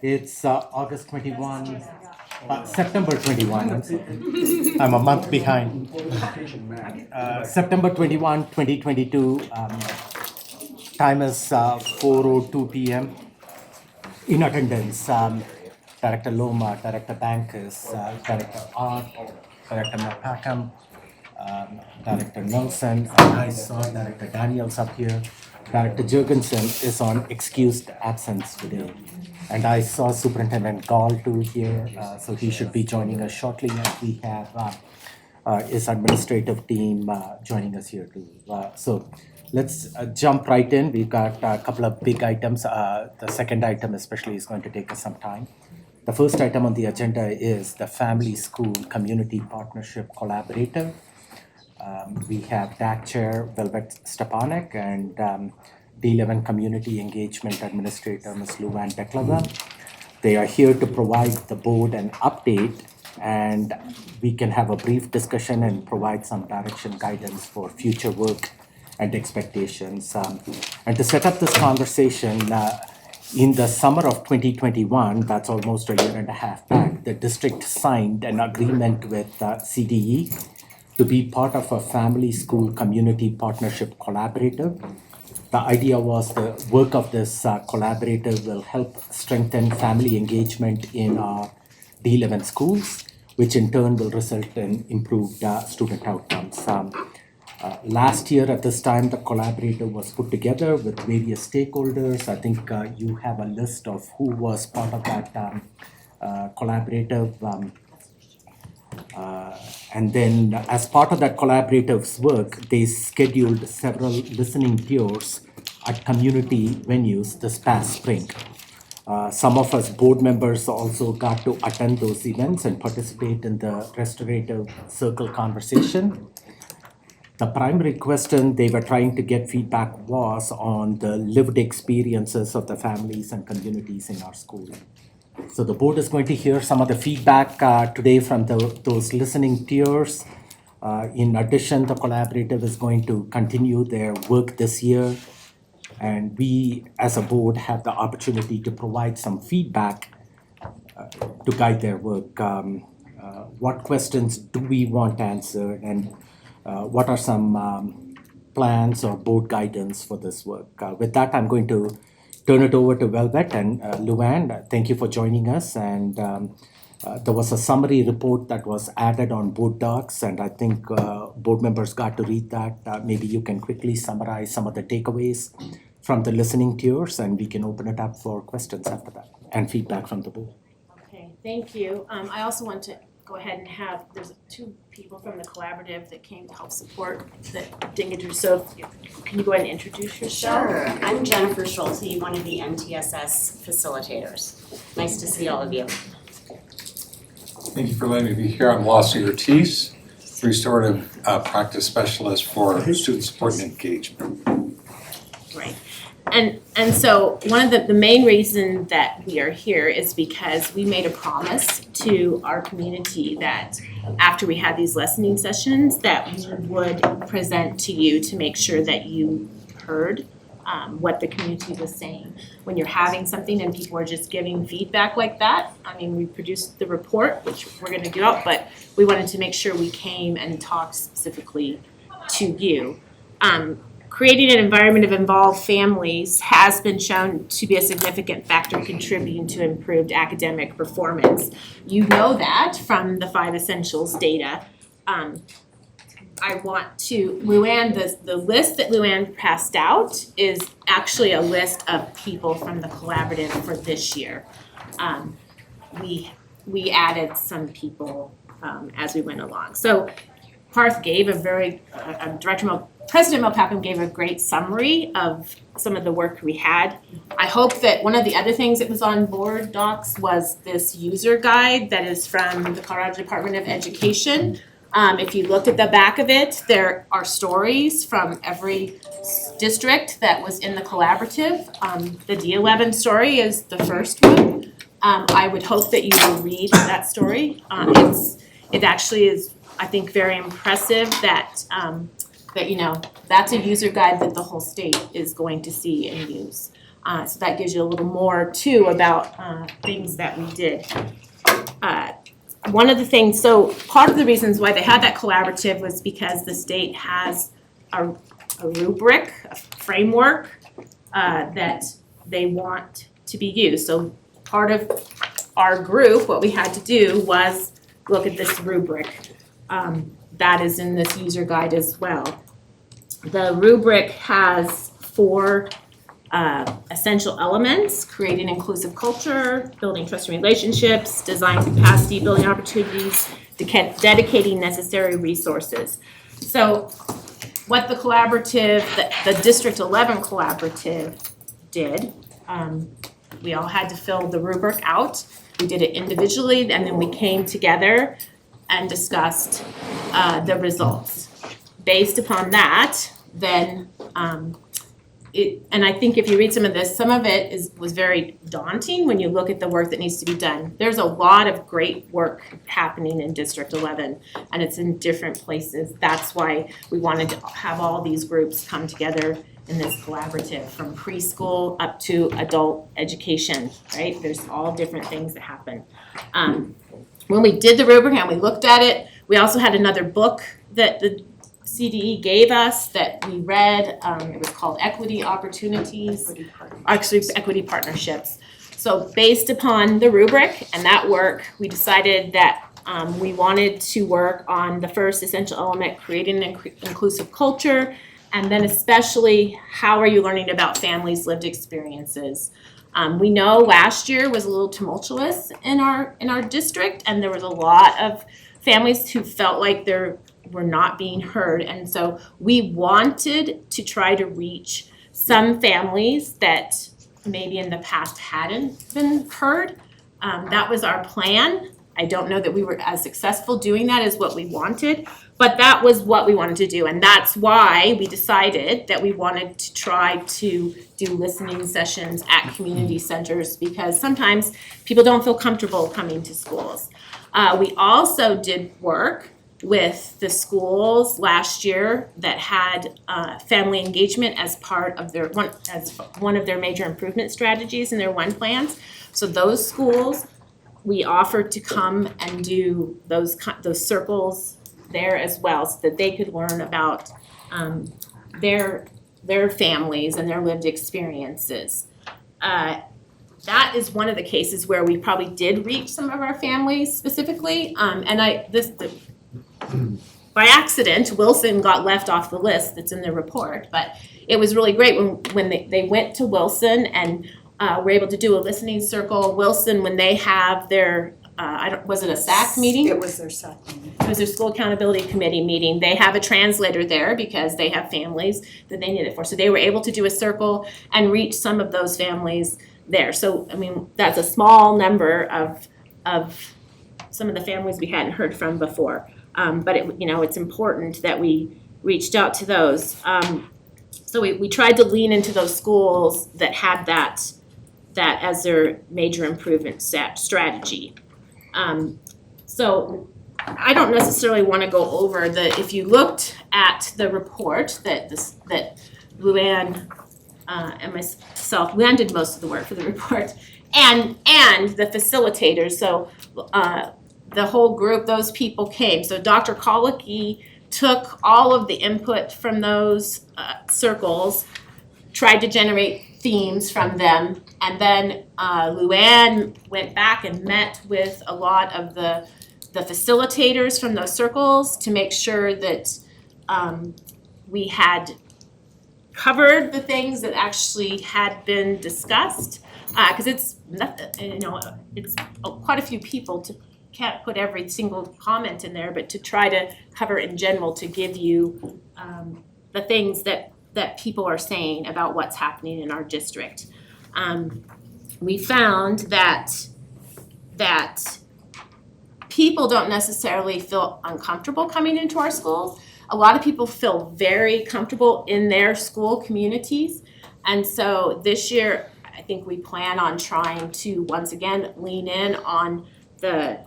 It's August 21, September 21. I'm sorry. I'm a month behind. September 21, 2022. Time is 4:02 p.m. In attendance, Director Loma, Director Bankus, Director Art, Director Mapakam, Director Nelson, and I saw Director Daniels up here. Director Jurgensen is on excused absence today. And I saw Superintendent Gall too here, so he should be joining us shortly. And we have his administrative team joining us here too. So let's jump right in. We've got a couple of big items. The second item especially is going to take us some time. The first item on the agenda is the Family School Community Partnership Collaborative. We have DAC Chair Velvet Stepanek and D11 Community Engagement Administrator Ms. Luann Declava. They are here to provide the board an update, and we can have a brief discussion and provide some direction guidance for future work and expectations. And to set up this conversation, in the summer of 2021, that's almost a year and a half back, the district signed an agreement with CDE to be part of a family school community partnership collaborative. The idea was the work of this collaborative will help strengthen family engagement in our D11 schools, which in turn will result in improved student outcomes. Last year at this time, the collaborative was put together with various stakeholders. I think you have a list of who was part of that collaborative. And then as part of that collaborative's work, they scheduled several listening tours at community venues this past spring. Some of us board members also got to attend those events and participate in the restorative circle conversation. The primary question they were trying to get feedback was on the lived experiences of the families and communities in our school. So the board is going to hear some of the feedback today from those listening tours. In addition, the collaborative is going to continue their work this year. And we, as a board, have the opportunity to provide some feedback to guide their work. What questions do we want answered, and what are some plans or board guidance for this work? With that, I'm going to turn it over to Velvet and Luann. Thank you for joining us. And there was a summary report that was added on board docs, and I think board members got to read that. Maybe you can quickly summarize some of the takeaways from the listening tours, and we can open it up for questions after that and feedback from the board. Okay, thank you. I also want to go ahead and have, there's two people from the collaborative that came to help support that didn't get to, so can you go ahead and introduce yourself? Sure, I'm Jennifer Schulte, one of the MTSS facilitators. Nice to see all of you. Thank you for letting me be here. I'm Lawson Ortiz, restorative practice specialist for student support and engagement. Right. And so one of the main reason that we are here is because we made a promise to our community that after we had these listening sessions that we would present to you to make sure that you heard what the community was saying. When you're having something and people are just giving feedback like that, I mean, we produced the report, which we're gonna do out, but we wanted to make sure we came and talked specifically to you. Creating an environment of involved families has been shown to be a significant factor contributing to improved academic performance. You know that from the 5 essentials data. I want to, Luann, the list that Luann passed out is actually a list of people from the collaborative for this year. We added some people as we went along. So Parth gave a very, President Malpacum gave a great summary of some of the work we had. I hope that one of the other things that was on board docs was this user guide that is from the Colorado Department of Education. If you look at the back of it, there are stories from every district that was in the collaborative. The D11 story is the first one. I would hope that you will read that story. It actually is, I think, very impressive that that that's a user guide that the whole state is going to see and use. So that gives you a little more too about things that we did. One of the things, so part of the reasons why they had that collaborative was because the state has a rubric, a framework that they want to be used. So part of our group, what we had to do was look at this rubric. That is in this user guide as well. The rubric has 4 essential elements: creating inclusive culture, building trust and relationships, design capacity building opportunities, dedicating necessary resources. So what the collaborative, the District 11 collaborative did, we all had to fill the rubric out. We did it individually, and then we came together and discussed the results. Based upon that, then and I think if you read some of this, some of it was very daunting when you look at the work that needs to be done. There's a lot of great work happening in District 11, and it's in different places. That's why we wanted to have all these groups come together in this collaborative, from preschool up to adult education, right? There's all different things that happen. When we did the rubric and we looked at it, we also had another book that the CDE gave us that we read. It was called Equity Opportunities, actually Equity Partnerships. So based upon the rubric and that work, we decided that we wanted to work on the first essential element, creating an inclusive culture, and then especially how are you learning about families' lived experiences. We know last year was a little tumultuous in our district, and there was a lot of families who felt like they were not being heard, and so we wanted to try to reach some families that maybe in the past hadn't been heard. That was our plan. I don't know that we were as successful doing that as what we wanted, but that was what we wanted to do, and that's why we decided that we wanted to try to do listening sessions at community centers, because sometimes people don't feel comfortable coming to schools. We also did work with the schools last year that had family engagement as part of their one of their major improvement strategies in their one plans. So those schools, we offered to come and do those circles there as well, so that they could learn about their families and their lived experiences. That is one of the cases where we probably did reach some of our families specifically, by accident, Wilson got left off the list that's in the report, but it was really great when they went to Wilson and were able to do a listening circle. Wilson, when they have their, was it a SAC meeting? It was their SAC meeting. It was their School Accountability Committee meeting. They have a translator there because they have families that they need it for. So they were able to do a circle and reach some of those families there. So, I mean, that's a small number of some of the families we hadn't heard from before. But it's important that we reached out to those. So we tried to lean into those schools that had that as their major improvement strategy. So I don't necessarily want to go over if you looked at the report that Luann and myself, Luann did most of the work for the report, and the facilitators. So the whole group, those people came. So Dr. Colicky took all of the input from those circles, tried to generate themes from them, and then Luann went back and met with a lot of the facilitators from those circles to make sure that we had covered the things that actually had been discussed, because it's quite a few people can't put every single comment in there, but to try to cover in general to give you the things that people are saying about what's happening in our district. We found that people don't necessarily feel uncomfortable coming into our schools. A lot of people feel very comfortable in their school communities. And so this year, I think we plan on trying to once again lean in on the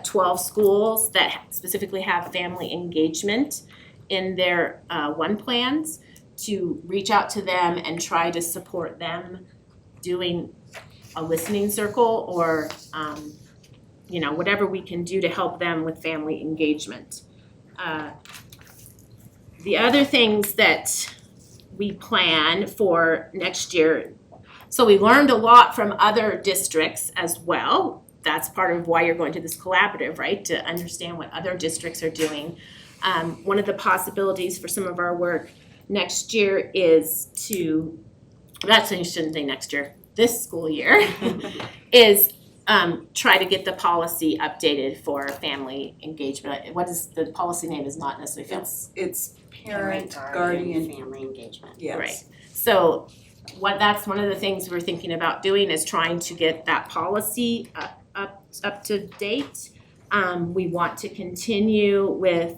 12 schools that specifically have family engagement in their one plans, to reach out to them and try to support them doing a listening circle or, whatever we can do to help them with family engagement. The other things that we plan for next year, so we learned a lot from other districts as well. That's part of why you're going to this collaborative, right? To understand what other districts are doing. One of the possibilities for some of our work next year is I shouldn't say next year, this school year, is try to get the policy updated for family engagement. What is the policy name is not necessarily family. It's parent, guardian, family engagement. yes. Right. So that's one of the things we're thinking about doing is trying to get that policy up to date. We want to continue with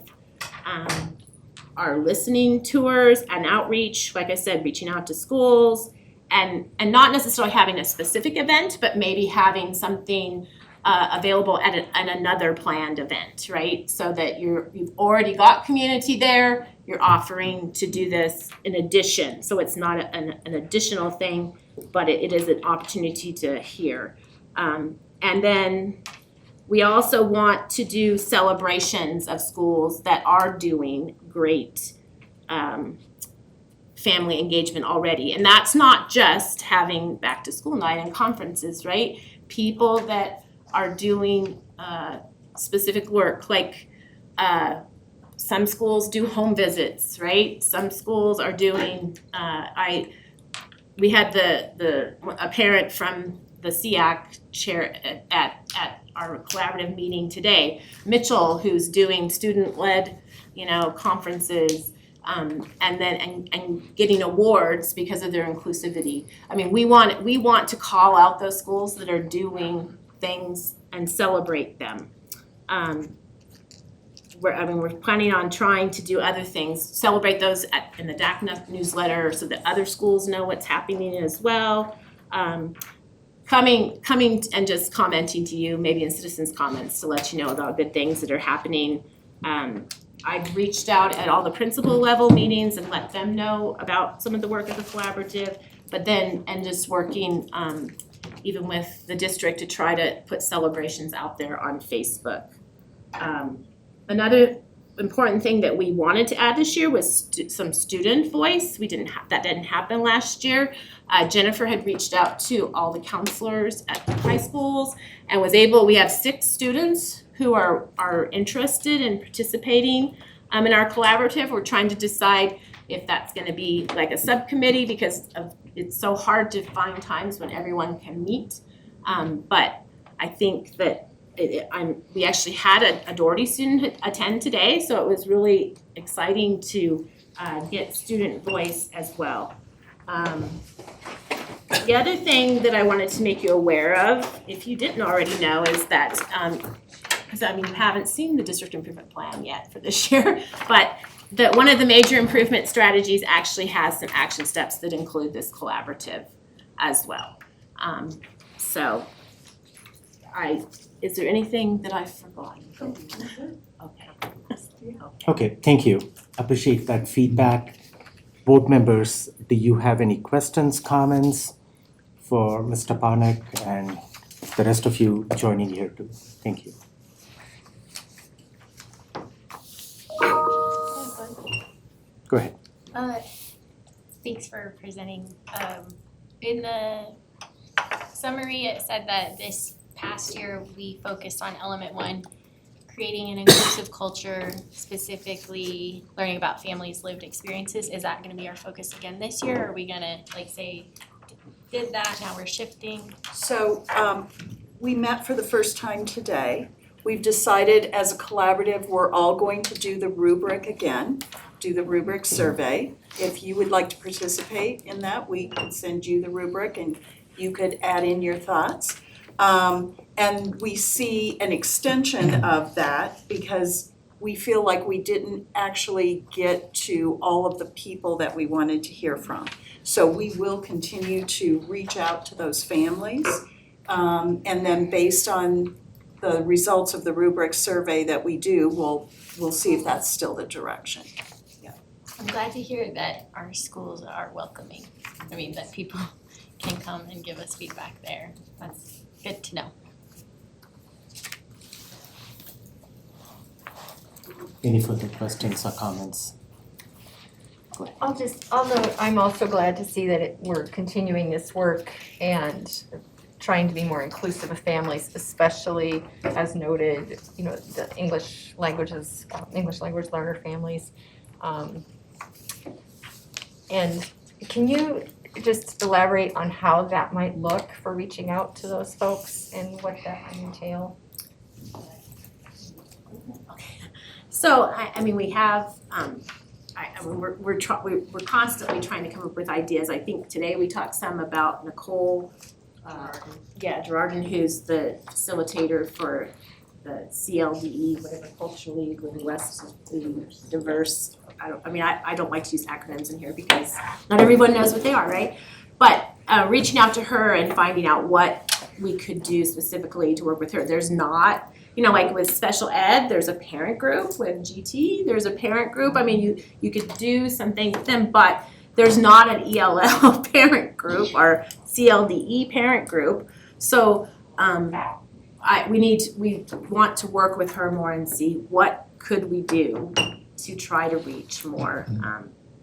our listening tours and outreach, like I said, reaching out to schools and not necessarily having a specific event, but maybe having something available at another planned event, right? So that you've already got community there, you're offering to do this in addition. So it's not an additional thing, but it is an opportunity to hear. And then we also want to do celebrations of schools that are doing great family engagement already. And that's not just having back to school night and conferences, right? People that are doing specific work, like some schools do home visits, right? Some schools are doing, we had a parent from the SEAC chair at our collaborative meeting today, Mitchell, who's doing student-led, conferences, and getting awards because of their inclusivity. I mean, we want to call out those schools that are doing things and celebrate them. We're planning on trying to do other things, celebrate those in the DACNA newsletter so that other schools know what's happening as well. Coming and just commenting to you, maybe in citizens comments, to let you know about good things that are happening. I've reached out at all the principal level meetings and let them know about some of the work of the collaborative, and just working even with the district to try to put celebrations out there on Facebook. Another important thing that we wanted to add this year was some student voice. That didn't happen last year. Jennifer had reached out to all the counselors at the high schools and we have 6 students who are interested in participating in our collaborative. We're trying to decide if that's going to be like a subcommittee because it's so hard to find times when everyone can meet. But I think that we actually had a Doherty student attend today, so it was really exciting to get student voice as well. The other thing that I wanted to make you aware of, if you didn't already know, is that because you haven't seen the district improvement plan yet for this year, but that one of the major improvement strategies actually has some action steps that include this collaborative as well. Is there anything that I've forgotten? Okay, thank you. Appreciate that feedback. Board members, do you have any questions, comments for Mr. Parnick and the rest of you joining here too? Thank you. Go ahead. Thanks for presenting. In the summary, it said that this past year we focused on element 1, creating an inclusive culture, specifically learning about families' lived experiences. Is that going to be our focus again this year? Or are we going to say did that, now we're shifting? So we met for the first time today. We've decided as a collaborative, we're all going to do the rubric again, do the rubric survey. If you would like to participate in that, we could send you the rubric and you could add in your thoughts. And we see an extension of that because we feel like we didn't actually get to all of the people that we wanted to hear from. So we will continue to reach out to those families. And then based on the results of the rubric survey that we do, we'll see if that's still the direction. I'm glad to hear that our schools are welcoming. That people can come and give us feedback there. That's good to know. Any further questions or comments? Although I'm also glad to see that we're continuing this work and trying to be more inclusive of families, especially as noted, the English language learner families. And can you just elaborate on how that might look for reaching out to those folks and what that might entail? So, I mean, we have, we're constantly trying to come up with ideas. I think today we talked some about Nicole, Gerardin, who's the facilitator for the CLDE, whatever, culturally, linguistically diverse. I don't like to use acronyms in here because not everyone knows what they are, right? But reaching out to her and finding out what we could do specifically to work with her. There's not, like with special ed, there's a parent group. With GT, there's a parent group. I mean, you could do something with them, but there's not an ELL parent group or CLDE parent group. So we want to work with her more and see what could we do to try to reach more,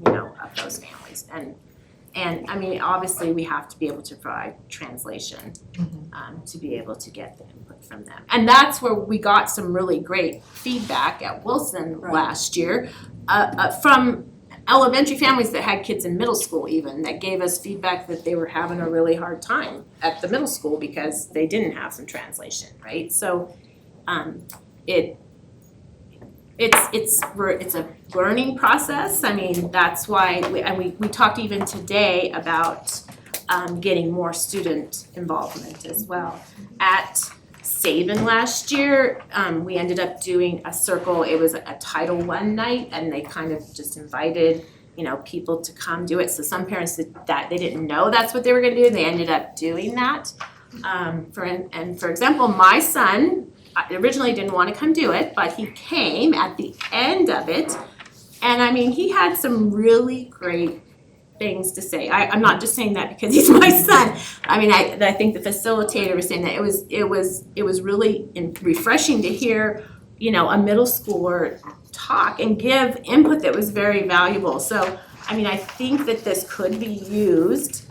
of those families. And I mean, obviously, we have to be able to provide translation to be able to get the input from them. And that's where we got some really great feedback at Wilson last year from elementary families that had kids in middle school even, that gave us feedback that they were having a really hard time at the middle school because they didn't have some translation, right? So it's a learning process. I mean, that's why we talked even today about getting more student involvement as well. At Sabin last year, we ended up doing a circle. It was a Title I night, and they kind of just invited people to come do it. So some parents that they didn't know that's what they were going to do. They ended up doing that. For example, my son originally didn't want to come do it, but he came at the end of it, and I mean, he had some really great things to say. I'm not just saying that because he's my son. I mean, I think the facilitator was saying that it was really refreshing to hear, a middle schooler talk and give input that was very valuable. So, I mean, I think that this could be used.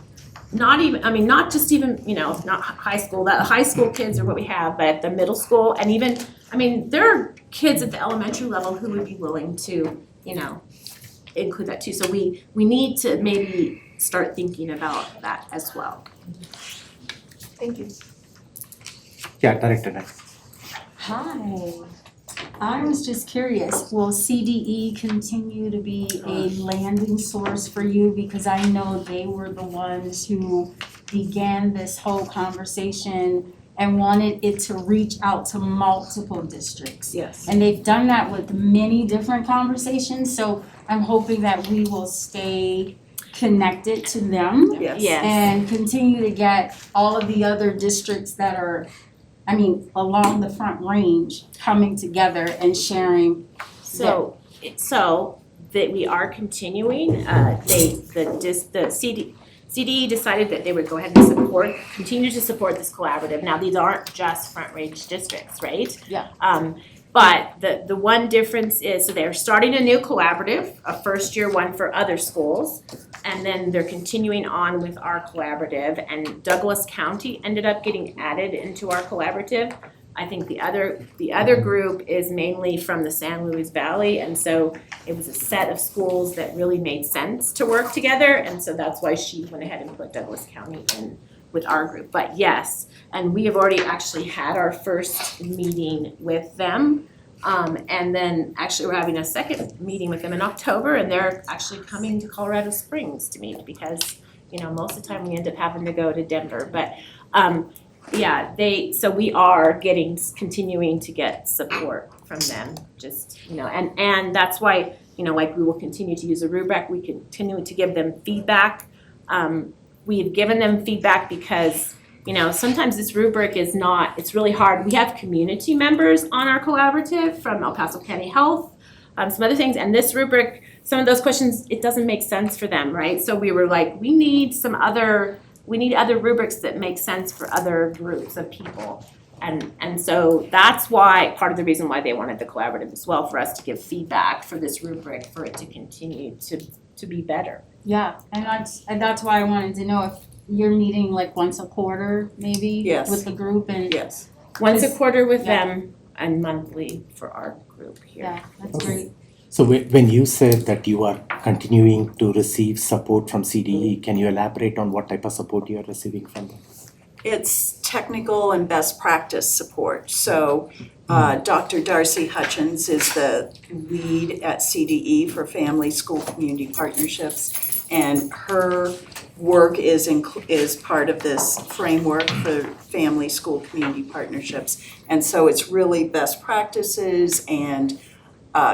Not just even, not high school. The high school kids are what we have, but at the middle school, and even, I mean, there are kids at the elementary level who would be willing to, include that too. So we need to maybe start thinking about that as well. Thank you. Yeah, Director next. Hi, I was just curious, will CDE continue to be a landing source for you? Because I know they were the ones who began this whole conversation and wanted it to reach out to multiple districts. Yes. And they've done that with many different conversations, so I'm hoping that we will stay connected to them. Yes. Yes. And continue to get all of the other districts that are, along the Front Range coming together and sharing. So that we are continuing. The CDE decided that they would go ahead and continue to support this collaborative. Now, these aren't just Front Range districts, right? Yeah. But the one difference is, so they're starting a new collaborative, a first year one for other schools, and then they're continuing on with our collaborative, and Douglas County ended up getting added into our collaborative. I think the other group is mainly from the San Luis Valley, and so it was a set of schools that really made sense to work together, and so that's why she went ahead and put Douglas County in with our group. But yes, and we have already actually had our first meeting with them. And then actually we're having a second meeting with them in October, and they're actually coming to Colorado Springs to meet because, most of the time we end up having to go to Denver. But so we are continuing to get support from them, just, and that's why, like we will continue to use a rubric, we continue to give them feedback. We've given them feedback because, sometimes this rubric it's really hard. We have community members on our collaborative from El Paso County Health, some other things, and this rubric, some of those questions, it doesn't make sense for them, right? So we were like, we need some other other rubrics that make sense for other groups of people. And so that's why, part of the reason why they wanted the collaborative as well, for us to give feedback for this rubric, for it to continue to be better. Yeah, and that's why I wanted to know if you're meeting like once a quarter, maybe? Yes. With the group and, Yes. Once a quarter with Yeah. them and monthly for our group here. yeah, that's great. So when you said that you are continuing to receive support from CDE, can you elaborate on what type of support you are receiving from them? It's technical and best practice support. So Dr. Darcy Hutchins is the lead at CDE for Family School Community Partnerships. And her work is part of this framework for Family School Community Partnerships. And so it's really best practices and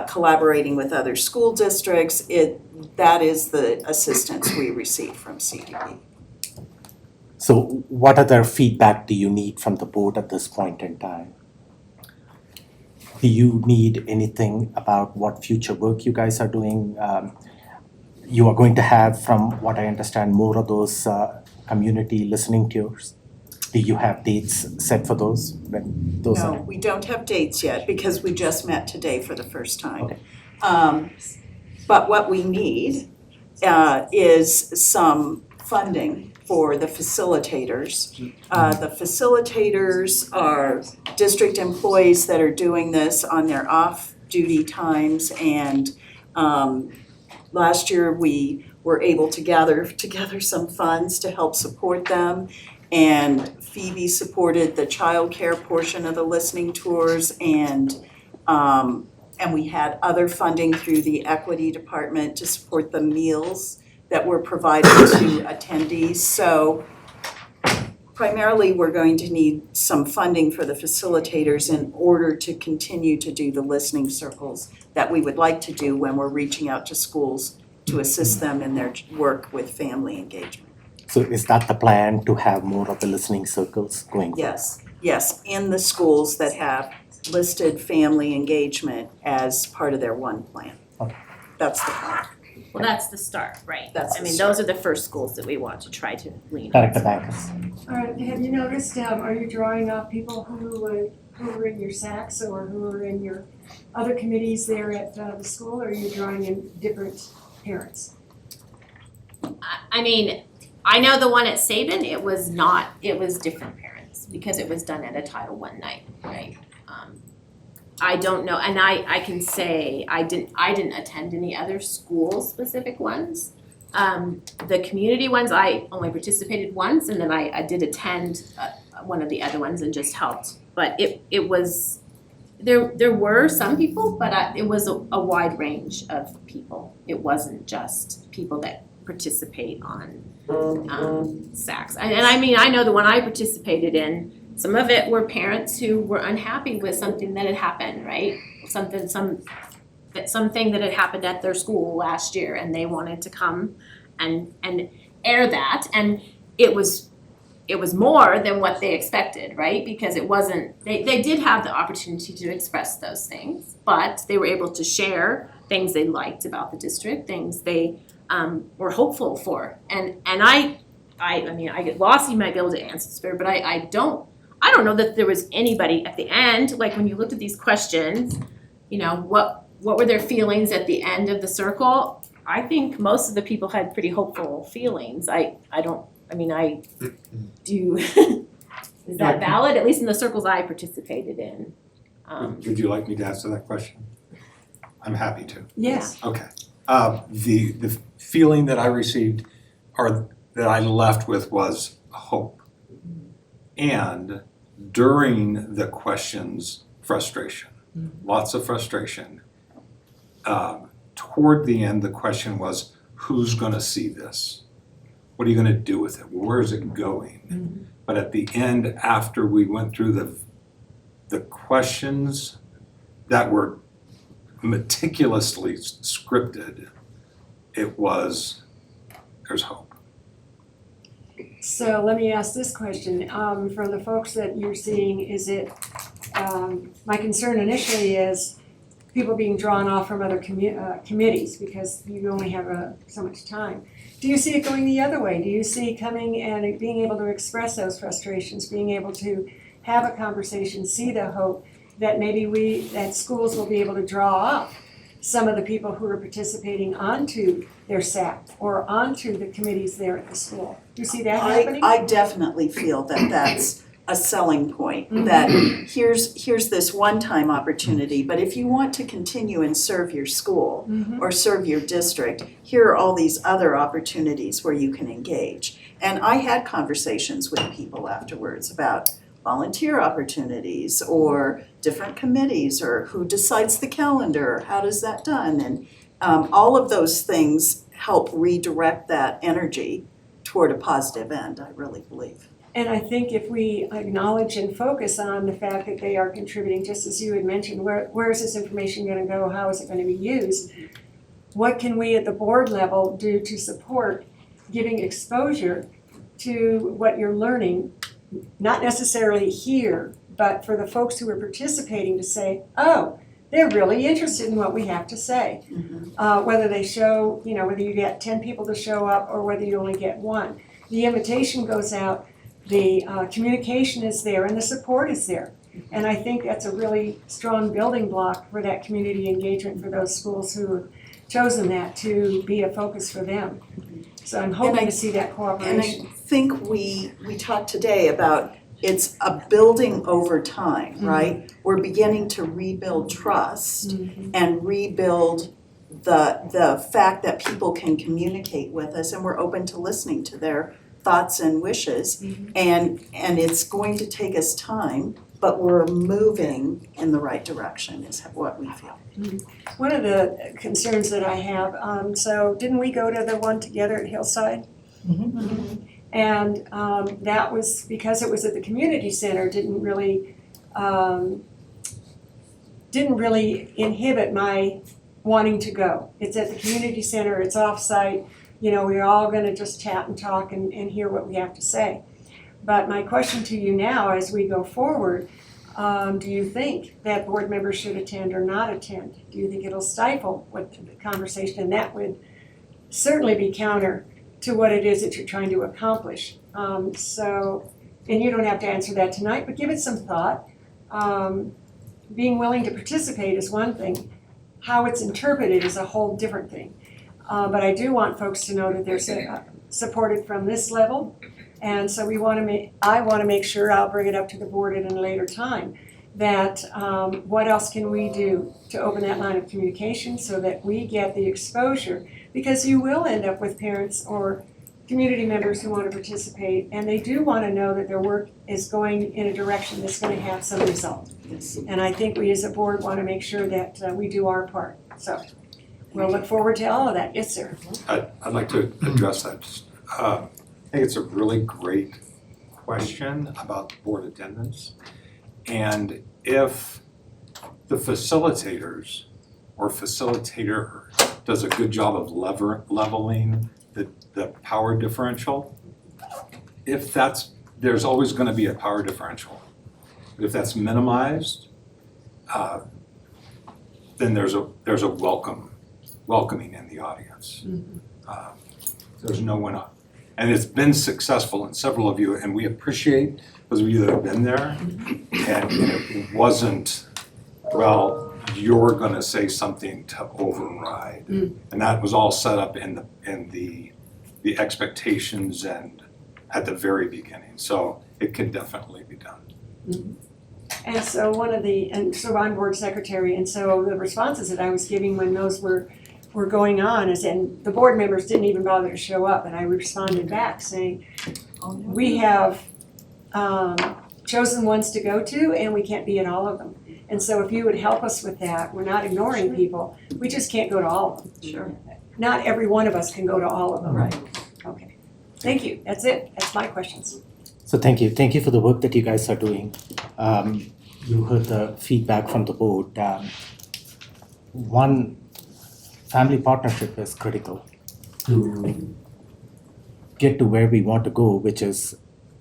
collaborating with other school districts. That is the assistance we receive from CDE. So what other feedback do you need from the board at this point in time? Do you need anything about what future work you guys are doing? You are going to have, from what I understand, more of those community listening tours. Do you have dates set for those? When those No, are? we don't have dates yet because we just met today for the first time. Okay. But what we need is some funding for the facilitators. The facilitators are district employees that are doing this on their off-duty times, and last year we were able to gather together some funds to help support them. And Phoebe supported the childcare portion of the listening tours, and we had other funding through the equity department to support the meals that were provided to attendees. So primarily, we're going to need some funding for the facilitators in order to continue to do the listening circles that we would like to do when we're reaching out to schools to assist them in their work with family engagement. So is that the plan, to have more of the listening circles going forward? Yes, in the schools that have listed family engagement as part of their one plan. Okay. That's the plan. Well, that's the start, right? That's I the mean, start. those are the first schools that we want to try to lean on. Director Bankus. All right, have you noticed, are you drawing out people who are in your SACs or who are in your other committees there at the school, or are you drawing in different parents? I mean, I know the one at Sabin, it was different parents because it was done at a Title I night, right? I don't know, and I can say I didn't attend any other school-specific ones. The community ones, I only participated once, and then I did attend one of the other ones and just helped. But it was, there were some people, but it was a wide range of people. It wasn't just people that participate on SACs. And I mean, I know the one I participated in, some of it were parents who were unhappy with something that had happened, right? Something that had happened at their school last year, and they wanted to come and air that. And it was more than what they expected, right? Because it wasn't, they did have the opportunity to express those things, but they were able to share things they liked about the district, things they were hopeful for. And I mean, Lossie might be able to answer this better, but I don't know that there was anybody at the end, like when you looked at these questions, you know, what were their feelings at the end of the circle? I think most of the people had pretty hopeful feelings. I do. Is that valid? At least in the circles I participated in. Would you like me to answer that question? I'm happy to. Yes. Okay. The feeling that I received, or that I left with, was hope. And during the questions, frustration, lots of frustration. Toward the end, the question was, who's gonna see this? What are you gonna do with it? Where is it going? But at the end, after we went through the questions that were meticulously scripted, there's hope. So let me ask this question, for the folks that you're seeing, is it, my concern initially is people being drawn off from other committees because you only have so much time. Do you see it going the other way? Do you see coming and being able to express those frustrations, being able to have a conversation, see the hope that maybe that schools will be able to draw up some of the people who are participating onto their SAC or onto the committees there at the school? Do you see that happening? I definitely feel that that's a selling point, that here's this one-time opportunity, but if you want to continue and serve your school or serve your district, here are all these other opportunities where you can engage. And I had conversations with people afterwards about volunteer opportunities or different committees or who decides the calendar, how does that done? And all of those things help redirect that energy toward a positive end, I really believe. And I think if we acknowledge and focus on the fact that they are contributing, just as you had mentioned, where is this information going to go? How is it going to be used? What can we at the board level do to support giving exposure to what you're learning, not necessarily here, but for the folks who are participating to say, oh, they're really interested in what we have to say. Whether they show, whether you get 10 people to show up or whether you only get one. The invitation goes out. The communication is there and the support is there. And I think that's a really strong building block for that community engagement for those schools who have chosen that to be a focus for them. So I'm hoping to see that cooperation. And I think we talked today about it's a building over time, right? We're beginning to rebuild trust and rebuild the fact that people can communicate with us and we're open to listening to their thoughts and wishes, and it's going to take us time, but we're moving in the right direction is what we feel. One of the concerns that I have, so didn't we go to the one together at Hillside? And that was because it was at the community center, didn't really inhibit my wanting to go. It's at the community center, it's off-site. We're all going to just chat and talk and hear what we have to say. But my question to you now as we go forward, do you think that board members should attend or not attend? Do you think it'll stifle what the conversation? And that would certainly be counter to what it is that you're trying to accomplish. And you don't have to answer that tonight, but give it some thought. Being willing to participate is one thing. How it's interpreted is a whole different thing. But I do want folks to know that they're supported from this level. And so I want to make sure, I'll bring it up to the board at a later time, that what else can we do to open that line of communication so that we get the exposure? Because you will end up with parents or community members who want to participate, and they do want to know that their work is going in a direction that's going to have some result. And I think we as a board want to make sure that we do our part. So we'll look forward to all of that. Yes, sir. I'd like to address that. I think it's a really great question about board attendance. And if the facilitators or facilitator does a good job of leveling the power differential, there's always going to be a power differential. But if that's minimized, then there's a welcoming in the audience. There's no one up. And it's been successful in several of you, and we appreciate those of you that have been there. And it wasn't, well, you're gonna say something to override. And that was all set up in the expectations and at the very beginning. So it can definitely be done. And so I'm board secretary, and so the responses that I was giving when those were going on and the board members didn't even bother to show up, and I responded back saying, we have chosen ones to go to and we can't be at all of them. And so if you would help us with that, we're not ignoring people, we just can't go to all of them. Sure. Not every one of us can go to all of them. Right. Okay, thank you, that's it, that's my questions. So thank you for the work that you guys are doing. You heard the feedback from the board. One, family partnership is critical to get to where we want to go, which is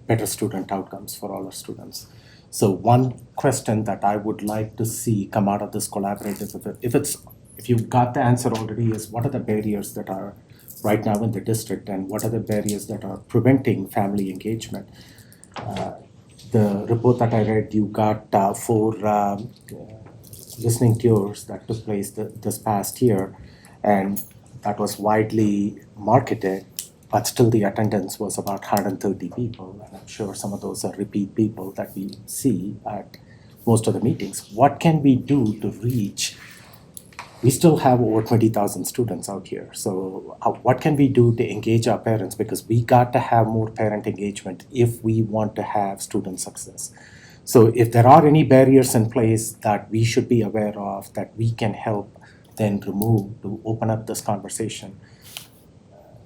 better student outcomes for all our students. So one question that I would like to see come out of this collaborative, if you've got the answer already, is what are the barriers that are right now in the district, and what are the barriers that are preventing family engagement? The report that I read, you got 4 listening tours that took place this past year, and that was widely marketed, but still the attendance was about 130 people, and I'm sure some of those are repeat people that we see at most of the meetings. What can we do to reach? We still have over 20,000 students out here, so what can we do to engage our parents? Because we got to have more parent engagement if we want to have student success. So if there are any barriers in place that we should be aware of, that we can help then remove to open up this conversation,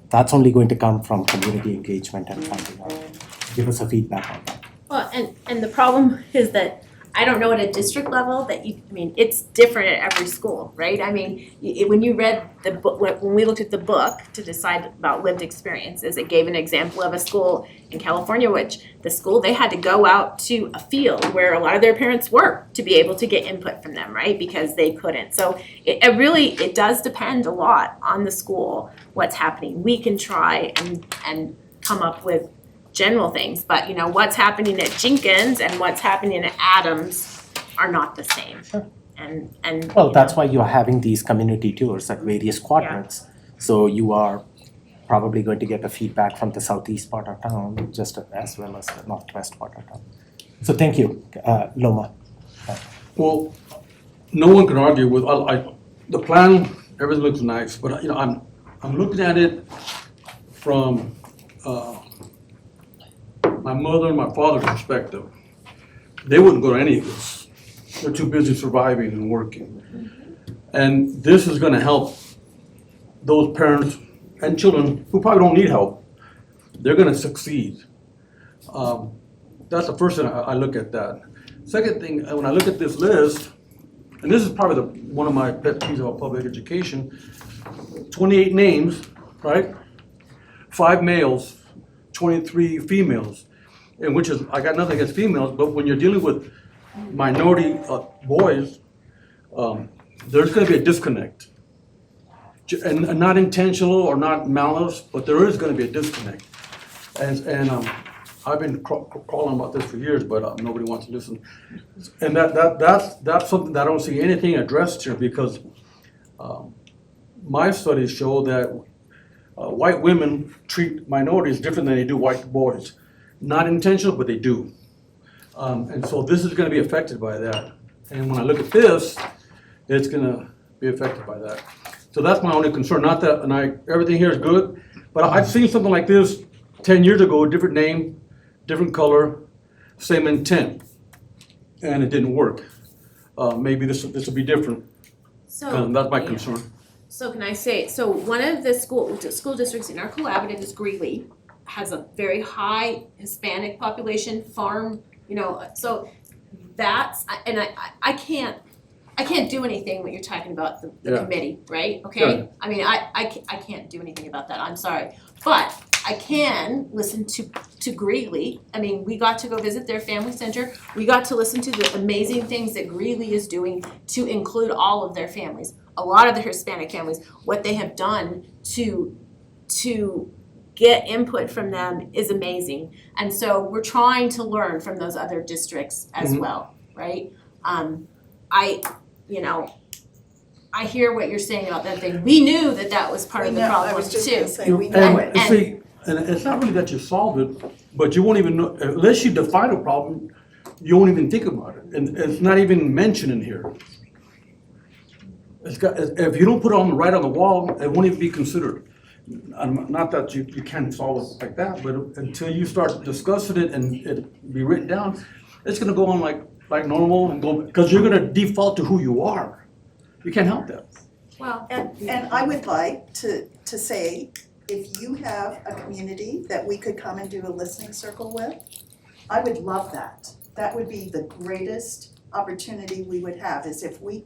that's only going to come from community engagement and finding out. Give us a feedback on that. Well, and the problem is that I don't know at a district level that it's different at every school, right? I mean, when you read the book, when we looked at the book to decide about lived experiences, it gave an example of a school in California, which the school, they had to go out to a field where a lot of their parents work to be able to get input from them, right? Because they couldn't. So it does depend a lot on the school, what's happening. We can try and come up with general things, but what's happening at Jenkins and what's happening at Adams are not the same. Sure. And Well, that's why you're having these community tours at various quadrants. So you are probably going to get a feedback from the southeast part of town, just as well as the northwest part of town. So thank you, Loma. Well, no one can argue with, the plan, everything looks nice, but I'm looking at it from my mother and my father's perspective. They wouldn't go to any of this. They're too busy surviving and working. And this is gonna help those parents and children who probably don't need help. They're gonna succeed. That's the first thing I look at that. Second thing, when I look at this list, and this is probably one of my pet peeves about public education, 28 names, right? 5 males, 23 females, and which is, I got nothing against females, but when you're dealing with minority boys, there's gonna be a disconnect. And not intentional or not malice, but there is gonna be a disconnect. And I've been crawling about this for years, but nobody wants to listen. And that's something that I don't see anything addressed here, because my studies show that white women treat minorities different than they do white boys. Not intentional, but they do. And so this is gonna be affected by that. And when I look at this, it's gonna be affected by that. So that's my only concern, not that, everything here is good, but I've seen something like this 10 years ago, different name, different color, same intent, and it didn't work. Maybe this will be different. so That's my concern. So can I say, so one of the school districts in our collaborative is Greeley, has a very high Hispanic population, farm, so that's, and I can't do anything when you're talking about the Yeah. committee, right? Okay? Yeah. I mean, I can't do anything about that, I'm sorry. But I can listen to Greeley. I mean, we got to go visit their family center. We got to listen to the amazing things that Greeley is doing to include all of their families. A lot of the Hispanic families, what they have done to get input from them is amazing. And so we're trying to learn from those other districts as well, right? I hear what you're saying about that thing. We knew that was part of the problem too. I was just gonna say, we And know it. see, and it's not really that you solve it, but you won't even know, unless you define a problem, you won't even think about it. And it's not even mentioned in here. If you don't put it right on the wall, it won't even be considered. Not that you can't solve it like that, but until you start discussing it and it be written down, it's gonna go on like normal and go, because you're gonna default to who you are. You can't help that. Well, And I would like to say, if you have a community that we could come and do a listening circle with, I would love that. That would be the greatest opportunity we would have, is if you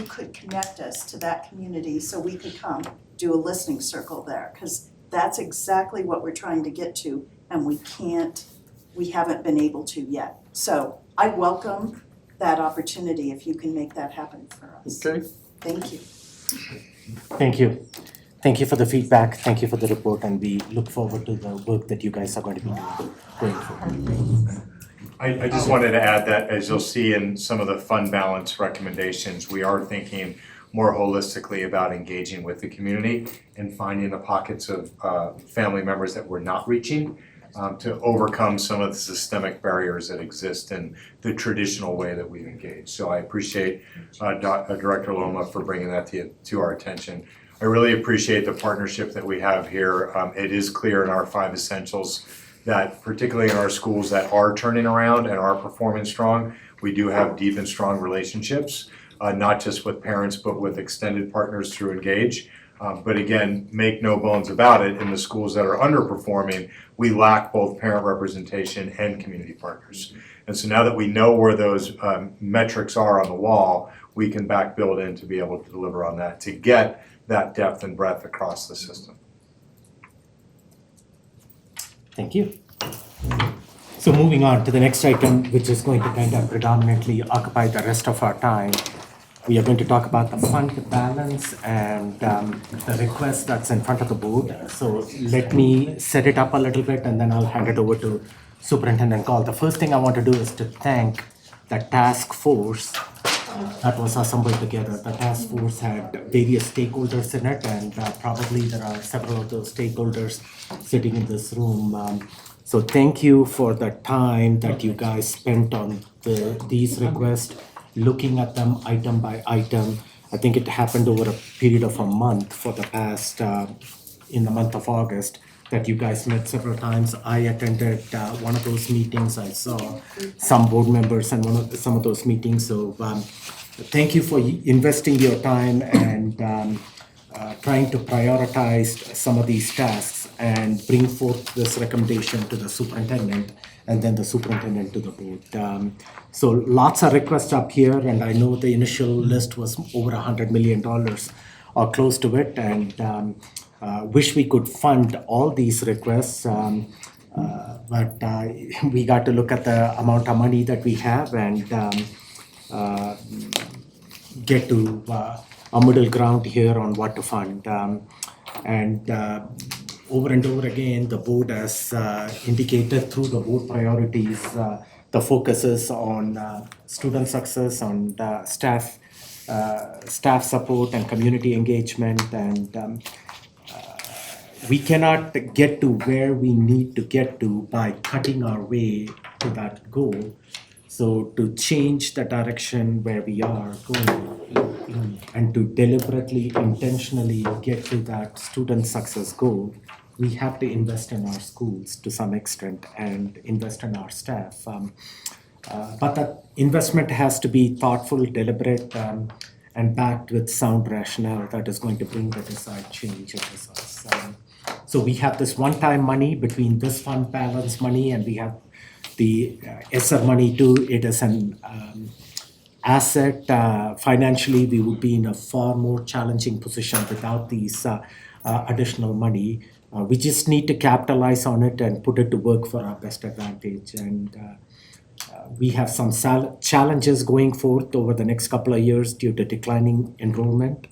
could connect us to that community so we could come do a listening circle there, because that's exactly what we're trying to get to, and we can't we haven't been able to yet. So I welcome that opportunity if you can make that happen for us. Okay. Thank you. Thank you. Thank you for the feedback. Thank you for the report, and we look forward to the work that you guys are going to be doing going forward. I just wanted to add that, as you'll see in some of the fund balance recommendations, we are thinking more holistically about engaging with the community and finding the pockets of family members that we're not reaching to overcome some of the systemic barriers that exist in the traditional way that we've engaged. So I appreciate Director Loma for bringing that to our attention. I really appreciate the partnership that we have here. It is clear in our 5 essentials that particularly in our schools that are turning around and are performing strong, we do have deep and strong relationships, not just with parents, but with extended partners through Engage. But again, make no bones about it, in the schools that are underperforming, we lack both parent representation and community partners. And so now that we know where those metrics are on the wall, we can back build in to be able to deliver on that, to get that depth and breadth across the system. Thank you. So moving on to the next item, which is going to kind of predominantly occupy the rest of our time. We are going to talk about the fund balance and the request that's in front of the board. So let me set it up a little bit and then I'll hand it over to Superintendent Gall. The first thing I want to do is to thank the task force that was assembled together. The task force had various stakeholders in it, and probably there are several of those stakeholders sitting in this room. So thank you for the time that you guys spent on these requests, looking at them item by item. I think it happened over a period of a month for the past, in the month of August, that you guys met several times. I attended one of those meetings. I saw some board members in some of those meetings. So thank you for investing your time and trying to prioritize some of these tasks and bring forth this recommendation to the superintendent and then the superintendent to the board. So lots of requests up here, and I know the initial list was over $100 million or close to it, and wish we could fund all these requests, but we got to look at the amount of money that we have and get to a middle ground here on what to fund. Over and over again, the board has indicated through the board priorities, the focus is on student success, on staff support and community engagement, and we cannot get to where we need to get to by cutting our way to that goal. So to change the direction where we are going and to deliberately, intentionally get to that student success goal, we have to invest in our schools to some extent and invest in our staff. But that investment has to be thoughtful, deliberate, and backed with sound rationale that is going to bring the desired change in results. So we have this one-time money between this fund balance money, and we have the ESSER money too. It is an asset. Financially, we would be in a far more challenging position without these additional money. We just need to capitalize on it and put it to work for our best advantage. And we have some challenges going forth over the next couple of years due to declining enrollment.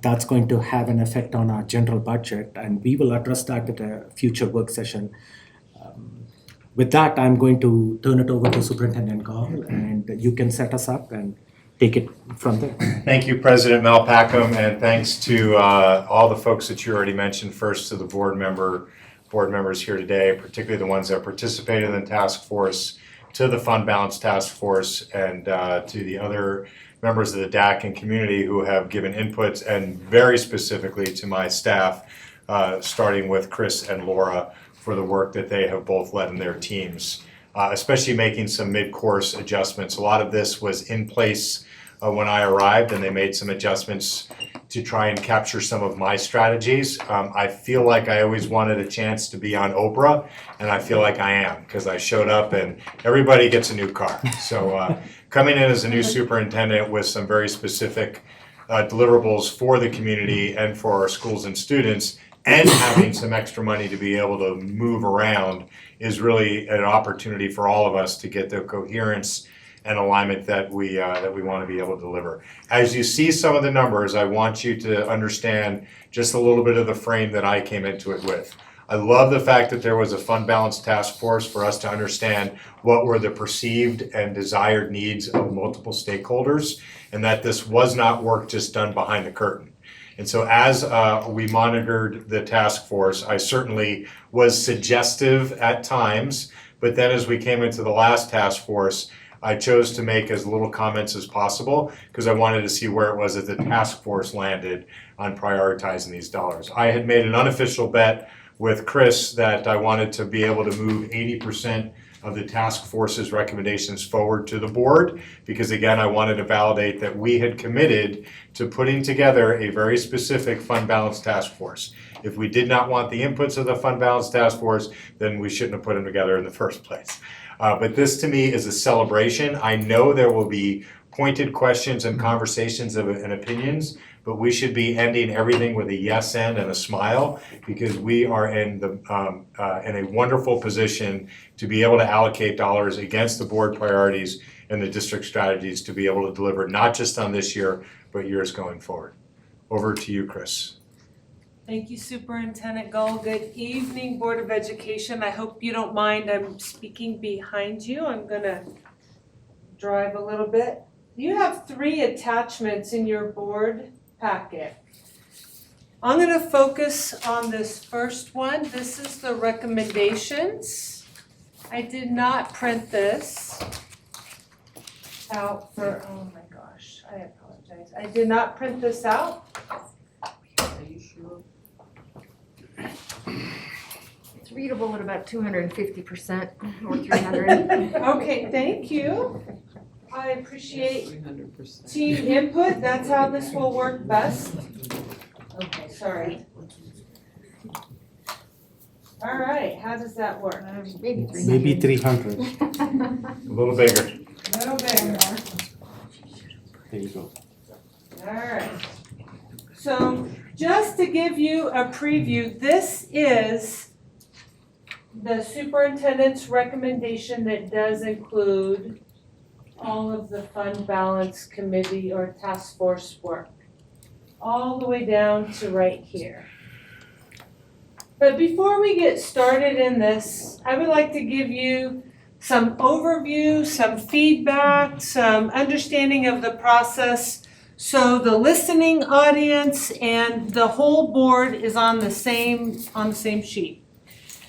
That's going to have an effect on our general budget, and we will address that at a future work session. With that, I'm going to turn it over to Superintendent Gall, and you can set us up and take it from there. Thank you, President Malpacum, and thanks to all the folks that you already mentioned. First, to the board members here today, particularly the ones that participated in the task force, to the Fund Balance Task Force, and to the other members of the DAC and community who have given inputs, and very specifically to my staff, starting with Chris and Laura, for the work that they have both led in their teams, especially making some mid-course adjustments. A lot of this was in place when I arrived, and they made some adjustments to try and capture some of my strategies. I feel like I always wanted a chance to be on Oprah, and I feel like I am, because I showed up and everybody gets a new car. So coming in as a new superintendent with some very specific deliverables for the community and for our schools and students and having some extra money to be able to move around is really an opportunity for all of us to get the coherence and alignment that we want to be able to deliver. As you see some of the numbers, I want you to understand just a little bit of the frame that I came into it with. I love the fact that there was a fund balance task force for us to understand what were the perceived and desired needs of multiple stakeholders, and that this was not work just done behind the curtain. And so as we monitored the task force, I certainly was suggestive at times, but then as we came into the last task force, I chose to make as little comments as possible because I wanted to see where it was that the task force landed on prioritizing these dollars. I had made an unofficial bet with Chris that I wanted to be able to move 80% of the task force's recommendations forward to the board because again, I wanted to validate that we had committed to putting together a very specific fund balance task force. If we did not want the inputs of the fund balance task force, then we shouldn't have put them together in the first place. But this to me is a celebration. I know there will be pointed questions and conversations and opinions, but we should be ending everything with a yes and a smile because we are in a wonderful position to be able to allocate dollars against the board priorities and the district strategies to be able to deliver not just on this year, but years going forward. Over to you, Chris. Thank you, Superintendent Gull. Good evening, Board of Education. I hope you don't mind, I'm speaking behind you. I'm gonna drive a little bit. You have 3 attachments in your board packet. I'm gonna focus on this first one. This is the recommendations. I did not print this out for, oh my gosh, I apologize. I did not print this out. It's readable at about 250% or 300. Okay, thank you. I appreciate team input. That's how this will work best. Okay, sorry. All right, how does that work? Maybe 300. Maybe 300. A little bigger. A little bigger. There you go. All right. So just to give you a preview, this is the superintendent's recommendation that does include all of the fund balance committee or task force work, all the way down to right here. But before we get started in this, I would like to give you some overview, some feedback, some understanding of the process. So the listening audience and the whole board is on the same sheet.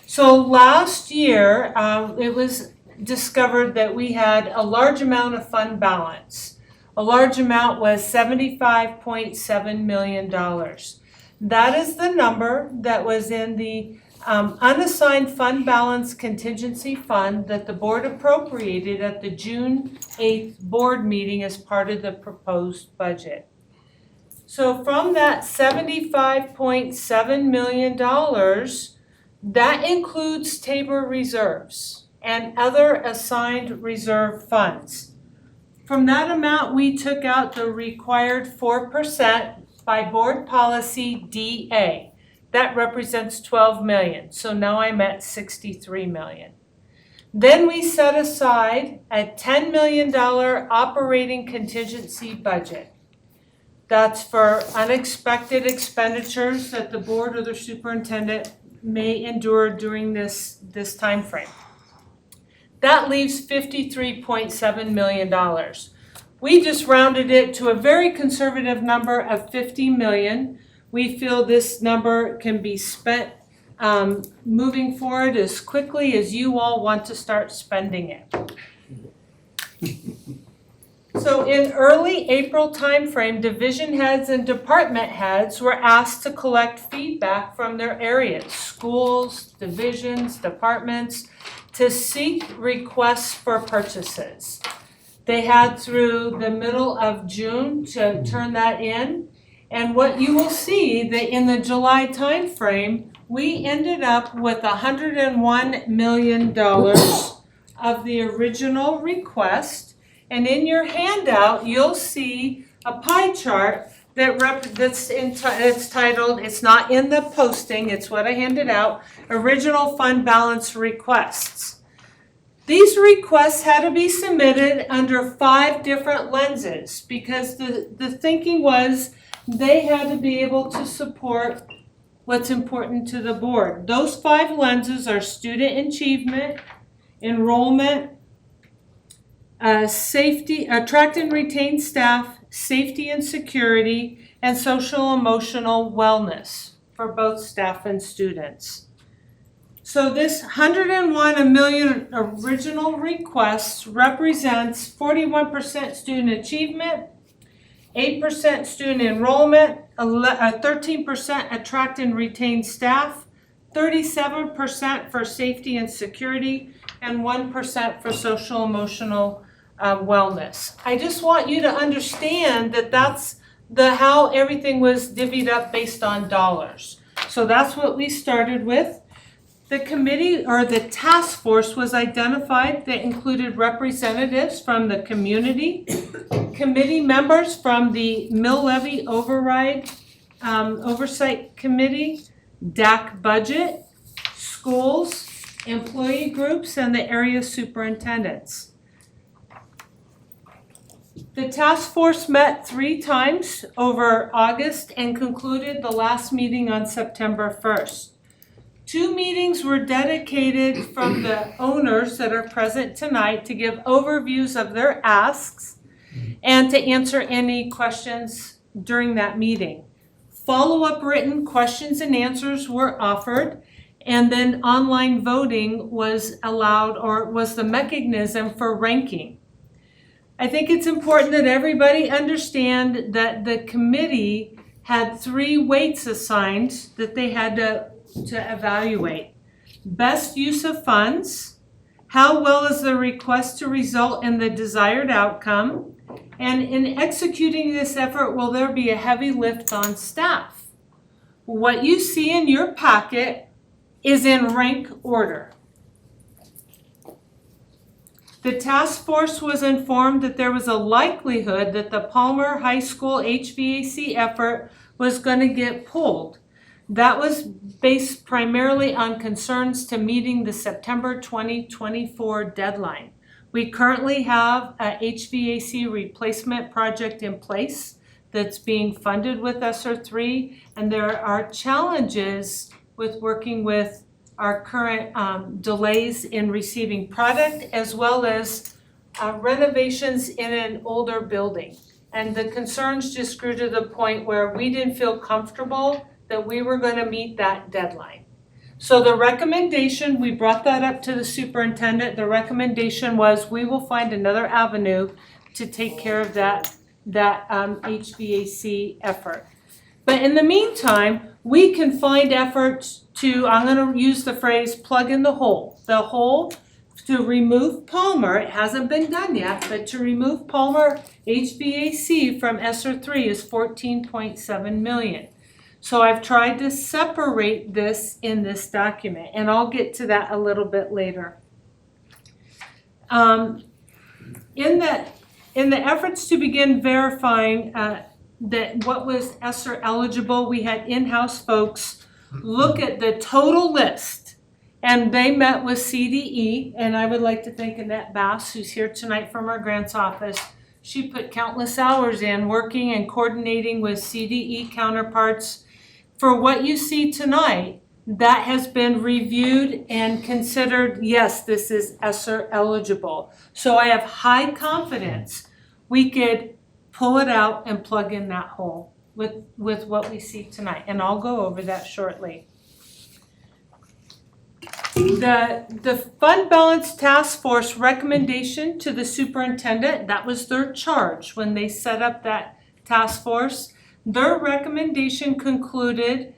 So last year, it was discovered that we had a large amount of fund balance. A large amount was $75.7 million. That is the number that was in the unassigned fund balance contingency fund that the board appropriated at the June 8th board meeting as part of the proposed budget. So from that $75.7 million, that includes Tabor reserves and other assigned reserve funds. From that amount, we took out the required 4% by board policy DA. That represents 12 million, so now I'm at 63 million. Then we set aside a $10 million operating contingency budget. That's for unexpected expenditures that the board or the superintendent may endure during this time frame. That leaves $53.7 million. We just rounded it to a very conservative number of 50 million. We feel this number can be spent moving forward as quickly as you all want to start spending it. So in early April timeframe, division heads and department heads were asked to collect feedback from their areas, schools, divisions, departments, to seek requests for purchases. They had through the middle of June to turn that in. And what you will see that in the July timeframe, we ended up with $101 million of the original request. And in your handout, you'll see a pie chart it's titled, it's not in the posting, it's what I handed out, Original Fund Balance Requests. These requests had to be submitted under 5 different lenses because the thinking was they had to be able to support what's important to the board. Those 5 lenses are student achievement, enrollment, safety, attract and retain staff, safety and security, and social emotional wellness for both staff and students. So this 101 million original requests represents 41% student achievement, 8% student enrollment, 13% attract and retain staff, 37% for safety and security, and 1% for social emotional wellness. I just want you to understand that that's how everything was divvied up based on dollars. So that's what we started with. The committee or the task force was identified that included representatives from the community, committee members from the Mill Levy Override Oversight Committee, DAC budget, schools, employee groups, and the area superintendents. The task force met 3 times over August and concluded the last meeting on September 1st. 2 meetings were dedicated from the owners that are present tonight to give overviews of their asks and to answer any questions during that meeting. Follow-up written questions and answers were offered, and then online voting was allowed, or was the mechanism for ranking. I think it's important that everybody understand that the committee had 3 weights assigned that they had to evaluate. Best use of funds, how well is the request to result in the desired outcome, and in executing this effort, will there be a heavy lift on staff? What you see in your packet is in rank order. The task force was informed that there was a likelihood that the Palmer High School HVAC effort was going to get pulled. That was based primarily on concerns to meeting the September 2024 deadline. We currently have a HVAC replacement project in place that's being funded with ESSER 3, and there are challenges with working with our current delays in receiving product, as well as renovations in an older building. And the concerns just grew to the point where we didn't feel comfortable that we were going to meet that deadline. So the recommendation, we brought that up to the superintendent. The recommendation was we will find another avenue to take care of that HVAC effort. But in the meantime, we can find efforts to, I'm going to use the phrase, plug in the hole. The hole to remove Palmer, it hasn't been done yet, but to remove Palmer HVAC from ESSER 3 is $14.7 million. So I've tried to separate this in this document, and I'll get to that a little bit later. In the efforts to begin verifying that what was ESSER eligible, we had in-house folks look at the total list, and they met with CDE, and I would like to thank Annette Bass, who's here tonight from our grants office. She put countless hours in working and coordinating with CDE counterparts. For what you see tonight, that has been reviewed and considered, yes, this is ESSER eligible. So I have high confidence we could pull it out and plug in that hole with what we see tonight. And I'll go over that shortly. The Fund Balance Task Force recommendation to the superintendent, that was their charge when they set up that task force. Their recommendation concluded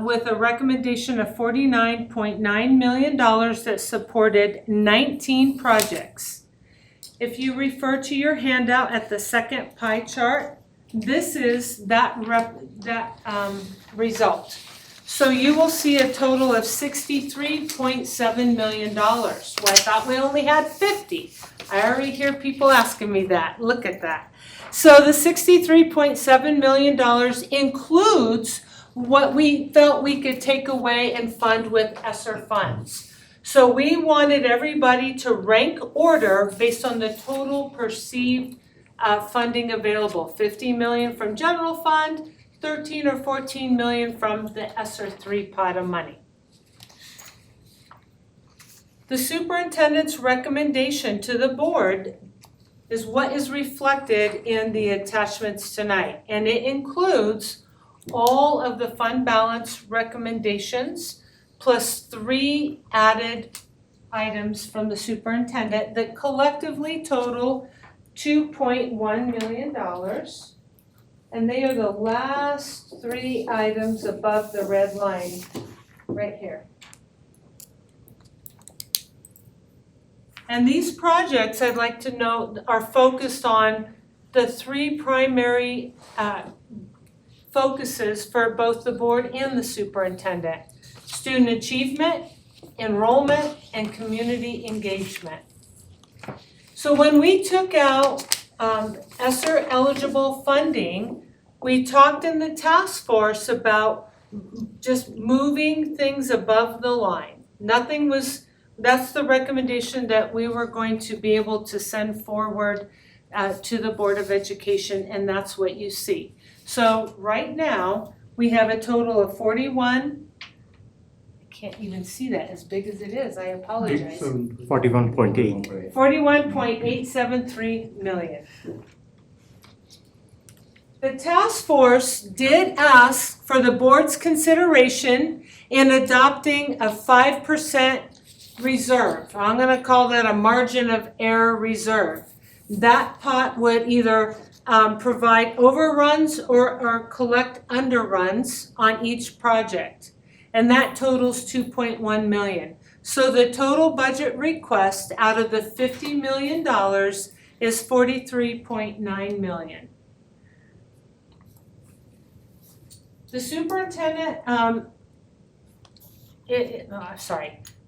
with a recommendation of $49.9 million that supported 19 projects. If you refer to your handout at the second pie chart, this is that result. So you will see a total of $63.7 million. Well, I thought we only had 50. I already hear people asking me that. Look at that. So the $63.7 million includes what we felt we could take away and fund with ESSER funds. So we wanted everybody to rank order based on the total perceived funding available. 50 million from general fund, 13 or 14 million from the ESSER 3 pot of money. The superintendent's recommendation to the board is what is reflected in the attachments tonight. And it includes all of the fund balance recommendations plus 3 added items from the superintendent that collectively total $2.1 million. And they are the last 3 items above the red line right here. And these projects, I'd like to note, are focused on the 3 primary focuses for both the board and the superintendent: student achievement, enrollment, and community engagement. So when we took out ESSER eligible funding, we talked in the task force about just moving things above the line. That's the recommendation that we were going to be able to send forward to the Board of Education, and that's what you see. So right now, we have a total of 41, I can't even see that as big as it is, I apologize. 41.8. 41.873 million. The task force did ask for the board's consideration in adopting a 5% reserve. I'm going to call that a margin of error reserve. That pot would either provide overruns or collect underruns on each project. And that totals $2.1 million. So the total budget request out of the $50 million is $43.9 million. The superintendent,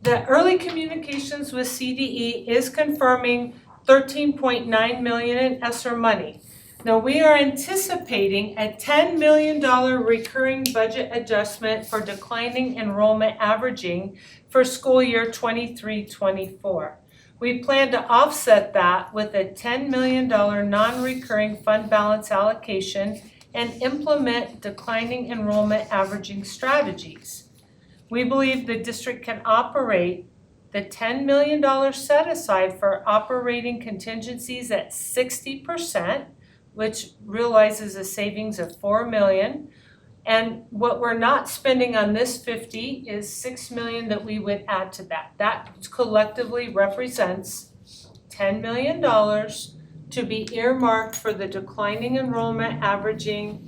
the early communications with CDE is confirming $13.9 million in ESSER money. Now we are anticipating a $10 million recurring budget adjustment for declining enrollment averaging for school year 23-24. We plan to offset that with a $10 million non-recurring fund balance allocation and implement declining enrollment averaging strategies. We believe the district can operate the $10 million set aside for operating contingencies at 60%, which realizes a savings of $4 million. And what we're not spending on this 50 is $6 million that we would add to that. That collectively represents $10 million to be earmarked for the declining enrollment averaging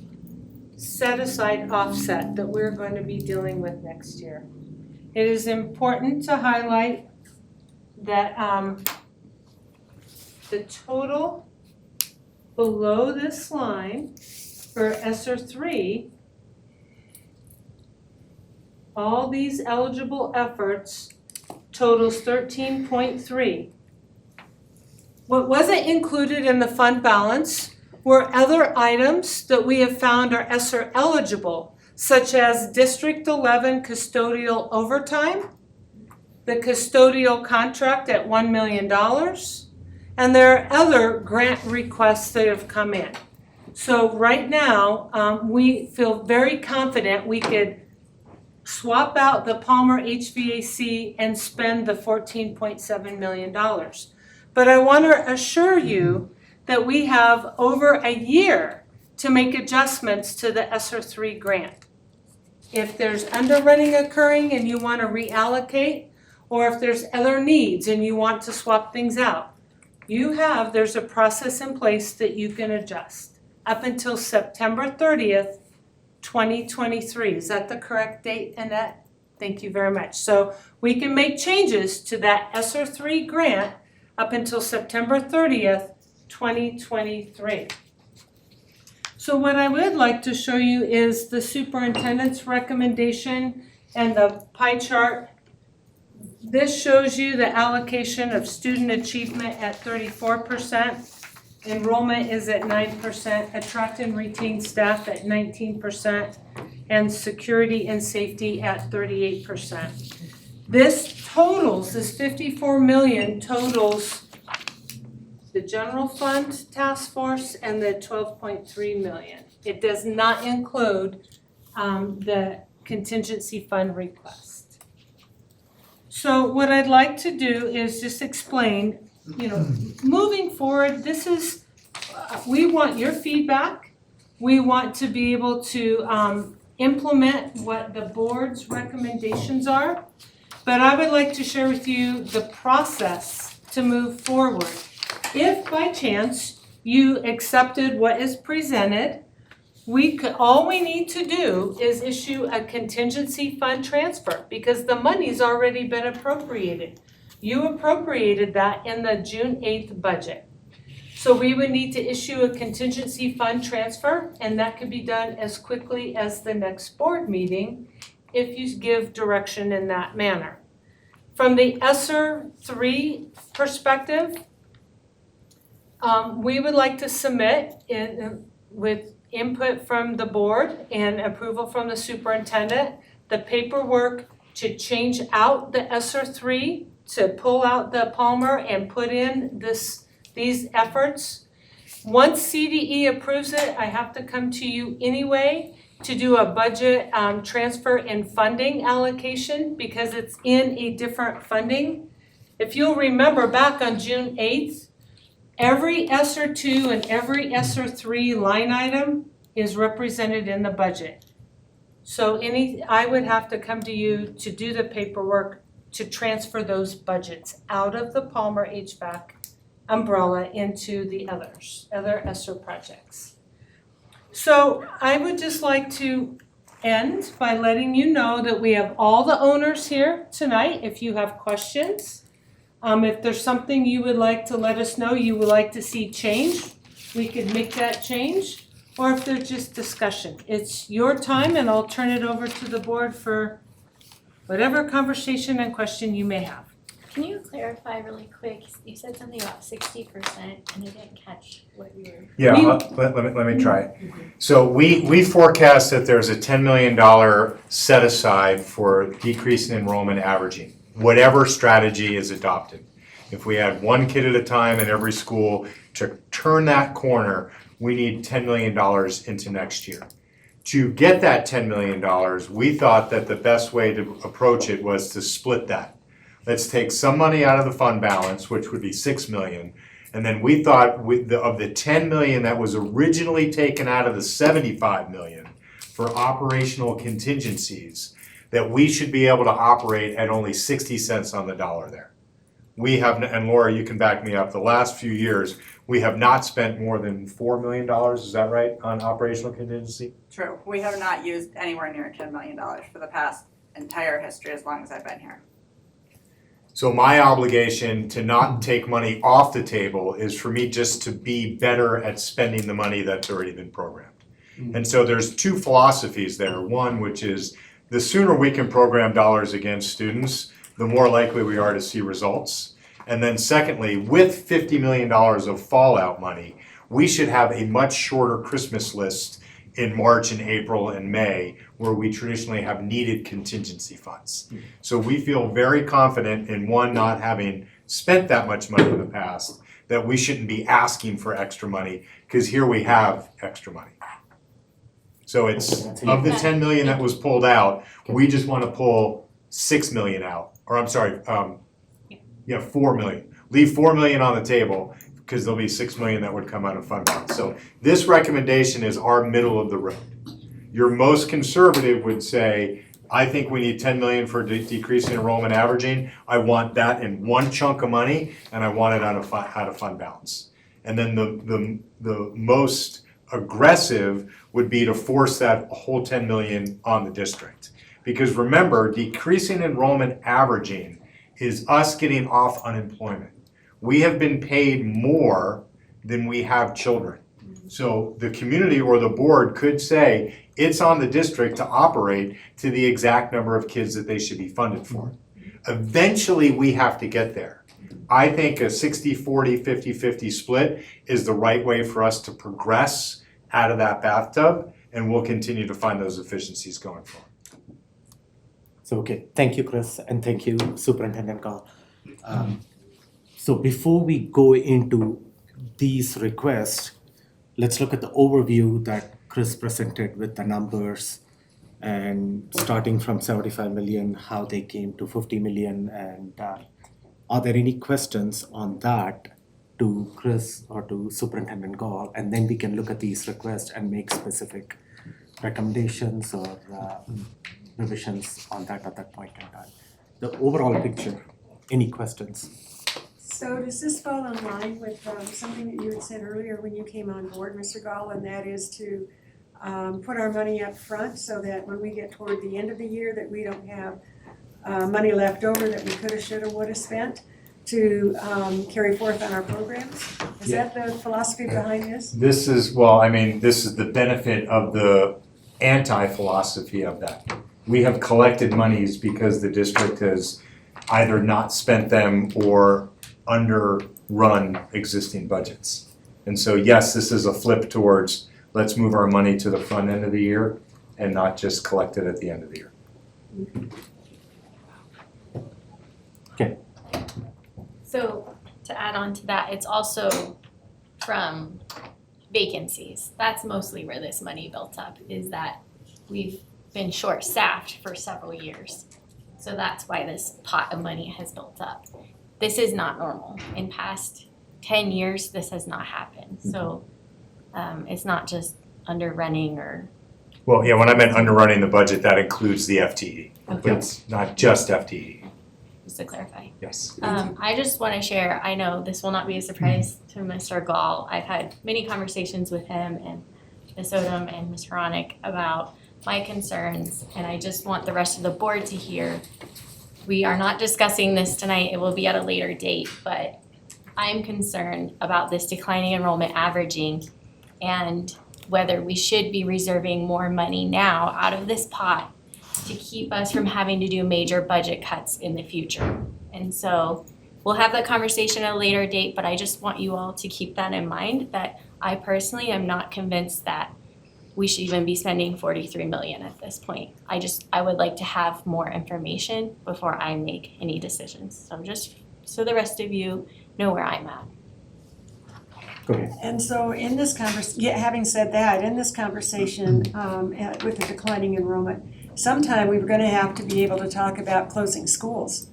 set aside offset that we're going to be dealing with next year. It is important to highlight that the total below this line for ESSER 3, all these eligible efforts totals 13.3. What wasn't included in the fund balance were other items that we have found are ESSER eligible, such as District 11 custodial overtime, the custodial contract at $1 million, and there are other grant requests that have come in. So right now, we feel very confident we could swap out the Palmer HVAC and spend the $14.7 million. But I want to assure you that we have over a year to make adjustments to the ESSER 3 grant. If there's underrunning occurring and you want to reallocate, or if there's other needs and you want to swap things out, there's a process in place that you can adjust up until September 30th, 2023. Is that the correct date, Annette? Thank you very much. So we can make changes to that ESSER 3 grant up until September 30th, 2023. So what I would like to show you is the superintendent's recommendation and the pie chart. This shows you the allocation of student achievement at 34%. Enrollment is at 9%, attract and retain staff at 19%, and security and safety at 38%. This totals, this 54 million totals the general fund task force and the 12.3 million. It does not include the contingency fund request. So what I'd like to do is just explain, moving forward, this is, we want your feedback. We want to be able to implement what the board's recommendations are. But I would like to share with you the process to move forward. If by chance you accepted what is presented, all we need to do is issue a contingency fund transfer because the money's already been appropriated. You appropriated that in the June 8th budget. So we would need to issue a contingency fund transfer, and that could be done as quickly as the next board meeting if you give direction in that manner. From the ESSER 3 perspective, we would like to submit with input from the board and approval from the superintendent, the paperwork to change out the ESSER 3, to pull out the Palmer and put in these efforts. Once CDE approves it, I have to come to you anyway to do a budget transfer and funding allocation because it's in a different funding. If you'll remember back on June 8th, every ESSER 2 and every ESSER 3 line item is represented in the budget. So I would have to come to you to do the paperwork to transfer those budgets out of the Palmer HVAC umbrella into the other ESSER projects. So I would just like to end by letting you know that we have all the owners here tonight if you have questions. If there's something you would like to let us know you would like to see change, we could make that change. Or if there's just discussion. It's your time and I'll turn it over to the board for whatever conversation and question you may have. Can you clarify really quick? You said something about 60% and I didn't catch what you were. Yeah, let me try. So we forecast that there's a $10 million set aside for decreasing enrollment averaging, whatever strategy is adopted. If we had one kid at a time in every school to turn that corner, we need $10 million into next year. To get that $10 million, we thought that the best way to approach it was to split that. Let's take some money out of the fund balance, which would be $6 million, and then we thought of the $10 million that was originally taken out of the $75 million for operational contingencies, that we should be able to operate at only 60 cents on the dollar there. We have, and Laura, you can back me up, the last few years, we have not spent more than $4 million, is that right, on operational contingency? True. We have not used anywhere near $10 million for the past entire history as long as I've been here. So my obligation to not take money off the table is for me just to be better at spending the money that's already been programmed. And so there's two philosophies there. One, which is the sooner we can program dollars against students, the more likely we are to see results. And then secondly, with $50 million of fallout money, we should have a much shorter Christmas list in March and April and May, where we traditionally have needed contingency funds. So we feel very confident in one, not having spent that much money in the past, that we shouldn't be asking for extra money, because here we have extra money. So it's, of the 10 million that was pulled out, we just want to pull 6 million out, or I'm sorry, 4 million. Leave 4 million on the table, because there'll be 6 million that would come out of fund balance. So this recommendation is our middle of the road. Your most conservative would say, I think we need 10 million for decrease in enrollment averaging. I want that in one chunk of money, and I want it out of fund balance. And then the most aggressive would be to force that whole 10 million on the district. Because remember, decreasing enrollment averaging is us getting off unemployment. We have been paid more than we have children. So the community or the board could say, it's on the district to operate to the exact number of kids that they should be funded for. Eventually, we have to get there. I think a 60-40, 50-50 split is the right way for us to progress out of that bathtub, and we'll continue to find those efficiencies going forward. So, okay, thank you, Chris, and thank you, Superintendent Gall. So before we go into these requests, let's look at the overview that Chris presented with the numbers and starting from 75 million, how they came to 50 million, and are there any questions on that to Chris or to Superintendent Gall? And then we can look at these requests and make specific recommendations or revisions on that at that point in time. The overall picture, any questions? So does this fall in line with something that you had said earlier when you came on board, Mr. Gall, and that is to put our money up front so that when we get toward the end of the year that we don't have money left over that we coulda, shoulda, woulda spent to carry forth on our programs? Is that the philosophy behind this? This is, well, I mean, this is the benefit of the anti-philosophy of that. We have collected monies because the district has either not spent them or underrun existing budgets. And so, yes, this is a flip towards, let's move our money to the front end of the year and not just collect it at the end of the year. Okay. So to add on to that, it's also from vacancies. That's mostly where this money built up, is that we've been short-staffed for several years. So that's why this pot of money has built up. This is not normal. In past 10 years, this has not happened. So it's not just underrunning or. Well, yeah, when I meant underrunning the budget, that includes the FTE, but Okay. it's not just FTE. Just to clarify. Yes. I just want to share, I know this will not be a surprise to Mr. Gall. I've had many conversations with him and Ms. Odom and Ms. Hronik about my concerns, and I just want the rest of the board to hear. We are not discussing this tonight, it will be at a later date, but I'm concerned about this declining enrollment averaging and whether we should be reserving more money now out of this pot to keep us from having to do major budget cuts in the future. And so we'll have that conversation at a later date, but I just want you all to keep that in mind, that I personally am not convinced that we should even be spending 43 million at this point. I would like to have more information before I make any decisions. So just so the rest of you know where I'm at. Go ahead. And so in this having said that, in this conversation with the declining enrollment, sometime we're gonna have to be able to talk about closing schools.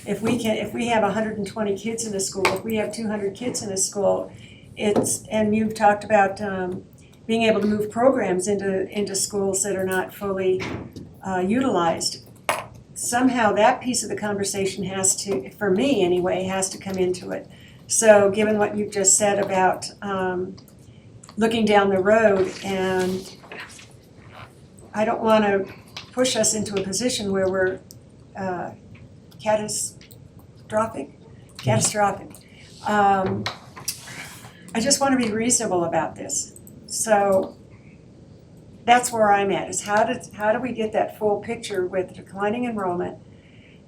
If we have 120 kids in a school, if we have 200 kids in a school, and you've talked about being able to move programs into schools that are not fully utilized. Somehow that piece of the conversation has to, for me anyway, has to come into it. So given what you've just said about looking down the road, and I don't want to push us into a position where we're catastrophic. I just want to be reasonable about this. So that's where I'm at, is how do we get that full picture with declining enrollment?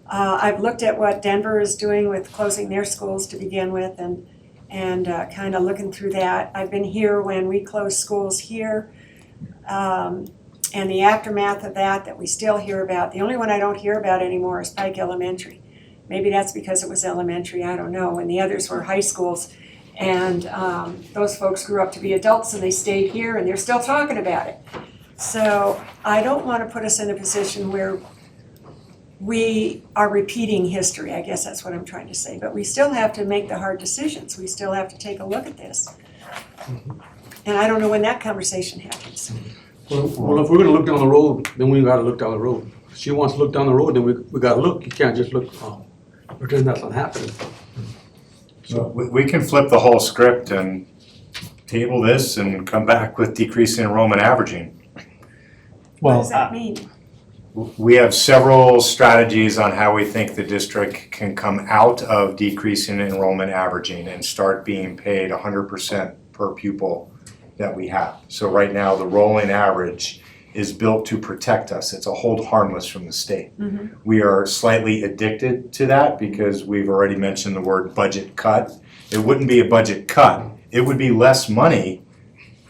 I've looked at what Denver is doing with closing their schools to begin with, and kind of looking through that. I've been here when we closed schools here, and the aftermath of that we still hear about. The only one I don't hear about anymore is Pike Elementary. Maybe that's because it was elementary, I don't know, and the others were high schools. And those folks grew up to be adults and they stayed here and they're still talking about it. So I don't want to put us in a position where we are repeating history. I guess that's what I'm trying to say. But we still have to make the hard decisions. We still have to take a look at this. And I don't know when that conversation happens. Well, if we're gonna look down the road, then we gotta look down the road. If she wants to look down the road, then we gotta look. You can't just look, pretend that's not happening. So we can flip the whole script and table this and come back with decreasing enrollment averaging. What does that mean? We have several strategies on how we think the district can come out of decreasing enrollment averaging and start being paid 100% per pupil that we have. So right now, the rolling average is built to protect us. It's a hold harmless from the state. We are slightly addicted to that because we've already mentioned the word budget cut. It wouldn't be a budget cut. It would be less money,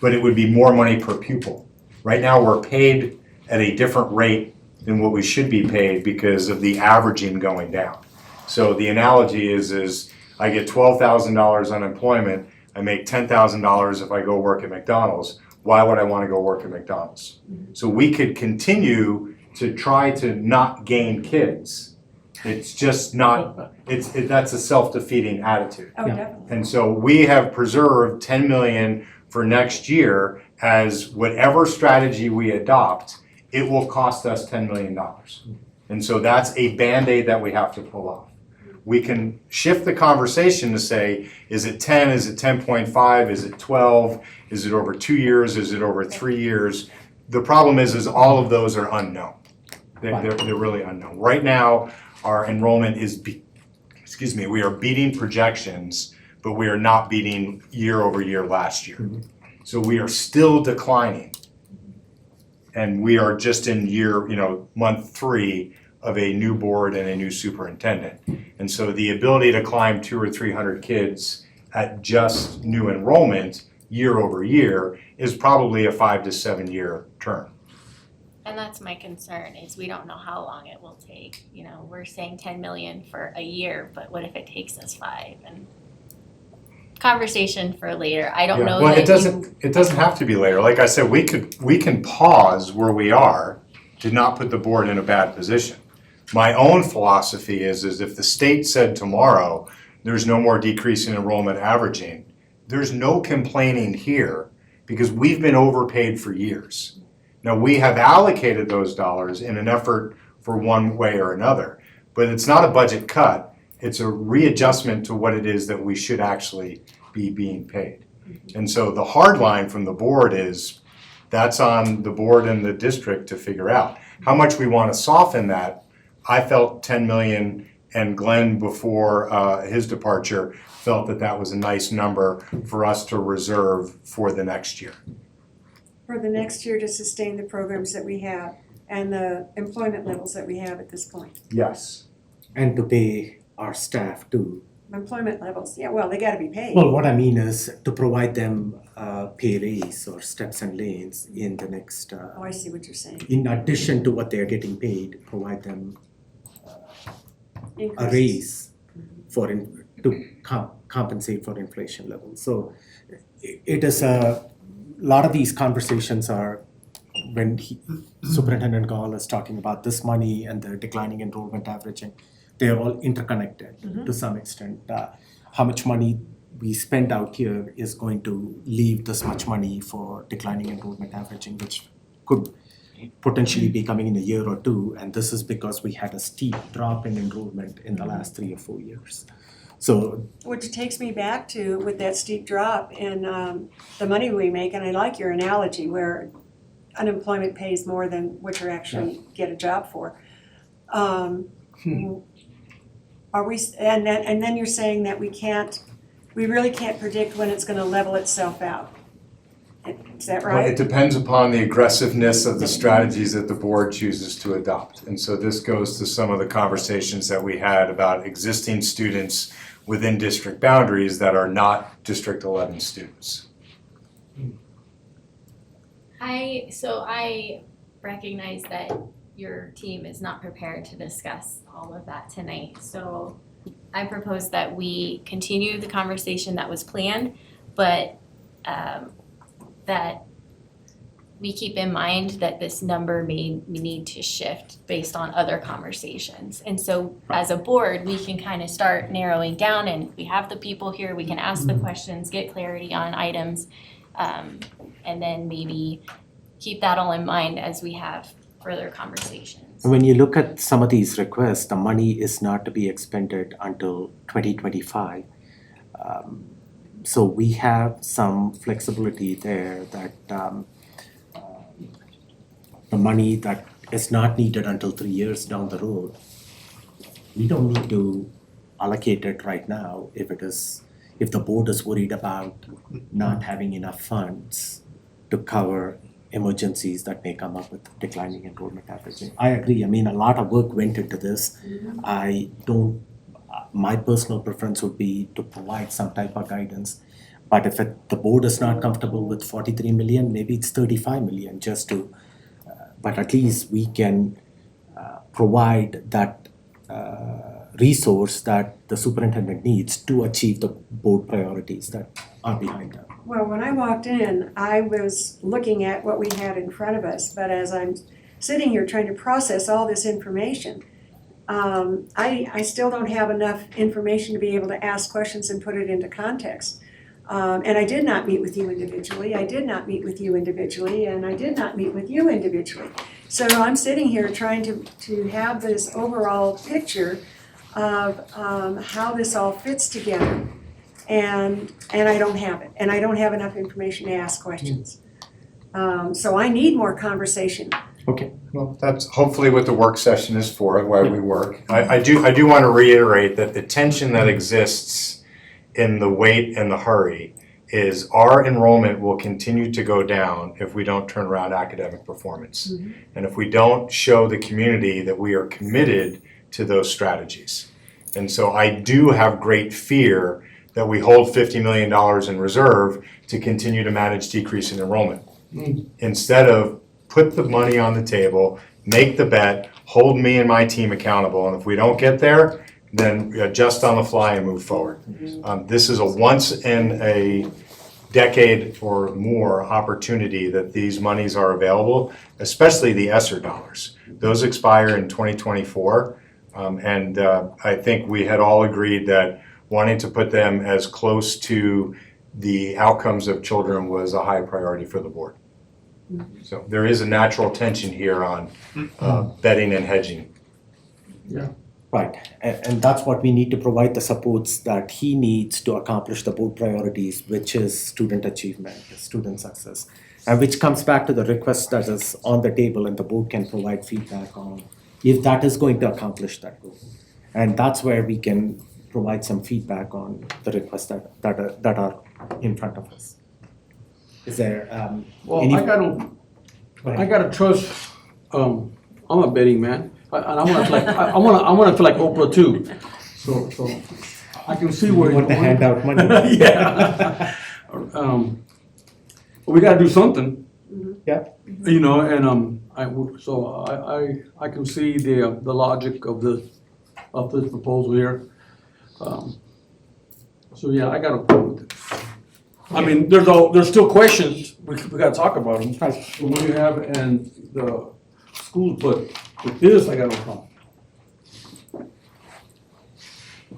but it would be more money per pupil. Right now, we're paid at a different rate than what we should be paid because of the averaging going down. So the analogy is I get $12,000 unemployment, I make $10,000 if I go work at McDonald's. Why would I want to go work at McDonald's? So we could continue to try to not gain kids. It's just not, that's a self-defeating attitude. Oh, definitely. And so we have preserved 10 million for next year as whatever strategy we adopt, it will cost us $10 million. And so that's a Band-Aid that we have to pull off. We can shift the conversation to say, is it 10, is it 10.5, is it 12, is it over 2 years, is it over 3 years? The problem is all of those are unknown. They're really unknown. Right now, our enrollment is, we are beating projections, but we are not beating year over year last year. So we are still declining. And we are just in month 3 of a new board and a new superintendent. And so the ability to climb 200 or 300 kids at just new enrollment year over year is probably a 5 to 7 year term. And that's my concern, is we don't know how long it will take. You know, we're saying 10 million for a year, but what if it takes us 5? And conversation for later. I don't know Well, that it doesn't have to be later. Like I said, we can pause where we are to not put the board in a bad position. My own philosophy is if the state said tomorrow there's no more decrease in enrollment averaging, there's no complaining here because we've been overpaid for years. Now, we have allocated those dollars in an effort for one way or another, but it's not a budget cut. It's a readjustment to what it is that we should actually be being paid. And so the hard line from the board is that's on the board and the district to figure out. How much we want to soften that, I felt 10 million, and Glenn, before his departure, felt that was a nice number for us to reserve for the next year. For the next year to sustain the programs that we have and the employment levels that we have at this point. Yes. And to pay our staff too. Employment levels, yeah, well, they gotta be paid. Well, what I mean is to provide them pay raise or steps and lanes in the next, Oh, I see what you're saying. in addition to what they're getting paid, provide them a Increases. raise to compensate for inflation levels. So it is a lot of these conversations are when Superintendent Gall is talking about this money and the declining enrollment averaging, they're all interconnected to some extent. How much money we spend out here is going to leave this much money for declining enrollment averaging, which could potentially be coming in a year or two, and this is because we had a steep drop in enrollment in the last 3 or 4 years. So, which takes me back to with that steep drop in the money we make, and I like your analogy where unemployment pays more than what you actually get a job for. Are we? And then you're saying that we really can't predict when it's going to level itself out. Is that Well, right? it depends upon the aggressiveness of the strategies that the board chooses to adopt. And so this goes to some of the conversations that we had about existing students within district boundaries that are not District 11 students. I recognize that your team is not prepared to discuss all of that tonight. So I propose that we continue the conversation that was planned, but that we keep in mind that this number may need to shift based on other conversations. And so as a board, we can kind of start narrowing down, and we have the people here, we can ask the questions, get clarity on items, and then maybe keep that all in mind as we have further conversations. when you look at some of these requests, the money is not to be expended until 2025. So we have some flexibility there that the money that is not needed until 3 years down the road, we don't need to allocate it right now if it is if the board is worried about not having enough funds to cover emergencies that may come up with declining enrollment averaging. I agree, I mean, a lot of work went into this. I don't, my personal preference would be to provide some type of guidance. But if the board is not comfortable with 43 million, maybe it's 35 million just to, but at least we can provide that resource that the superintendent needs to achieve the board priorities that are behind them. Well, when I walked in, I was looking at what we had in front of us, but as I'm sitting here trying to process all this information, I still don't have enough information to be able to ask questions and put it into context. And I did not meet with you individually, I did not meet with you individually, and I did not meet with you individually. So I'm sitting here trying to have this overall picture of how this all fits together. And I don't have it, and I don't have enough information to ask questions. So I need more conversation. Okay. Well, that's hopefully what the work session is for, why we work. I do want to reiterate that the tension that exists in the wait and the hurry is our enrollment will continue to go down if we don't turn around academic performance. And if we don't show the community that we are committed to those strategies. And so I do have great fear that we hold $50 million in reserve to continue to manage decrease in enrollment. Instead of put the money on the table, make the bet, hold me and my team accountable, and if we don't get there, then adjust on the fly and move forward. This is a once in a decade or more opportunity that these monies are available, especially the ESSER dollars. Those expire in 2024, and I think we had all agreed that wanting to put them as close to the outcomes of children was a high priority for the board. So there is a natural tension here on betting and hedging. Right, and that's what we need to provide the supports that he needs to accomplish the board priorities, which is student achievement, student success. And which comes back to the request that is on the table, and the board can provide feedback on if that is going to accomplish that goal. And that's where we can provide some feedback on the requests that are in front of us. Is there Well, any? I gotta trust, I'm a betting man, and I wanna feel like, I wanna feel like Oprah too. So I can see where You you're want to going. hand out money? Yeah. But we gotta do something. Yeah. You know, and I can see the logic of this proposal here. So yeah, I got a problem with it. I mean, there's still questions, we gotta talk about them. The one you have and the school, but with this, I got no problem.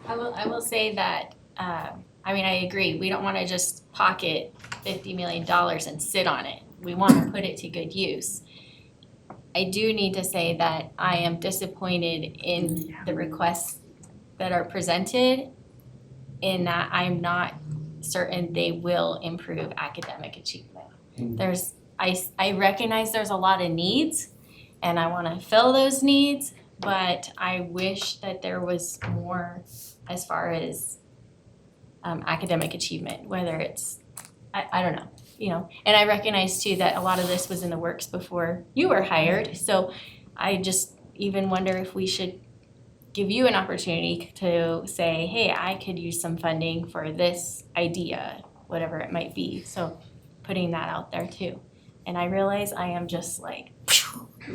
I will say that, I mean, I agree, we don't wanna just pocket $50 million and sit on it. We wanna put it to good use. I do need to say that I am disappointed in the requests that are presented, in that I'm not certain they will improve academic achievement. I recognize there's a lot of needs, and I wanna fill those needs, but I wish that there was more as far as academic achievement, whether it's, I don't know, you know. And I recognize too that a lot of this was in the works before you were hired, so I just even wonder if we should give you an opportunity to say, hey, I could use some funding for this idea, whatever it might be. So putting that out there too. And I realize I am just like,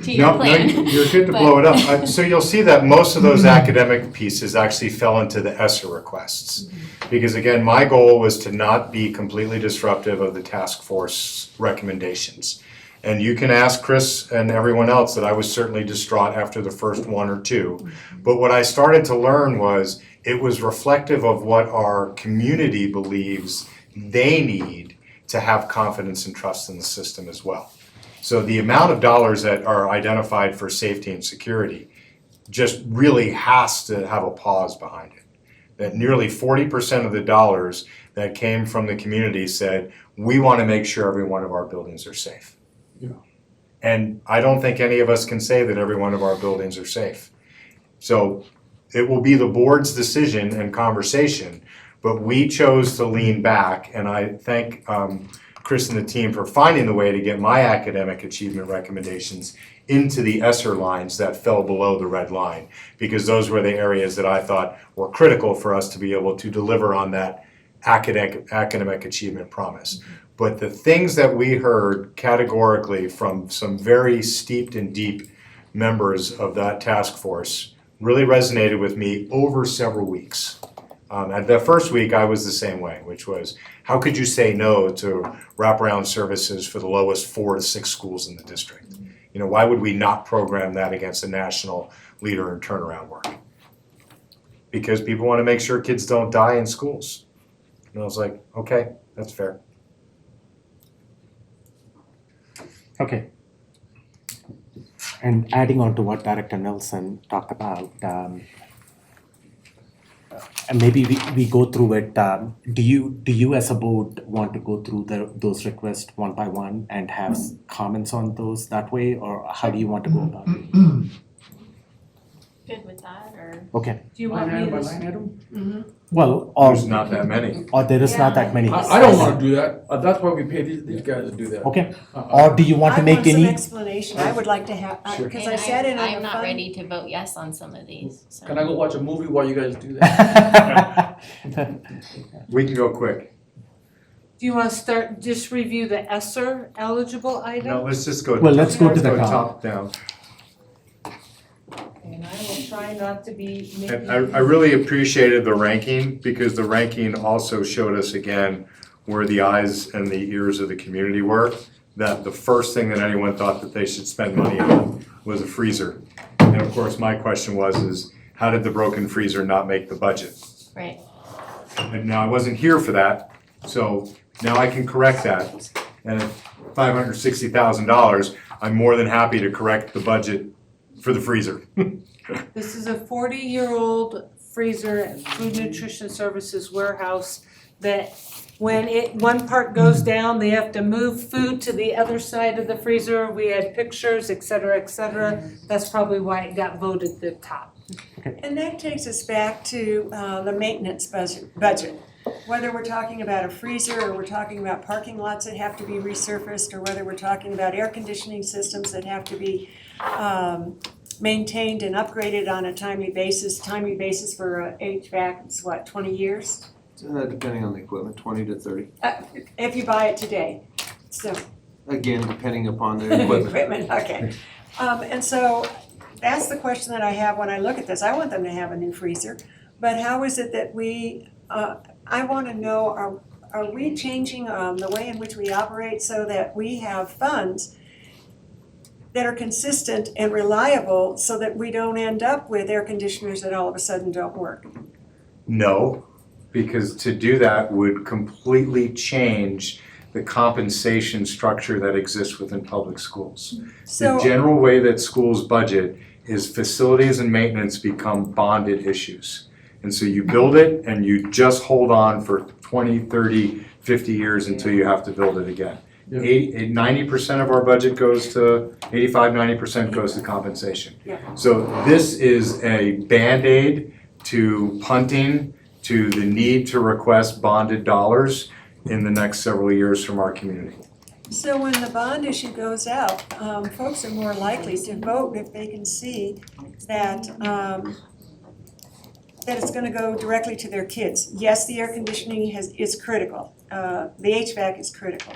to your plan. No, you're good to But- blow it up. So you'll see that most of those academic pieces actually fell into the ESSER requests. Because again, my goal was to not be completely disruptive of the task force recommendations. And you can ask Chris and everyone else that I was certainly distraught after the first one or two. But what I started to learn was it was reflective of what our community believes they need to have confidence and trust in the system as well. So the amount of dollars that are identified for safety and security just really has to have a pause behind it. That nearly 40% of the dollars that came from the community said, we want to make sure every one of our buildings are safe. Yeah. And I don't think any of us can say that every one of our buildings are safe. So it will be the board's decision and conversation But we chose to lean back, and I thank Chris and the team for finding the way to get my academic achievement recommendations into the ESSER lines that fell below the red line, because those were the areas that I thought were critical for us to be able to deliver on that academic achievement promise. But the things that we heard categorically from some very steeped and deep members of that task force really resonated with me over several weeks. At the first week, I was the same way, which was, how could you say no to wraparound services for the lowest 4 to 6 schools in the district? You know, why would we not program that against a national leader in turnaround work? Because people want to make sure kids don't die in schools. And I was like, okay, that's fair. Okay. And adding on to what Director Nelson talked about, and maybe we go through it. Do you as a board want to go through those requests one by one and have comments on those that way, or how do you want to go about it? Good with that, or? Okay. Do you want me to? Line item? Well, or There's not that many. there is not that many. I don't wanna do that, that's why we pay these guys to do that. Okay. Or do you want to make I want any? some explanation, I would like to have, Sure. because I sat in on the I'm not fund. ready to vote yes on some of these, so. Can I go watch a movie while you guys do that? We can go quick. Do you wanna start, just review the ESSER eligible item? No, let's just go. Well, let's go to the top. top down. And I will try not to be making. And I really appreciated the ranking, because the ranking also showed us again where the eyes and the ears of the community were. That the first thing that anyone thought that they should spend money on was a freezer. And of course, my question was, how did the broken freezer not make the budget? Right. And now I wasn't here for that, so now I can correct that. And at $560,000, I'm more than happy to correct the budget for the freezer. This is a 40-year-old freezer at Food Nutrition Services warehouse that when one part goes down, they have to move food to the other side of the freezer. We had pictures, et cetera, et cetera. That's probably why it got voted the top. And that takes us back to the maintenance budget. Whether we're talking about a freezer, or we're talking about parking lots that have to be resurfaced, or whether we're talking about air conditioning systems that have to be maintained and upgraded on a timely basis for HVAC, it's what, 20 years? Depending on the equipment, 20 to 30. If you buy it today, so. Again, depending upon the equipment. Okay. And so that's the question that I have when I look at this. I want them to have a new freezer, but how is it that I want to know, are we changing the way in which we operate so that we have funds that are consistent and reliable so that we don't end up with air conditioners that all of a sudden don't work? No, because to do that would completely change the compensation structure that exists within public schools. The So, general way that schools budget is facilities and maintenance become bonded issues. And so you build it and you just hold on for 20, 30, 50 years until you have to build it again. Yeah. 90% of our budget goes to, 85-90% goes to compensation. Yeah. So this is a Band-Aid to punting, to the need to request bonded dollars in the next several years from our community. so when the bond issue goes out, folks are more likely to vote if they can see that that it's gonna go directly to their kids. Yes, the air conditioning is critical, the HVAC is critical.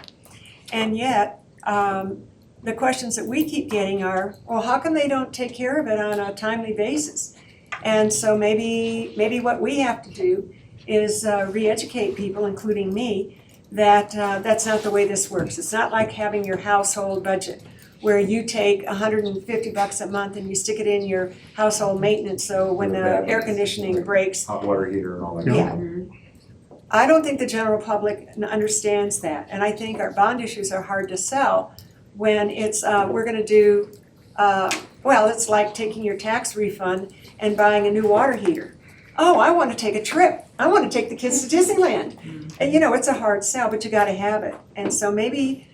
And yet, the questions that we keep getting are, well, how come they don't take care of it on a timely basis? And so maybe what we have to do is re-educate people, including me, that that's not the way this works. It's not like having your household budget where you take $150 a month and you stick it in your household maintenance, so when the air conditioning breaks. Hot water heater and all that. Yeah. I don't think the general public understands that, and I think our bond issues are hard to sell when it's, we're gonna do, well, it's like taking your tax refund and buying a new water heater. Oh, I wanna take a trip, I wanna take the kids to Disneyland. And you know, it's a hard sell, but you gotta have it. And so maybe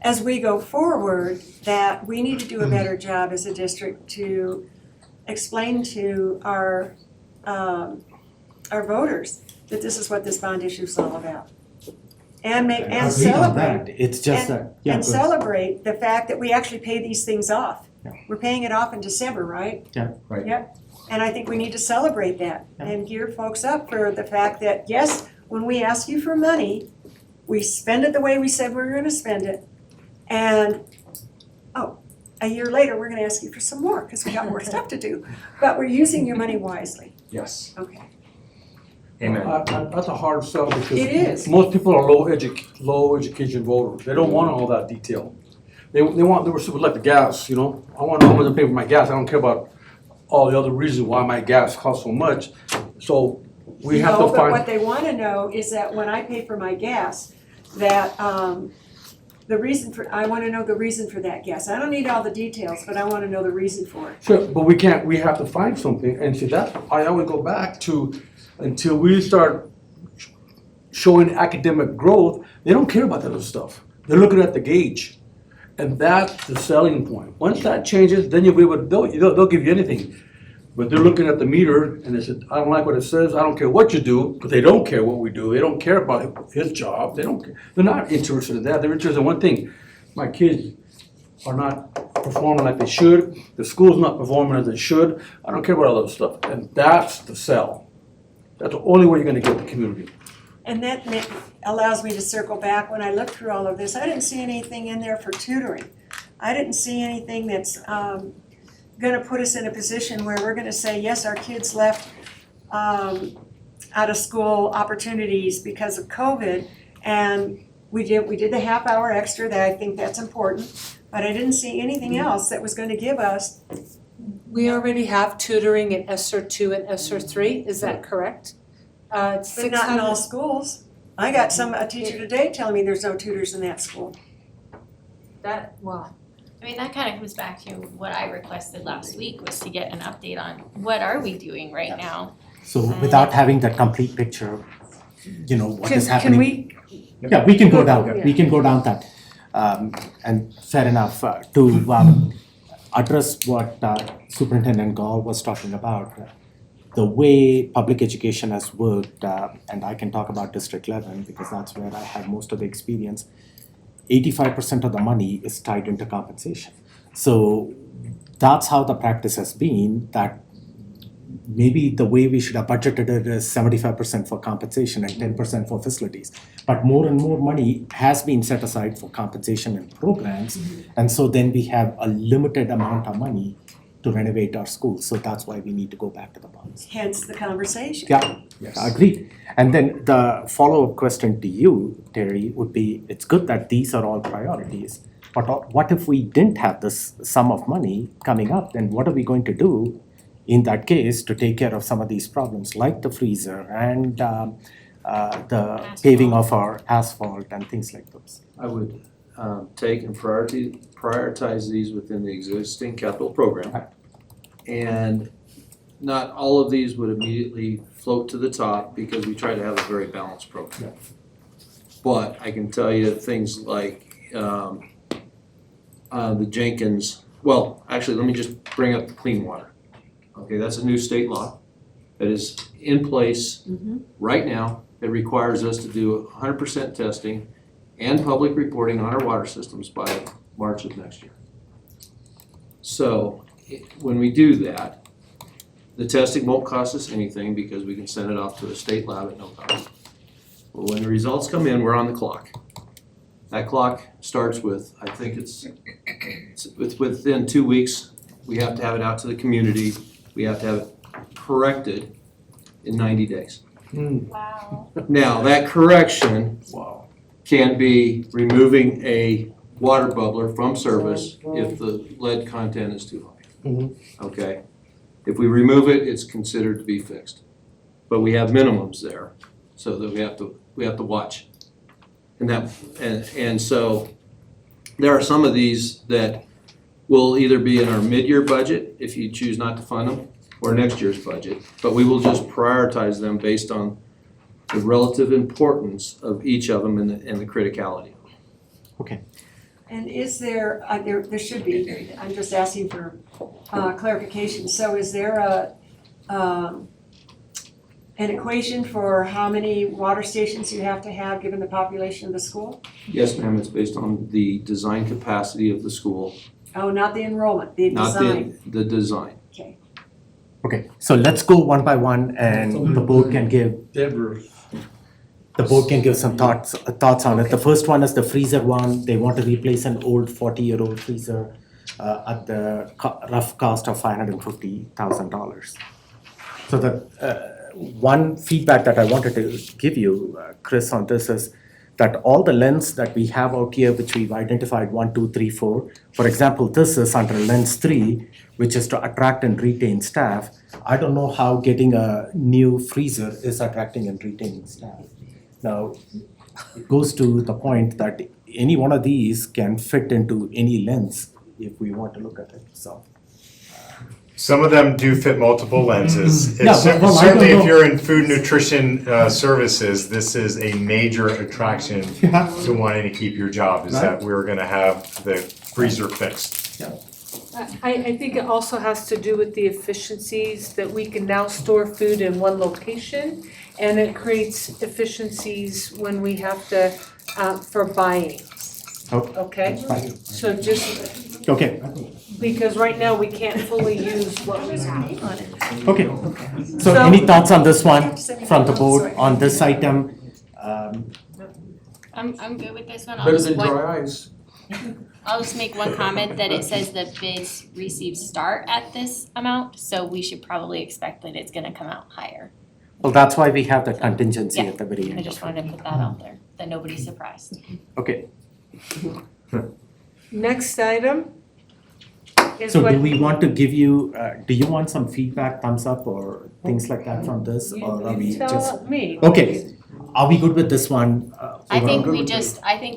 as we go forward, that we need to do a better job as a district to explain to our voters that this is what this bond issue is all about. And Agreed on celebrate, that. It's just that, yeah, and go ahead. celebrate the fact that we actually pay these things off. Yeah. We're paying it off in December, right? Yeah, right. Yep, and I think we need to celebrate that Yeah. and gear folks up for the fact that, yes, when we ask you for money, we spend it the way we said we were gonna spend it. And, a year later, we're gonna ask you for some more, because we got more stuff to do. But we're using your money wisely. Yes. Okay. Amen. That's a hard sell because It is. most people are low education voters. They don't want all that detail. They were super like the gas, you know? I want to know how much I pay for my gas. I don't care about all the other reasons why my gas costs so much. So we have to No, but what find, they wanna know is that when I pay for my gas, that, I wanna know the reason for that gas. I don't need all the details, but I wanna know the reason for it. sure, but we have to find something. And see that, I always go back to, until we start showing academic growth, they don't care about that other stuff. They're looking at the gauge. And that's the selling point. Once that changes, then you'll be able to, they'll give you anything. But they're looking at the meter and they said, I don't like what it says, I don't care what you do, because they don't care what we do. They don't care about his job. They don't care. They're not interested in that. They're interested in one thing. My kids are not performing like they should. The school's not performing as they should. I don't care about all that stuff. And that's the sell. That's the only way you're gonna get the community. And that allows me to circle back. When I looked through all of this, I didn't see anything in there for tutoring. I didn't see anything that's gonna put us in a position where we're gonna say, yes, our kids left out of school opportunities because of COVID. And we did the half hour extra, that I think that's important. But I didn't see anything else that was gonna give us. We already have tutoring in ESSER 2 and ESSER 3, is that correct? It's But not in all 600. schools. I got a teacher today telling me there's no tutors in that school. I mean, that kind of goes back to what I requested last week, was to get an update on what are we doing right now? So without having that complete picture, you know, what is Can happening. we, Yeah, we can go down, Yeah. we can go down that. And fair enough, to address what Superintendent Gall was talking about, the way public education has worked, and I can talk about District 11 because that's where I had most of the experience, 85% of the money is tied into compensation. So that's how the practice has been, that maybe the way we should have budgeted it is 75% for compensation and 10% for facilities. But more and more money has been set aside for compensation and programs. And so then we have a limited amount of money to renovate our schools. So that's why we need to go back to the bonds. hence the conversation. Yeah, agreed. And then the follow-up question to you, Terry, would be, it's good that these are all priorities. But what if we didn't have this sum of money coming up? Then what are we going to do in that case to take care of some of these problems, like the freezer and the paving of our asphalt and things like those? I would take and prioritize these within the existing capital program. And not all of these would immediately float to the top because we try to have a very balanced program. But I can tell you things like the Jenkins, well, actually, let me just bring up the clean water. Okay, that's a new state law that is in place right now. It requires us to do 100% testing and public reporting on our water systems by March of next year. So when we do that, the testing won't cost us anything because we can send it off to a state lab at no cost. But when the results come in, we're on the clock. That clock starts with, I think it's within 2 weeks, we have to have it out to the community. We have to have it corrected in 90 days. Wow. Now, that correction can be removing a water bubbler from service if the lead content is too high. Okay? If we remove it, it's considered to be fixed. But we have minimums there, so that we have to watch. And so there are some of these that will either be in our mid-year budget if you choose not to fund them, or next year's budget. But we will just prioritize them based on the relative importance of each of them and the criticality. Okay. And is there, there should be, I'm just asking for clarification. So is there an equation for how many water stations you have to have given the population of the school? Yes, ma'am, it's based on the design capacity of the school, Oh, not the enrollment, the not design. the design. Okay, so let's go one by one and the board can give some thoughts on it. The first one is the freezer one. They want to replace an old 40-year-old freezer at the rough cost of $550,000. So the one feedback that I wanted to give you, Chris, on this is that all the lens that we have out here, which we've identified 1, 2, 3, 4. For example, this is under lens 3, which is to attract and retain staff. I don't know how getting a new freezer is attracting and retaining staff. Now, it goes to the point that any one of these can fit into any lens if we want to look at it, so. Some of them do fit multiple lenses. Yeah, It's well, I don't certainly if know. you're in food nutrition services, this is a major attraction to wanting to keep your job, is that we're gonna have the freezer fixed. I think it also has to do with the efficiencies that we can now store food in one location. And it creates efficiencies when we have to, for buying, okay? So just, Okay, because right now we can't fully use what we have. okay. So any thoughts on this one from the board on this item? I'm good with this one. I'll Better just than one- dry ice. I'll just make one comment that it says the bids received start at this amount, so we should probably expect that it's gonna come out higher. Well, that's why we have the contingency Yeah, at the very end. I just wanted to put that out there, that nobody's surprised. Okay, Next item is so what. do we want to give you, do you want some feedback, thumbs up or things like that from this, or are we You just? tell me. Okay, are we good with this one? I think overall?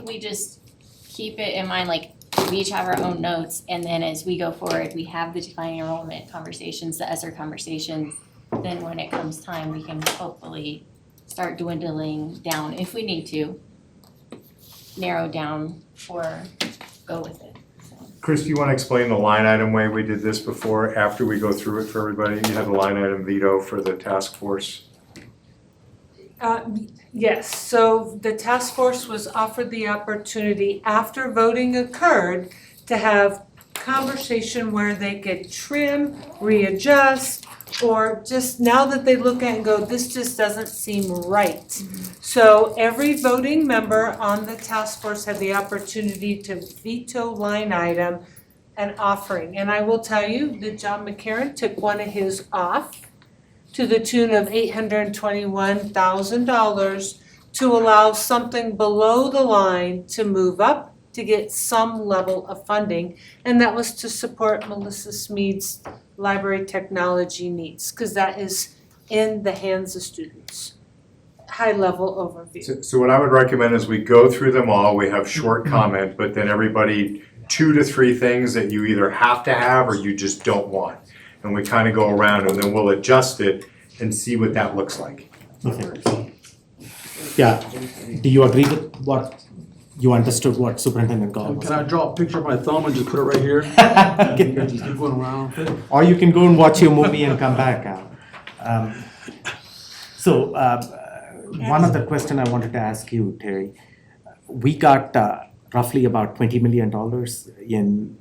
we just keep it in mind, like, we each have our own notes, and then as we go forward, we have the defining enrollment conversations, the ESER conversations. Then when it comes time, we can hopefully start dwindling down if we need to, narrow down or go with it. Chris, do you wanna explain the line item way we did this before, after we go through it for everybody? You have the line item veto for the task force. Yes, so the task force was offered the opportunity after voting occurred to have conversation where they could trim, readjust, or just now that they look at it and go, this just doesn't seem right. So every voting member on the task force had the opportunity to veto line item and offering. And I will tell you that John McCarron took one of his off to the tune of $821,000 to allow something below the line to move up to get some level of funding. And that was to support Melissa Smead's library technology needs, because that is in the hands of students. High level overview. So what I would recommend is we go through them all, we have short comment, but then everybody 2 to 3 things that you either have to have or you just don't want. And we kind of go around and then we'll adjust it and see what that looks like. Okay. Yeah, do you agree with what, you understood what Superintendent Gall was Can I saying? draw a picture of my thumb and just put it right here? Just keep going around. Or you can go and watch your movie and come back, Al. So, one other question I wanted to ask you, Terry. We got roughly about $20 million in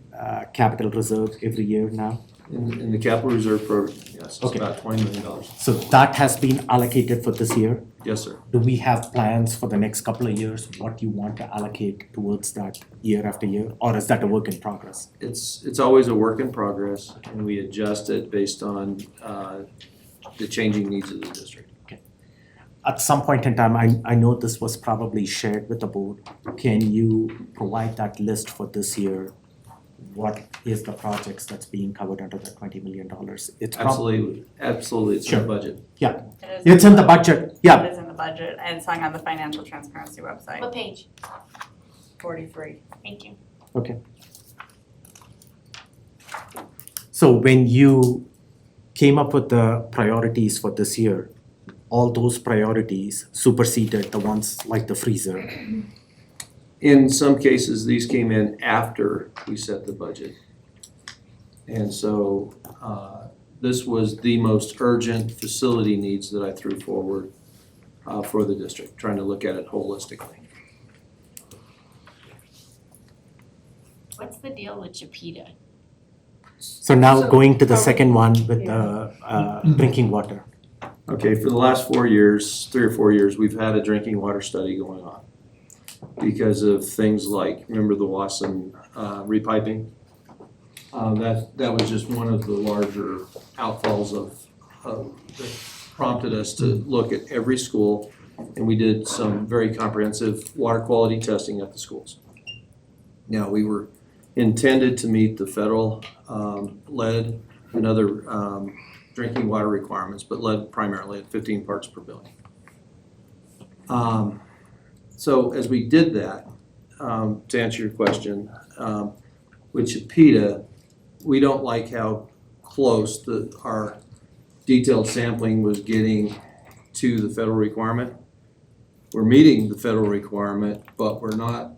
capital reserve every year now. In the capital reserve program, yes, it's Okay. about $20 million. So that has been allocated for this year. Yes, sir. Do we have plans for the next couple of years, what you want to allocate towards that year after year? Or is that a work in progress? It's always a work in progress, and we adjust it based on the changing needs of the district. At some point in time, I know this was probably shared with the board. Can you provide that list for this year? What is the projects that's being covered under the $20 million? It's Absolutely, it's in Sure. the budget. Yeah, it's in the budget, yeah. It is in the budget and it's hung on the financial transparency website, What page? 43. Thank you. Okay. So when you came up with the priorities for this year, all those priorities superseded the ones like the freezer. In some cases, these came in after we set the budget. And so this was the most urgent facility needs that I threw forward for the district, trying to look at it holistically. What's the deal with Chipeta? So now So, going to the are we- second one with Yeah. drinking water. Okay, for the last 4 years, 3 or 4 years, we've had a drinking water study going on because of things like, remember the Wasson repiping? That was just one of the larger outfalls that prompted us to look at every school, and we did some very comprehensive water quality testing at the schools. Now, we were intended to meet the federal lead and other drinking water requirements, but lead primarily at 15 parts per billion. So as we did that, to answer your question, with Chipeta, we don't like how close our detailed sampling was getting to the federal requirement. We're meeting the federal requirement, but we're not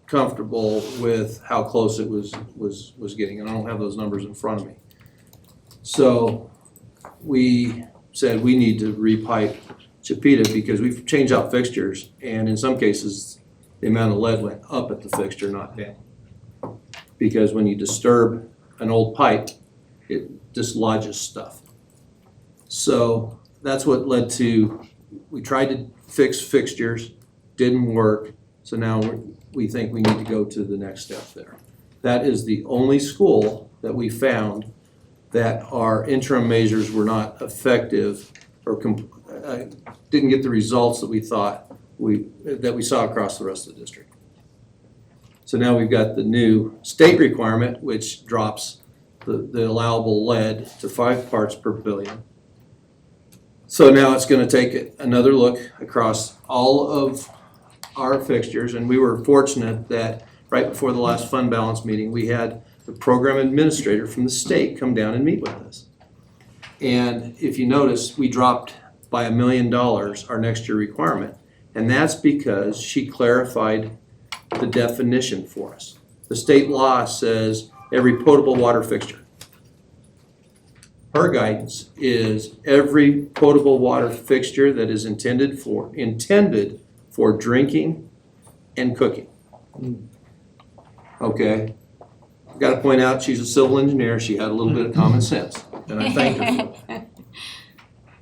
comfortable with how close it was getting, and I don't have those numbers in front of me. So we said we need to repipe Chipeta because we've changed out fixtures, and in some cases, the amount of lead went up at the fixture, not down. Because when you disturb an old pipe, it dislodges stuff. So that's what led to, we tried to fix fixtures, didn't work, so now we think we need to go to the next step there. That is the only school that we found that our interim measures were not effective or didn't get the results that we thought that we saw across the rest of the district. So now we've got the new state requirement, which drops the allowable lead to 5 parts per billion. So now it's gonna take another look across all of our fixtures, and we were fortunate that right before the last fund balance meeting, we had the program administrator from the state come down and meet with us. And if you notice, we dropped by $1 million our next year requirement, and that's because she clarified the definition for us. The state law says every potable water fixture. Her guidance is every potable water fixture that is intended for drinking and cooking. Okay, I've got to point out she's a civil engineer. She had a little bit of common sense, and I thank her for it.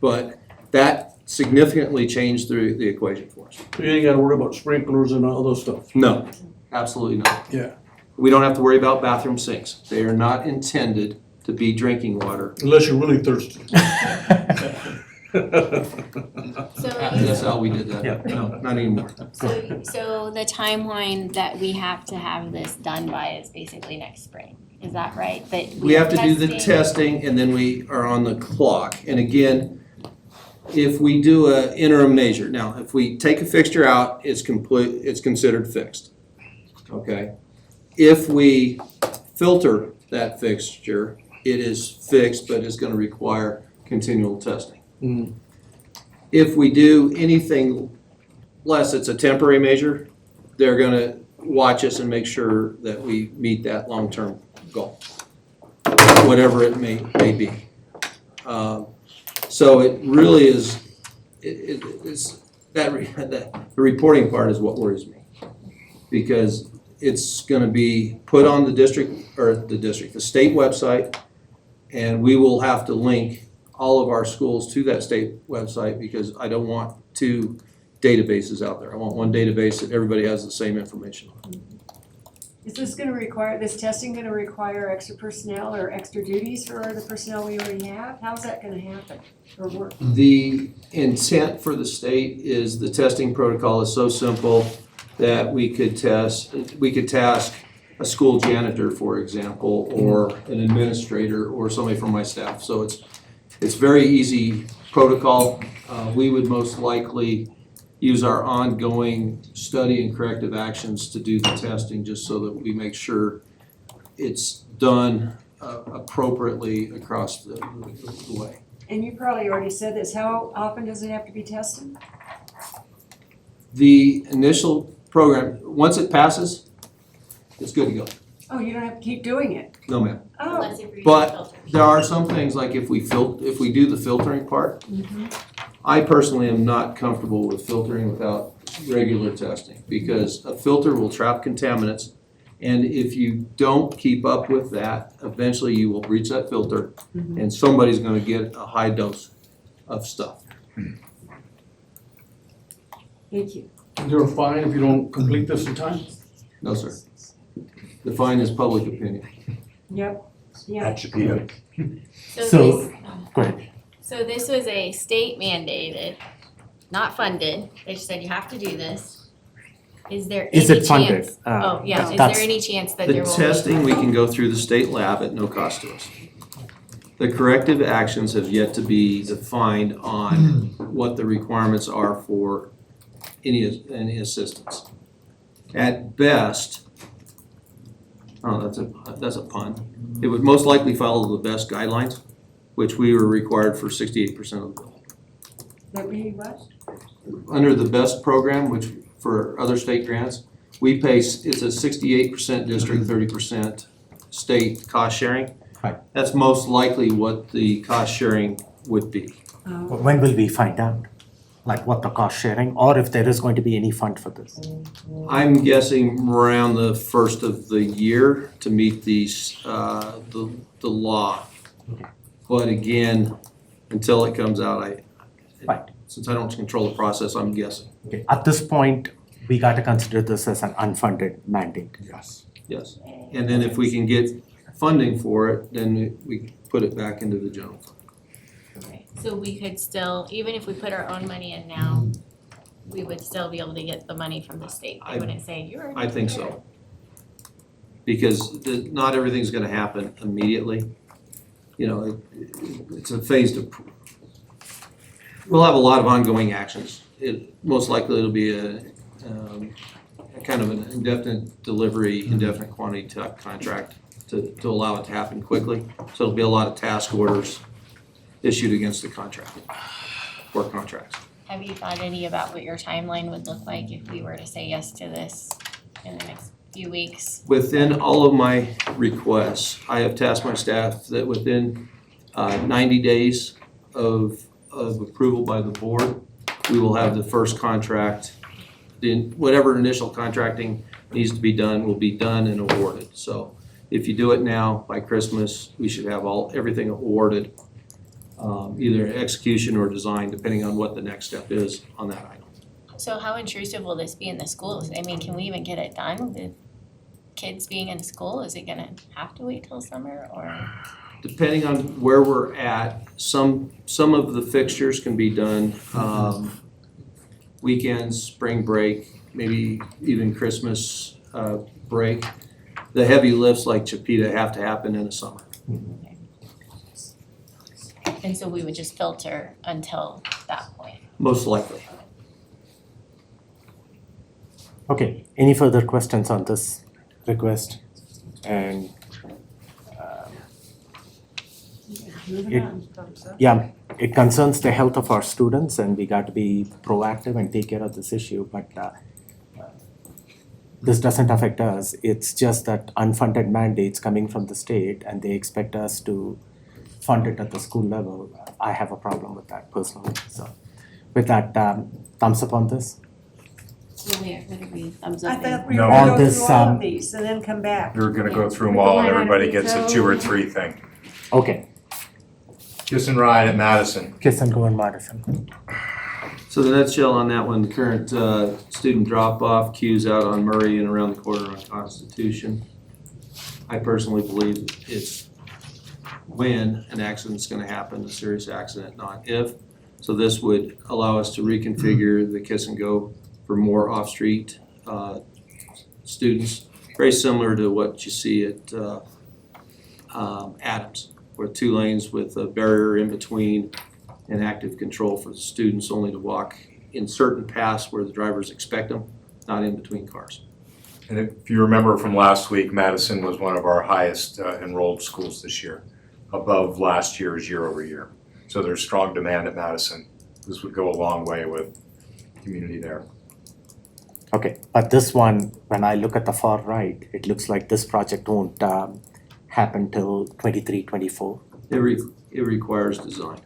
But that significantly changed the equation for us. So you ain't gotta worry about sprinklers and all those stuff. No, absolutely not. Yeah. We don't have to worry about bathroom sinks. They are not intended to be drinking water. Unless you're really thirsty. That's how we did that. Yeah. No, not anymore. So the timeline that we have to have this done by is basically next spring, is that right? That We have to do the testing and then we are on the clock. And again, if we do an interim measure, now if we take a fixture out, it's considered fixed. Okay? If we filter that fixture, it is fixed, but it's gonna require continual testing. Mm. If we do anything less, it's a temporary measure, they're gonna watch us and make sure that we meet that long-term goal, whatever it may be. So it really is, it's the reporting part is what worries me. Because it's gonna be put on the state website, and we will have to link all of our schools to that state website because I don't want 2 databases out there. I want one database that everybody has the same information on. Is this testing gonna require extra personnel or extra duties for the personnel we already have? How's that gonna happen or work? The intent for the state is the testing protocol is so simple that we could task a school janitor, for example, or an administrator or somebody from my staff. So it's very easy protocol. We would most likely use our ongoing study and corrective actions to do the testing just so that we make sure it's done appropriatly across the way. And you probably already said this, how often does it have to be tested? The initial program, once it passes, it's good to go. Oh, you don't have to keep doing it. No, ma'am. Oh, Unless if you're using But filters. there are some things, like if we do the filtering part, I personally am not comfortable with filtering without regular testing, because a filter will trap contaminants, and if you don't keep up with that, eventually you will breach that filter, and somebody's gonna get a high dose of stuff. thank you. Is there a fine if you don't complete this in time? No, sir. The fine is public opinion. Yep, yeah. At Chipeta. So, this, go ahead. so this was a state mandated, not funded, they just said you have to do this. Is there any Is chance? it funded? Oh, yeah, is That's- there any chance that The there will be? testing, we can go through the state lab at no cost to us. The corrective actions have yet to be defined on what the requirements are for any assistance. At best, that's a pun. It would most likely follow the best guidelines, which we were required for 68% of the bill. That we what? Under the BEST program, which for other state grants, we pay, it's a 68% district, 30% state cost sharing. Right. That's most likely what the cost sharing would be. When will we find out? Like what the cost sharing, or if there is going to be any fund for this? I'm guessing around the first of the year to meet these, the law. Okay. But again, until it comes out, Right. since I don't control the process, I'm guessing. Okay, at this point, we gotta consider this as an unfunded mandate. Yes. Yes. And then if we can get funding for it, then we put it back into the general fund. Okay, so we could still, even if we put our own money in now, we would still be able to get the money from the state. They wouldn't say, you're. I think so. Because not everything's gonna happen immediately. You know, it's a phased approach. We'll have a lot of ongoing actions. Most likely it'll be a kind of an indefinite delivery, indefinite quantity type contract to allow it to happen quickly. So it'll be a lot of task orders issued against the contract, work contracts. Have you thought any about what your timeline would look like if we were to say yes to this in the next few weeks? Within all of my requests, I have tasked my staff that within 90 days of approval by the board, we will have the first contract. Whatever initial contracting needs to be done will be done and awarded. So if you do it now, by Christmas, we should have everything awarded, either execution or design, depending on what the next step is on that item. So how intrusive will this be in the schools? I mean, can we even get it done with kids being in school? Is it gonna have to wait till summer or? Depending on where we're at, some of the fixtures can be done weekends, spring break, maybe even Christmas break. The heavy lifts like Chipeta have to happen in the summer. And so we would just filter until that point. Most likely. Okay, any further questions on this request? And Moving on. Thumbs up. yeah, it concerns the health of our students, and we got to be proactive and take care of this issue, but this doesn't affect us. It's just that unfunded mandates coming from the state, and they expect us to fund it at the school level. I have a problem with that personally. So with that, thumbs up on this. What are we thumbs I up? thought we No. were gonna On go this, through all of these and then come back. We were gonna go through them all and everybody gets a 2 or 3 thing. Okay, Kiss and ride at Madison. Kiss and go in Madison. So the nutshell on that one, the current student drop-off queues out on Murray and around the corner on Constitution. I personally believe it's when an accident's gonna happen, a serious accident, not if. So this would allow us to reconfigure the kiss and go for more off-street students. Very similar to what you see at Adams, where 2 lanes with a barrier in between and active control for the students only to walk in certain paths where the drivers expect them, not in between cars. And if you remember from last week, Madison was one of our highest enrolled schools this year, above last year's year over year. So there's strong demand at Madison. This would go a long way with community there. Okay, but this one, when I look at the far right, it looks like this project won't happen till 23, 24. It requires design.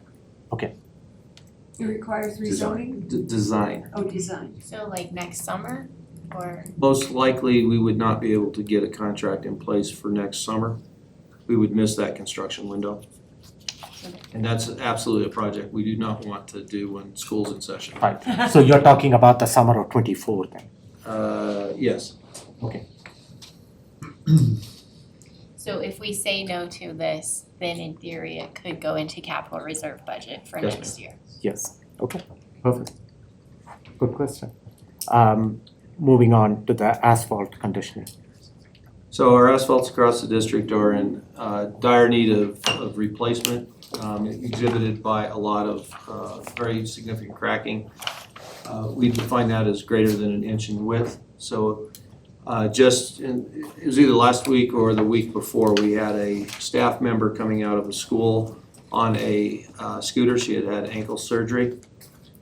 It requires rezoning? Design. Oh, design. So like next summer or? Most likely, we would not be able to get a contract in place for next summer. We would miss that construction window. And that's absolutely a project we do not want to do when school's in session. Right, so you're talking about the summer of 24 then? Yes. So if we say no to this, then in theory, it could go into capital reserve budget for Yes, next year. Yes, okay, perfect. Good question. Moving on to the asphalt conditioning. So our asphalts across the district are in dire need of replacement, exhibited by a lot of very significant cracking. We define that as greater than an inch in width. So it was either last week or the week before, we had a staff member coming out of a school on a scooter. She had ankle surgery,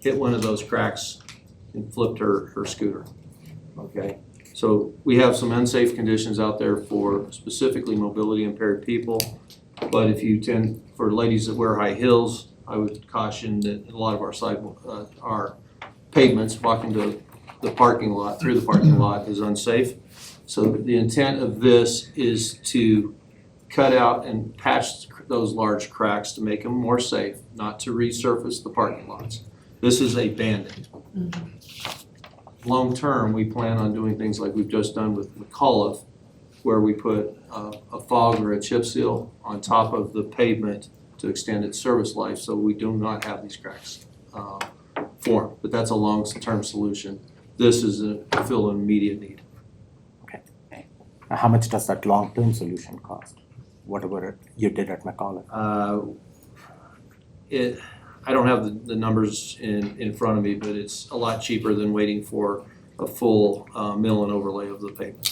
hit one of those cracks and flipped her scooter. Okay. So we have some unsafe conditions out there for specifically mobility impaired people. But if you for ladies that wear high heels, I would caution that a lot of our pavements, walking to the parking lot, through the parking lot is unsafe. So the intent of this is to cut out and patch those large cracks to make them more safe, not to resurface the parking lots. This is a Band-Aid. Long-term, we plan on doing things like we've just done with McAuliffe, where we put a fog or a chip seal on top of the pavement to extend its service life, so we do not have these cracks form. But that's a long-term solution. This is fill an immediate need. How much does that long-term solution cost? Whatever you did at McAuliffe? I don't have the numbers in front of me, but it's a lot cheaper than waiting for a full mill and overlay of the pavement.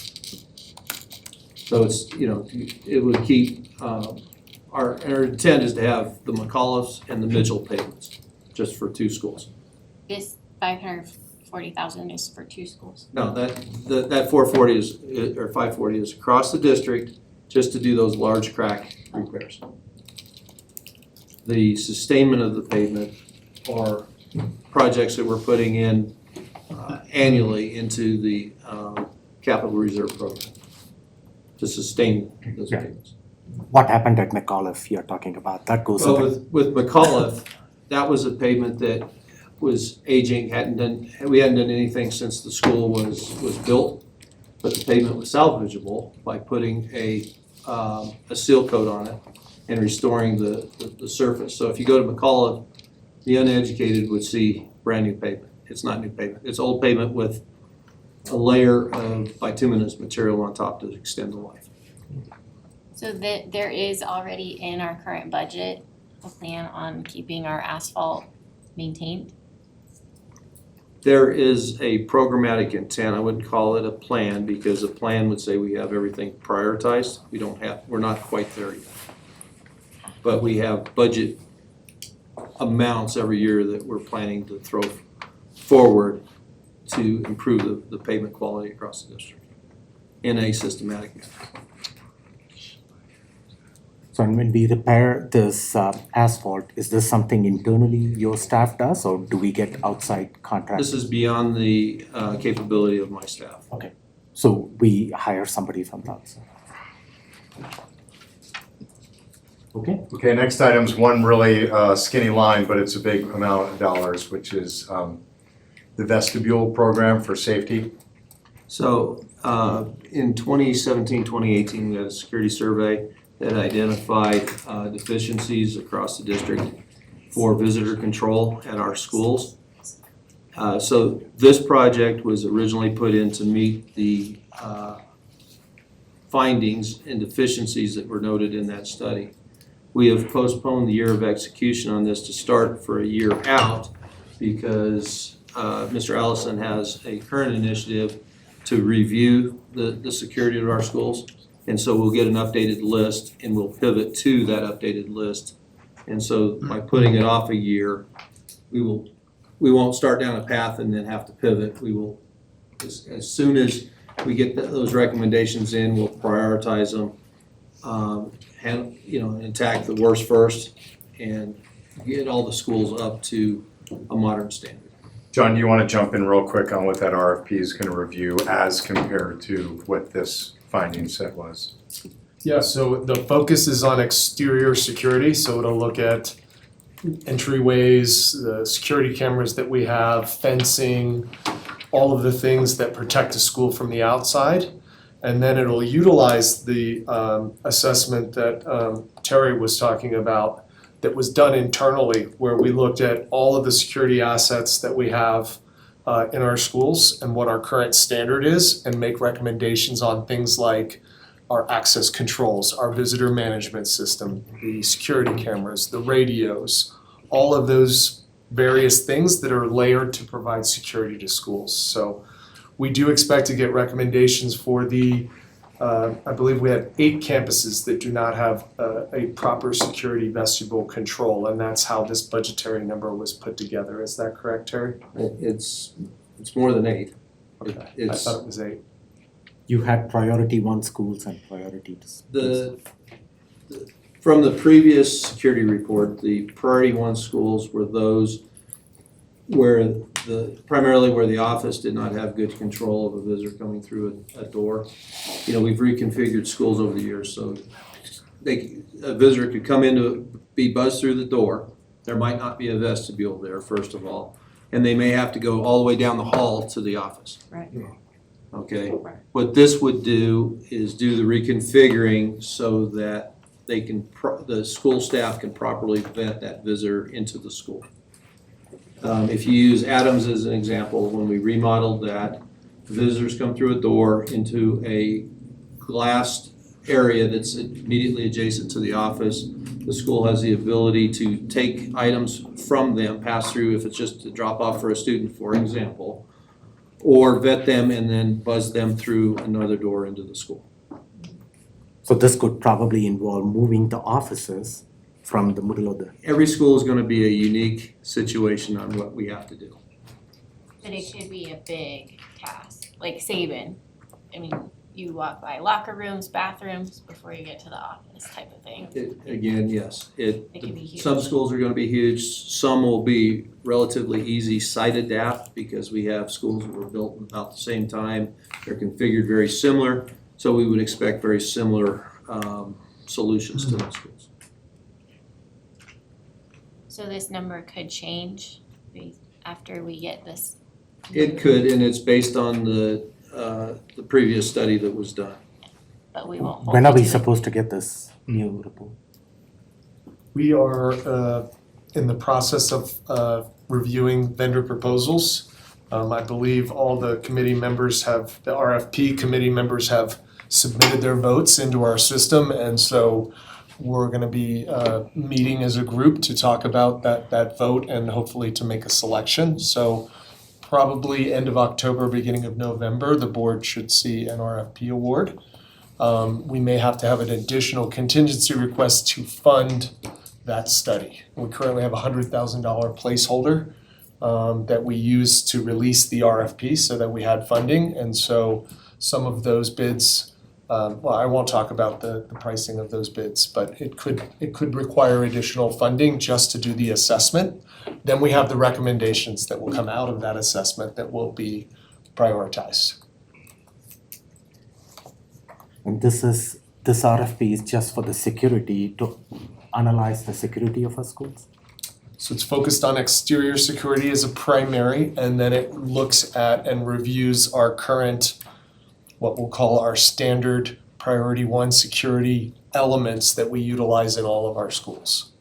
So it's, it would keep, our intent is to have the McAuliffe's and the Mitchell pavements, just for 2 schools. This 540,000 is for 2 schools. No, that 440 or 540 is across the district, just to do those large crack repairs. The sustainment of the pavement are projects that we're putting in annually into the capital reserve program to sustain those pavements. What happened at McAuliffe you're talking about? That goes Well, with McAuliffe, that was a pavement that was aging, we hadn't done anything since the school was built, but the pavement was salvageable by putting a seal coat on it and restoring the surface. So if you go to McAuliffe, the uneducated would see brand new pavement. It's not new pavement. It's old pavement with a layer of bituminous material on top to extend the life. So there is already in our current budget a plan on keeping our asphalt maintained? There is a programmatic intent. I wouldn't call it a plan, because a plan would say we have everything prioritized. We're not quite there yet. But we have budget amounts every year that we're planning to throw forward to improve the pavement quality across the district in a systematic manner. So when we repair this asphalt, is this something internally your staff does, or do we get outside contractors? This is beyond the capability of my staff. Okay, so we hire somebody from the outside. Okay. Okay, next item's one really skinny line, but it's a big amount of dollars, which is the vestibule program for safety. So in 2017, 2018, we had a security survey that identified deficiencies across the district for visitor control at our schools. So this project was originally put in to meet the findings and deficiencies that were noted in that study. We have postponed the year of execution on this to start for a year out, because Mr. Allison has a current initiative to review the security of our schools. And so we'll get an updated list and we'll pivot to that updated list. And so by putting it off a year, we won't start down a path and then have to pivot. We will as soon as we get those recommendations in, we'll prioritize them. And attack the worst first and get all the schools up to a modern standard. John, do you want to jump in real quick on what that RFP is going to review as compared to what this finding set was? Yeah, so the focus is on exterior security, so it'll look at entryways, the security cameras that we have, fencing, all of the things that protect a school from the outside. And then it'll utilize the assessment that Terry was talking about that was done internally, where we looked at all of the security assets that we have in our schools and what our current standard is, and make recommendations on things like our access controls, our visitor management system, the security cameras, the radios, all of those various things that are layered to provide security to schools. So we do expect to get recommendations for the, I believe we have 8 campuses that do not have a proper security vestibule control, and that's how this budgetary number was put together. Is that correct, Terry? It's more than 8. Okay, I It's thought it was 8. You had priority 1 schools and priority 2. From the previous security report, the priority 1 schools were those where primarily where the office did not have good control of a visitor coming through a door. We've reconfigured schools over the years, so a visitor could come in to be buzzed through the door. There might not be a vestibule there, first of all, and they may have to go all the way down the hall to the office. Right. Okay, what this would do is do the reconfiguring so that they can, the school staff can properly vet that visitor into the school. If you use Adams as an example, when we remodeled that, visitors come through a door into a glassed area that's immediately adjacent to the office. The school has the ability to take items from them, pass through if it's just a drop off for a student, for example, or vet them and then buzz them through another door into the school. So this could probably involve moving the offices from the middle of the. Every school is going to be a unique situation on what we have to do. But it could be a big task, like Saban. I mean, you walk by locker rooms, bathrooms before you get to the office type of thing. Again, yes, It can be huge. some schools are going to be huge, some will be relatively easy site adapt because we have schools that were built about the same time. They're configured very similar, so we would expect very similar solutions to those schools. So this number could change after we get this. It could, and it's based on the previous study that was done. But we won't. When are we supposed to get this new report? We are in the process of reviewing vendor proposals. I believe all the committee members have, the RFP committee members have submitted their votes into our system, and so we're gonna be meeting as a group to talk about that vote and hopefully to make a selection. So probably end of October, beginning of November, the board should see an RFP award. We may have to have an additional contingency request to fund that study. We currently have a $100,000 placeholder that we used to release the RFP so that we had funding. And so some of those bids, well, I won't talk about the pricing of those bids, but it could require additional funding just to do the assessment. Then we have the recommendations that will come out of that assessment that will be prioritized. And this RFP is just for the security, to analyze the security of our schools? So it's focused on exterior security as a primary, and then it looks at and reviews our current, what we'll call our standard priority 1 security elements that we utilize in all of our schools.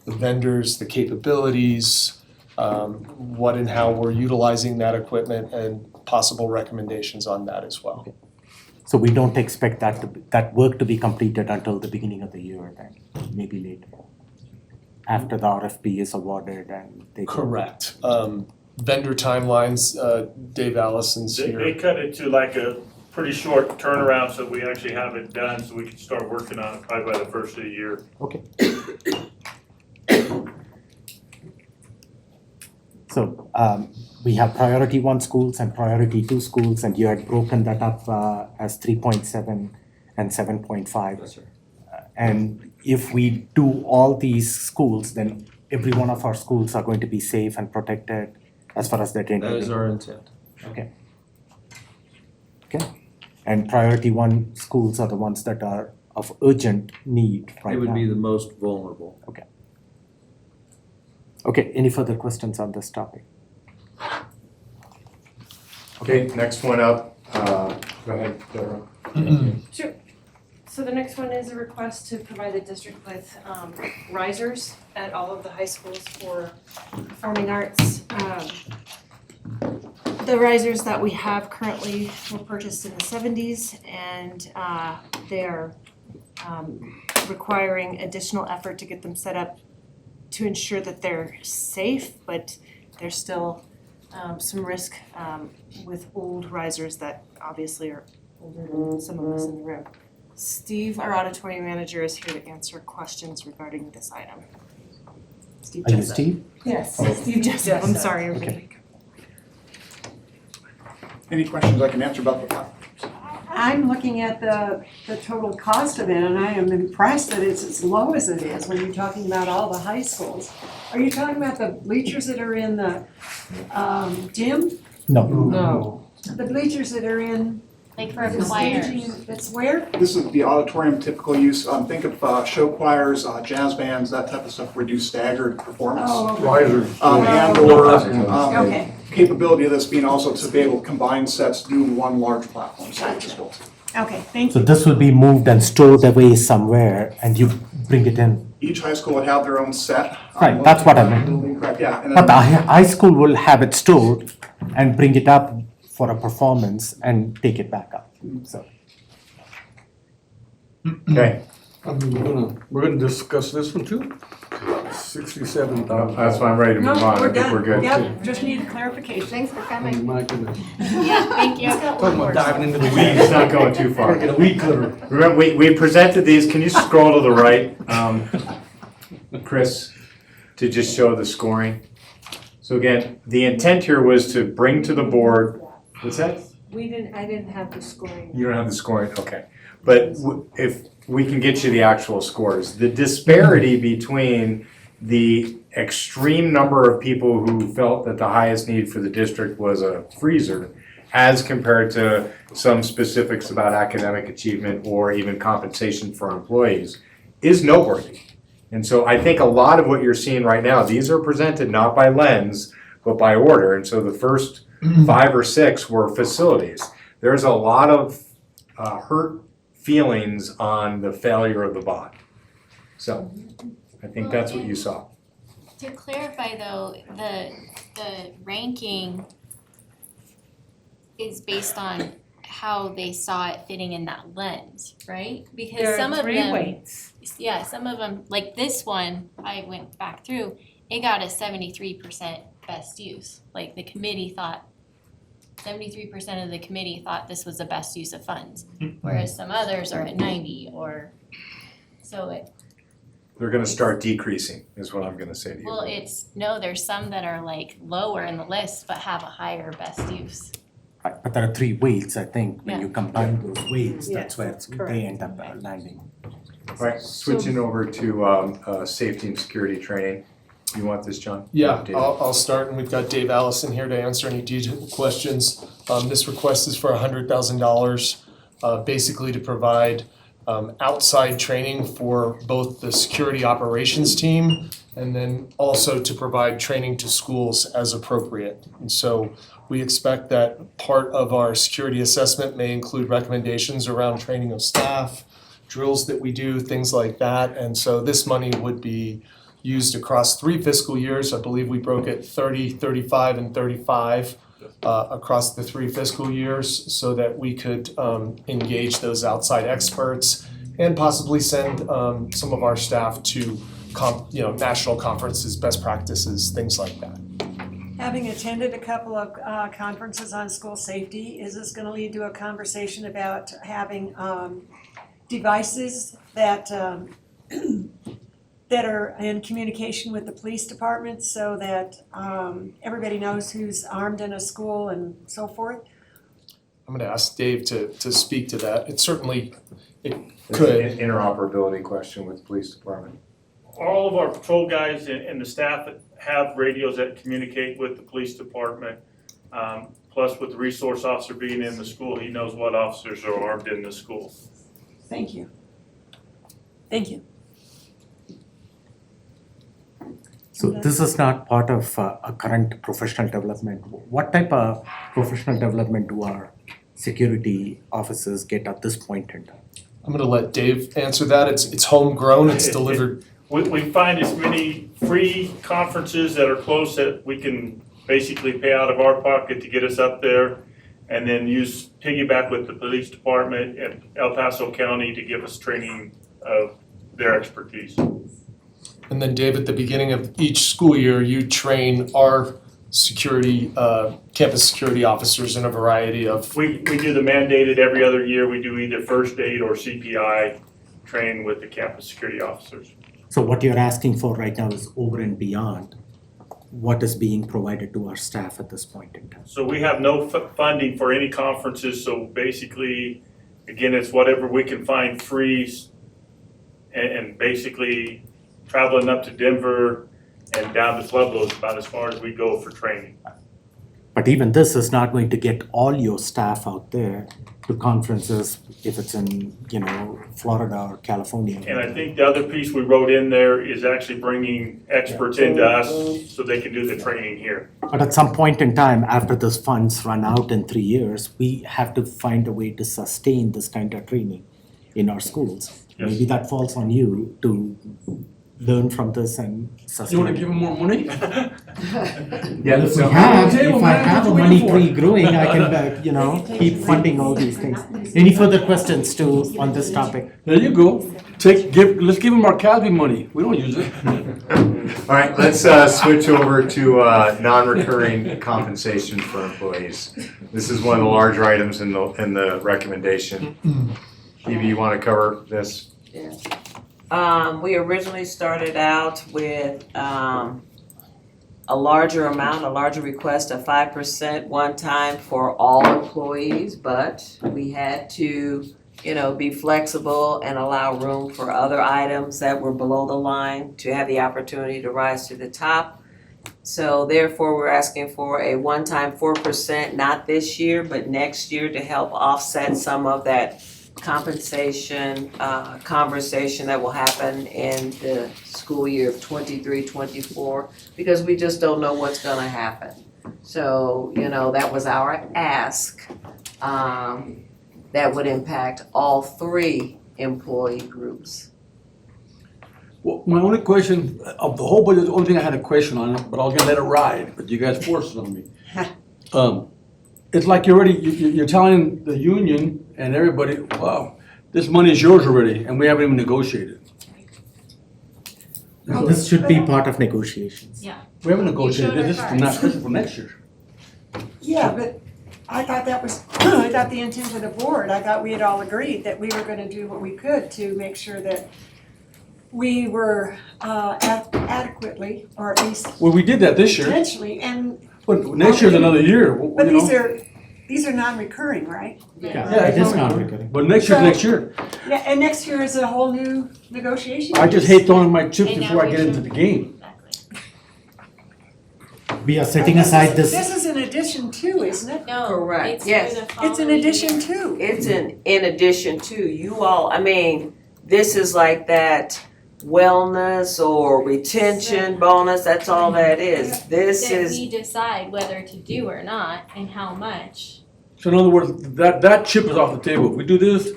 The vendors, the capabilities, what and how we're utilizing that equipment, and possible recommendations on that as well. So we don't expect that work to be completed until the beginning of the year then, maybe later, after the RFP is awarded and they. Correct. Vendor timelines, Dave Allison's here. They cut it to like a pretty short turnaround, so we actually have it done, so we can start working on it probably by the first of the year. Okay. So we have priority 1 schools and priority 2 schools, and you had broken that up as 3.7 and 7.5. Yes, sir. And if we do all these schools, then every one of our schools are going to be safe and protected as far as that That is our intent. Okay. Okay. And priority 1 schools are the ones that are of urgent need right now. It would be the most vulnerable. Okay, any further questions on this topic? Okay, next one up, go ahead, Deborah. Sure. So the next one is a request to provide the district with risers at all of the high schools for performing arts. The risers that we have currently were purchased in the 70s, and they are requiring additional effort to get them set up to ensure that they're safe, but there's still some risk with old risers that obviously are older than some of us in the room. Steve, our auditorium manager, is here to answer questions regarding this item. Steve Are you Jessup. Steve? Yes, Oh. Steve Jessup, I'm sorry. everybody. Any questions I can answer about the I'm looking at the total cost of it, and I am impressed that it's as low as it is when you're talking about all the high schools. Are you talking about the bleachers that are in the gym? No. No. The bleachers that are in Like for the choirs. staging, that's where? This is the auditorium typical use. Think of show choirs, jazz bands, that type of stuff where we do staggered performance. Oh, okay. Risers. And or Okay. capability of this being also to be able to combine sets, do one large platform set as well. Okay, thank So you. this will be moved and stored away somewhere and you bring it in. Each high school would have their own set. Right, that's what I meant. Correct, yeah. And But the then high school will have it stored and bring it up for a performance and take it back up, so. Okay, We're gonna discuss this one too? $67,000. that's why I'm ready to move No, on, I we're think we're done. good. Yep, just need clarification. Thanks for Oh coming. my goodness. Yeah, thank you. Talking about diving into the It's weeds. not going too far. Get a weed cutter. Remember, we presented these, can you scroll to the right, Chris, to just show the scoring? So again, the intent here was to bring to the board, what's that? I didn't have the scoring. You don't have the scoring, okay. But if we can get you the actual scores, the disparity between the extreme number of people who felt that the highest need for the district was a freezer as compared to some specifics about academic achievement or even compensation for employees is noteworthy. And so I think a lot of what you're seeing right now, these are presented not by lens, but by order. And so the first 5 or 6 were facilities. There's a lot of hurt feelings on the failure of the bond. So I think that's what you saw. To clarify though, the ranking is based on how they saw it fitting in that lens, right? Because There some are of 3 them, weights. yeah, some of them, like this one, I went back through, it got a 73% best use. Like the committee thought, 73% of the committee thought this was the best use of funds, whereas some others are at 90 or, so it, They're gonna start decreasing, is what I'm gonna say to you. well, no, there's some that are like lower in the list but have a higher best use. Right, but there are 3 weights, I think, when Yeah. you combine those weights, that's Yes, where that's correct. they end up landing. All right, switching over to safety and security training. You want this, John? Yeah, Dave. I'll start, and we've got Dave Allison here to answer any detailed questions. This request is for $100,000, basically to provide outside training for both the security operations team and then also to provide training to schools as appropriate. And so we expect that part of our security assessment may include recommendations around training of staff, drills that we do, things like that. And so this money would be used across 3 fiscal years. I believe we broke it 30, 35, and 35 across the 3 fiscal years so that we could engage those outside experts and possibly send some of our staff to national conferences, best practices, things like that. Having attended a couple of conferences on school safety, is this gonna lead to a conversation about having devices that that are in communication with the police department so that everybody knows who's armed in a school and so forth? I'm gonna ask Dave to speak to that. It certainly, There's could. an interoperability question with the police department. All of our patrol guys and the staff that have radios that communicate with the police department. Plus with the resource officer being in the school, he knows what officers are armed in the school. Thank you. Thank you. So this is not part of a current professional development. What type of professional development do our security officers get at this point in time? I'm gonna let Dave answer that. It's homegrown, it's delivered. We find as many free conferences that are close that we can basically pay out of our pocket to get us up there, and then use piggyback with the police department and El Paso County to give us training of their expertise. And then Dave, at the beginning of each school year, you train our security, campus security officers in a variety of. We do the mandated every other year. We do either first aid or CPI training with the campus security officers. So what you're asking for right now is over and beyond what is being provided to our staff at this point in time. So we have no funding for any conferences, so basically, again, it's whatever we can find free, and basically traveling up to Denver and down to Pueblo is about as far as we go for training. But even this is not going to get all your staff out there to conferences if it's in, Florida or California. And I think the other piece we wrote in there is actually bringing experts into us so they can do the training here. But at some point in time, after those funds run out in 3 years, we have to find a way to sustain this kind of training in our schools. Yes. Maybe that falls on you to learn from this and sustain. You wanna give them more money? Yeah, if I have a money tree growing, I can, keep funding all these things. Any further questions on this topic? There you go. Let's give them our CASB money. We don't use it. All right, let's switch over to non-recurring compensation for employees. This is one of the larger items in the recommendation. Evie, you want to cover this? Yes. We originally started out with a larger request of 5% one time for all employees, but we had to, be flexible and allow room for other items that were below the line to have the opportunity to rise to the top. So therefore, we're asking for a one-time 4%, not this year, but next year, to help offset some of that compensation conversation that will happen in the school year of 23-24, because we just don't know what's gonna happen. So, that was our ask. That would impact all 3 employee groups. Well, my only question of the whole budget, the only thing I had a question on it, but I was gonna let it ride, but you guys forced it on me. It's like you're telling the union and everybody, wow, this money is yours already, and we haven't even negotiated. This should be part of negotiations. Yeah. We haven't negotiated, this is for next year. Yeah, but I thought the intent of the board, I thought we had all agreed that we were gonna do what we could to make sure that we were adequately, or at least Well, we did that this year, potentially, and. but next year's another year, But these are non-recurring, right? Yeah, it is not recurring. But next year. Yeah, and next year is a whole new negotiation. I just hate throwing my chips before I get into the game. We are setting aside this. This is in addition to, isn't it? No, Correct. it's Yes. for the It's in following addition year. to. It's in addition to, you all, this is like that wellness or retention bonus, that's all that is. This That is, we decide whether to do or not and how much. So in other words, that chip is off the table. If we do this,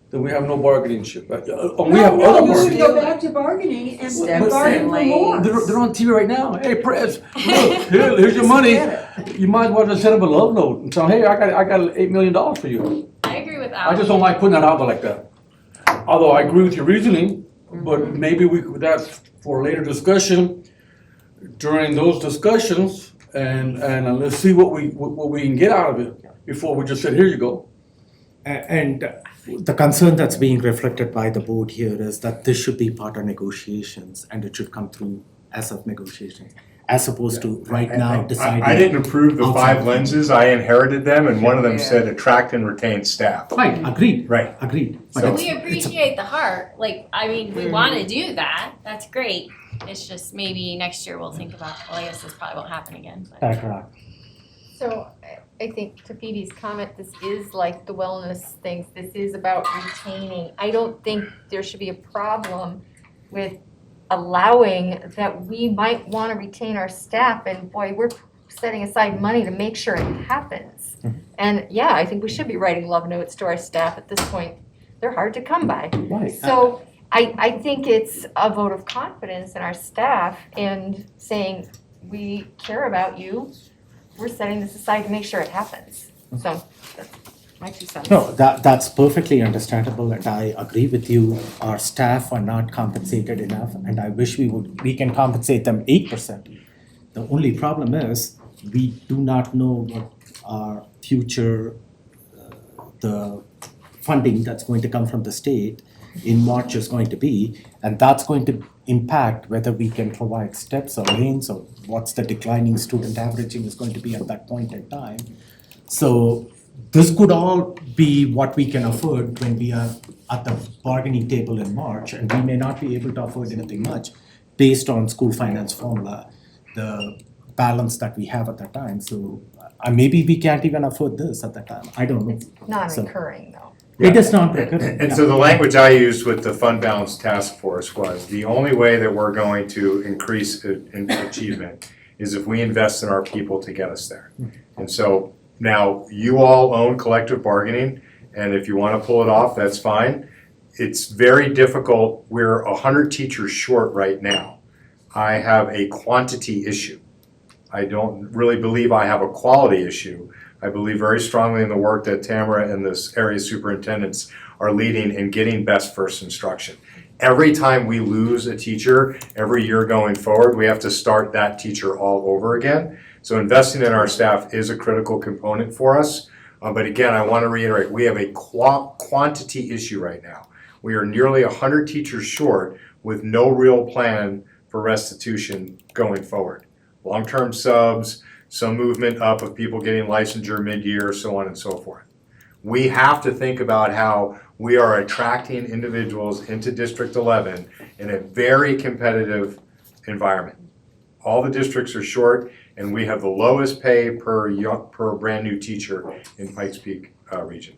then we have no bargaining chip. We have other No, you should bargaining. go back to bargaining and Steps bargain in for lanes. more. They're on TV right now. Hey, Prez, look, here's your money. You might as well just set up a love note and tell, hey, I got $8 million for you. I agree with I just don't like putting that out there like that. Although I agree with your reasoning, but maybe that's for later discussion. During those discussions, and let's see what we can get out of it before we just said, here you go. And the concern that's being reflected by the board here is that this should be part of negotiations and it should come through as of negotiations, as opposed to right now deciding. I didn't approve the outside. 5 lenses, I inherited them, and one of them said attract and retain staff. Right, agreed. Right. Agreed. But So- it's- We appreciate the heart, like, I mean, we wanna do that, that's great. It's just maybe next year we'll think about, well, I guess this probably won't happen again, but. Correct. So I think to Phoebe's comment, this is like the wellness things, this is about retaining. I don't think there should be a problem with allowing that we might wanna retain our staff, and boy, we're setting aside money to make sure it happens. And yeah, I think we should be writing love notes to our staff at this point. They're hard to come by. Right. So I think it's a vote of confidence in our staff and saying, we care about you. We're setting this aside to make sure it happens. So that's my 2 cents. No, that's perfectly understandable, and I agree with you. Our staff are not compensated enough, and I wish we can compensate them 8%. The only problem is, we do not know what our future, the funding that's going to come from the state in March is going to be, and that's going to impact whether we can provide steps or lanes, or what's the declining student averaging is going to be at that point in time. So this could all be what we can afford when we are at the bargaining table in March, and we may not be able to afford anything much based on school finance formula, the balance that we have at that time. So maybe we can't even afford this at that time. I don't know. Non-recurring though. It is not recurring. And so the language I used with the fund balance task force was, the only way that we're going to increase in achievement is if we invest in our people to get us there. And so now you all own collective bargaining, and if you wanna pull it off, that's fine. It's very difficult, we're 100 teachers short right now. I have a quantity issue. I don't really believe I have a quality issue. I believe very strongly in the work that Tamara and this area superintendents are leading in getting best first instruction. Every time we lose a teacher, every year going forward, we have to start that teacher all over again. So investing in our staff is a critical component for us. But again, I want to reiterate, we have a quantity issue right now. We are nearly 100 teachers short with no real plan for restitution going forward. Long-term subs, some movement up of people getting licensure mid-year, so on and so forth. We have to think about how we are attracting individuals into District 11 in a very competitive environment. All the districts are short, and we have the lowest pay per brand new teacher in Pikes Peak region.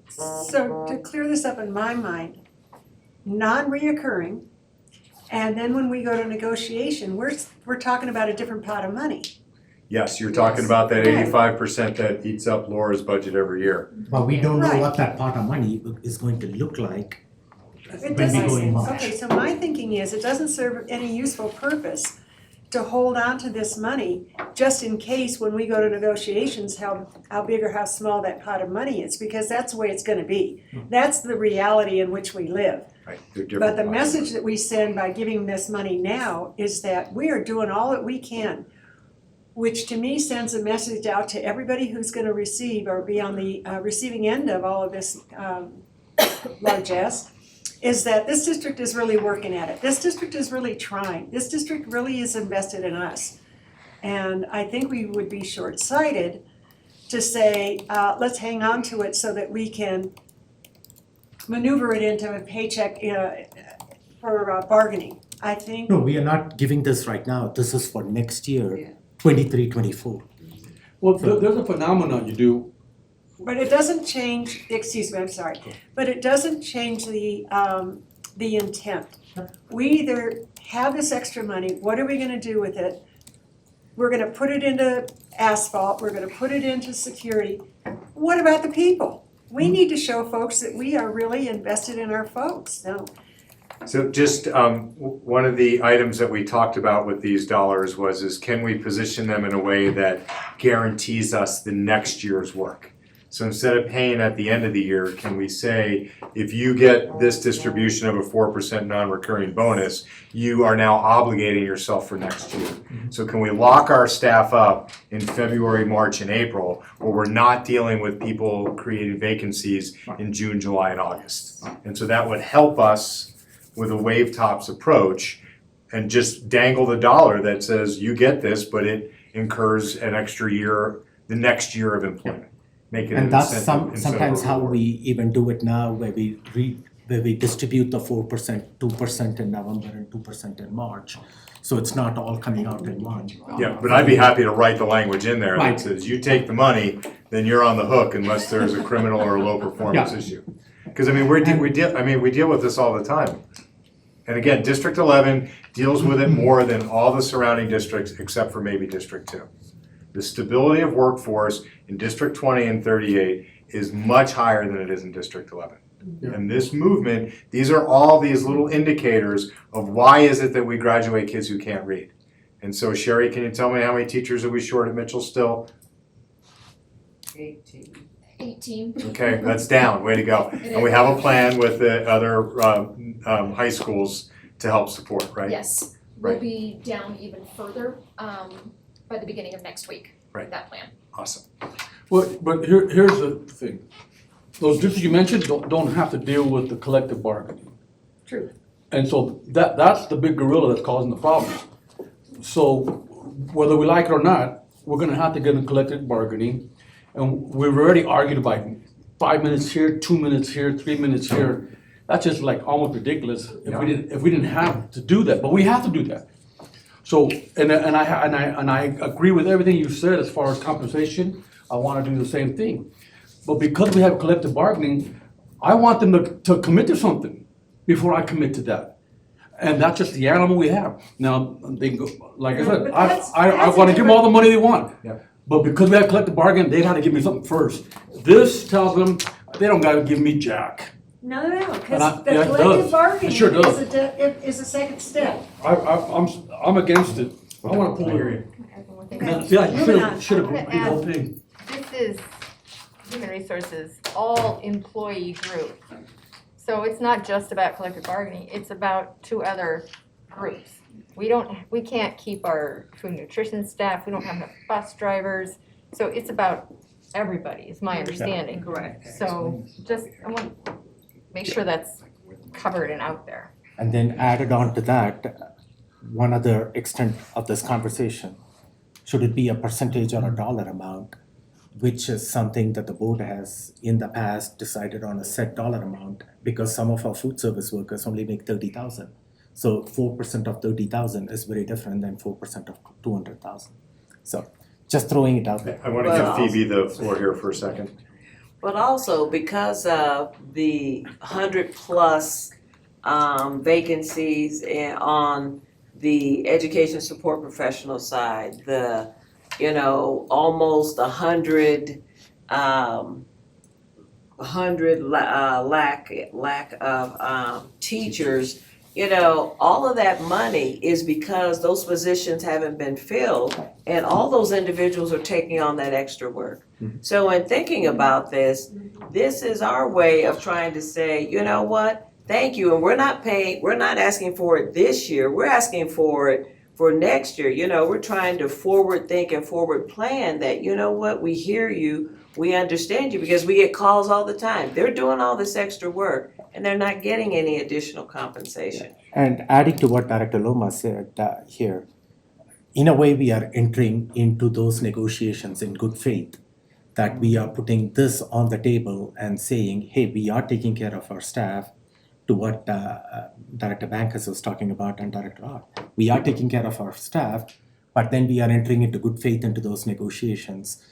So to clear this up in my mind, non-reoccurring, and then when we go to negotiation, we're talking about a different pot of money. Yes, you're talking about that 85% that eats up Laura's budget every year. But we don't know Right. what that pot of money is going to look like It when we doesn't, go in March. okay, so my thinking is, it doesn't serve any useful purpose to hold on to this money just in case when we go to negotiations, how big or how small that pot of money is, because that's the way it's gonna be. That's the reality in which we live. Right, they're different But the pots. message that we send by giving this money now is that we are doing all that we can, which to me sends a message out to everybody who's gonna receive or be on the receiving end of all of this largesse, is that this district is really working at it. This district is really trying. This district really is invested in us. And I think we would be short-sighted to say, let's hang on to it so that we can maneuver it into a paycheck for bargaining. I think. No, we are not giving this right now. This is for next year, 23, 24. Well, there's a phenomenon you do. But it doesn't change, excuse me, I'm sorry, but it doesn't change the intent. We either have this extra money, what are we gonna do with it? We're gonna put it into asphalt, we're gonna put it into security. What about the people? We need to show folks that we are really invested in our folks, no. So just one of the items that we talked about with these dollars is can we position them in a way that guarantees us the next year's work? So instead of paying at the end of the year, can we say, if you get this distribution of a 4% non-recurring bonus, you are now obligating yourself for next year? So can we lock our staff up in February, March, and April, where we're not dealing with people creating vacancies in June, July, and August? And so that would help us with a wave tops approach and just dangle the dollar that says, you get this, but it incurs an extra year, the next year of employment. Make it an And that's incentive instead of sometimes a how reward. we even do it now, where we distribute the 4%, 2% in November and 2% in March. So it's not all coming out in one. Yeah, but I'd be happy to write the language in there that Right. says, you take the money, then you're on the hook unless there's a criminal or a low performance Yeah. issue. Because I mean, we deal with this all the time. And again, District 11 deals with it more than all the surrounding districts except for maybe District 2. The stability of workforce in District 20 and 38 is much higher than it is in District 11. Yeah. And this movement, these are all these little indicators of why is it that we graduate kids who can't read. And so Sherry, can you tell me how many teachers are we short at Mitchell still? 18. Okay, that's down, way to go. And we have a plan with the other high schools to help support, right? Yes, we'll Right. be down even further by the beginning of next week. Right. That plan. Awesome. Well, but here's the thing. Those districts you mentioned don't have to deal with the collective bargaining. True. And so that's the big gorilla that's causing the problem. So whether we like it or not, we're gonna have to get in collective bargaining. And we've already argued about 5 minutes here, 2 minutes here, 3 minutes here. That's just like almost ridiculous if we didn't have to do that, but we have to do that. So, and I agree with everything you said as far as compensation. I wanna do the same thing. But because we have collective bargaining, I want them to commit to something before I commit to that. And that's just the animal we have. Now, they go, like I said, But I that's wanna give them all the money they want. Yeah. But because we have collective bargaining, they gotta give me something first. This tells them, they don't gotta give me jack. No, And I- because the yeah, it collective does. bargaining It sure does. is a second step. I'm against it. I wanna pull it. Yeah, Moving on. should've, I'm the gonna whole ask- thing. This is human resources, all employee group. So it's not just about collective bargaining, it's about two other groups. We can't keep our food and nutrition staff, we don't have enough bus drivers, so it's about everybody, is my understanding. Correct. So I want to make sure that's covered and out there. And then added on to that, one other extent of this conversation, should it be a percentage or a dollar amount, which is something that the board has in the past decided on a set dollar amount, because some of our food service workers only make 30,000. So 4% of 30,000 is very different than 4% of 200,000. So just throwing it out there. I wanna give Phoebe the floor here for a second. But also because of the 100+ vacancies on the education support professional side, the, almost 100 lack of teachers, all of that money is because those positions haven't been filled and all those individuals are taking on that extra work. So in thinking about this is our way of trying to say, you know what, thank you, and we're not asking for it this year, we're asking for it for next year. We're trying to forward think and forward plan that, you know what, we hear you, we understand you, because we get calls all the time. They're doing all this extra work and they're not getting any additional compensation. And adding to what Director Loma said here, in a way, we are entering into those negotiations in good faith, that we are putting this on the table and saying, hey, we are taking care of our staff, to what Director Bankus was talking about and Director Art. We are taking care of our staff, but then we are entering into good faith into those negotiations,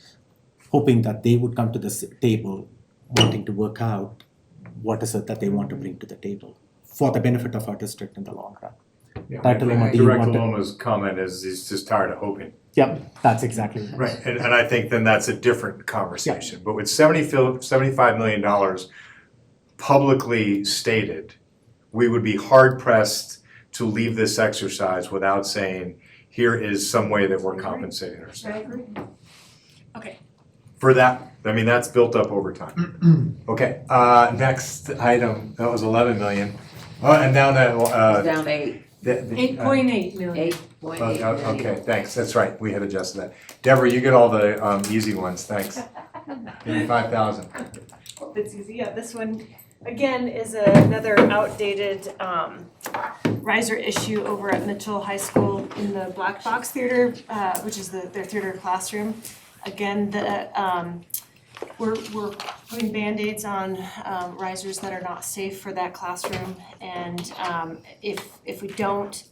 hoping that they would come to this table wanting to work out what is it that they want to bring to the table for the benefit of our district in the long run. Yeah, Dr. Loma, do you Director want to? Loma's comment is he's just tired of hoping. Yep, that's exactly right. Right, and I think then that's a different conversation. But with $75 million publicly stated, we would be hard pressed to leave this exercise without saying, here is some way that we're compensating ourselves. I agree. Okay, For that, I mean, that's built up over time. Okay, next item, that was 11 million. Oh, and now that, It's down to 8. 8.8 million. 8.8 million. Okay, thanks, that's right, we had adjusted that. Deborah, you get all the easy ones, thanks. Give me 5,000. Hope it's easy. Yeah, this one again is another outdated riser issue over at Mitchell High School in the Black Box Theater, which is their theater classroom. Again, we're putting Band-Aids on risers that are not safe for that classroom, and if we don't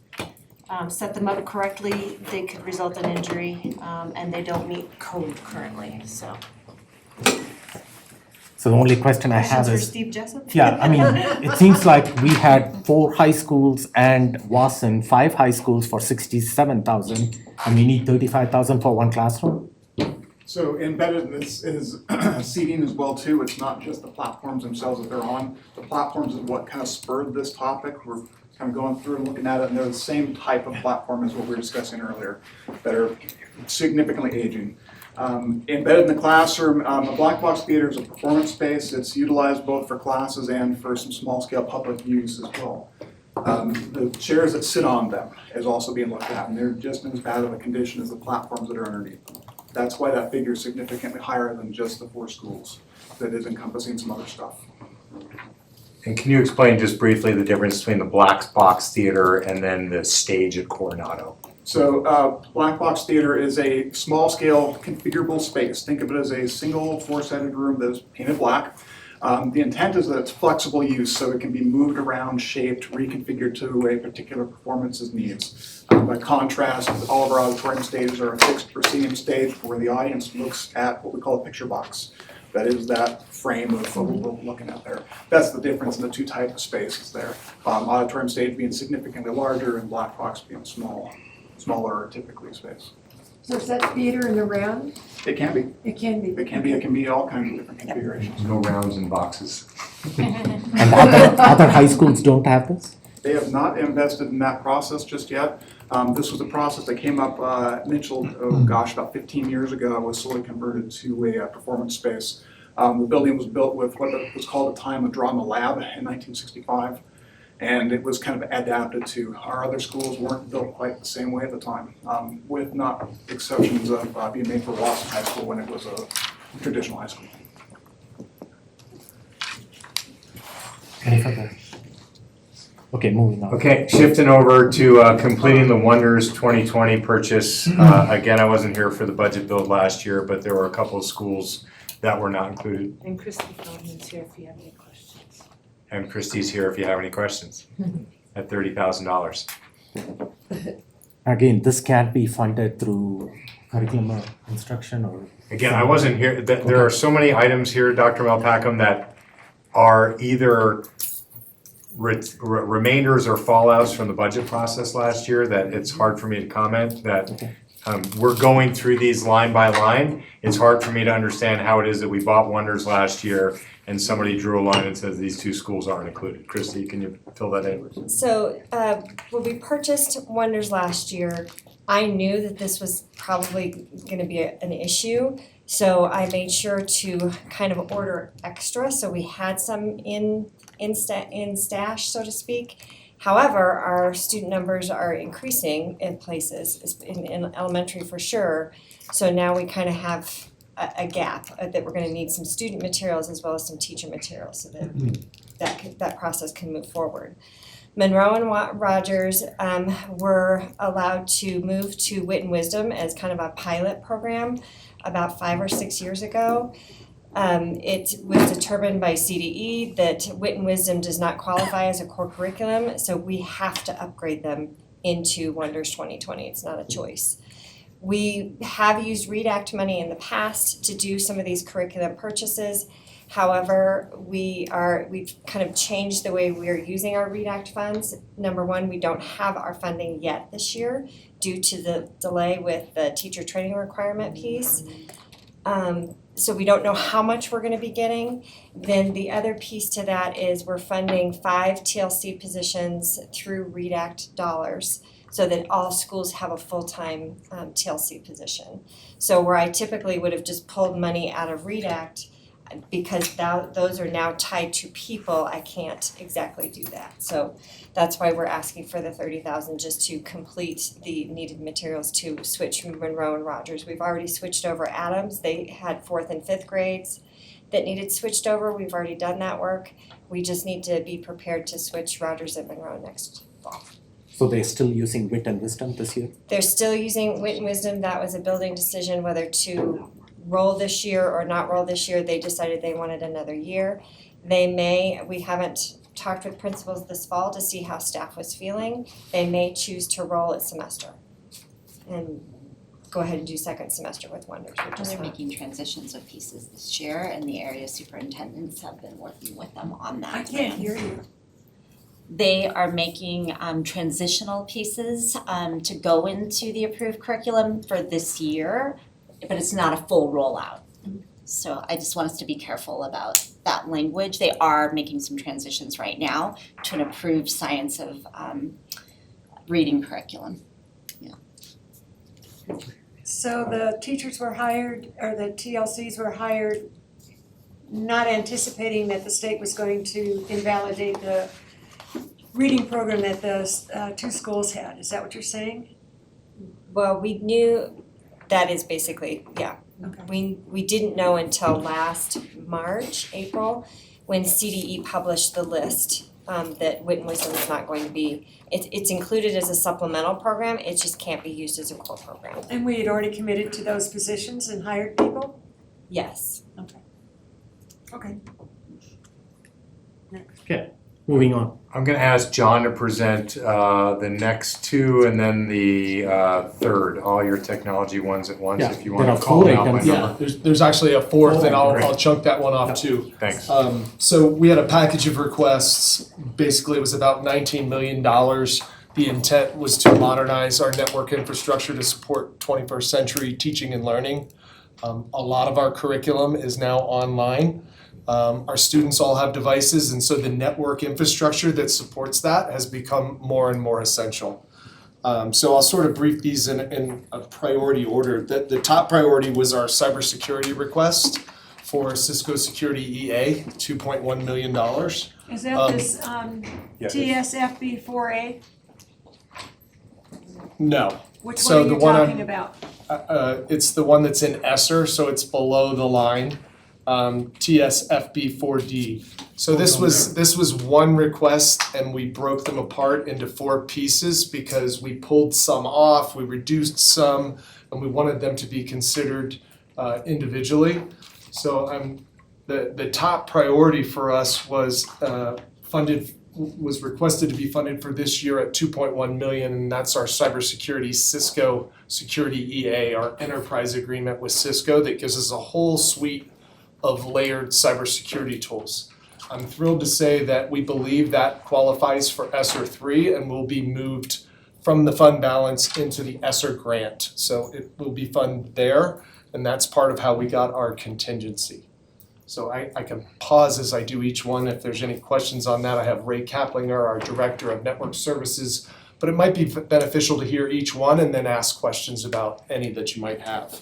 set them up correctly, they could result in injury, and they don't meet code currently. So the only question I have questions for is, Steve Jessup? yeah, I mean, it seems like we had 4 high schools and Wasson 5 high schools for 67,000, and we need 35,000 for one classroom. So embedded in this is seating as well too. It's not just the platforms themselves that they're on. The platforms is what kind of spurred this topic. We're kind of going through and looking at it, and they're the same type of platform as what we were discussing earlier that are significantly aging. Embedded in the classroom, the Black Box Theater is a performance space. It's utilized both for classes and for some small-scale public use as well. The chairs that sit on them is also being looked at, and they're just in as bad of a condition as the platforms that are underneath them. That's why that figure is significantly higher than just the 4 schools. That is encompassing some other stuff. And can you explain just briefly the difference between the Black Box Theater and then the stage at Coronado? So Black Box Theater is a small-scale configurable space. Think of it as a single 4-sided room that is painted black. The intent is that it's flexible use, so it can be moved around, shaped, reconfigured to a particular performance's needs. By contrast, all of our auditorium stages are a fixed proscenium stage where the audience looks at what we call a picture box. That is that frame of what we're looking at there. That's the difference in the 2 types of spaces there. Auditorium stage being significantly larger and Black Box being smaller typically space. So is that theater in the round? It can be. It can be. It can be all kinds of different configurations. No rounds and boxes. And other high schools don't have this? They have not invested in that process just yet. This was a process that came up at Mitchell, about 15 years ago. It was slowly converted to a performance space. The building was built with what was called at the time a drama lab in 1965. And it was kind of adapted to. Our other schools weren't built quite the same way at the time, with not exceptions of being made for Wasson High School when it was a traditional high school. Any further? Okay, moving on. Okay, shifting over to completing the Wonders 2020 purchase. Again, I wasn't here for the budget build last year, but there were a couple of schools that were not included. And Christy Feldman's here if you have any questions. And Christy's here if you have any questions at $30,000. Again, this can't be funded through curriculum or instruction or? Again, I wasn't here. There are so many items here, Dr. Melpackham, that are either remainders or fallouts from the budget process last year that it's hard for me to comment. That we're going through these line by line. It's hard for me to understand how it is that we bought Wonders last year and somebody drew a line and says these 2 schools aren't included. Christy, can you fill that in? So when we purchased Wonders last year, I knew that this was probably going to be an issue. So I made sure to kind of order extra, so we had some in stash, so to speak. However, our student numbers are increasing in places, in elementary for sure. So now we kind of have a gap that we're going to need some student materials as well as some teacher materials so that that process can move forward. Monroe and Rogers were allowed to move to Wit and Wisdom as kind of a pilot program about 5 or 6 years ago. It was determined by CDE that Wit and Wisdom does not qualify as a core curriculum, so we have to upgrade them into Wonders 2020. It's not a choice. We have used READ Act money in the past to do some of these curriculum purchases. However, we've kind of changed the way we are using our READ Act funds. Number one, we don't have our funding yet this year due to the delay with the teacher training requirement piece. So we don't know how much we're going to be getting. Then the other piece to that is we're funding 5 TLC positions through READ Act dollars. so that all schools have a full-time TLC position. So where I typically would have just pulled money out of READ Act, because those are now tied to people, I can't exactly do that. So that's why we're asking for the 30,000 just to complete the needed materials to switch Monroe and Rogers. We've already switched over Adams. They had 4th and 5th grades that needed switched over. We've already done that work. We just need to be prepared to switch Rogers and Monroe next fall. So they're still using Wit and Wisdom this year? They're still using Wit and Wisdom. That was a building decision whether to roll this year or not roll this year. They decided they wanted another year. We haven't talked with principals this fall to see how staff was feeling. They may choose to roll a semester and go ahead and do second semester with Wonders, which is They're fine. making transitions of pieces this year, and the area superintendents have been working with them on that. I can't hear you. They are making transitional pieces to go into the approved curriculum for this year, but it's not a full rollout. So I just want us to be careful about that language. They are making some transitions right now to an approved science of reading curriculum. So the teachers were hired, or the TLCs were hired, not anticipating that the state was going to invalidate the reading program that the two schools had. Is that what you're saying? Well, we knew that is basically, yeah. Okay. We didn't know until last March, April, when CDE published the list that Wit and Wisdom is not going to be, it's included as a supplemental program, it just can't be used as a core program. And we had already committed to those positions and hired people? Yes. Okay. Okay, moving on. I'm gonna ask John to present the next two and then the third, all your technology ones at once, Yeah, if you there wanna are call 4 out my items. number. Yeah, there's actually a fourth, and Great. I'll chunk that one off too. Thanks. So we had a package of requests, basically it was about $19 million. The intent was to modernize our network infrastructure to support 21st century teaching and learning. A lot of our curriculum is now online. Our students all have devices, and so the network infrastructure that supports that has become more and more essential. So I'll sort of brief these in a priority order. The top priority was our cybersecurity request for Cisco Security EA, $2.1 million. Is that this yeah. TSFB 4A? No. Which So one are the you one talking I'm- about? It's the one that's in ESSER, so it's below the line, TSFB 4D. So this was one request, and we broke them apart into 4 pieces because we pulled some off, we reduced some, and we wanted them to be considered individually. So the top priority for us was was requested to be funded for this year at 2.1 million, and that's our cybersecurity Cisco Security EA, our enterprise agreement with Cisco that gives us a whole suite of layered cybersecurity tools. I'm thrilled to say that we believe that qualifies for ESSER 3 and will be moved from the fund balance into the ESSER grant. So it will be funded there, and that's part of how we got our contingency. So I can pause as I do each one. If there's any questions on that, I have Ray Kaplinger, our Director of Network Services, but it might be beneficial to hear each one and then ask questions about any that you might have.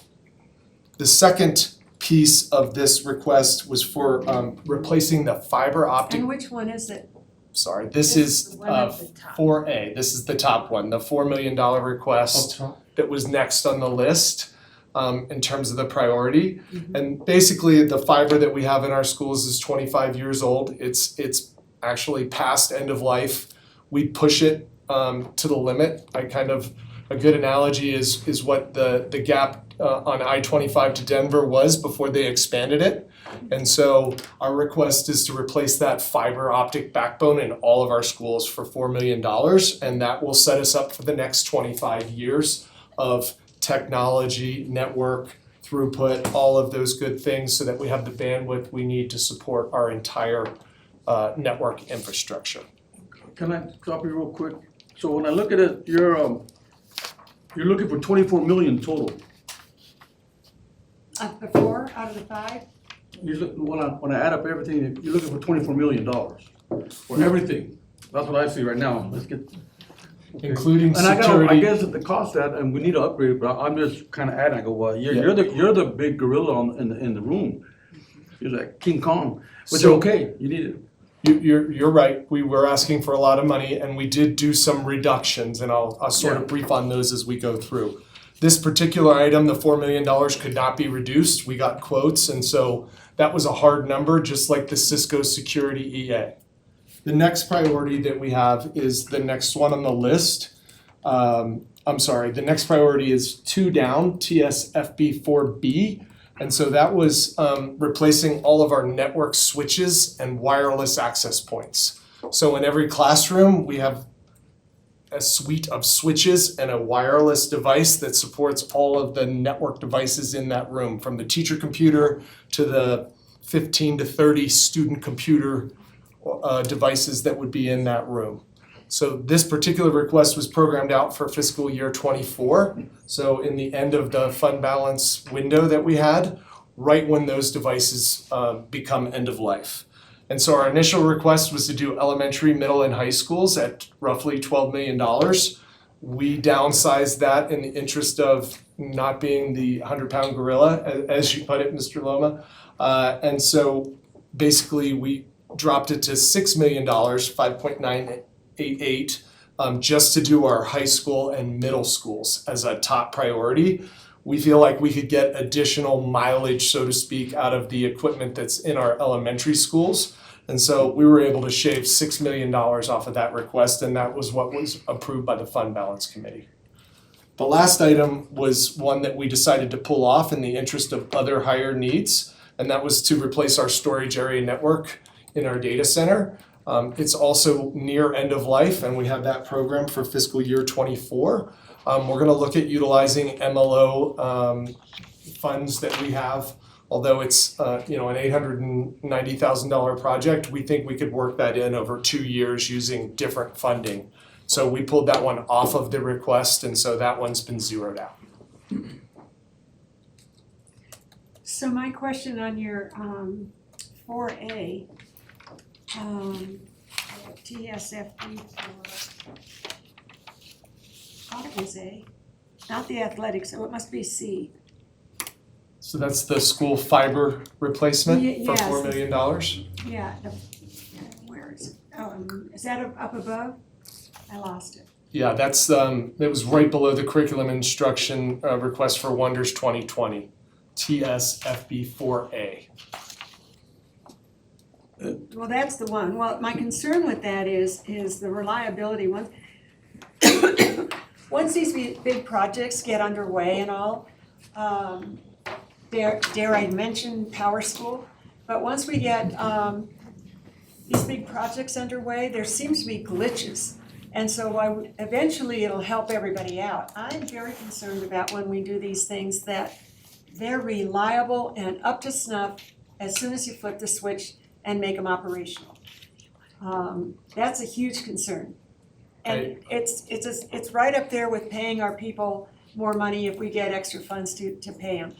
The second piece of this request was for replacing the fiber optic. And which one is it? Sorry, this is the one at the top. 4A. This is the top one, the $4 million request that was next on the list. In terms of the priority. And basically the fiber that we have in our schools is 25 years old. It's actually past end of life. We push it to the limit. A good analogy is what the gap on I-25 to Denver was before they expanded it. And so our request is to replace that fiber optic backbone in all of our schools for $4 million, and that will set us up for the next 25 years of technology, network, throughput, all of those good things so that we have the bandwidth we need to support our entire network infrastructure. Can I stop you real quick? So when I look at it, you're looking for 24 million total. The 4 out of the 5? When I add up everything, you're looking for $24 million for everything. That's what I see right now. including And I security. guess at the cost that, and we need to upgrade, but I'm just kind of adding, I go, well, you're the big gorilla in the room. You're like King Kong, which is So- okay, you need it. You're right, we were asking for a lot of money and we did do some reductions and I'll sort of brief on those as we go through. This particular item, the $4 million could not be reduced, we got quotes and so that was a hard number, just like the Cisco Security EA. The next priority that we have is the next one on the list. The next priority is 2 down, TSFB4B. And so that was replacing all of our network switches and wireless access points. So in every classroom, we have a suite of switches and a wireless device that supports all of the network devices in that room, from the teacher computer to the 15 to 30 student computer devices that would be in that room. So this particular request was programmed out for fiscal year '24. So in the end of the fund balance window that we had, right when those devices become end of life. And so our initial request was to do elementary, middle, and high schools at roughly $12 million. We downsized that in the interest of not being the 100-pound gorilla, as you put it, Mr. Loma. And so basically we dropped it to $6 million, 5.988, just to do our high school and middle schools as a top priority. We feel like we could get additional mileage, so to speak, out of the equipment that's in our elementary schools. And so we were able to shave $6 million off of that request, and that was what was approved by the Fund Balance Committee. The last item was one that we decided to pull off in the interest of other higher needs, and that was to replace our storage area network in our data center. It's also near end of life, and we have that program for fiscal year '24. We're gonna look at utilizing MLO funds that we have. Although it's an $890,000 project, we think we could work that in over 2 years using different funding. So we pulled that one off of the request, and so that one's been zeroed out. So my question on your 4A, TSFB I thought it was A, not the athletics, so it must be C. So that's the school fiber replacement for Yes. $4 million? Yeah, where is it? Is that up above? I lost it. Yeah, that's, it was right below the curriculum instruction request for Wonders 2020, TSFB4A. Well, that's the one. Well, my concern with that is the reliability. Once these big projects get underway and all, dare I mention Power School, but once we get these big projects underway, there seems to be glitches. And so eventually it'll help everybody out. I'm very concerned about when we do these things that they're reliable and up to snuff as soon as you flip the switch and make them operational. That's a huge concern. And it's right up there with paying our people more money if we get extra funds to pay them.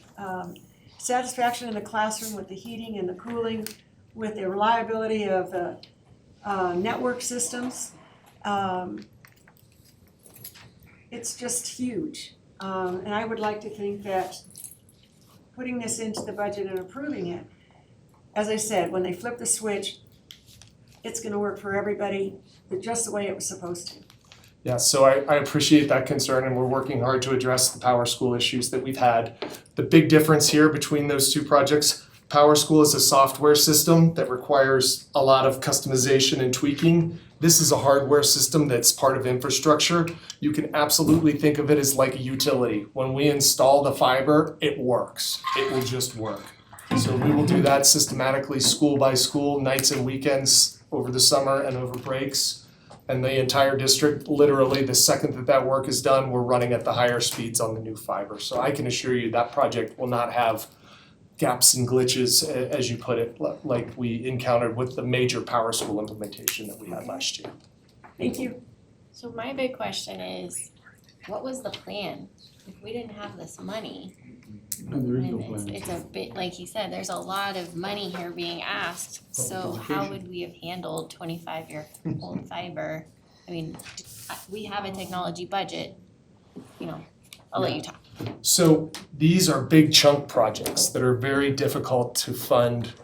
Satisfaction in the classroom with the heating and the cooling, with the reliability of the network systems. It's just huge. And I would like to think that putting this into the budget and approving it, as I said, when they flip the switch, it's gonna work for everybody just the way it was supposed to. Yeah, so I appreciate that concern, and we're working hard to address the Power School issues that we've had. The big difference here between those two projects, Power School is a software system that requires a lot of customization and tweaking. This is a hardware system that's part of infrastructure. You can absolutely think of it as like a utility. When we install the fiber, it works. It will just work. So we will do that systematically, school by school, nights and weekends, over the summer and over breaks. And the entire district, literally the second that work is done, we're running at the higher speeds on the new fiber. So I can assure you that project will not have gaps and glitches, as you put it, like we encountered with the major Power School implementation that we had last year. Thank you. So my big question is, what was the plan? If we didn't have this money, And there is no and plan. it's a bit, like he said, there's a lot of money here being asked. So how would we have handled 25-year-old fiber I mean, we have a technology budget, you know, I'll let you talk. So these are big chunk projects that are very difficult to fund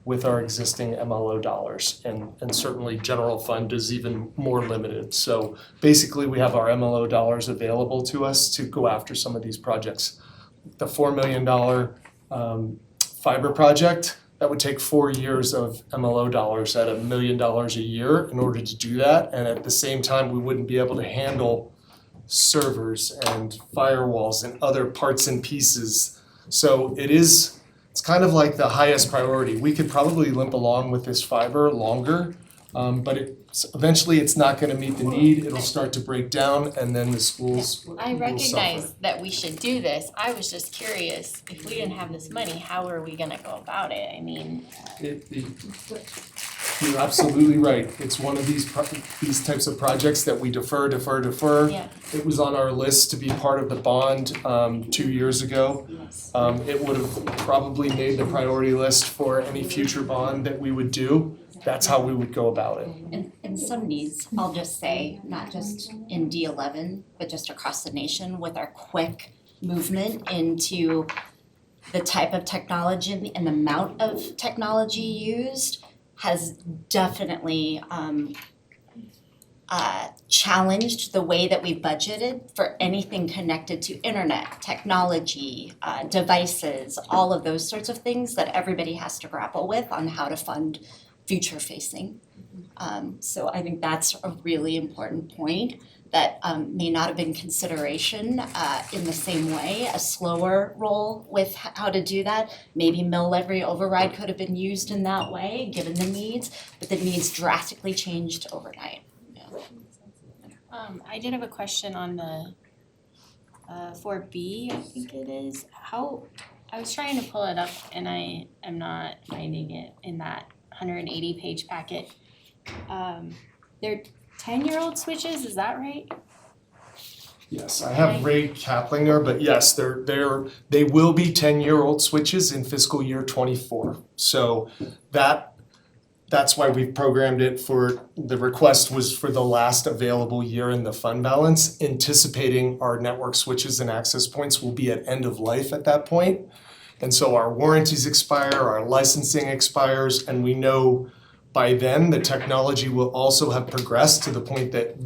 with our existing MLO dollars, and certainly general fund is even more limited. So basically, we have our MLO dollars available to us to go after some of these projects. The $4 million fiber project, that would take 4 years of MLO dollars at $1 million a year in order to do that, and at the same time, we wouldn't be able to handle servers and firewalls and other parts and pieces. So it's kind of like the highest priority. We could probably limp along with this fiber longer, but eventually it's not gonna meet the need, it'll start to break down, and then the schools will suffer. I recognize that we should do this, I was just curious, if we didn't have this money, how are we gonna go about it? I mean, You're absolutely right. It's one of these types of projects that we defer. Yeah. It was on our list to be part of the bond 2 years ago. It would have probably made the priority list for any future bond that we would do. That's how we would go about it. And some needs, I'll just say, not just in D11, but just across the nation with our quick movement into the type of technology and the amount of technology used has definitely challenged the way that we budgeted for anything connected to internet, technology, devices, all of those sorts of things that everybody has to grapple with on how to fund future facing. So I think that's a really important point that may not have been consideration in the same way, a slower role with how to do that. Maybe mill levy override could have been used in that way, given the needs, but the needs drastically changed overnight. I did have a question on the 4B, I think it is. I was trying to pull it up and I am not finding it in that 180-page packet. They're 10-year-old switches, is that right? Yes, I have Ray Kaplinger, but yes, they will be 10-year-old switches in fiscal year '24. So that's why we've programmed it for, the request was for the last available year in the fund balance, anticipating our network switches and access points will be at end of life at that point. And so our warranties expire, our licensing expires, and we know by then the technology will also have progressed to the point that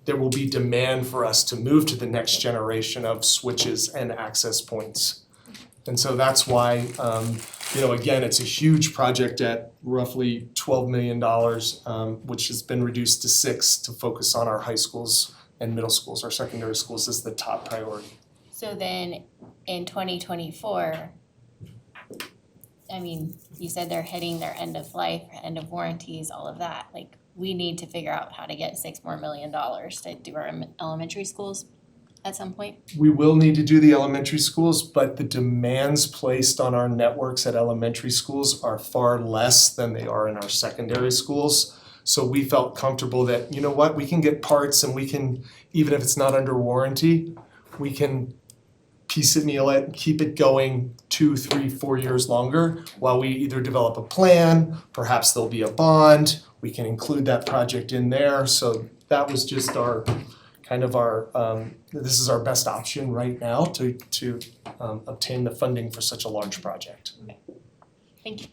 there will be demand for us to move to the next generation of switches and access points. And so that's why, again, it's a huge project at roughly $12 million, which has been reduced to $6 million to focus on our high schools and middle schools, our secondary schools is the top priority. So then in 2024, I mean, you said they're hitting their end of life, end of warranties, all of that. Like, we need to figure out how to get $6 more million to do our elementary schools at some point. We will need to do the elementary schools, but the demands placed on our networks at elementary schools are far less than they are in our secondary schools. So we felt comfortable that, you know what, we can get parts and we can, even if it's not under warranty, we can piecemeal it, keep it going 2, 3, 4 years longer while we either develop a plan, perhaps there'll be a bond, we can include that project in there. So that was just our this is our best option right now to obtain the funding for such a large project. Thank you.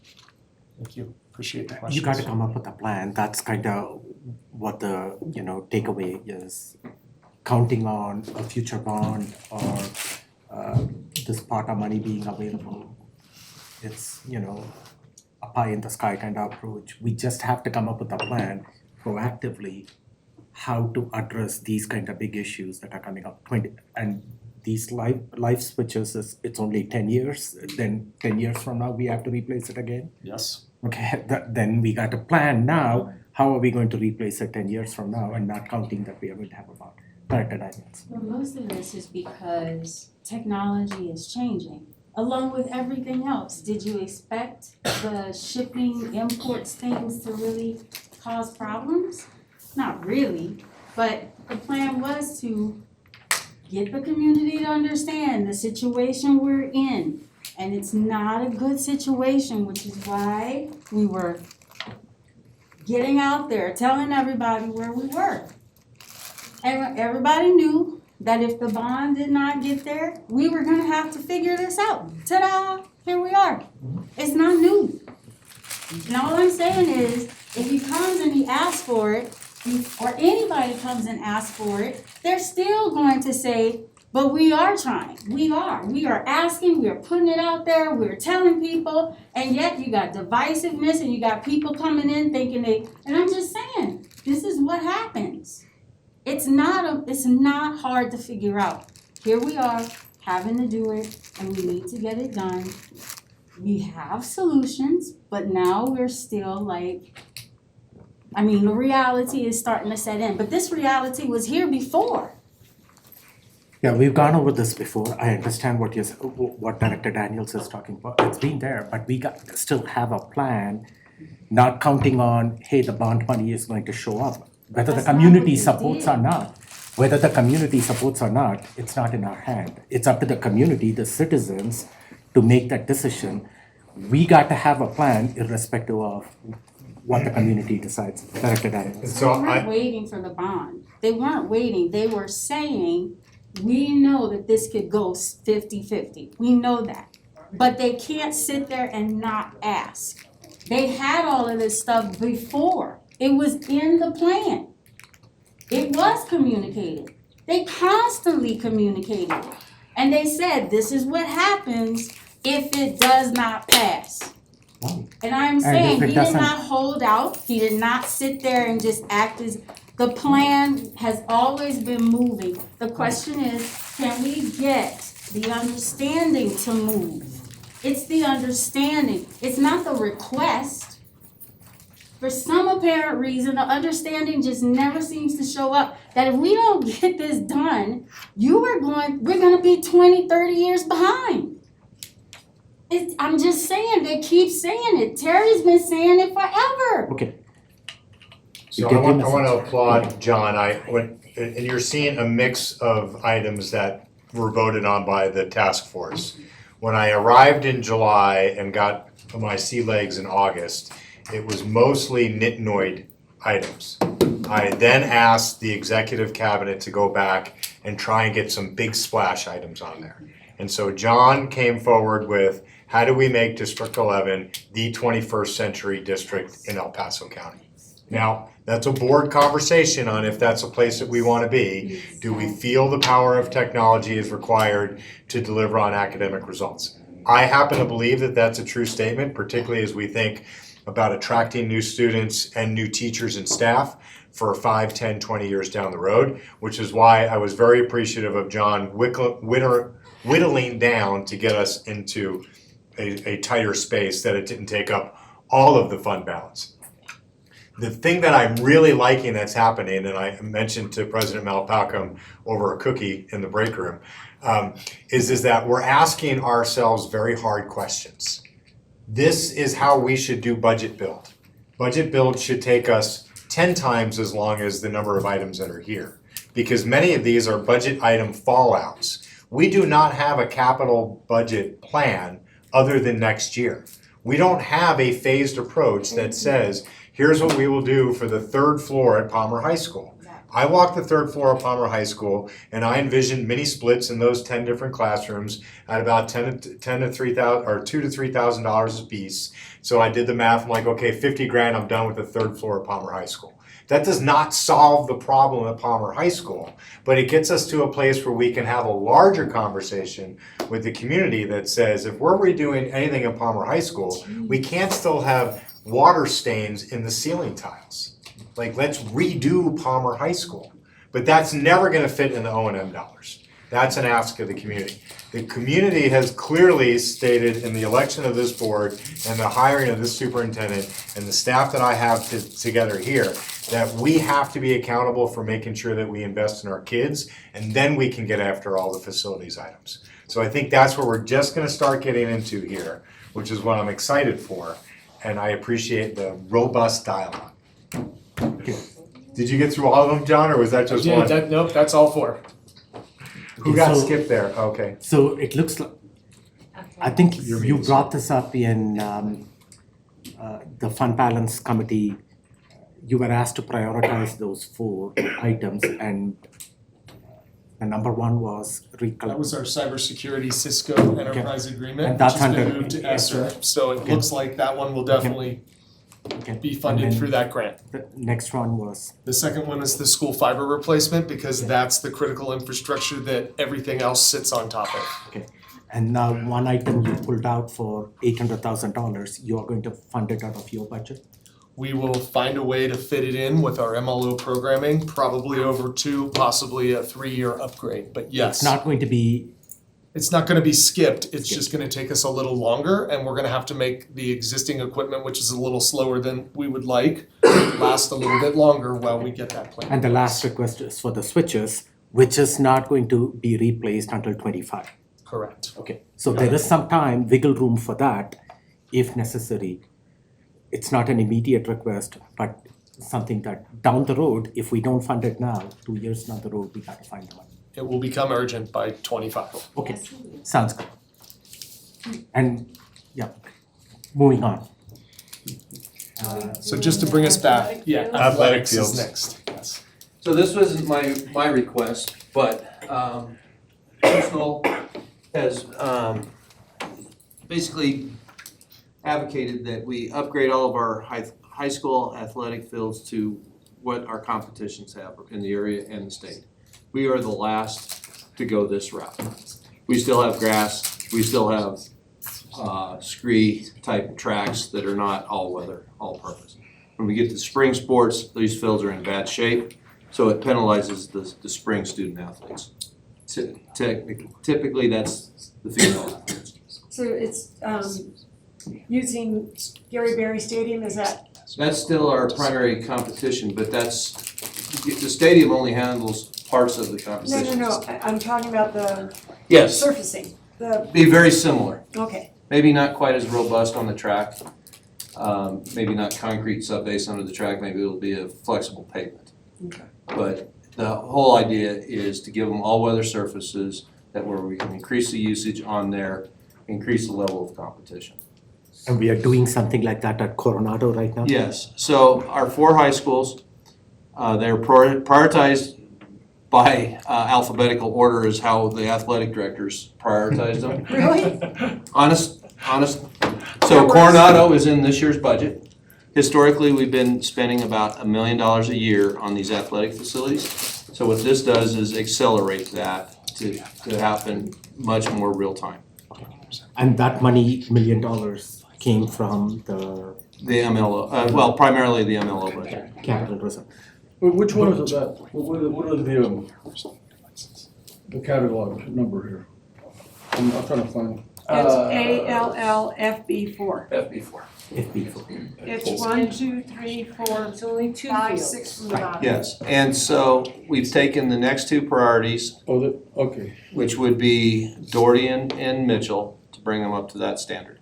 Thank you, appreciate the questions. You gotta come up with a plan, that's kind of what the, takeaway is. Counting on a future bond or this part of money being available. It's, a pie in the sky kind of approach. We just have to come up with a plan proactively how to address these kind of big issues that are coming up. And these life switches, it's only 10 years, then 10 years from now, we have to replace it again? Yes. Okay, then we got to plan now, how are we going to replace it 10 years from now and not counting that we are going to have about corrected items. Well, most of this is because technology is changing, along with everything else. Did you expect the shipping imports things to really cause problems? Not really, but the plan was to get the community to understand the situation we're in. And it's not a good situation, which is why we were getting out there, telling everybody where we were. everybody knew that if the bond did not get there, we were gonna have to figure this out. Ta-da, here we are. It's not new. And all I'm saying is, if he comes and he asks for it, or anybody comes and asks for it, they're still going to say, but we are trying, we are asking, we are putting it out there, we're telling people, and yet you got divisiveness and you got people coming in thinking and I'm just saying, this is what happens. It's not hard to figure out. Here we are, having to do it, and we need to get it done. We have solutions, but now we're still like, the reality is starting to set in, but this reality was here before. Yeah, we've gone over this before. I understand what Director Daniels is talking about. It's been there, but we still have a plan, not counting on, hey, the bond money is going to show up. Whether the community supports or not, it's not in our hand. It's up to the community, the citizens, to make that decision. We got to have a plan irrespective of what the community decides. Director Daniels. They weren't waiting for the bond. They weren't waiting. They were saying, we know that this could go 50-50. We know that. But they can't sit there and not ask. They had all of this stuff before. It was in the plan. It was communicated. They constantly communicated. And they said, this is what happens if it does not pass. And I'm saying, he did not hold out. He did not sit there and just act as, the plan has always been moving. The question is, can we get the understanding to move? It's the understanding. It's not the request. For some apparent reason, the understanding just never seems to show up. That if we don't get this done, we're gonna be 20, 30 years behind. I'm just saying, they keep saying it. Terry's been saying it forever. Okay. So I want to applaud John. And you're seeing a mix of items that were voted on by the task force. When I arrived in July and got my sea legs in August, it was mostly nitnoid items. I then asked the executive cabinet to go back and try and get some big splash items on there. And so John came forward with, how do we make District 11 the 21st century district in El Paso County? Now, that's a board conversation on if that's a place that we want to be. Do we feel the power of technology is required to deliver on academic results? I happen to believe that that's a true statement, particularly as we think about attracting new students and new teachers and staff for 5, 10, 20 years down the road, which is why I was very appreciative of John whittling down to get us into a tighter space, that it didn't take up all of the fund balance. The thing that I'm really liking that's happening, and I mentioned to President Malpacum over a cookie in the break room, is that we're asking ourselves very hard questions. This is how we should do budget build. Budget build should take us 10 times as long as the number of items that are here, because many of these are budget item fallouts. We do not have a capital budget plan other than next year. We don't have a phased approach that says, here's what we will do for the third floor at Palmer High School. I walked the third floor of Palmer High School and I envisioned mini splits in those 10 different classrooms at about $2,000 to $3,000 a piece. So I did the math, I'm like, okay, 50 grand, I'm done with the third floor of Palmer High School. That does not solve the problem at Palmer High School, but it gets us to a place where we can have a larger conversation with the community that says, if we're redoing anything at Palmer High School, we can't still have water stains in the ceiling tiles. Like, let's redo Palmer High School. But that's never gonna fit in the O&M dollars. That's an ask of the community. The community has clearly stated in the election of this board and the hiring of this superintendent and the staff that I have together here, that we have to be accountable for making sure that we invest in our kids, and then we can get after all the facilities items. So I think that's where we're just gonna start getting into here, which is what I'm excited for, and I appreciate the robust dialogue. Did you get through all of them, John, or was that just one? Nope, that's all 4. Who got skipped there? Okay. So it looks like, I think you brought this up in the Fund Balance Committee you were asked to prioritize those 4 items, and the number 1 was That was our cybersecurity Cisco enterprise agreement, And which that's has been under moved to ESSER. So it Okay. looks like that one will definitely be funded And then through that grant. The next one was, The second one is the school fiber replacement because that's the critical infrastructure that everything else sits on top of. and now one item you pulled out for $800,000, you are going to fund it out of your budget? We will find a way to fit it in with our MLO programming, probably over 2, possibly a 3-year upgrade, but yes. It's not going to be, It's not gonna be skipped, it's just gonna take us a little longer and we're gonna have to make the existing equipment, which is a little slower than we would like, last a little bit longer while we get that plan. and the last request is for the switches, which is not going to be replaced until 25. Correct. Okay, so there is some time, wiggle room for that if necessary. It's not an immediate request, but something that down the road, if we don't fund it now, 2 years down the road, we gotta find the money. It will become urgent by 25. Okay, sounds good. And, yeah, moving on. So just to bring us back, yeah, Athletic athletics is fields. next, yes. So this wasn't my request, but Personal has basically advocated that we upgrade all of our high school athletic fields to what our competitions have in the area and the state. We are the last to go this route. We still have grass, we still have scree type tracks that are not all weather, all purpose. When we get to spring sports, these fields are in bad shape, so it penalizes the spring student athletes. Typically, that's the female athletes. So it's using Gary Berry Stadium, is that? That's still our primary competition, but the stadium only handles parts of the competition. No, I'm talking about the Yes. surfacing, Be very similar. okay. Maybe not quite as robust on the track. Maybe not concrete subbase under the track, maybe it'll be a flexible pavement. Okay. But the whole idea is to give them all-weather surfaces that where we can increase the usage on there, increase the level of competition. And we are doing something like that at Coronado right now? Yes, so our 4 high schools, they're prioritized by alphabetical order is how the athletic directors prioritized them. Really? Honest. So Coronado is in this year's budget. Historically, we've been spending about $1 million a year on these athletic facilities. So what this does is accelerate that to happen much more real time. And that money, $1 million, came from the MLO, well, primarily the MLO budget. capital reserve. Which one is that? What is the catalog number here? I'm trying to find. It's ALLFB4. FB4. It's 1, 2, 3, 4, It's only 2 5, fields. 6 from the bottom. Yes, and so we've taken the next 2 priorities, Okay. which would be Doherty and Mitchell, to bring them up to that standard.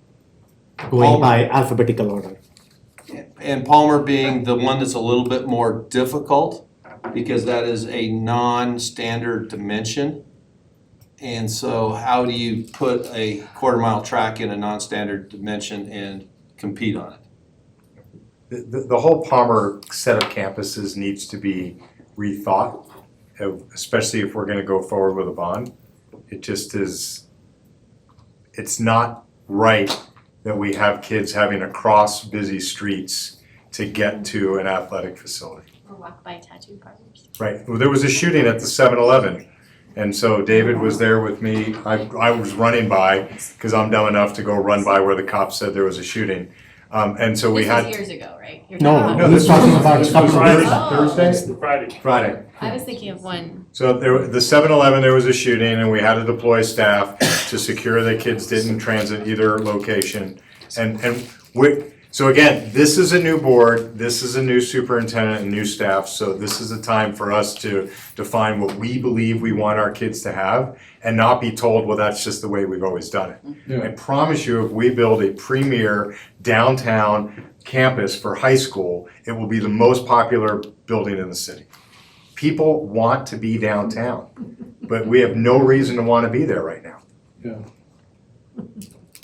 Going by alphabetical order. And Palmer being the one that's a little bit more difficult, because that is a non-standard dimension. And so how do you put a quarter-mile track in a non-standard dimension and compete on it? The whole Palmer set of campuses needs to be rethought, especially if we're gonna go forward with a bond. It just is, it's not right that we have kids having to cross busy streets to get to an athletic facility. Or walk by tattoo parlors. Right, well, there was a shooting at the 7-Eleven, and so David was there with me. I was running by, because I'm dumb enough to go run by where the cops said there was a shooting. And so we had. This was years ago, right? You're No, talking no, about- this talking about This was Thursday? Friday. I was thinking of one. So the 7-Eleven, there was a shooting, and we had to deploy staff to secure that kids didn't transit either location. So again, this is a new board, this is a new superintendent and new staff, so this is a time for us to define what we believe we want our kids to have and not be told, well, that's just the way we've always done it. Yeah. I promise you, if we build a premier downtown campus for high school, it will be the most popular building in the city. People want to be downtown, but we have no reason to want to be there right now. Yeah.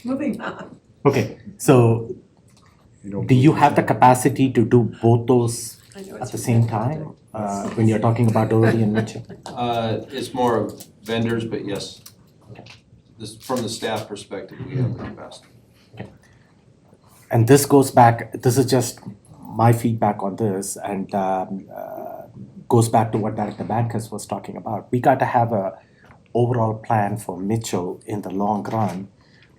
Moving on. Okay, so do you have the capacity to do both those at the same time, when you're talking about Doherty and Mitchell? It's more of vendors, but yes. This, from the staff perspective, we have the capacity. And this goes back, this is just my feedback on this, and goes back to what Director Bankus was talking about. We got to have a overall plan for Mitchell in the long run,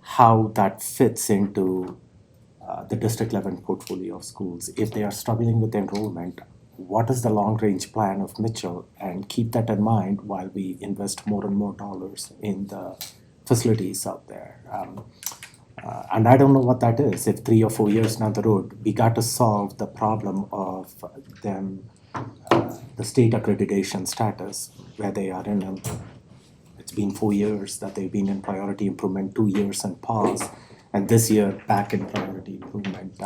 how that fits into the district level portfolio of schools. If they are struggling with enrollment, what is the long range plan of Mitchell? And keep that in mind while we invest more and more dollars in the facilities out there. And I don't know what that is. If 3 or 4 years down the road, we got to solve the problem of them, the state accreditation status, where they are in. It's been 4 years that they've been in priority improvement, 2 years and pause, and this year back in priority improvement.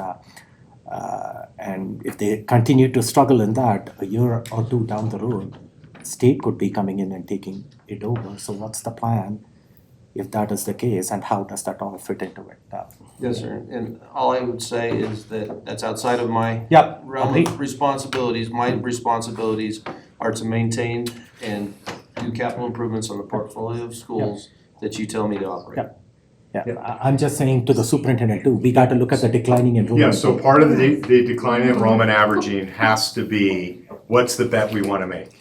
And if they continue to struggle in that, a year or two down the road, state could be coming in and taking it over. So what's the plan if that is the case, and how does that all fit into it? Yes, sir. And all I would say is that that's outside of my realm of responsibilities. My responsibilities are to maintain and do capital improvements on the portfolio of schools that you tell me to operate. I'm just saying to the superintendent too, we got to look at the declining enrollment. Yeah, so part of the declining enrollment averaging has to be, what's the bet we want to make?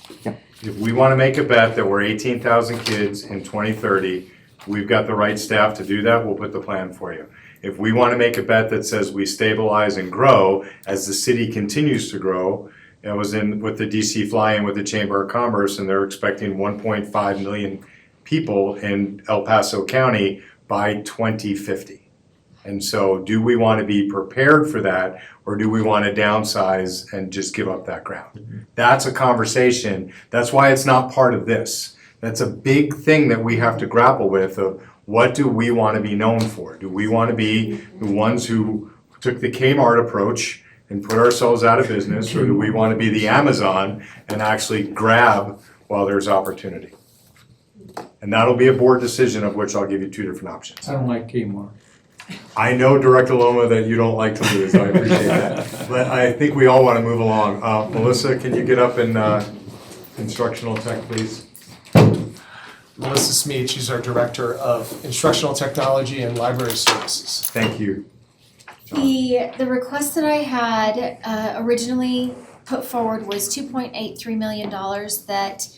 If we want to make a bet that we're 18,000 kids in 2030, we've got the right staff to do that, we'll put the plan for you. If we want to make a bet that says we stabilize and grow as the city continues to grow, I was in with the DC fly-in with the Chamber of Commerce, and they're expecting 1.5 million people in El Paso County by 2050. And so do we want to be prepared for that, or do we want to downsize and just give up that ground? That's a conversation. That's why it's not part of this. That's a big thing that we have to grapple with of what do we want to be known for? Do we want to be the ones who took the Kmart approach and put ourselves out of business, or do we want to be the Amazon and actually grab while there's opportunity? And that'll be a board decision, of which I'll give you 2 different options. I don't like Kmart. I know, Director Loma, that you don't like to lose. I appreciate that. But I think we all want to move along. Melissa, can you get up in instructional tech, please? Melissa Smead, she's our Director of Instructional Technology and Library Services. Thank you. The request that I had originally put forward was $2.83 million that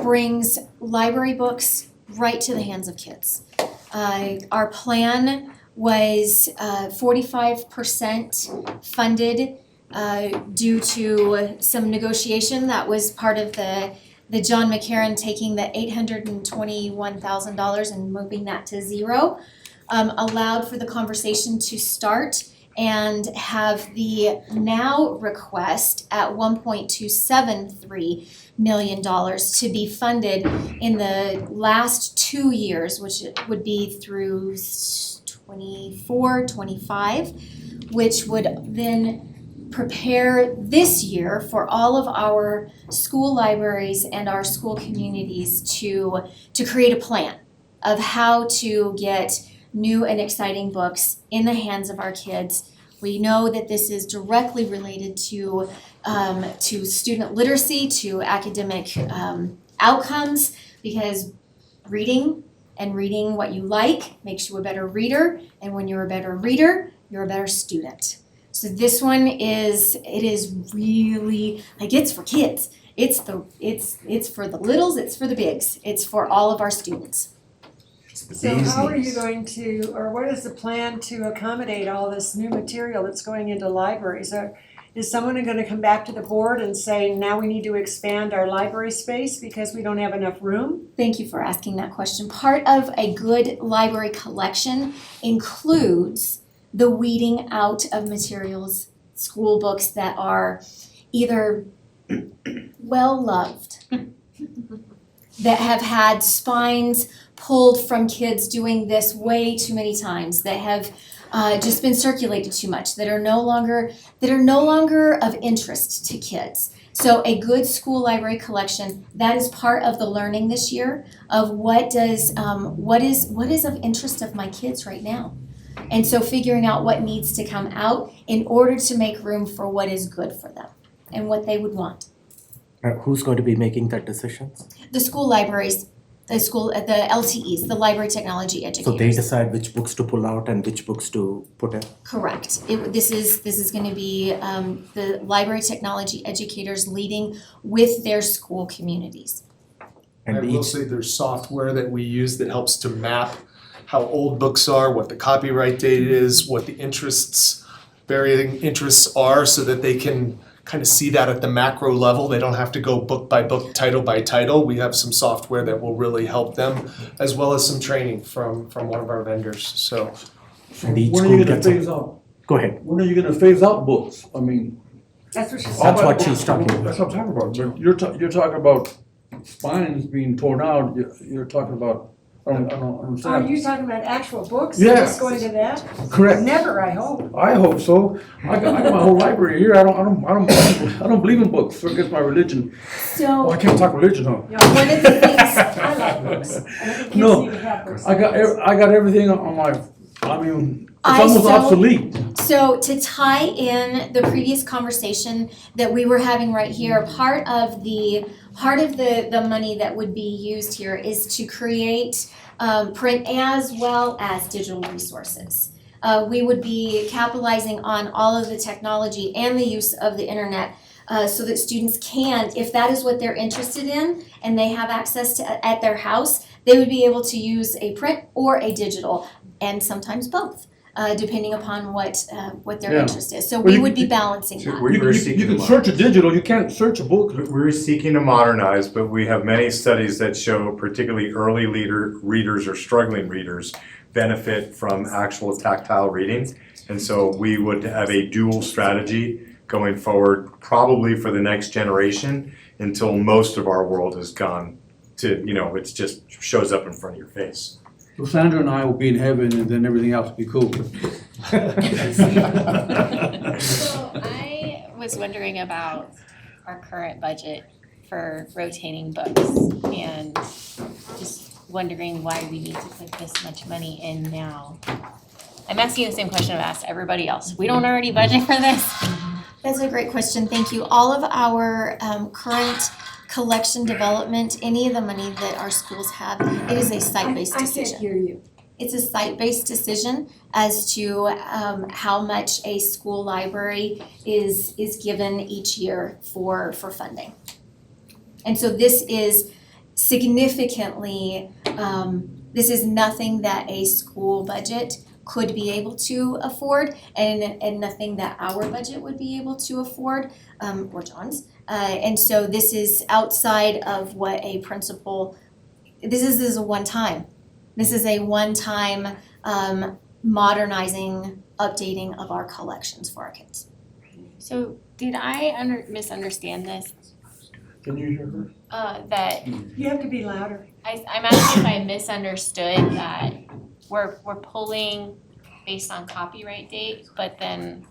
brings library books right to the hands of kids. Our plan was 45% funded due to some negotiation that was part of the John McCarran taking the $821,000 and moving that to zero, allowed for the conversation to start and have the now request at $1.273 million to be funded in the last 2 years, which would be through 24, 25, which would then prepare this year for all of our school libraries and our school communities to create a plan of how to get new and exciting books in the hands of our kids. We know that this is directly related to student literacy, to academic outcomes, because reading and reading what you like makes you a better reader, and when you're a better reader, you're a better student. So this one is really, like, it's for kids. It's for the littles, it's for the bigs, it's for all of our students. So how are you going to, or what is the plan to accommodate all this new material that's going into libraries? Is someone going to come back to the board and say, now we need to expand our library space because we don't have enough room? Thank you for asking that question. Part of a good library collection includes the weeding out of materials, school books that are either well-loved, that have had spines pulled from kids doing this way too many times, that have just been circulated too much, that are no longer of interest to kids. So a good school library collection, that is part of the learning this year of what is of interest of my kids right now. And so figuring out what needs to come out in order to make room for what is good for them and what they would want. Who's going to be making that decisions? The school libraries, the LTEs, the library technology educators. So they decide which books to pull out and which books to put in? Correct. This is going to be the library technology educators leading with their school communities. I will say there's software that we use that helps to map how old books are, what the copyright date is, what the varying interests are, so that they can kind of see that at the macro level. They don't have to go book by book, title by title. We have some software that will really help them, as well as some training from one of our vendors, so. And each When are school you gonna gets a- phase out? Go ahead. When are you gonna phase out books? I mean. That's what she's That's what she's talking about. That's what I'm talking about. But you're talking about spines being torn out. You're talking about, I don't Are understand. you talking about actual books? Yeah. Just going to that? Correct. Never, I hope. I hope so. I got my whole library here. I don't believe in books. So against my religion. So. Oh, I can't talk religion, huh? One of the things. I love books. And I think kids No, need to have books. I got everything on my, I mean, it's almost obsolete. So to tie in the previous conversation that we were having right here, part of the money that would be used here is to create print as well as digital resources. We would be capitalizing on all of the technology and the use of the internet so that students can, if that is what they're interested in and they have access to at their house, they would be able to use a print or a digital, and sometimes both. Depending upon what their interest is. So we would be balancing that. You can search a digital, you can't search a book. We're seeking to modernize, but we have many studies that show particularly early readers or struggling readers benefit from actual tactile reading. And so we would have a dual strategy going forward, probably for the next generation, until most of our world has gone to, it just shows up in front of your face. So Sandra and I will be in heaven and then everything else will be cool. So I was wondering about our current budget for rotating books and just wondering why we need to put this much money in now. I'm asking the same question I've asked everybody else. We don't already budget for this? That's a great question, thank you. All of our current collection development, any of the money that our schools have, it is a site-based decision. I can't hear you. It's a site-based decision as to how much a school library is given each year for funding. And so this is significantly, this is nothing that a school budget could be able to afford and nothing that our budget would be able to afford, or John's. And so this is outside of what a principal, this is a one-time. This is a one-time modernizing, updating of our collections for our kids. So did I misunderstand this? Can you hear her? That You have to be louder. I'm asking if I misunderstood that we're pulling based on copyright date, but then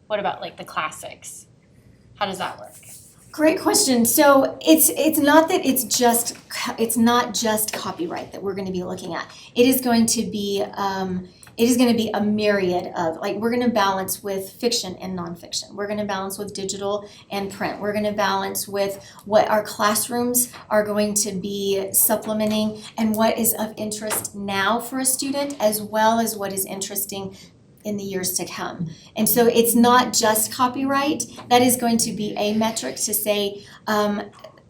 what about like the classics? How does that work? Great question. So it's not that it's not just copyright that we're going to be looking at. It is going to be a myriad of, like, we're going to balance with fiction and nonfiction. We're going to balance with digital and print. We're going to balance with what our classrooms are going to be supplementing and what is of interest now for a student, as well as what is interesting in the years to come. And so it's not just copyright. That is going to be a metric to say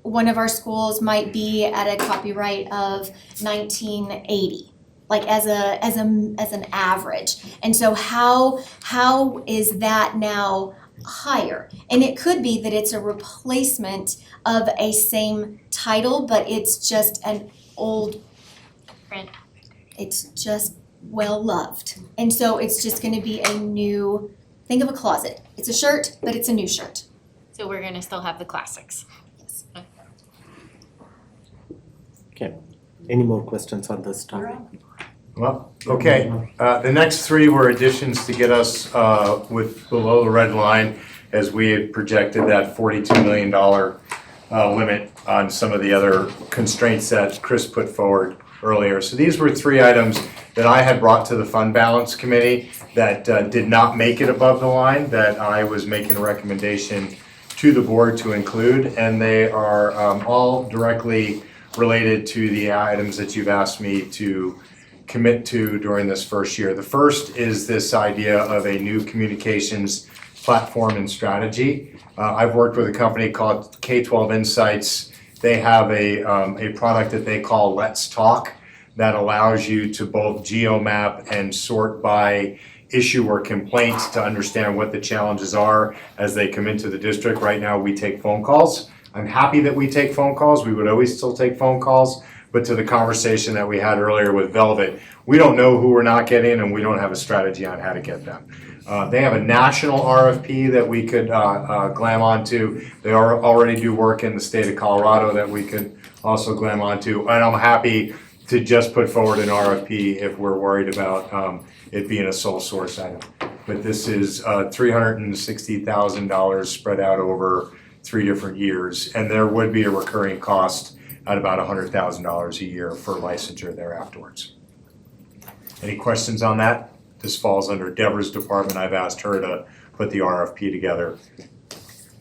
one of our schools might be at a copyright of 1980. Like as an average. And so how is that now higher? And it could be that it's a replacement of a same title, but it's just an old print. It's just well loved. And so it's just gonna be a new, think of a closet. It's a shirt, but it's a new shirt. So we're gonna still have the classics. Yes. Okay, any more questions on this topic? Well, okay, the next three were additions to get us with below the red line as we had projected that $42 million limit on some of the other constraints that Chris put forward. earlier. So these were 3 items that I had brought to the Fund Balance Committee that did not make it above the line, that I was making a recommendation to the board to include, and they are all directly related to the items that you've asked me to commit to during this first year. The first is this idea of a new communications platform and strategy. I've worked with a company called K-12 Insights. They have a product that they call Let's Talk that allows you to both geomap and sort by issue or complaints to understand what the challenges are as they come into the district. Right now, we take phone calls. I'm happy that we take phone calls. We would always still take phone calls. But to the conversation that we had earlier with Velvet, we don't know who we're not getting, and we don't have a strategy on how to get them. They have a national RFP that we could glam onto. They already do work in the state of Colorado that we could also glam onto. And I'm happy to just put forward an RFP if we're worried about it being a sole source item. But this is $360,000 spread out over 3 different years, and there would be a recurring cost at about $100,000 a year for licensure there afterwards. Any questions on that? This falls under Deborah's department. I've asked her to put the RFP together.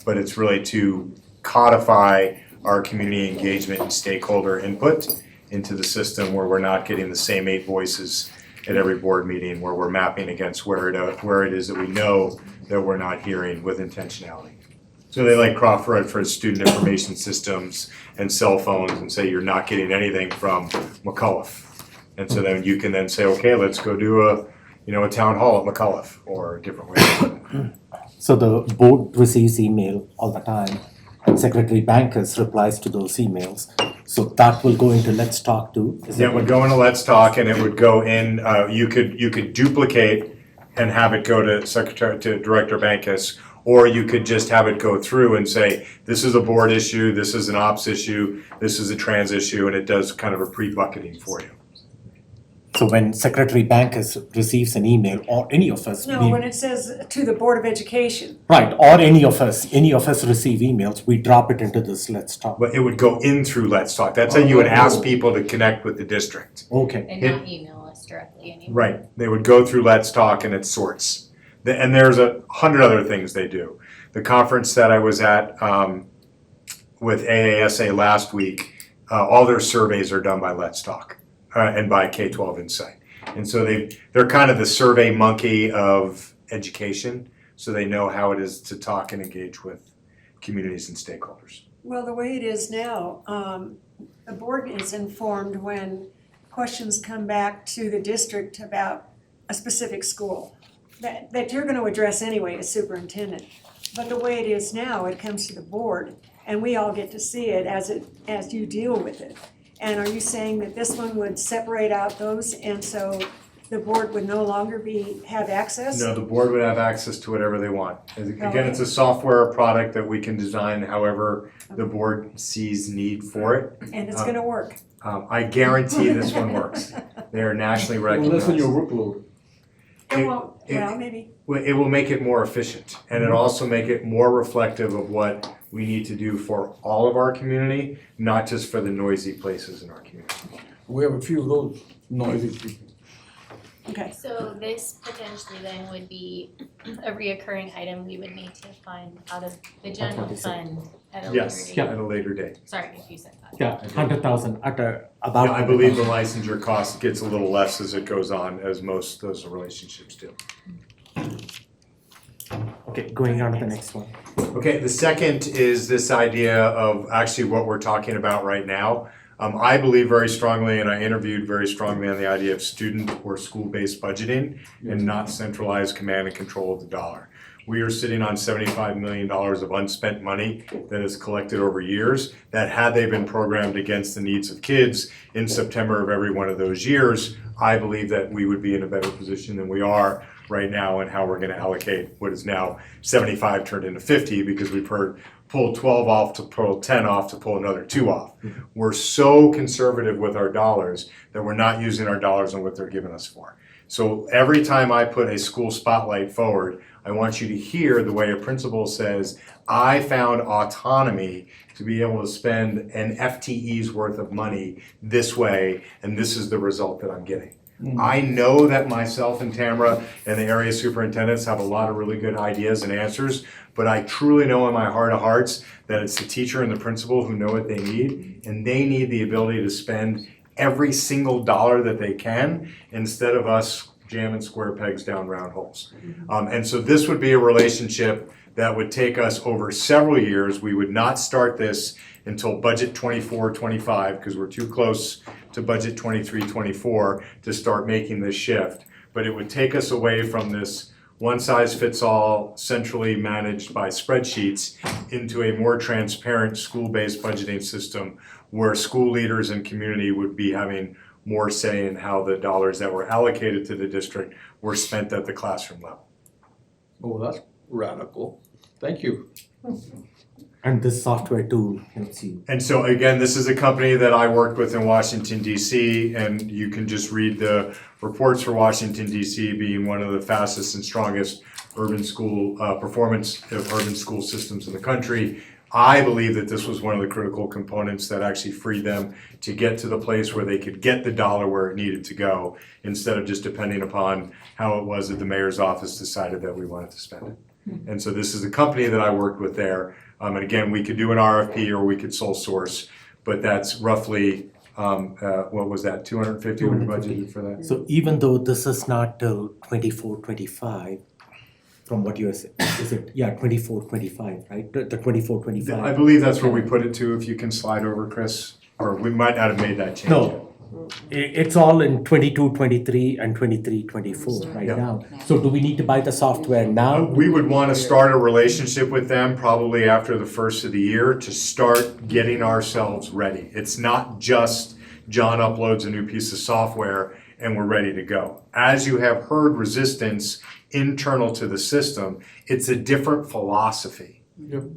But it's really to codify our community engagement and stakeholder input into the system where we're not getting the same 8 voices at every board meeting, where we're mapping against where it is that we know that we're not hearing with intentionality. So they like Crawford for student information systems and cell phones and say you're not getting anything from McCullough. And so then you can then say, okay, let's go do a town hall at McCullough or a different way. So the board receives email all the time, and Secretary Bankus replies to those emails. So that will go into Let's Talk too? Yeah, it would go into Let's Talk, and it would go in, you could duplicate and have it go to Director Bankus, or you could just have it go through and say, this is a board issue, this is an ops issue, this is a trans issue, and it does kind of a pre-bucketing for you. So when Secretary Bankus receives an email, or any of us. No, when it says to the Board of Education. Right, or any of us receive emails, we drop it into this Let's Talk. But it would go in through Let's Talk. That's how you would ask people to connect with the district. Okay. And not email us directly anymore. Right, they would go through Let's Talk and it sorts. And there's 100 other things they do. The conference that I was at with AASA last week, all their surveys are done by Let's Talk. And by K-12 Insight. And so they're kind of the survey monkey of education, so they know how it is to talk and engage with communities and stakeholders. Well, the way it is now, the board is informed when questions come back to the district about a specific school that you're going to address anyway as superintendent. But the way it is now, it comes to the board, and we all get to see it as you deal with it. And are you saying that this one would separate out those, and so the board would no longer have access? No, the board would have access to whatever they want. Again, it's a software product that we can design however the board sees need for it. And it's gonna work. I guarantee this one works. They are nationally recognized. Lessen your workload. Maybe. It will make it more efficient, and it also make it more reflective of what we need to do for all of our community, not just for the noisy places in our community. We have a few of those noisy people. Okay. So this potentially then would be a reoccurring item we would need to fund out of the general fund at a later Yes, date. at a later date. Sorry if you said that. Yeah, 100,000 at about. Yeah, I believe the licensure cost gets a little less as it goes on, as most of those relationships do. Okay, going on to the next one. Okay, the second is this idea of actually what we're talking about right now. I believe very strongly, and I interviewed very strongly on the idea of student or school-based budgeting and not centralized command and control of the dollar. We are sitting on $75 million of unspent money that is collected over years, that had they been programmed against the needs of kids in September of every one of those years, I believe that we would be in a better position than we are right now in how we're gonna allocate what is now 75 turned into 50, because we've heard pull 12 off to pull 10 off to pull another 2 off. We're so conservative with our dollars that we're not using our dollars on what they're giving us for. So every time I put a school spotlight forward, I want you to hear the way a principal says, I found autonomy to be able to spend an FTE's worth of money this way, and this is the result that I'm getting. I know that myself and Tamara and the area superintendents have a lot of really good ideas and answers, but I truly know in my heart of hearts that it's the teacher and the principal who know what they need, and they need the ability to spend every single dollar that they can instead of us jamming square pegs down round holes. And so this would be a relationship that would take us over several years. We would not start this until budget 24-25 because we're too close to budget 23-24 to start making this shift. But it would take us away from this one-size-fits-all, centrally managed by spreadsheets into a more transparent school-based budgeting system where school leaders and community would be having more say in how the dollars that were allocated to the district were spent at the classroom level. Oh, that's radical. Thank you. And this software tool helps you. And so again, this is a company that I worked with in Washington DC, and you can just read the reports for Washington DC being one of the fastest and strongest urban school performance of urban school systems in the country. I believe that this was one of the critical components that actually freed them to get to the place where they could get the dollar where it needed to go, instead of just depending upon how it was that the mayor's office decided that we wanted to spend it. And so this is a company that I worked with there. And again, we could do an RFP or we could sole source, but that's roughly, what was that, 250 we budgeted for that? So even though this is not till 24-25, from what you're saying, is it, 24-25, right? The 24-25. I believe that's where we put it to, if you can slide over, Chris, or we might not have made that change. No, it's all in 22-23 and 23-24 right now. So do we need to buy the software now? We would want to start a relationship with them probably after the first of the year to start getting ourselves ready. It's not just John uploads a new piece of software and we're ready to go. As you have heard resistance internal to the system, it's a different philosophy.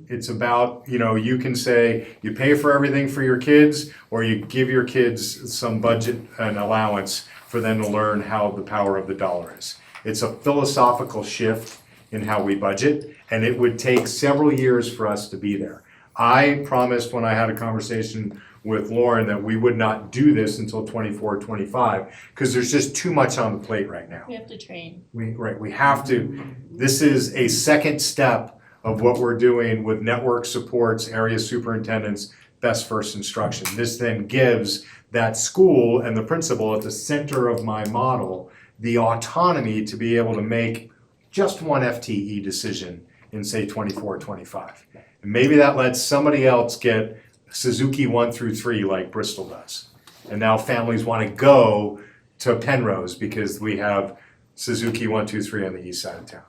It's about, you can say you pay for everything for your kids, or you give your kids some budget and allowance for them to learn how the power of the dollar is. It's a philosophical shift in how we budget, and it would take several years for us to be there. I promised when I had a conversation with Lauren that we would not do this until 24-25 because there's just too much on the plate right now. We have to train. We have to. This is a second step of what we're doing with network supports, area superintendents, best first instruction. This then gives that school and the principal at the center of my model the autonomy to be able to make just one FTE decision in, say, 24-25. And maybe that lets somebody else get Suzuki 1-3 like Bristol does. And now families want to go to Penrose because we have Suzuki 1-3 on the east side of town.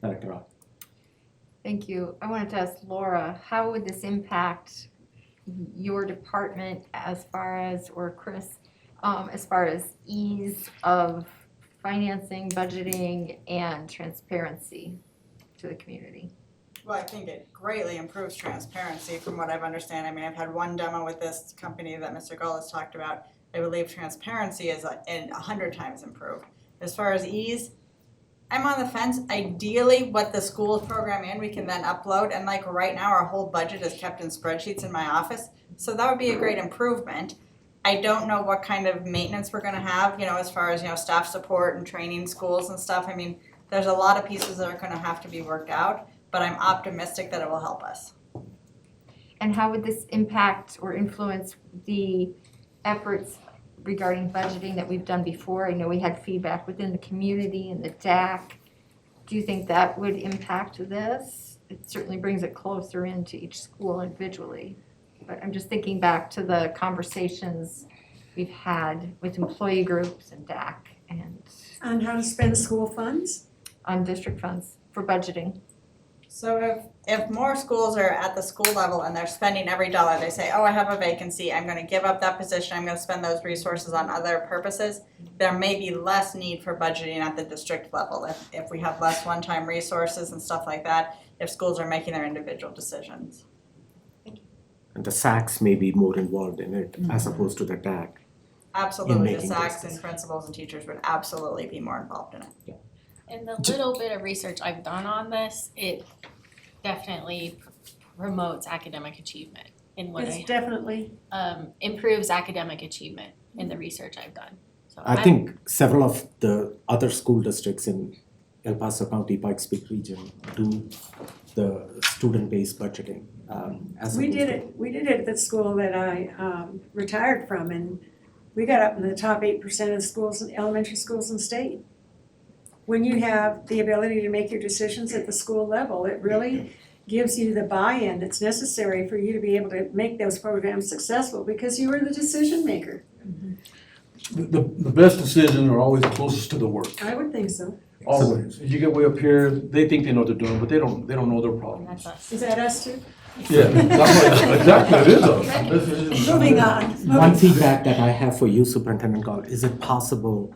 Director Roth. Thank you. I wanted to ask Laura, how would this impact your department or Chris, as far as ease of financing, budgeting, and transparency to the community? Well, I think it greatly improves transparency from what I've understand. I mean, I've had one demo with this company that Mr. Gull has talked about. I believe transparency is 100 times improved. As far as ease, I'm on the fence. Ideally, what the schools program in, we can then upload. And like right now, our whole budget is kept in spreadsheets in my office. So that would be a great improvement. I don't know what kind of maintenance we're gonna have, as far as, staff support and training schools and stuff. I mean, there's a lot of pieces that are gonna have to be worked out, but I'm optimistic that it will help us. And how would this impact or influence the efforts regarding budgeting that we've done before? I know we had feedback within the community and the DAC. Do you think that would impact this? It certainly brings it closer into each school individually. But I'm just thinking back to the conversations we've had with employee groups and DAC and On how to spend school funds? on district funds for budgeting. So if more schools are at the school level and they're spending every dollar, they say, oh, I have a vacancy, I'm gonna give up that position, I'm gonna spend those resources on other purposes, there may be less need for budgeting at the district level if we have less one-time resources and stuff like that, if schools are making their individual decisions. And the SACs may be more involved in it as opposed to the DAC. Absolutely, the making SACs this and principals and teachers would absolutely be more involved in it. And the little bit of research I've done on this, it definitely promotes academic achievement in what It's definitely, improves academic achievement in the research I've done. So I think several of the other school districts in El Paso County, Pikes Peak region do the student-based budgeting as we opposed did to- it, we did it at the school that I retired from, and we got up in the top 8% of the schools, elementary schools in the state. When you have the ability to make your decisions at the school level, it really gives you the buy-in that's necessary for you to be able to make those programs successful because you are the decision maker. The best decisions are always closest to the work, I would think so. always. You get way up here, they think they know what they're doing, but they don't know their problems. that's us. Is that us too? Yeah, exactly, it is us. Moving on. One feedback that I have for you, Superintendent Gall, is it possible,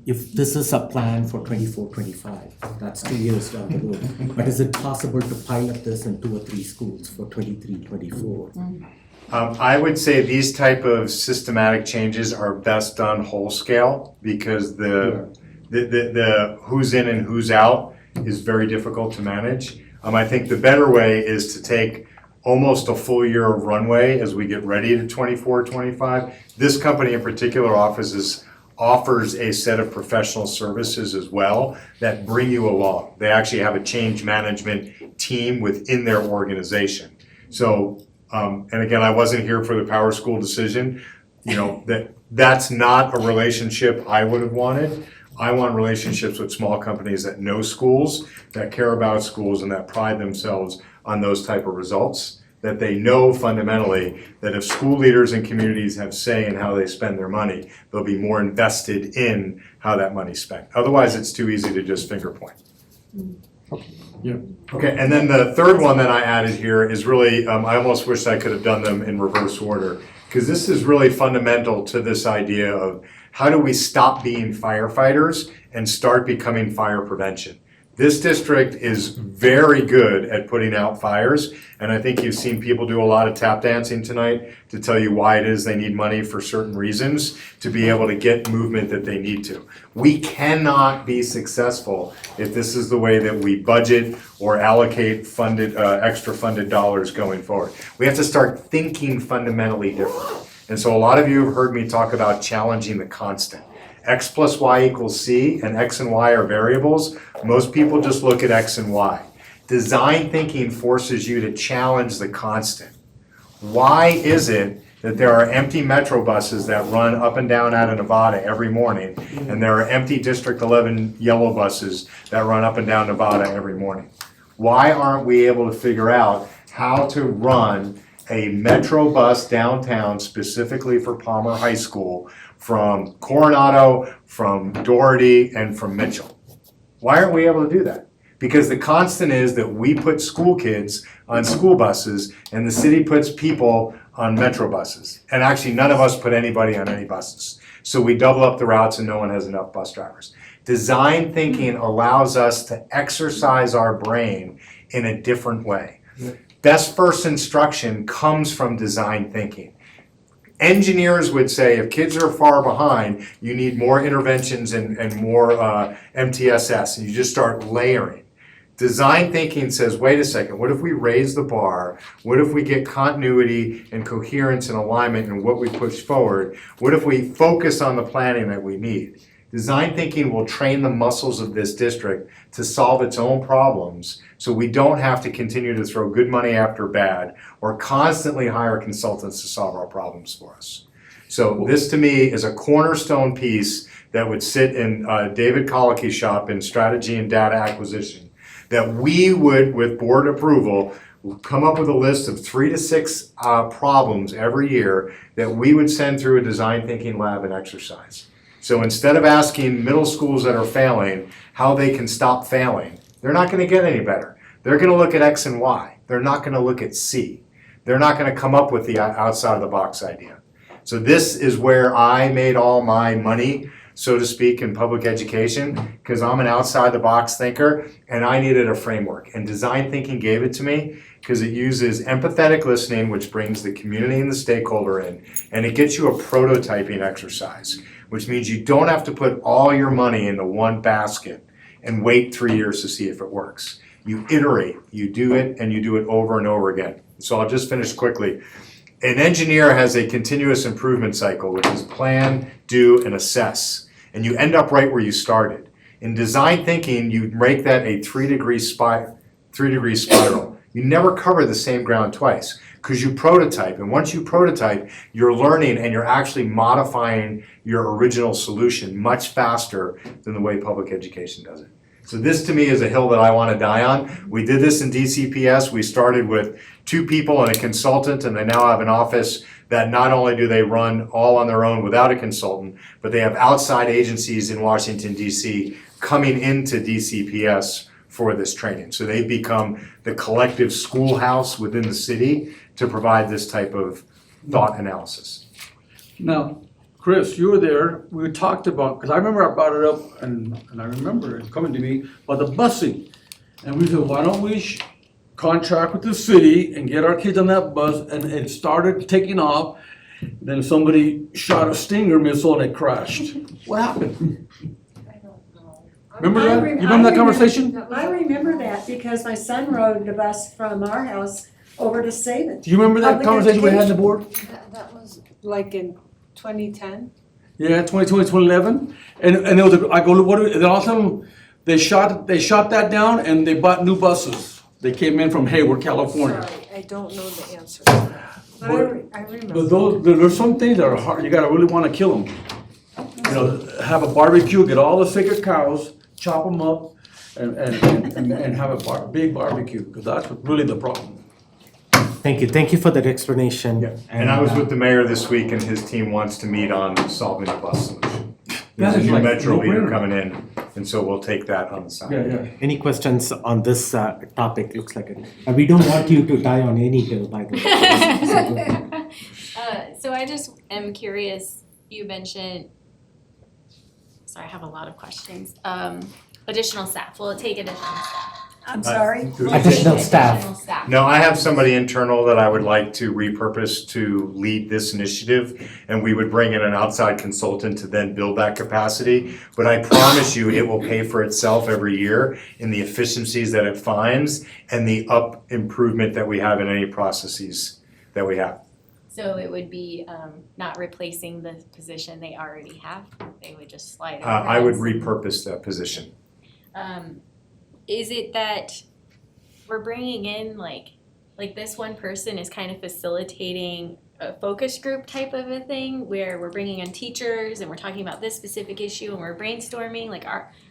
if this is a plan for 24-25, that's 2 years down the road, but is it possible to pilot this in 2 or 3 schools for 23-24? I would say these type of systematic changes are best done whole scale because the who's in and who's out is very difficult to manage. I think the better way is to take almost a full year of runway as we get ready to 24-25. This company in particular offers a set of professional services as well that bring you along. They actually have a change management team within their organization. So, and again, I wasn't here for the Power School decision. You know, that's not a relationship I would have wanted. I want relationships with small companies that know schools, that care about schools, and that pride themselves on those type of results. That they know fundamentally that if school leaders and communities have say in how they spend their money, they'll be more invested in how that money's spent. Otherwise, it's too easy to just finger point. Yeah. Okay, and then the third one that I added here is really, I almost wish I could have done them in reverse order, because this is really fundamental to this idea of how do we stop being firefighters and start becoming fire prevention. This district is very good at putting out fires, and I think you've seen people do a lot of tap dancing tonight to tell you why it is they need money for certain reasons to be able to get movement that they need to. We cannot be successful if this is the way that we budget or allocate extra funded dollars going forward. We have to start thinking fundamentally different. And so a lot of you have heard me talk about challenging the constant. X plus Y equals C, and X and Y are variables. Most people just look at X and Y. Design thinking forces you to challenge the constant. Why is it that there are empty metro buses that run up and down out of Nevada every morning, and there are empty District 11 yellow buses that run up and down Nevada every morning? Why aren't we able to figure out how to run a metro bus downtown specifically for Palmer High School from Coronado, from Doherty, and from Mitchell? Why aren't we able to do that? Because the constant is that we put school kids on school buses and the city puts people on metro buses. And actually none of us put anybody on any buses. So we double up the routes and no one has enough bus drivers. Design thinking allows us to exercise our brain in a different way. Best first instruction comes from design thinking. Engineers would say if kids are far behind, you need more interventions and more MTSS, and you just start layering. Design thinking says, wait a second, what if we raise the bar? What if we get continuity and coherence and alignment in what we push forward? What if we focus on the planning that we need? Design thinking will train the muscles of this district to solve its own problems so we don't have to continue to throw good money after bad or constantly hire consultants to solve our problems for us. So this to me is a cornerstone piece that would sit in David Colickey's shop in strategy and data acquisition, that we would, with board approval, come up with a list of 3 to 6 problems every year that we would send through a design thinking lab and exercise. So instead of asking middle schools that are failing how they can stop failing, they're not going to get any better. They're going to look at X and Y. They're not going to look at C. They're not going to come up with the outside of the box idea. So this is where I made all my money so to speak, in public education, because I'm an outside the box thinker and I needed a framework. And design thinking gave it to me because it uses empathetic listening, which brings the community and the stakeholder in, and it gets you a prototyping exercise, which means you don't have to put all your money into one basket and wait 3 years to see if it works. You iterate, you do it, and you do it over and over again. So I'll just finish quickly. An engineer has a continuous improvement cycle, which is plan, do, and assess. And you end up right where you started. In design thinking, you make that a 3-degree spiral. You never cover the same ground twice because you prototype. And once you prototype, you're learning and you're actually modifying your original solution much faster than the way public education does it. So this to me is a hill that I want to die on. We did this in DCPS. We started with 2 people and a consultant, and they now have an office that not only do they run all on their own without a consultant, but they have outside agencies in Washington, D.C. coming into DCPS for this training. So they've become the collective schoolhouse within the city to provide this type of thought analysis. Now, Chris, you were there, we talked about, because I remember I brought it up, and I remember it coming to me, about the busing. And we said, why don't we contract with the city and get our kids on that bus, and it started taking off. Then somebody shot a Stinger missile and it crashed. What happened? Remember that? You remember that conversation? I remember that because my son rode the bus from our house over to Sabin. Do you remember that Public conversation we had on the education. board? That was like in 2010? Yeah, 2020, 2011. And it was, I go, what, and all of a sudden, they shot that down and they bought new buses. They came in from Hayward, California. Sorry, I don't know the answer to that. But I remember. But there's some things that are hard, you gotta really wanna kill them. You know, have a barbecue, get all the sacred cows, chop them up, and have a big barbecue, because that's really the problem. Thank you for that explanation. And I was with the mayor this week and his team wants to meet on solving the bus solution. There's That a is new like metro leader no-brainer. coming in, and so we'll take that on the side. Any questions on this topic? Looks like it. We don't want you to die on any hill, by the way. So I just am curious, you mentioned, sorry, I have a lot of questions. Additional staff, will it take additional staff? I'm sorry? Additional staff. Additional staff. No, I have somebody internal that I would like to repurpose to lead this initiative, and we would bring in an outside consultant to then build that capacity. But I promise you, it will pay for itself every year in the efficiencies that it finds and the improvement that we have in any processes that we have. So it would be not replacing the position they already have, they would just slide over. I would repurpose that position. Is it that we're bringing in like this one person is kind of facilitating a focus group type of a thing where we're bringing in teachers and we're talking about this specific issue and we're brainstorming,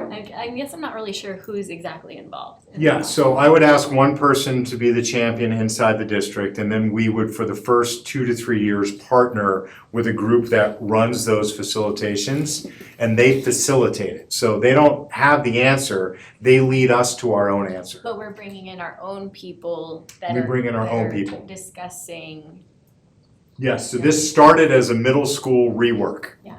I guess I'm not really sure who's exactly involved. Yeah, so I would ask one person to be the champion inside the district, and then we would, for the first 2 to 3 years, partner with a group that runs those facilitations, and they facilitate it. So they don't have the answer, they lead us to our own answer. But we're bringing in our own people that We are bring in our own people. discussing. Yes, so this started as a middle school rework. Yeah.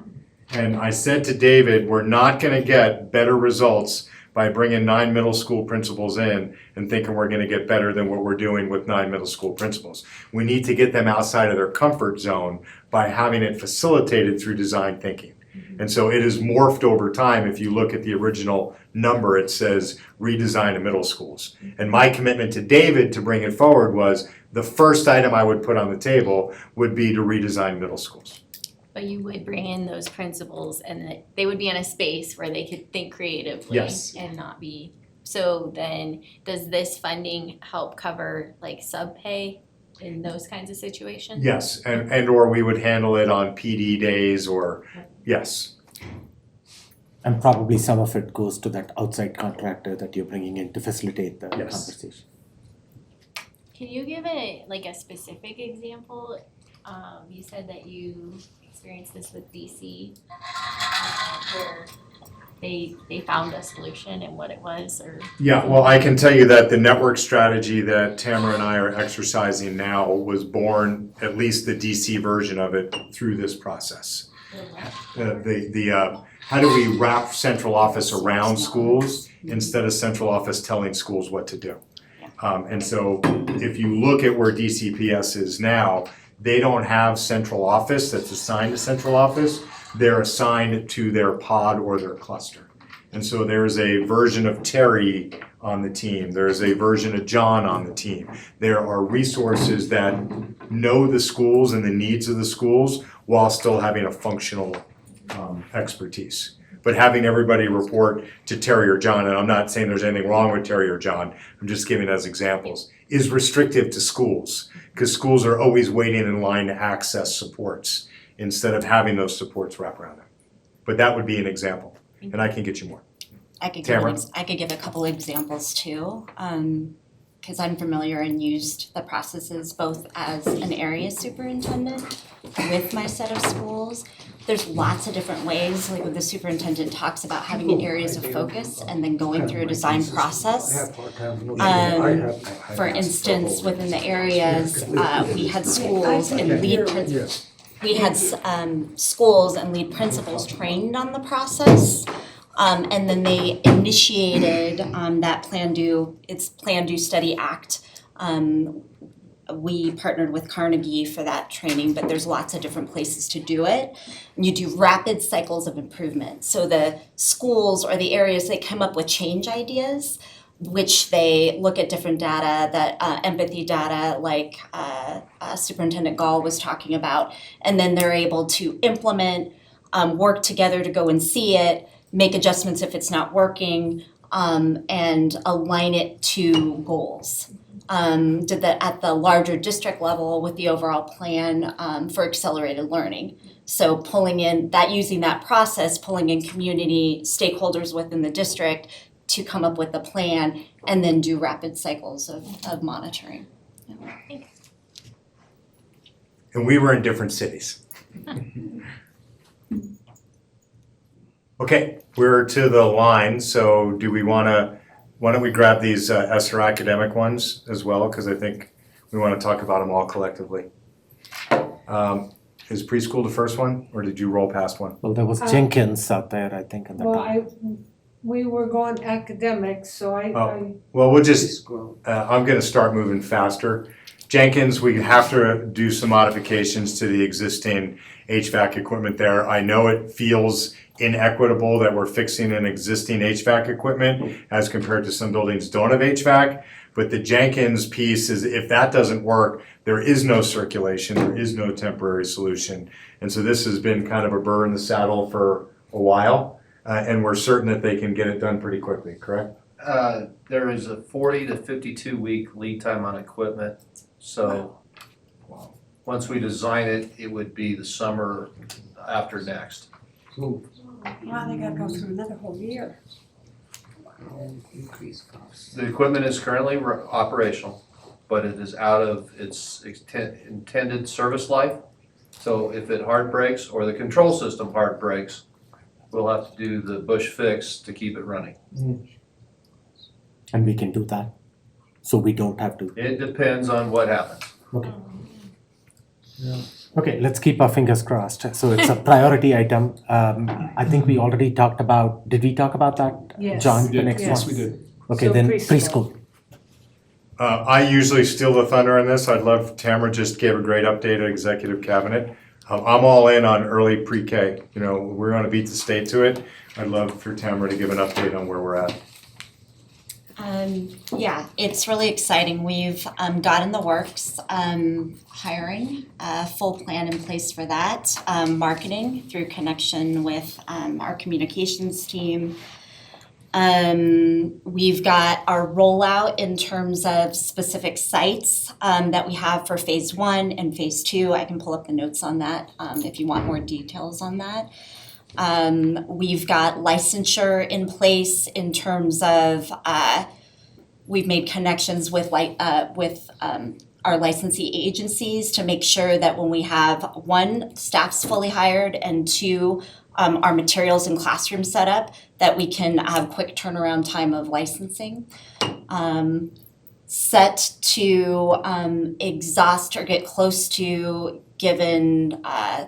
And I said to David, we're not gonna get better results by bringing 9 middle school principals in and thinking we're gonna get better than what we're doing with 9 middle school principals. We need to get them outside of their comfort zone by having it facilitated through design thinking. And so it has morphed over time. If you look at the original number, it says redesign of middle schools. And my commitment to David to bring it forward was the first item I would put on the table would be to redesign middle schools. But you would bring in those principals and that they would be in a space where they could think creatively Yes. and not be. So then does this funding help cover like sub pay in those kinds of situations? Yes, and or we would handle it on PD days or, yes. And probably some of it goes to that outside contractor that you're bringing in to facilitate the Yes. conversation. Can you give a specific example? You said that you experienced this with DC, where they found a solution and what it was, or? Yeah, well, I can tell you that the network strategy that Tamara and I are exercising now was born, at least the DC version of it, through this process. how do we wrap central office around schools instead of central office telling schools what to do? And so if you look at where DCPS is now, they don't have central office that's assigned to central office. They're assigned to their pod or their cluster. And so there's a version of Terry on the team. There's a version of John on the team. There are resources that know the schools and the needs of the schools while still having a functional expertise. But having everybody report to Terry or John, and I'm not saying there's anything wrong with Terry or John, I'm just giving as examples, is restrictive to schools, because schools are always waiting in line to access supports instead of having those supports wrap around them. But that would be an example, and I can get you more. I could Tamara? give a couple examples too, because I'm familiar and used the processes both as an area superintendent with my set of schools. There's lots of different ways, like when the superintendent talks about having areas of focus and then going through a design process. For instance, within the areas, we had schools and schools and lead principals trained on the process. And then they initiated that Plan Do Study Act. We partnered with Carnegie for that training, but there's lots of different places to do it. And you do rapid cycles of improvement. So the schools or the areas, they come up with change ideas, which they look at different data, that empathy data like Superintendent Gall was talking about, and then they're able to implement, work together to go and see it, make adjustments if it's not working, and align it to goals. Did that at the larger district level with the overall plan for accelerated learning. So using that process, pulling in community stakeholders within the district to come up with a plan and then do rapid cycles of monitoring. And we were in different cities. Okay, we're to the line, so do we why don't we grab these ESSER academic ones as well, because I think we want to talk about them all collectively. Is preschool the first one, or did you roll past one? Well, there was Jenkins out there, I think, in the top. We were going academics, so Well, we'll just, I'm gonna start moving faster. Jenkins, we have to do some modifications to the existing HVAC equipment there. I know it feels inequitable that we're fixing an existing HVAC equipment as compared to some buildings don't have HVAC. But the Jenkins piece is, if that doesn't work, there is no circulation, there is no temporary solution. And so this has been kind of a burr in the saddle for a while, and we're certain that they can get it done pretty quickly, correct? There is a 40 to 52 week lead time on equipment, so once we design it, it would be the summer after next. Wow, they gotta go through another whole year. The equipment is currently operational, but it is out of its intended service life. So if it hard breaks or the control system hard breaks, we'll have to do the bush fix to keep it running. And we can do that, so we don't have to. It depends on what happens. Okay. Okay, let's keep our fingers crossed. So it's a priority item. I think we already talked about, did we talk about that? Yes. John, We the did. next one? Yes, we did. Okay, So then preschool. preschool. I usually steal the thunder on this. I'd love, Tamara just gave a great update at Executive Cabinet. I'm all in on early pre-K. You know, we're gonna beat the state to it. I'd love for Tamara to give an update on where we're at. Yeah, it's really exciting. We've got in the works hiring a full plan in place for that, marketing through connection with our communications team. We've got our rollout in terms of specific sites that we have for phase 1 and phase 2. I can pull up the notes on that if you want more details on that. We've got licensure in place in terms of we've made connections with our licensee agencies to make sure that when we have 1, staff's fully hired, and 2, our materials and classroom set up, that we can have quick turnaround time of licensing. Set to exhaust or get close to, given a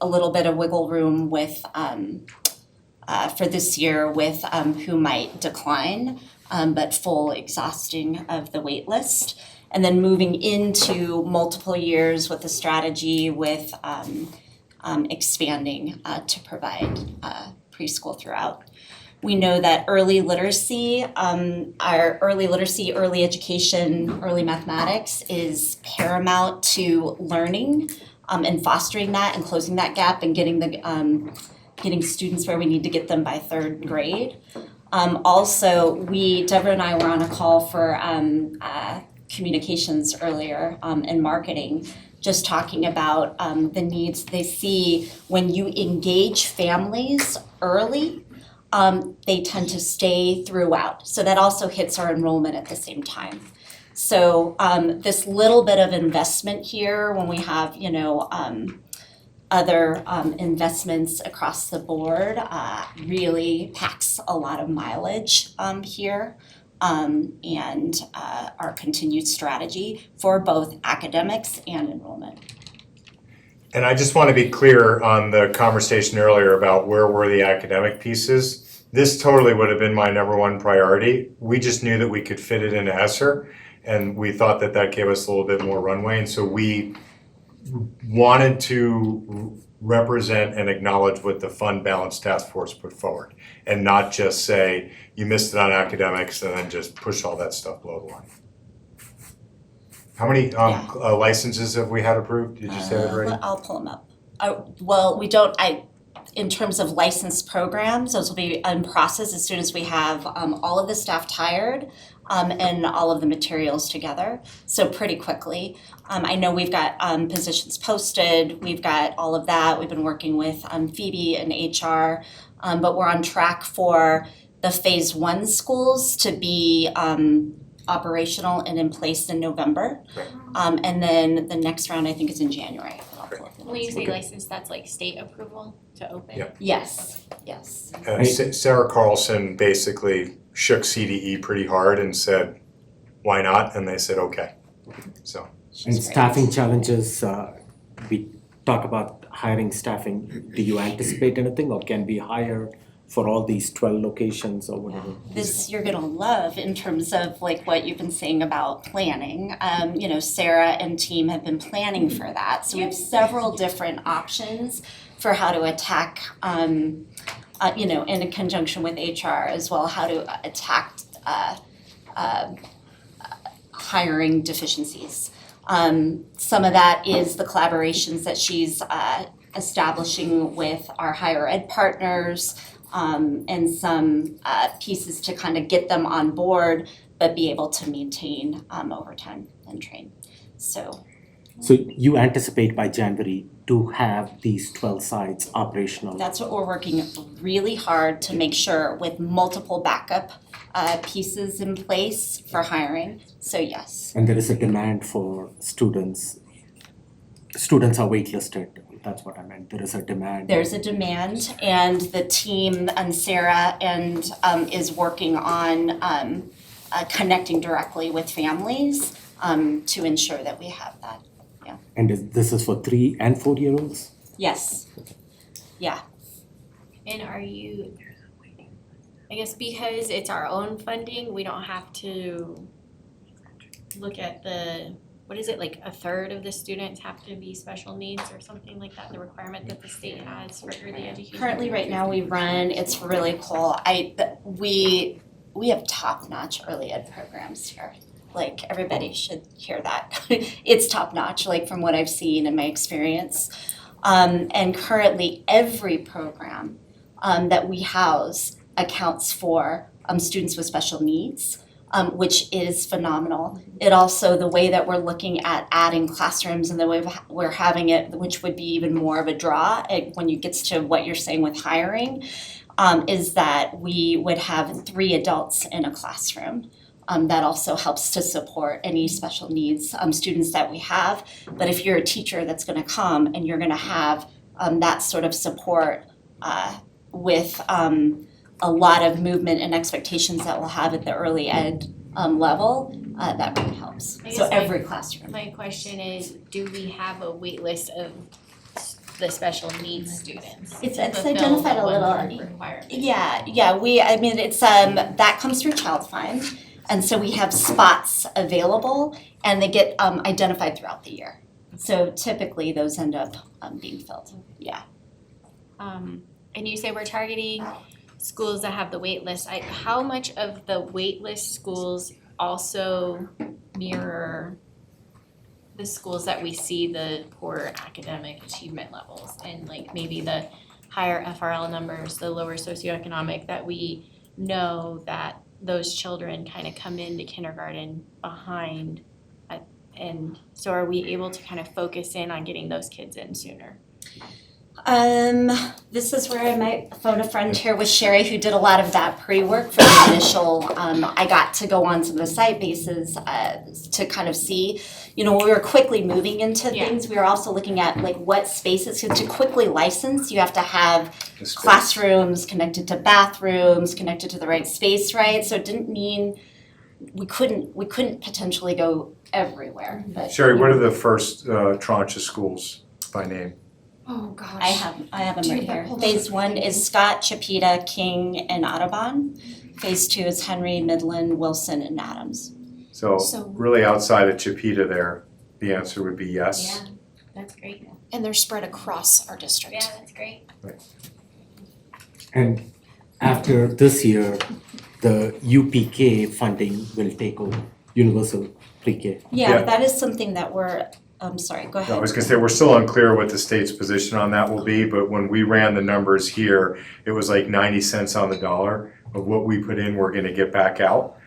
little bit of wiggle room with for this year with who might decline, but full exhausting of the wait list. And then moving into multiple years with a strategy with expanding to provide preschool throughout. We know that early literacy, early education, early mathematics is paramount to learning and fostering that and closing that gap and getting students where we need to get them by third grade. Also, Deborah and I were on a call for communications earlier and marketing, just talking about the needs they see when you engage families early. They tend to stay throughout. So that also hits our enrollment at the same time. So this little bit of investment here when we have, other investments across the board really packs a lot of mileage here. And our continued strategy for both academics and enrollment. And I just want to be clear on the conversation earlier about where were the academic pieces. This totally would have been my number one priority. We just knew that we could fit it into ESSER, and we thought that that gave us a little bit more runway. And so we wanted to represent and acknowledge what the Fund Balance Task Force put forward, and not just say, you missed it on academics, and then just push all that stuff below the line. How many licenses have we had approved? Did you say that already? I'll pull them up. Well, we don't, in terms of licensed programs, those will be in process as soon as we have all of the staff hired and all of the materials together, so pretty quickly. I know we've got positions posted, we've got all of that, we've been working with Phoebe and HR, but we're on track for the phase 1 schools to be operational and in place in November. And then the next round I think is in January. When you say license, that's like state approval to open? Yep. Yes. Sarah Carlson basically shook CDE pretty hard and said, why not? And they said, okay, so. And staffing challenges, we talk about hiring staffing. Do you anticipate anything, or can we hire for all these 12 locations or whatever? This you're gonna love in terms of like what you've been saying about planning. Sarah and team have been planning for that. So we have several different options for how to attack, in conjunction with HR as well, how to attack hiring deficiencies. Some of that is the collaborations that she's establishing with our higher ed partners, and some pieces to kind of get them on board, but be able to maintain over time and train. So you anticipate by January to have these 12 sites operational? That's what we're working really hard to make sure with multiple backup pieces in place for hiring, so yes. And there is a demand for students. Students are waitlisted, that's what I meant, there is a demand. There's a demand, and the team and Sarah is working on connecting directly with families to ensure that we have that, yeah. And this is for 3 and 4 year olds? Yes, yeah. And are you, I guess because it's our own funding, we don't have to look at what is it, like a third of the students have to be special needs or something like that, the requirement that the state has for early education? Currently, right now, it's really cool. We have top-notch early ed programs here. Like, everybody should hear that. It's top-notch, like from what I've seen in my experience. And currently, every program that we house accounts for students with special needs. Which is phenomenal. It also, the way that we're looking at adding classrooms and the way we're having it, which would be even more of a draw when you get to what you're saying with hiring, is that we would have 3 adults in a classroom. That also helps to support any special needs students that we have. But if you're a teacher that's gonna come and you're gonna have that sort of support with a lot of movement and expectations that we'll have at the early ed level, that really helps. So every classroom. My question is, do we have a wait list of the special needs students. It's Fulfill identified the a little. 1/3 requirement. I mean, it's, that comes through Child Find. And so we have spots available and they get, identified throughout the year. So typically those end up, being filled, yeah. And you say we're targeting schools that have the wait list. How much of the wait list schools also mirror the schools that we see the poor academic achievement levels and like maybe the higher FRL numbers, the lower socioeconomic, that we know that those children kind of come into kindergarten behind, and so are we able to kind of focus in on getting those kids in sooner? This is where I might phone a friend here with Sherry who did a lot of that pre-work for the initial, I got to go on some of the site bases, to kind of see, you know, when we were quickly moving into things, we were also looking at like what spaces, to quickly license, you have to have classrooms connected to bathrooms, connected to the right space, right? So it didn't mean we couldn't potentially go everywhere, but. Sherry, what are the first tranche of schools by name? Oh gosh. I have them right here. Phase 1 is Scott, Chipeta, King, and Audubon. Phase 2 is Henry, Midland, Wilson, and Adams. So really outside of Chipeta there, the answer would be yes. Yeah, that's great. And they're spread across our district. Yeah, that's great. And after this year, the UPK funding will take over, universal pre-K. Yeah, but that is something that we're, sorry, go ahead. I was gonna say, we're still unclear what the state's position on that will be, but when we ran the numbers here, it was like 90 cents on the dollar of what we put in, we're gonna get back out.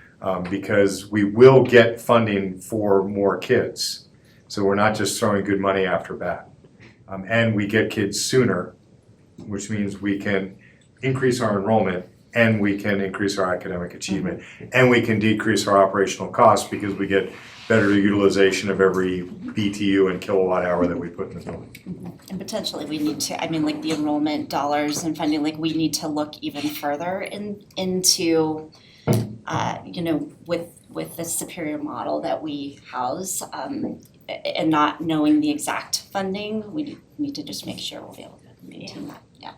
Because we will get funding for more kids. So we're not just throwing good money after bad. And we get kids sooner, which means we can increase our enrollment and we can increase our academic achievement. And we can decrease our operational costs because we get better utilization of every BTU and kilowatt hour that we put in the building. And potentially we need to, I mean, like the enrollment dollars and funding, like we need to look even further into, you know, with the superior model that we house, and not knowing the exact funding, we need to just make sure we'll be able to maintain that, yeah.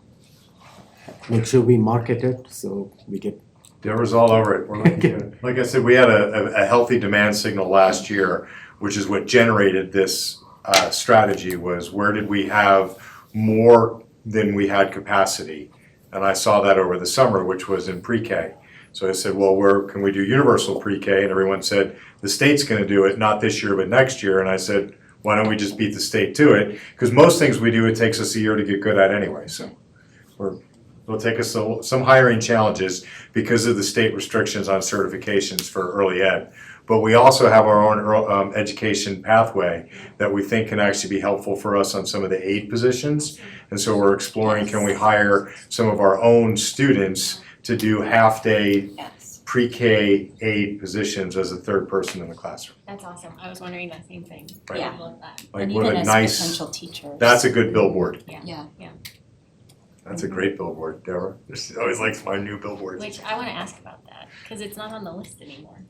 Make sure we market it so we get. Deborah's all over it. We're looking good. Like I said, we had a healthy demand signal last year, which is what generated this strategy, was where did we have more than we had capacity? And I saw that over the summer, which was in pre-K. So I said, well, where can we do universal pre-K? And everyone said, the state's gonna do it, not this year, but next year. And I said, why don't we just beat the state to it? Because most things we do, it takes us a year to get good at anyway. So it'll take us some hiring challenges because of the state restrictions on certifications for early ed. But we also have our own education pathway that we think can actually be helpful for us on some of the aid positions. And so we're exploring, can we hire some of our own students to do half-day pre-K aid positions as a third person in the classroom. That's awesome. I was wondering that same thing. Right. I love that. Like And what even a as nice, potential teachers. that's a good billboard. Yeah. That's a great billboard, Deborah. She always likes my new billboards. Which I wanna ask about that, cause it's not on the list anymore.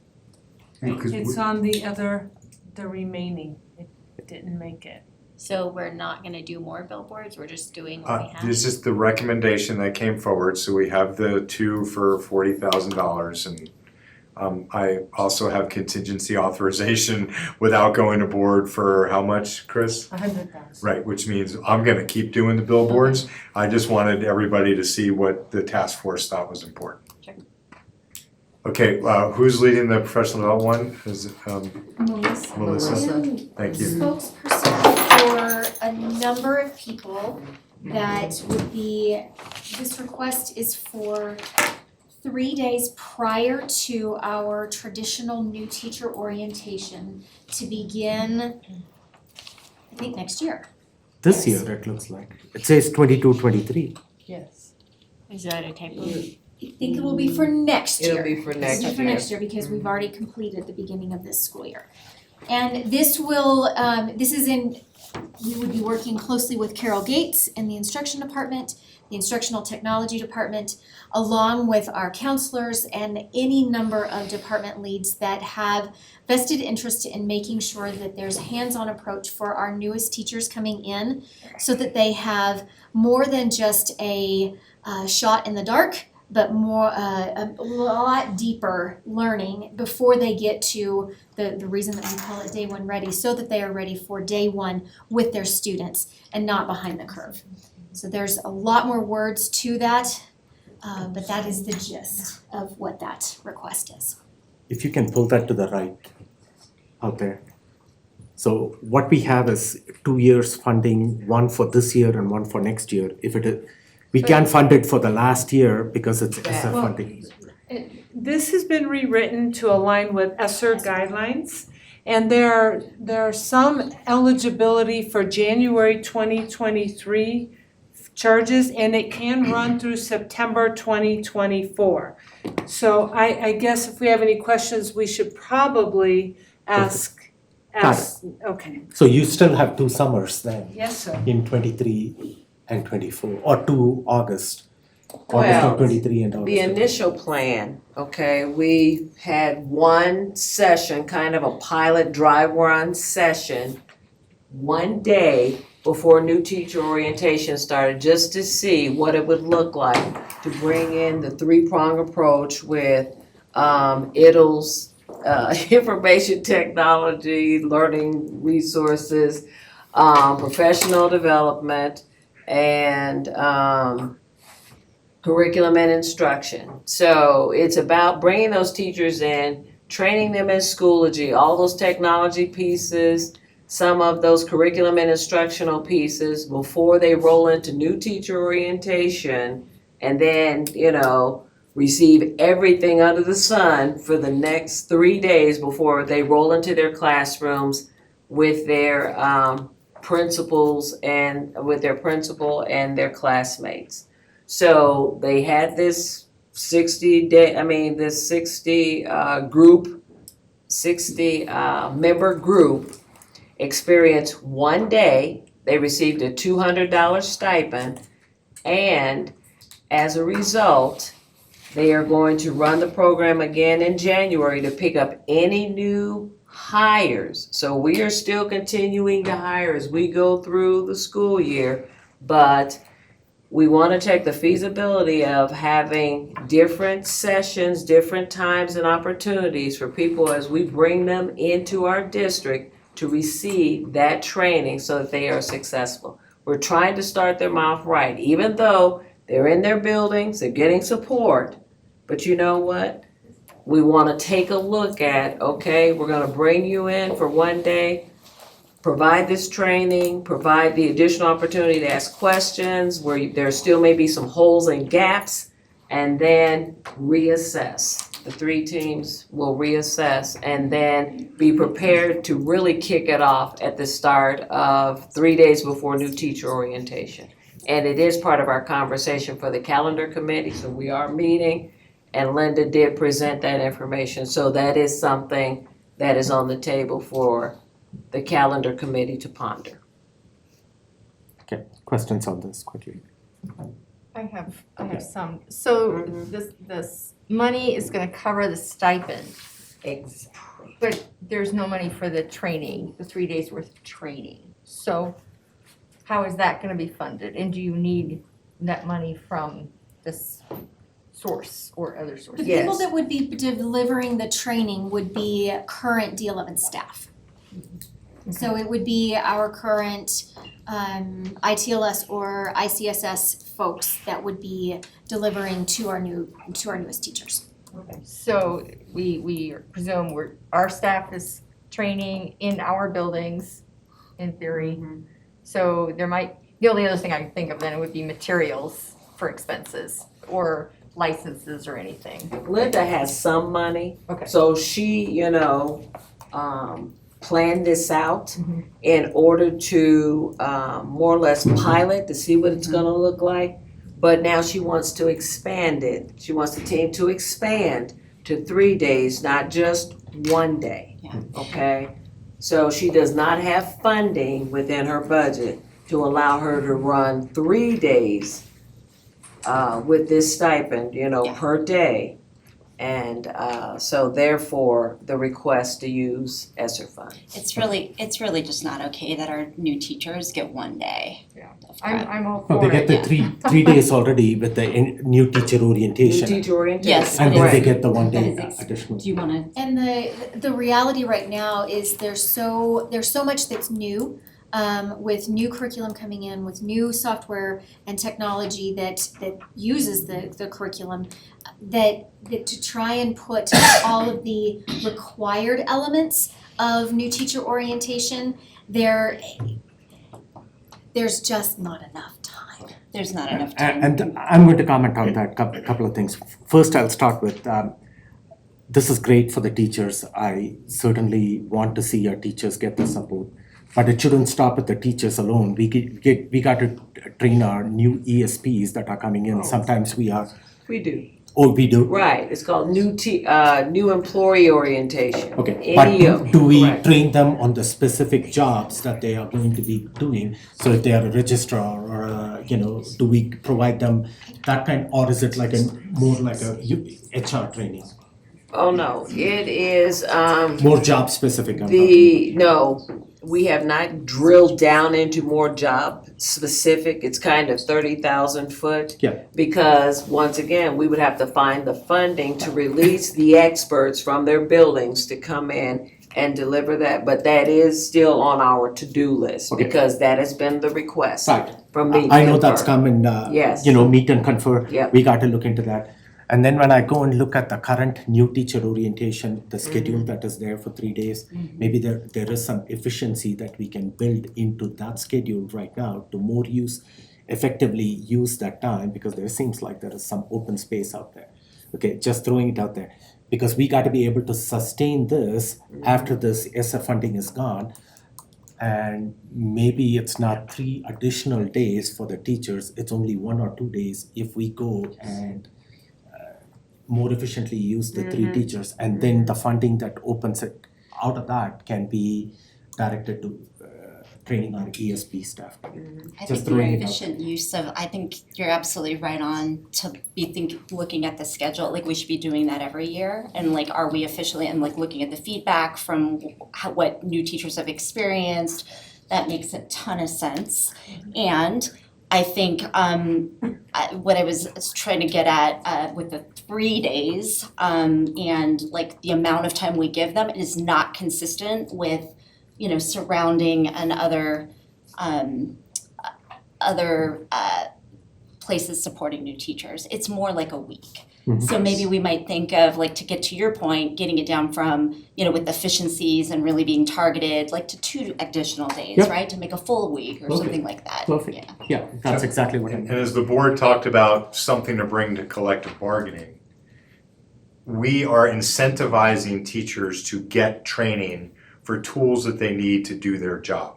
It's on the remaining, it didn't make it. So we're not gonna do more billboards, we're just doing what we have? This is the recommendation that came forward, so we have the two for $40,000 and I also have contingency authorization without going to board for how much, Chris? 100,000. Right, which means I'm gonna keep doing the billboards. I just wanted everybody to see what the task force thought was important. Sure. Okay, who's leading the professional development one? Is it Melissa? Thank you. Spokesperson for a number of people that would be, this request is for 3 days prior to our traditional new teacher orientation to begin, I think, next year. This year, it looks like. It says 22, 23. Yes. Is that a typo? I think it will be for next year. It'll be for next It'll be for year. next year because we've already completed the beginning of this school year. And this will, we would be working closely with Carol Gates in the instruction department. the instructional technology department, along with our counselors and any number of department leads that have vested interest in making sure that there's a hands-on approach for our newest teachers coming in, so that they have more than just a shot in the dark, but more a lot deeper learning before they get to the reason that we call it day one ready, so that they are ready for day one with their students and not behind the curve. So there's a lot more words to that, but that is the gist of what that request is. If you can pull that to the right out there. So what we have is 2 years funding, one for this year and one for next year. If it is, we can't fund it for the last year because it's ESSER funding. This has been rewritten to align with ESSER guidelines, and there are some eligibility for January 2023 charges, and it can run through September 2024. So I guess if we have any questions, we should probably ask. Okay. So you still have 2 summers then? Yes, sir. In 23 and 24, or 2 August. August Well, of 23 and August. The initial plan, okay, we had one session, kind of a pilot drive run session, one day before new teacher orientation started, just to see what it would look like to bring in the 3-prong approach with IDLE's information technology, learning resources, professional development, and curriculum and instruction. So it's about bringing those teachers in, training them in Schoology, all those technology pieces, some of those curriculum and instructional pieces before they roll into new teacher orientation, and then, receive everything under the sun for the next 3 days before they roll into their classrooms with their principals and with their principal and their classmates. So they had this 60 member group experience one day. They received a $200 stipend, and as a result, they are going to run the program again in January to pick up any new hires. So we are still continuing to hire as we go through the school year, but we want to check the feasibility of having different sessions, different times and opportunities for people as we bring them into our district to receive that training so that they are successful. We're trying to start them off right, even though they're in their buildings, they're getting support. But you know what? We want to take a look at, okay, we're going to bring you in for one day, provide this training, provide the additional opportunity to ask questions where there still may be some holes and gaps, and then reassess. The 3 teams will reassess and then be prepared to really kick it off at the start of 3 days before new teacher orientation. And it is part of our conversation for the calendar committee, so we are meeting, and Linda did present that information. So that is something that is on the table for the calendar committee to ponder. Okay, questions on this quickly? I have some. So this money is gonna cover the stipend. Exactly. But there's no money for the training, the 3 days worth of training. So how is that gonna be funded? And do you need that money from this source or other sources? The people that would be delivering the training would be current D11 staff. So it would be our current ITLS or ICSS folks that would be delivering to our newest teachers. Okay. So we presume our staff is training in our buildings, in theory. Mm-hmm. So the only other thing I can think of then would be materials for expenses or licenses or anything. Linda has some money. Okay. So she, planned this out in order to more or less pilot to see what it's gonna look like. But now she wants to expand it. She wants the team to expand to 3 days, not just 1 day. Yeah. Okay? So she does not have funding within her budget to allow her to run 3 days with this stipend, Yeah. per day. And so therefore, the request to use ESSER funds. It's really just not okay that our new teachers get 1 day. Yeah. of prep. I'm all No, for they it. get the three days already with the new teacher orientation. New teacher orientation. Yes, And but then they it's- get the 1 but day it's additional. Do you wanna? And the reality right now is there's so much that's new, with new curriculum coming in, with new software and technology that uses the curriculum, that to try and put all of the required elements of new teacher orientation, there's just not enough time. There's not enough time. And I'm going to comment on that couple of things. First, I'll start with, this is great for the teachers. I certainly want to see our teachers get the support. But it shouldn't stop at the teachers alone. We got to train our new ESPs that are coming in. Sometimes we do. Oh, we do? Right, it's called new employee orientation. Okay, but NEO. do we Correct. train them on the specific jobs that they are going to be doing? So if they are a registrar or do we provide them that kind, or is it more like a HR training? Oh, no, it is, More job specific, I'm talking no, we have not drilled down into more job specific. It's kind of 30,000 foot. Yeah. Because once again, we would have to find the funding to release the experts from their buildings to come in and deliver that. But that is still on our to-do list Okay. because that has been the request Right. from me. I know that's come and, Yes. meet and confer. Yep. We got to look into that. And then when I go and look at the current new teacher orientation, the schedule that is there for 3 days, maybe there is some efficiency that we can build into that schedule right now to more effectively use that time, because there seems like there is some open space out there. Okay, just throwing it out there. Because we got to be able to sustain this after this ESSER funding is gone. And maybe it's not 3 additional days for the teachers, it's only 1 or 2 days if we go and more efficiently use the 3 teachers, and then the funding that opens it out of that can be directed to training our ESP staff. I Just think the throwing it out efficient use of, I think you're absolutely right on to be looking at the schedule, like we should be doing that every year. And like, are we officially, and like looking at the feedback from what new teachers have experienced, that makes a ton of sense. And I think what I was trying to get at with the 3 days and like the amount of time we give them is not consistent with, surrounding and other places supporting new teachers. It's more like a week. So maybe we might think of, like, to get to your point, getting it down from, with efficiencies and really being targeted, like to 2 additional days, Yep. right? To make a full week or Okay. something like that. Perfect. Yeah, that's exactly what I meant. And as the board talked about something to bring to collective bargaining, we are incentivizing teachers to get training for tools that they need to do their job.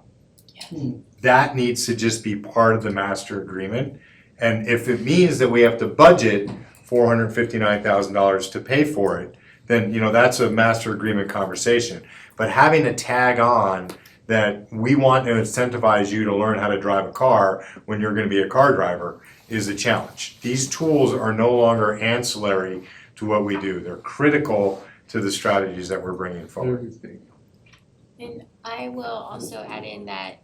That needs to just be part of the master agreement. And if it means that we have to budget $459,000 to pay for it, then that's a master agreement conversation. But having a tag on that we want to incentivize you to learn how to drive a car when you're going to be a car driver is a challenge. These tools are no longer ancillary to what we do. They're critical to the strategies that we're bringing forward. And I will also add in that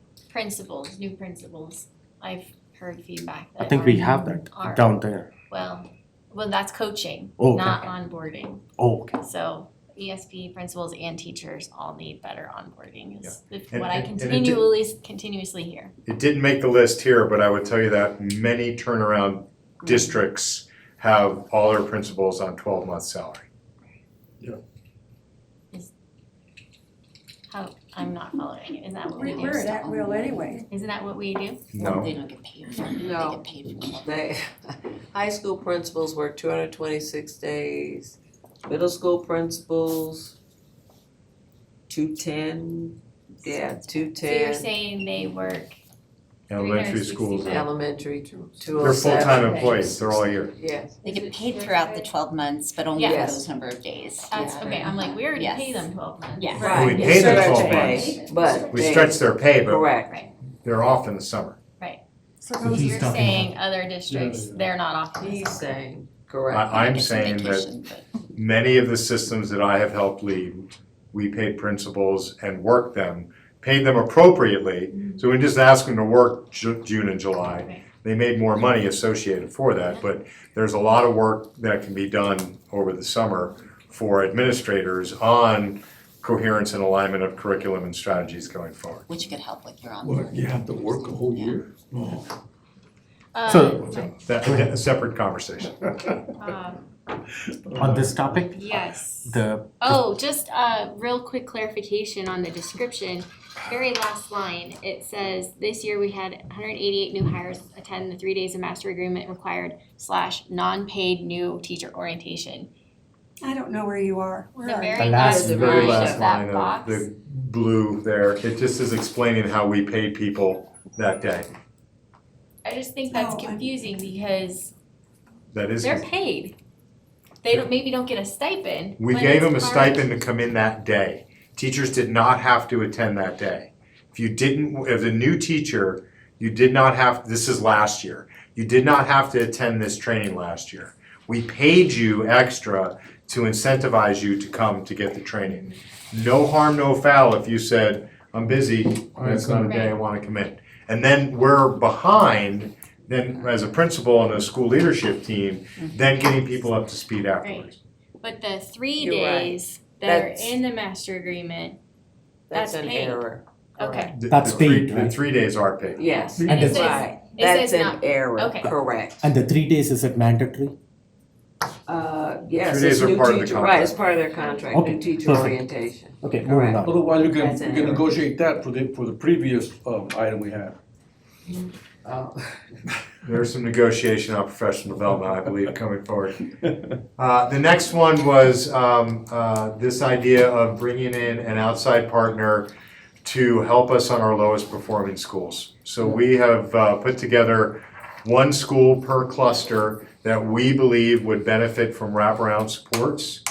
new principles, I've heard feedback that I think we are- have that are- down there. Well, that's coaching, Oh, okay. not onboarding. Oh, okay. So ESP principals and teachers all need better onboarding is And- what I and it continuously hear. It didn't make the list here, but I would tell you that many turnaround districts have all their principals on 12-month salary. I'm not following it. Is that what we do? We're at will anyway. Isn't that what we do? No. They don't get paid for it. No. They get paid for it. They, high school principals work 226 days, middle school principals, 210, So you're 210. saying they work Elementary schools, 365. Elementary, they're 207. full-time employees, they're all year. Yes. They get paid throughout the 12 months, but only for Yes. those number of days. That's okay. I'm like, we already Yes. pay them 12 months. Yes. Right. We pay them Stretch 12 pay, months. but We they- stretch their pay, but Correct. they're off in the summer. So he's you're talking saying other districts, they're not optimistic. He's saying, correct. I'm saying that many of the systems that I have helped lead, we paid principals and worked them, paid them appropriately. So we just ask them to work June and July. They made more money associated for that, but there's a lot of work that can be done over the summer for administrators on coherence and alignment of curriculum and strategies going forward. Which could help with your own. Well, you have to work a whole year? Oh. That's a separate conversation. On this topic, Yes. the Oh, just a real quick clarification on the description. Very last line, it says, this year we had 188 new hires attend the 3 days of master agreement required / non-paid new teacher orientation. I don't know where you are. Where The are very you? last The very line last of that line of box. the blue there, it just is explaining how we paid people that day. I just think that's confusing because That is. they're paid. They maybe don't get a stipend. We but gave it's them a part- stipend to come in that day. Teachers did not have to attend that day. As a new teacher, you did not have, this is last year, you did not have to attend this training last year. We paid you extra to incentivize you to come to get the training. No harm, no foul if you said, I'm busy, that's not a day I wanna come in. And then we're behind, then as a principal and a school leadership team, then getting people up to speed afterwards. But the 3 You're right. days that are That's- in the master agreement, That's that's an paid. error. Okay. That's paid, The right? 3 days are paid. Yes, And it says- right. it says That's an not- error, okay. correct. and the 3 days, is it mandatory? Yes, 3 days it's are new part of the teacher, right, it's part of their contract, Okay, new teacher perfect. orientation. Okay, moving on. Otherwise, you That's an can error. negotiate that for the previous item we had. There's some negotiation on professional development, I believe, coming forward. The next one was this idea of bringing in an outside partner to help us on our lowest performing schools. So we have put together one school per cluster that we believe would benefit from wraparound supports.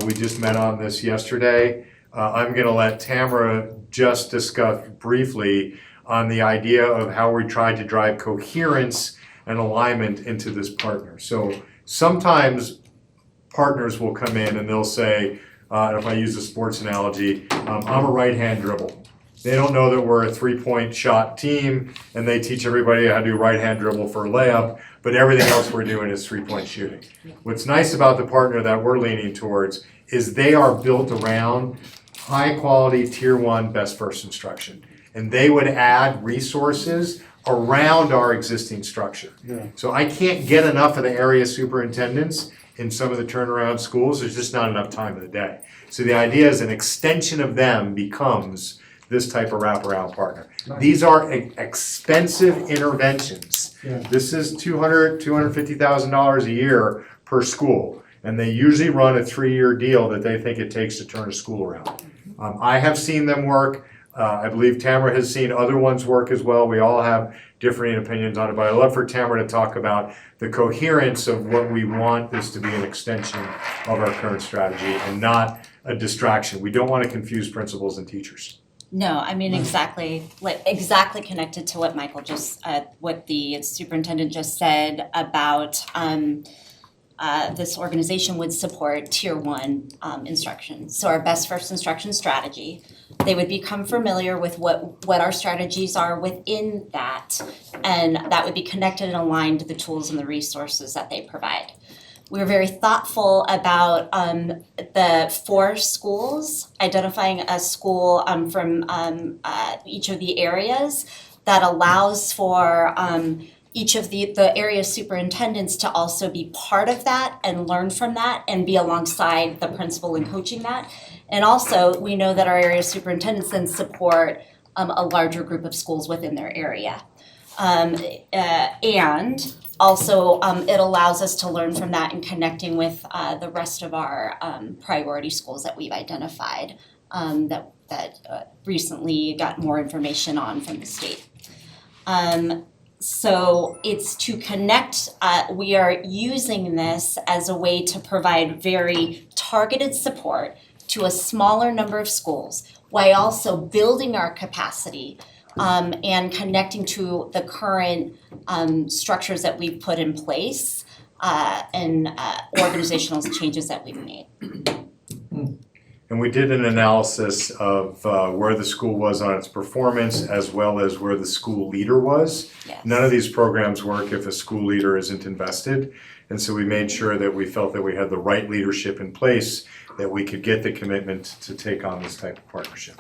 We just met on this yesterday. I'm gonna let Tamara just discuss briefly on the idea of how we tried to drive coherence and alignment into this partner. So sometimes partners will come in and they'll say, if I use a sports analogy, I'm a right-hand dribble. They don't know that we're a three-point shot team and they teach everybody how to do right-hand dribble for a layup, but everything else we're doing is three-point shooting. What's nice about the partner that we're leaning towards is they are built around high-quality tier 1 best first instruction. And they would add resources around our existing structure. Yeah. So I can't get enough of the area superintendents in some of the turnaround schools, there's just not enough time of the day. So the idea is an extension of them becomes this type of wraparound partner. These are expensive interventions. Yeah. This is $250,000 a year per school. And they usually run a 3-year deal that they think it takes to turn a school around. I have seen them work. I believe Tamara has seen other ones work as well. We all have differing opinions on it, but I'd love for Tamara to talk about the coherence of what we want this to be an extension of our current strategy and not a distraction. We don't want to confuse principals and teachers. No, I mean, exactly connected to what Michael just, what the superintendent just said about, this organization would support tier 1 instruction. So our best first instruction strategy, they would become familiar with what our strategies are within that, and that would be connected and aligned to the tools and the resources that they provide. We were very thoughtful about the 4 schools, identifying a school from each of the areas that allows for each of the area superintendents to also be part of that and learn from that and be alongside the principal in coaching that. And also, we know that our area superintendents then support a larger group of schools within their area. And also, it allows us to learn from that and connecting with the rest of our priority schools that we've identified that recently got more information on from the state. So it's to connect, we are using this as a way to provide very targeted support to a smaller number of schools while also building our capacity and connecting to the current structures that we've put in place and organizational changes that we've made. And we did an analysis of where the school was on its performance as well as where the school leader was. Yes. None of these programs work if a school leader isn't invested. And so we made sure that we felt that we had the right leadership in place, that we could get the commitment to take on this type of partnership.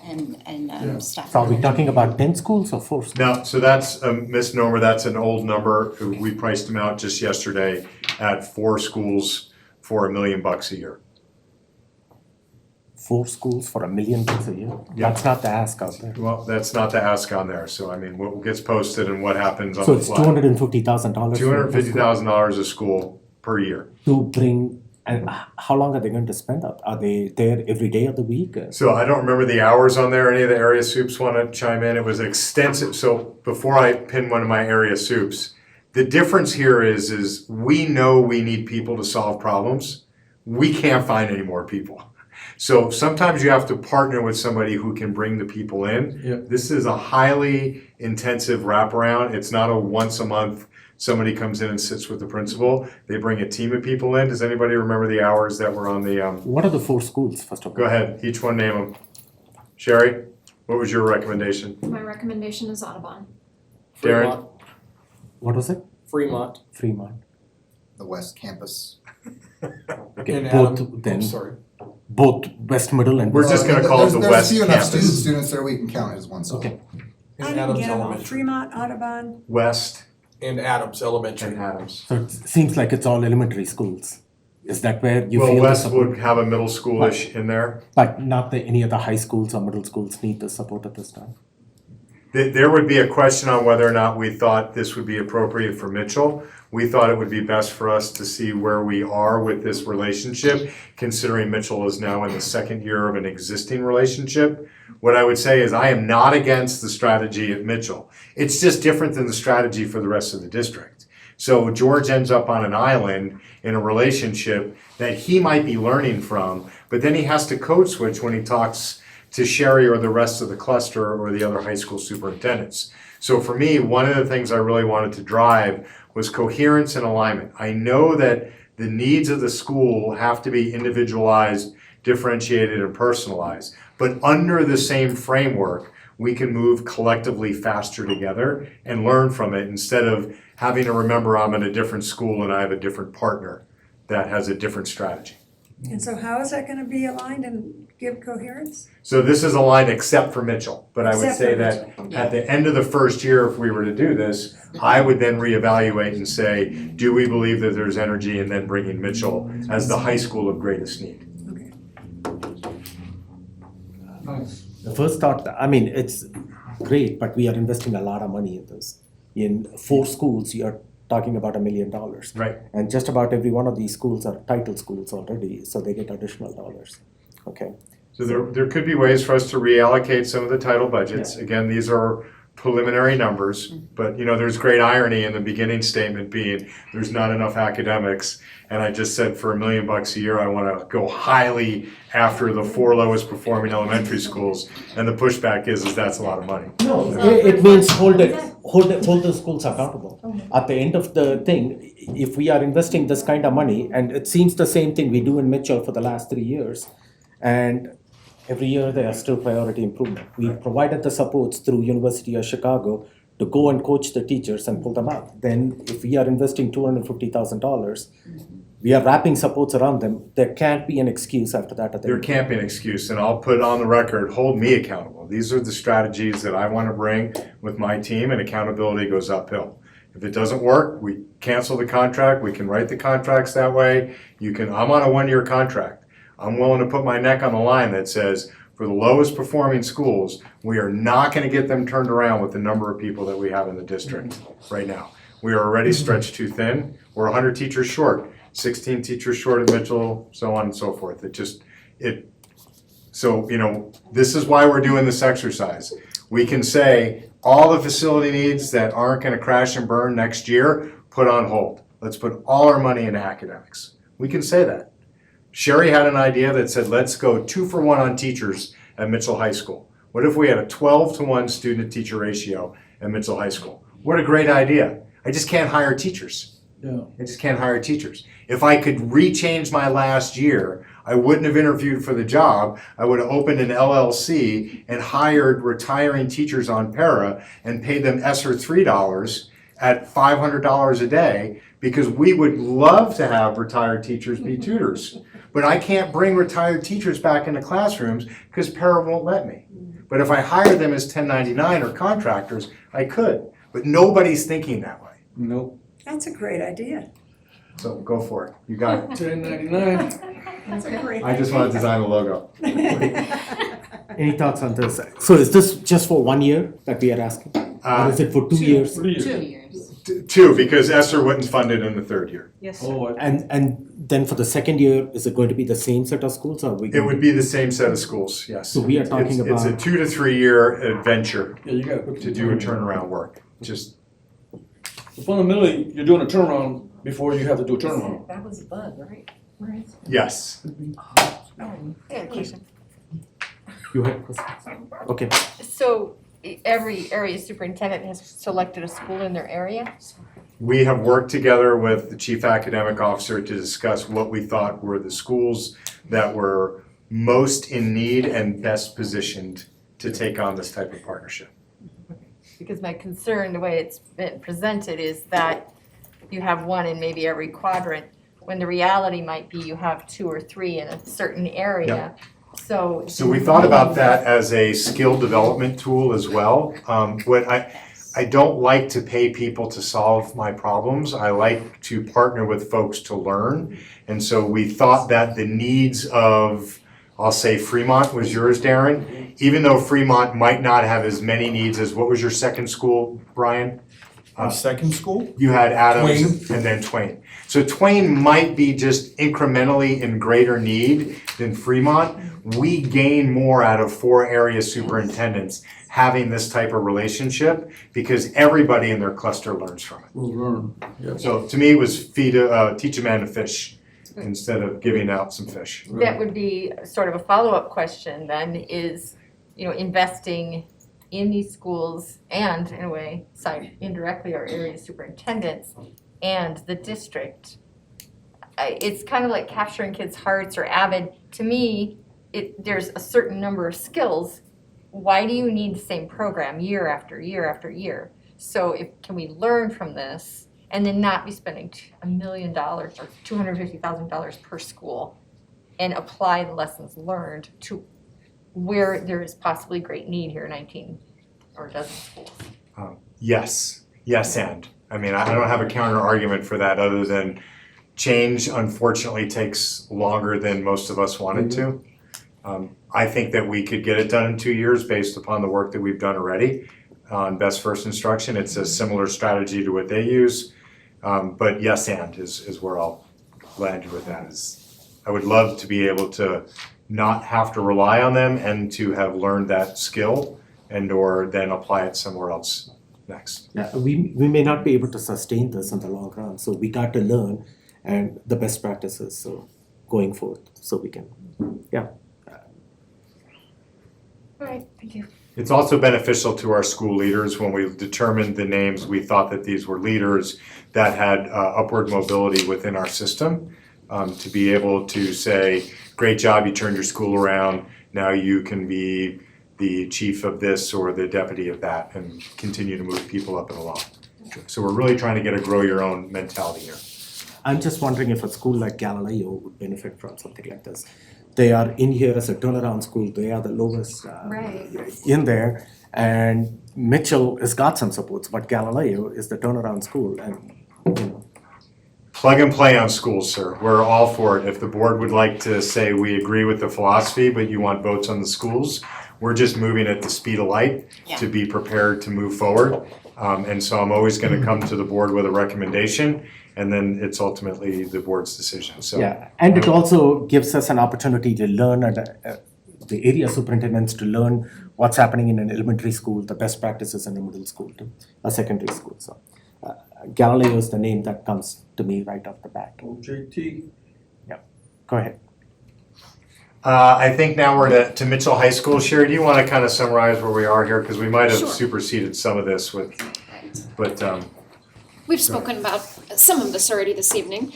And staff. So are we talking about 10 schools or 4 schools? No, so that's a misnomer, that's an old number. We priced them out just yesterday at 4 schools for $1 million a year. 4 schools for $1 million a year? Yeah. That's not the ask out there. Well, that's not the ask on there, so I mean, what gets posted and what happens on So the it's fly. $250,000. $250,000 a school per year. To bring, and how long are they going to spend out? Are they there every day of the week? So I don't remember the hours on there. Any of the area soups want to chime in? It was extensive. So before I pin one of my area soups, the difference here is we know we need people to solve problems. We can't find any more people. So sometimes you have to partner with somebody who can bring the people in. Yep. This is a highly intensive wraparound. It's not a once a month, somebody comes in and sits with the principal. They bring a team of people in. Does anybody remember the hours that were on the? What are the 4 schools, first of all? Go ahead, each one name them. Sherry, what was your recommendation? My recommendation is Audubon. Darren? What was it? Fremont. Fremont. The West Campus. Okay, And both Adam, then. sorry. Both West Middle and. We're just gonna call it the West There's few enough Campus. students there we can count it as one school. Okay. I And didn't Adams get them all. Elementary. Fremont, Audubon. West And Adams Elementary. and Adams. So it seems like it's all elementary schools. Is that where you Well, feel the West support? would have a middle schoolish in there. But not that any of the high schools or middle schools need the support at this time? There would be a question on whether or not we thought this would be appropriate for Mitchell. We thought it would be best for us to see where we are with this relationship, considering Mitchell is now in the 2nd year of an existing relationship. What I would say is I am not against the strategy at Mitchell. It's just different than the strategy for the rest of the district. So George ends up on an island in a relationship that he might be learning from, but then he has to code switch when he talks to Sherry or the rest of the cluster or the other high school superintendents. So for me, one of the things I really wanted to drive was coherence and alignment. I know that the needs of the school have to be individualized, differentiated, and personalized, but under the same framework, we can move collectively faster together and learn from it instead of having to remember I'm at a different school and I have a different partner that has a different strategy. And so how is that gonna be aligned and give coherence? So this is aligned except for Mitchell, but I would Except say for that Mitchell. at the end of the first year, if we were to do this, I would then reevaluate and say, do we believe that there's energy, and then bringing Mitchell as the high school of greatest need. The first thought, I mean, it's great, but we are investing a lot of money in this. In 4 schools, you're talking about $1 million. Right. And just about every one of these schools are title schools already, so they get additional dollars. Okay. So there could be ways for us to reallocate some of the title budgets. Again, these are preliminary numbers, but there's great irony in the beginning statement being there's not enough academics. And I just said for $1 million a year, I want to go highly after the 4 lowest performing elementary schools. And the pushback is that's a lot of money. No, it means hold the schools accountable. At the end of the thing, if we are investing this kind of money, and it seems the same thing we do in Mitchell for the last 3 years, and every year there are still priority improvement. We provided the supports through University of Chicago to go and coach the teachers and pull them out. Then if we are investing $250,000, we are wrapping supports around them. There can't be an excuse after that. There can't be an excuse, and I'll put on the record, hold me accountable. These are the strategies that I want to bring with my team, and accountability goes uphill. If it doesn't work, we cancel the contract. We can write the contracts that way. I'm on a 1-year contract. I'm willing to put my neck on the line that says, for the lowest performing schools, we are not going to get them turned around with the number of people that we have in the district right now. We are already stretched too thin. We're 100 teachers short, 16 teachers short at Mitchell, so on and so forth. So this is why we're doing this exercise. We can say all the facility needs that aren't going to crash and burn next year, put on hold. Let's put all our money into academics. We can say that. Sherry had an idea that said, let's go 2 for 1 on teachers at Mitchell High School. What if we had a 12-to-1 student-to-teacher ratio at Mitchell High School? What a great idea. I just can't hire teachers. Yeah. I just can't hire teachers. If I could rechange my last year, I wouldn't have interviewed for the job. I would have opened an LLC and hired retiring teachers on para and paid them ESSER $3 at $500 a day, because we would love to have retired teachers be tutors. But I can't bring retired teachers back into classrooms because para won't let me. But if I hire them as 1099 or contractors, I could. But nobody's thinking that way. Nope. That's a great idea. So go for it. You got it. 1099. That's a great idea. I just want to design a logo. Any thoughts on this? So is this just for 1 year that we are asking? Or is it for 2 years? 2 years. Two, because ESSER wouldn't fund it in the third year. Yes. Oh, And then for the second year, is it going to be the same set of schools, or are we? It would be the same set of schools, yes. So we are talking It's a about- 2 to 3 year adventure yeah, you gotta put to do a turnaround work. Just fundamentally, you're doing a turnaround before you have to do a turnaround. That was a bug, right? Right. yes. Yeah, question. You had questions? Okay. So every area superintendent has selected a school in their area? We have worked together with the chief academic officer to discuss what we thought were the schools that were most in need and best positioned to take on this type of partnership. Because my concern, the way it's been presented, is that you have one in maybe every quadrant, when the reality might be you have 2 or 3 in a certain area. So we thought about that as a skill development tool as well. What I don't like to pay people to solve my problems. I like to partner with folks to learn. And so we thought that the needs of, I'll say Fremont was yours, Darren. Even though Fremont might not have as many needs as, what was your second school, Brian? Second school? You had Adams and then Twain. So Twain might be just incrementally in greater need than Fremont. We gain more out of 4 area superintendents having this type of relationship, because everybody in their cluster learns from it. We'll learn, yeah. So to me, it was teach a man to fish instead of giving out some fish. that would be sort of a follow-up question then, is, investing in these schools and, in a way, indirectly our area superintendents and the district. It's kind of like capturing kids' hearts or avid. To me, there's a certain number of skills. Why do you need the same program year after year after year? So can we learn from this and then not be spending $1 million or $250,000 per school and apply the lessons learned to where there is possibly great need here in 19 or a dozen schools? Yes, and. I mean, I don't have a counter argument for that other than change unfortunately takes longer than most of us want it to. I think that we could get it done in 2 years based upon the work that we've done already on best first instruction. It's a similar strategy to what they use. But yes, and is where I'll land with that. I would love to be able to not have to rely on them and to have learned that skill and or then apply it somewhere else next. Yeah, we may not be able to sustain this in the long run, so we got to learn and the best practices, so going forward, so we can, yeah. All right, thank you. It's also beneficial to our school leaders when we determined the names, we thought that these were leaders that had upward mobility within our system, to be able to say, great job, you turned your school around, now you can be the chief of this or the deputy of that and continue to move people up in the law. So we're really trying to get a grow your own mentality here. I'm just wondering if a school like Galileo would benefit from something like this. They are in here as a turnaround school, they are the lowest in there, and Mitchell has got some supports, but Galileo is the turnaround school, and Plug and play on schools, sir. We're all for it. If the board would like to say we agree with the philosophy, but you want votes on the schools, we're just moving at the speed of light to be prepared to move forward. And so I'm always gonna come to the board with a recommendation, and then it's ultimately the board's decision, so. yeah, and it also gives us an opportunity to learn the area superintendents to learn what's happening in an elementary school, the best practices in a middle school, to a secondary school, so. Galileo is the name that comes to me right off the bat. OJT. Go ahead. I think now we're to Mitchell High School. Sherry, do you want to kind of summarize where we are here? Because we might have Sure. superseded some of this with, but, We've spoken about some of this already this evening.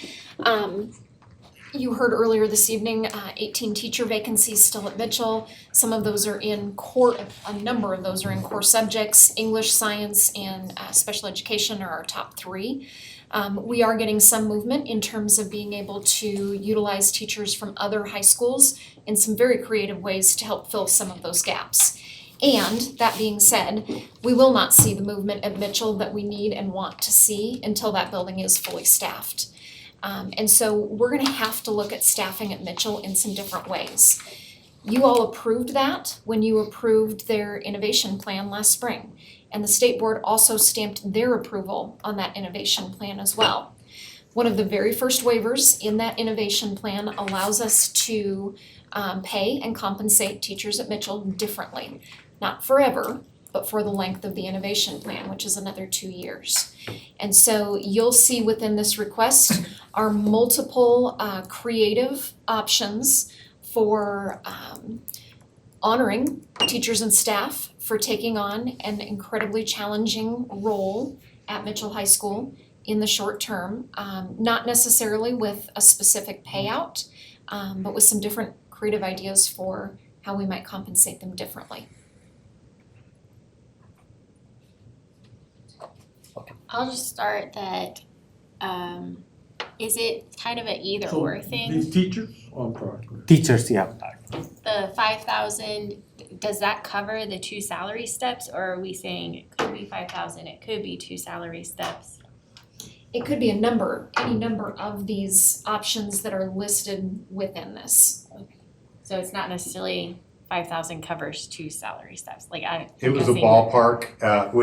You heard earlier this evening, 18 teacher vacancies still at Mitchell. Some of those are in core, a number of those are in core subjects. English, science, and special education are our top three. We are getting some movement in terms of being able to utilize teachers from other high schools in some very creative ways to help fill some of those gaps. And that being said, we will not see the movement at Mitchell that we need and want to see until that building is fully staffed. And so we're gonna have to look at staffing at Mitchell in some different ways. You all approved that when you approved their innovation plan last spring. And the state board also stamped their approval on that innovation plan as well. One of the very first waivers in that innovation plan allows us to pay and compensate teachers at Mitchell differently. Not forever, but for the length of the innovation plan, which is another 2 years. And so you'll see within this request are multiple creative options for honoring teachers and staff for taking on an incredibly challenging role at Mitchell High School in the short term, not necessarily with a specific payout, but with some different creative ideas for how we might compensate them differently. I'll just start that, is it kind of an either or thing? These teachers, oh, I'm sorry. Teachers, yeah. The 5,000, does that cover the 2 salary steps, or are we saying it could be 5,000, it could be 2 salary steps? It could be any number of these options that are listed within this. So it's not necessarily 5,000 covers 2 salary steps, like it was a ballpark.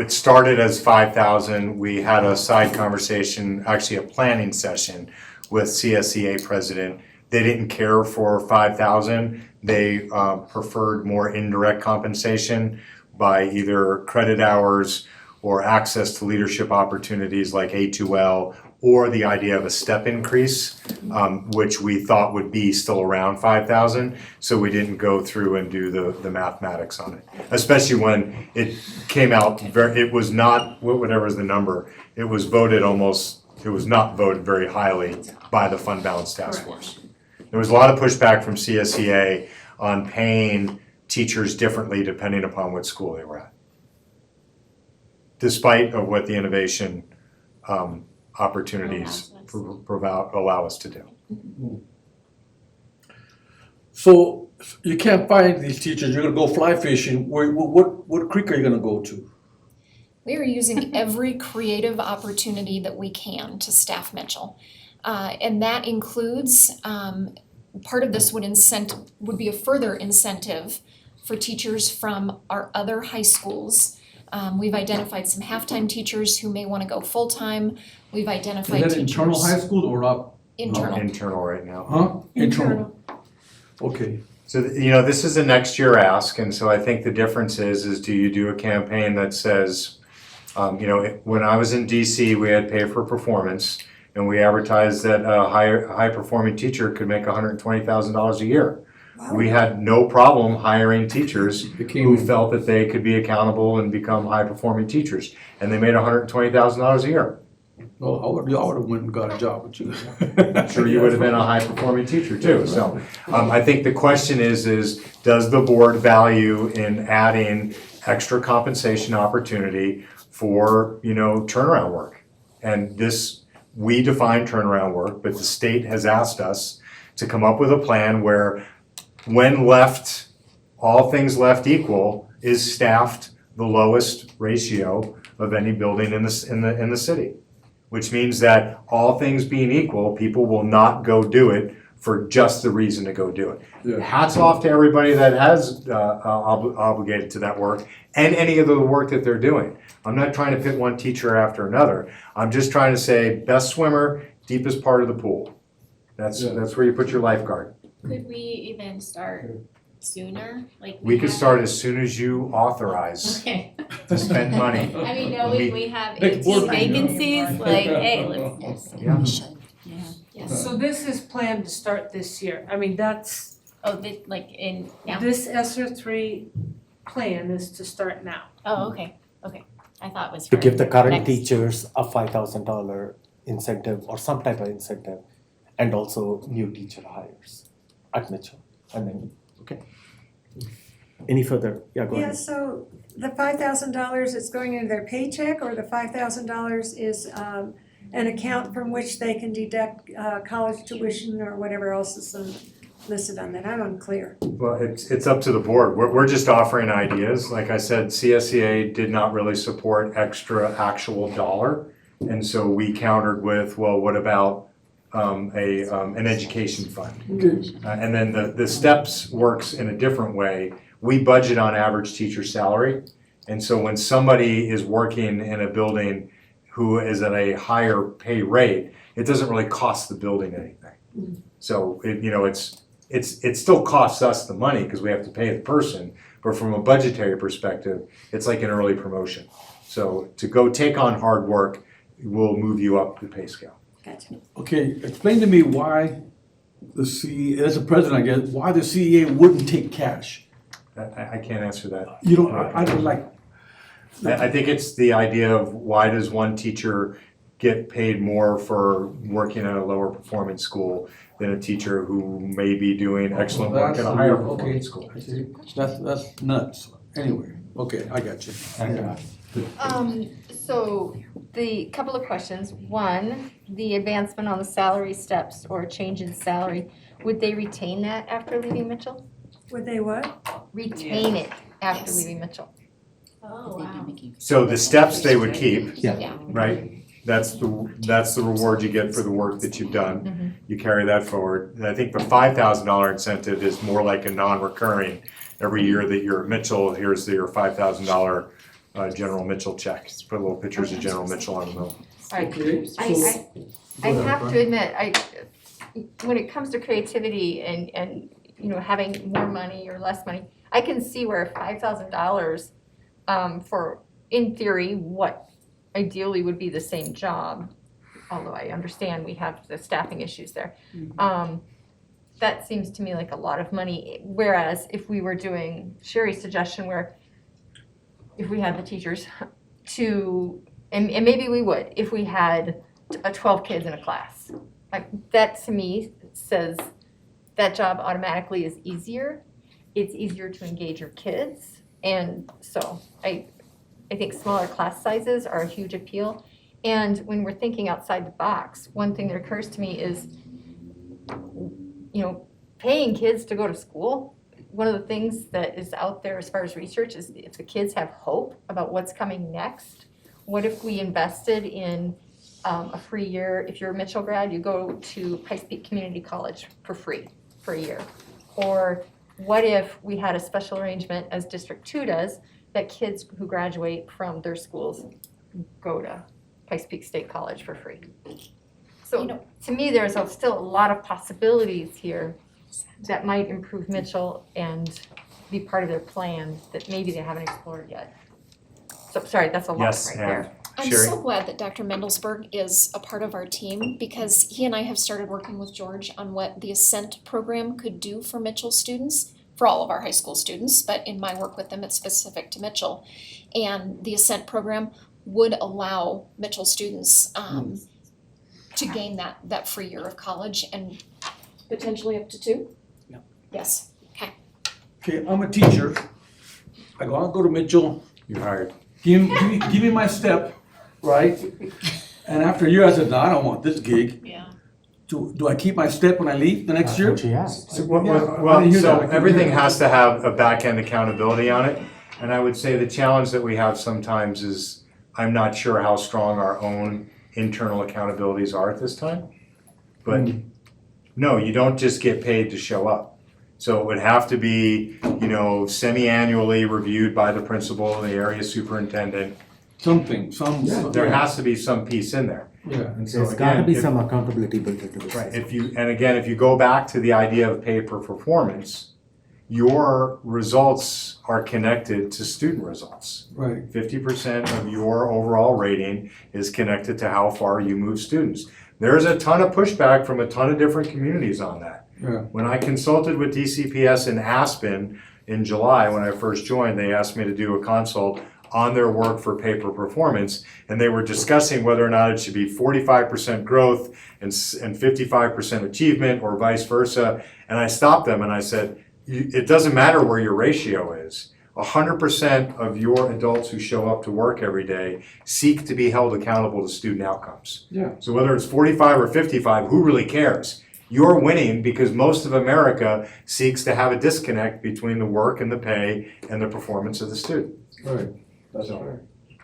It started as 5,000. We had a side conversation, actually a planning session with CSEA president. They didn't care for 5,000. They preferred more indirect compensation by either credit hours or access to leadership opportunities like A2L, or the idea of a step increase, which we thought would be still around 5,000. So we didn't go through and do the mathematics on it, especially when it came out it was not, whatever is the number, it was not voted very highly by the Fund Balance Task Force. There was a lot of pushback from CSEA on paying teachers differently depending upon what school they were at, despite of what the innovation opportunities allow us to do. So you can't find these teachers, you're gonna go fly fishing, what creek are you gonna go to? We are using every creative opportunity that we can to staff Mitchell. And that includes, part of this would be a further incentive for teachers from our other high schools. We've identified some half-time teachers who may wanna go full-time. We've identified teachers. Is that internal high school or up? Internal. Internal right now. Huh? Internal. Okay. So, this is a next year ask, and so I think the difference is do you do a campaign that says, when I was in DC, we had pay for performance, and we advertised that a high-performing teacher could make $120,000 a year. We had no problem hiring teachers who felt that they could be accountable and become high-performing teachers, and they made $120,000 a year. Well, I would have went and got a job with you. I'm sure you would have been a high-performing teacher too. So I think the question is does the board value in adding extra compensation opportunity for, turnaround work? And we define turnaround work, but the state has asked us to come up with a plan where when all things left equal, is staffed the lowest ratio of any building in the city. Which means that all things being equal, people will not go do it for just the reason to go do it. Yeah. Hats off to everybody that has obligated to that work and any of the work that they're doing. I'm not trying to pit one teacher after another. I'm just trying to say best swimmer, deepest part of the pool. That's where you put your lifeguard. Could we even start sooner? Like We could start as soon as you authorize to spend money. I mean, no, we have 18 vacancies, like, hey, let's. Yeah. So this is planned to start this year. I mean, that's Oh, like in now? This ESSER three plan is to start now. Oh, okay. I thought it was To for give the current next- teachers a $5,000 incentive or some type of incentive, and also new teacher hires at Mitchell. And then, okay. Any further? Yeah, go Yeah, ahead. so the $5,000 is going into their paycheck, or the $5,000 is an account from which they can deduct college tuition or whatever else is listed on that? I'm unclear. Well, it's up to the board. We're just offering ideas. Like I said, CSEA did not really support extra actual dollar. And so we countered with, well, what about an education fund? And then the steps works in a different way. We budget on average teacher salary. And so when somebody is working in a building who is at a higher pay rate, it doesn't really cost the building anything. So it still costs us the money because we have to pay the person, but from a budgetary perspective, it's like an early promotion. So to go take on hard work will move you up the pay scale. Gotcha. Okay, explain to me why the CEA, as a president, I guess, why the CEA wouldn't take cash? I can't answer that. You don't, I don't like. I think it's the idea of why does one teacher get paid more for working at a lower performing school than a teacher who may be doing excellent work at a higher performing school. I see. That's nuts. Anyway, okay, I got you. So the couple of questions. One, the advancement on the salary steps or change in salary, would they retain that after leaving Mitchell? Would they what? Retain it after leaving Mitchell. Oh, wow. So the steps they would keep, Yeah. right? That's the reward you get for the work that you've done. You carry that forward. And I think the $5,000 incentive is more like a non-recurring. Every year that you're at Mitchell, here's your $5,000 General Mitchell check. Just put little pictures of General Mitchell on the middle. I have to admit, when it comes to creativity and having more money or less money, I can see where $5,000 for, in theory, what ideally would be the same job, although I understand we have the staffing issues there. That seems to me like a lot of money, whereas if we were doing Sherry's suggestion where if we had the teachers to, and maybe we would, if we had 12 kids in a class, like that to me says that job automatically is easier. It's easier to engage your kids. And so I think smaller class sizes are a huge appeal. And when we're thinking outside the box, one thing that occurs to me is, paying kids to go to school. One of the things that is out there as far as research is if the kids have hope about what's coming next, what if we invested in a free year? If you're a Mitchell grad, you go to Pikes Peak Community College for free for a year. Or what if we had a special arrangement, as District 2 does, that kids who graduate from their schools go to Pikes Peak State College for free? So to me, there's still a lot of possibilities here that might improve Mitchell and be part of their plan that maybe they haven't explored yet. So, sorry, that's a lot right there. I'm so glad that Dr. Mendelsberg is a part of our team because he and I have started working with George on what the Ascent program could do for Mitchell students, for all of our high school students, but in my work with them, it's specific to Mitchell. And the Ascent program would allow Mitchell students to gain that free year of college and potentially up to 2? Yeah. Yes. Okay, I'm a teacher. I'll go to Mitchell. You're hired. Give me my step, right? And after a year, I said, no, I don't want this gig. Yeah. Do I keep my step when I leave the next year? So everything has to have a back-end accountability on it. And I would say the challenge that we have sometimes is I'm not sure how strong our own internal accountabilities are at this time. But no, you don't just get paid to show up. So it would have to be, semi-annually reviewed by the principal and the area superintendent. There has to be some piece in there. Yeah. And so There's gotta be if- some accountability built into this. Right, if you go back to the idea of pay for performance, your results are connected to student results. Right. 50% of your overall rating is connected to how far you move students. There's a ton of pushback from a ton of different communities on that. Yeah. When I consulted with DCPS in Aspen in July, when I first joined, they asked me to do a consult on their work for paper performance, and they were discussing whether or not it should be 45% growth and 55% achievement or vice versa. And I stopped them and I said, it doesn't matter where your ratio is. 100% of your adults who show up to work every day seek to be held accountable to student outcomes. Yeah. So whether it's 45 or 55, who really cares? You're winning because most of America seeks to have a disconnect between the work and the pay and the performance of the student. Right, that's right.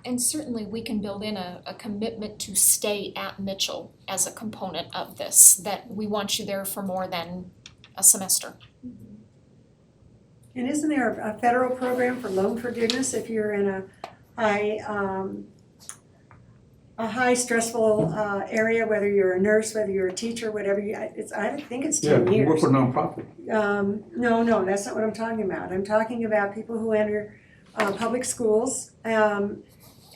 And certainly we can build in a commitment to stay at Mitchell as a component of this, that we want you there for more than a semester. And isn't there a federal program for loan forgiveness if you're in a high stressful area, whether you're a nurse, whether you're a teacher, whatever I think it's 10 Yeah, you work years. for a nonprofit. No, that's not what I'm talking about. I'm talking about people who enter public schools and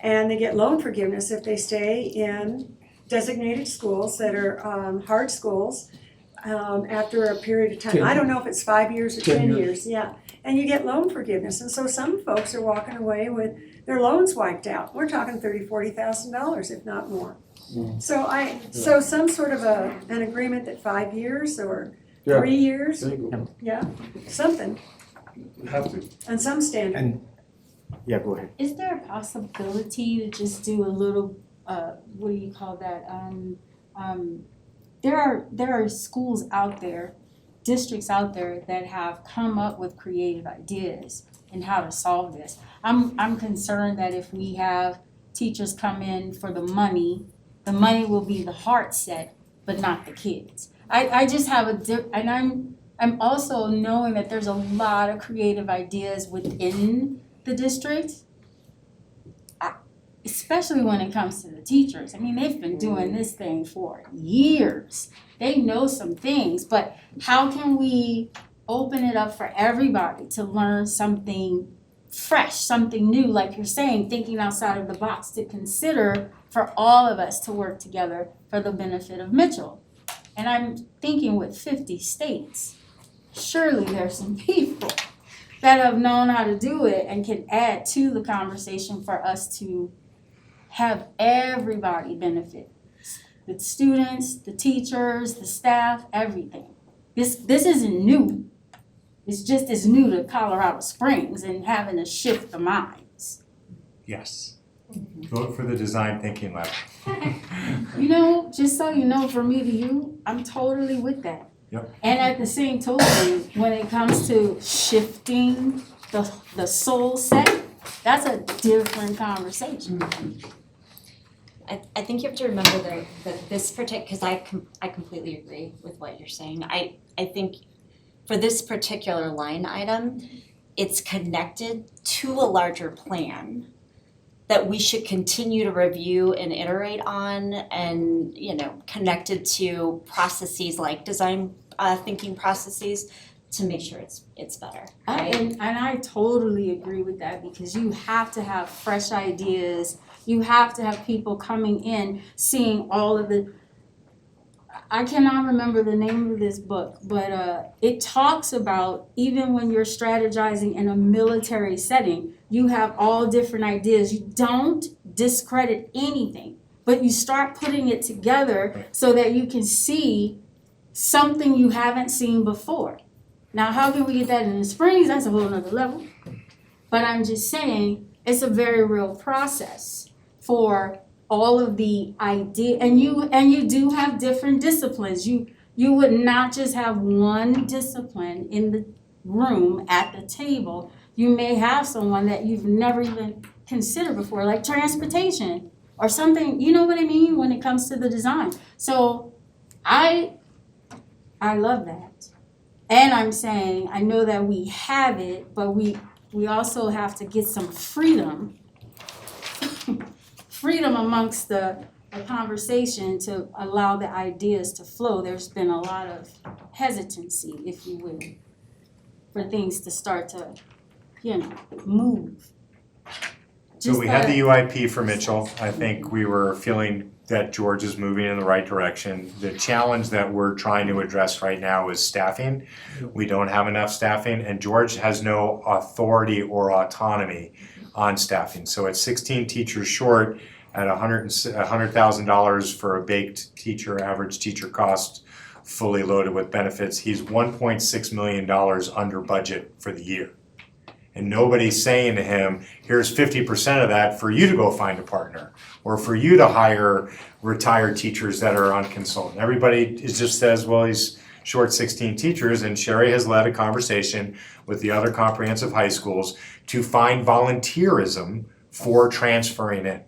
they get loan forgiveness if they stay in designated schools that are hard schools after a period of time. 10 I don't know if it's 5 years or 10 10 years. years, yeah. And you get loan forgiveness. And so some folks are walking away with their loans wiped out. We're talking $30,000, $40,000, if not more. Mm. So some sort of an agreement that 5 years or 3 years, There you go. yeah, something, You have to. and some standard. And, yeah, go ahead. Is there a possibility to just do a little, what do you call that? There are schools out there, districts out there that have come up with creative ideas in how to solve this. I'm concerned that if we have teachers come in for the money will be the heart set, but not the kids. I just have and I'm also knowing that there's a lot of creative ideas within the district, especially when it comes to the teachers. I mean, they've been doing this thing for years. They know some things, but how can we open it up for everybody to learn something fresh, something new, like you're saying, thinking outside of the box, to consider for all of us to work together for the benefit of Mitchell? And I'm thinking with 50 states, surely there's some people that have known how to do it and can add to the conversation for us to have everybody benefit. The students, the teachers, the staff, everything. This isn't new. It's just as new to Colorado Springs and having to shift the minds. Yes. Vote for the design thinking lab. You know, just so you know, from me to you, I'm totally with that. Yep. And at the same token, when it comes to shifting the soul set, that's a different conversation. I think you have to remember that this particular, because I completely agree with what you're saying. I think for this particular line item, it's connected to a larger plan that we should continue to review and iterate on, and, you know, connected to processes like design thinking processes to make sure it's better, right? And I totally agree with that, because you have to have fresh ideas. You have to have people coming in, seeing all of the, I cannot remember the name of this book, but it talks about even when you're strategizing in a military setting, you have all different ideas. You don't discredit anything, but you start putting it together so that you can see something you haven't seen before. Now, how can we get that in the Springs? That's a whole nother level. But I'm just saying, it's a very real process for all of the idea, and you do have different disciplines. You would not just have one discipline in the room at the table. You may have someone that you've never even considered before, like transportation or something, you know what I mean, when it comes to the design. So I love that. And I'm saying, I know that we have it, but we also have to get some freedom amongst the conversation to allow the ideas to flow. There's been a lot of hesitancy, if you will, for things to start to, move. So we had the UIP for Mitchell. I think we were feeling that George is moving in the right direction. The challenge that we're trying to address right now is staffing. We don't have enough staffing, and George has no authority or autonomy on staffing. So at 16 teachers short, at $100,000 for a baked teacher, average teacher cost, fully loaded with benefits, he's $1.6 million under budget for the year. And nobody's saying to him, here's 50% of that for you to go find a partner, or for you to hire retired teachers that are on consultant. Everybody just says, well, he's short 16 teachers, and Sherry has led a conversation with the other comprehensive high schools to find volunteerism for transferring in.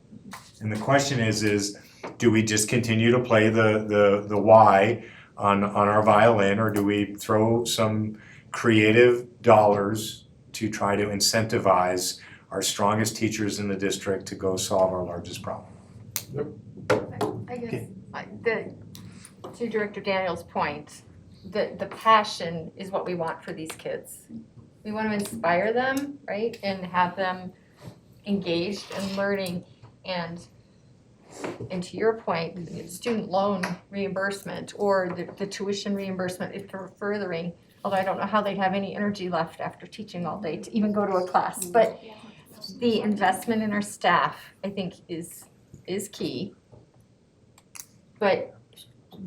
And the question is do we just continue to play the why on our violin, or do we throw some creative dollars to try to incentivize our strongest teachers in the district to go solve our largest problem? I guess, to Director Daniels' point, the passion is what we want for these kids. We want to inspire them, right, and have them engaged and learning. And to your point, student loan reimbursement or the tuition reimbursement for furthering, although I don't know how they'd have any energy left after teaching all day to even go to a class. But the investment in our staff, I think, is key. But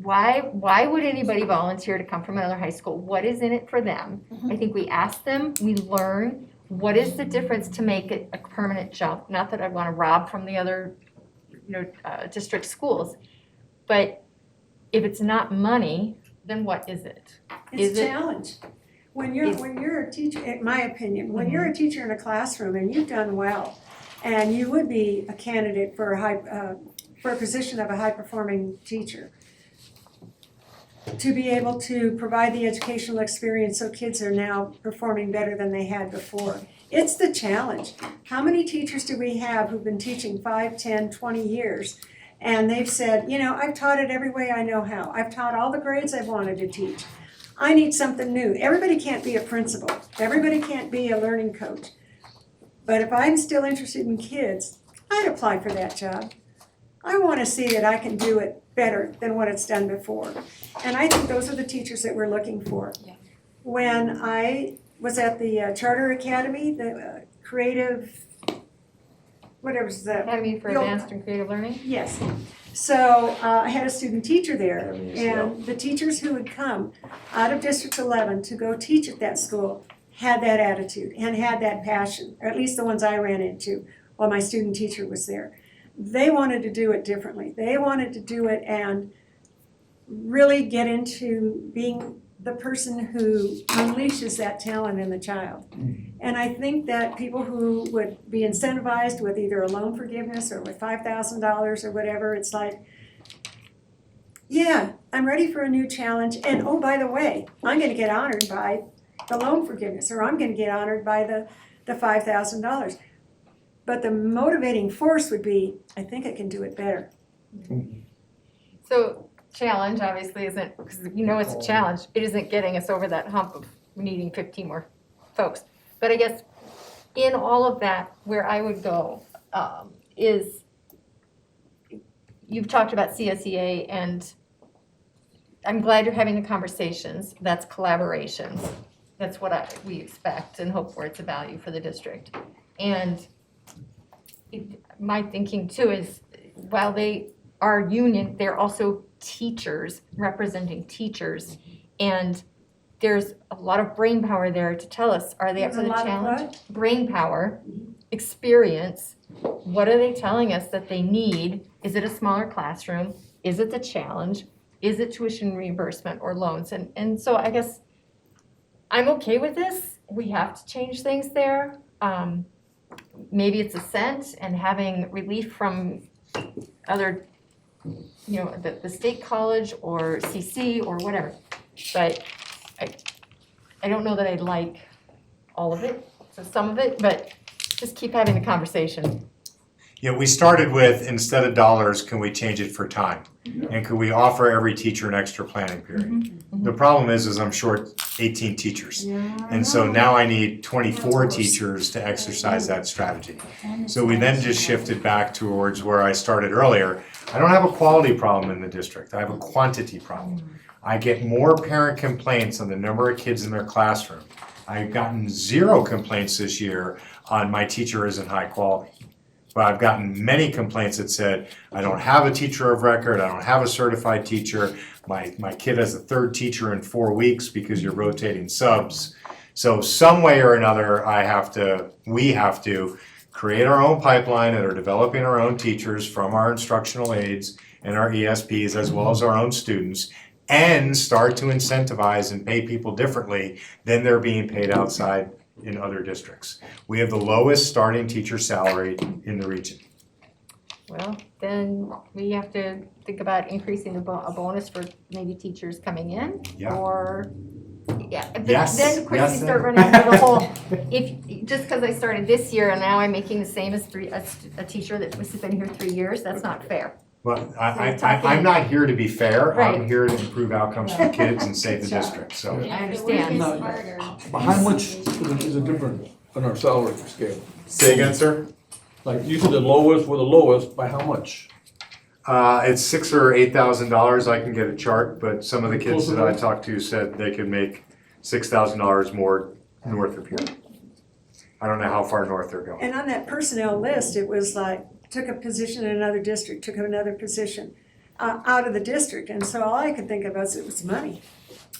why would anybody volunteer to come from another high school? What is in it for them? I think we ask them, we learn, what is the difference to make it a permanent jump? Not that I want to rob from the other, district schools, but if it's not money, then what is it? It's a challenge. When you're a teacher, in my opinion, when you're a teacher in a classroom and you've done well, and you would be a candidate for a position of a high-performing teacher, to be able to provide the educational experience so kids are now performing better than they had before. It's the challenge. How many teachers do we have who've been teaching 5, 10, 20 years, and they've said, I've taught it every way I know how. I've taught all the grades I've wanted to teach. I need something new. Everybody can't be a principal. Everybody can't be a learning coach. But if I'm still interested in kids, I'd apply for that job. I want to see that I can do it better than what it's done before. And I think those are the teachers that we're looking for. Yeah. When I was at the Charter Academy, the creative, whatever's the. Academy for Advanced and Creative Learning? Yes. So I had a student teacher there, and the teachers who would come out of District 11 to go teach at that school had that attitude and had that passion, or at least the ones I ran into while my student teacher was there. They wanted to do it differently. They wanted to do it and really get into being the person who unleashes that talent in the child. And I think that people who would be incentivized with either a loan forgiveness or with $5,000 or whatever, it's like, yeah, I'm ready for a new challenge. And oh, by the way, I'm going to get honored by the loan forgiveness, or I'm going to get honored by the $5,000. But the motivating force would be, I think I can do it better. So challenge obviously isn't, because it's a challenge, it isn't getting us over that hump of needing 15 more folks. But I guess in all of that, where I would go is, you've talked about CSEA, and I'm glad you're having the conversations. That's collaborations. That's what we expect and hope for. It's a value for the district. And my thinking too is, while they are union, they're also teachers representing teachers, and there's a lot of brain power there to tell us, are they up for the challenge? Brain power, experience, what are they telling us that they need? Is it a smaller classroom? Is it the challenge? Is it tuition reimbursement or loans? And so I guess I'm okay with this. We have to change things there. Maybe it's assent and having relief from other, the state college or CC or whatever. But I don't know that I'd like all of it, so some of it, but just keep having the conversation. Yeah, we started with, instead of dollars, can we change it for time? And could we offer every teacher an extra planning period? The problem is I'm short 18 teachers. And so now I need 24 teachers to exercise that strategy. So we then just shifted back towards where I started earlier. I don't have a quality problem in the district, I have a quantity problem. I get more parent complaints on the number of kids in their classroom. I've gotten 0 complaints this year on my teacher isn't high quality. But I've gotten many complaints that said, I don't have a teacher of record, I don't have a certified teacher, my kid has a 3rd teacher in 4 weeks because you're rotating subs. So some way or another, we have to create our own pipeline that are developing our own teachers from our instructional aides and our ESPs as well as our own students, and start to incentivize and pay people differently than they're being paid outside in other districts. We have the lowest starting teacher salary in the region. Well, then we have to think about increasing a bonus for maybe teachers coming in, Yeah. or, yeah. But Yes, then of course yes, you start then. running into the whole, just because I started this year and now I'm making the same as a teacher that has been here 3 years, that's not fair. Well, I'm not here to be fair, I'm Right. here to improve outcomes for kids and save the district, so. I understand. But how much is it different on our salary scale? Say again, sir? Like you said the lowest, we're the lowest, by how much? It's $6,000 or $8,000, I can get a chart, but some of the kids that I talked to said they could make $6,000 more north of here. I don't know how far north they're going. And on that personnel list, it was like, took a position in another district, took another position out of the district. And so all I could think of was it was money.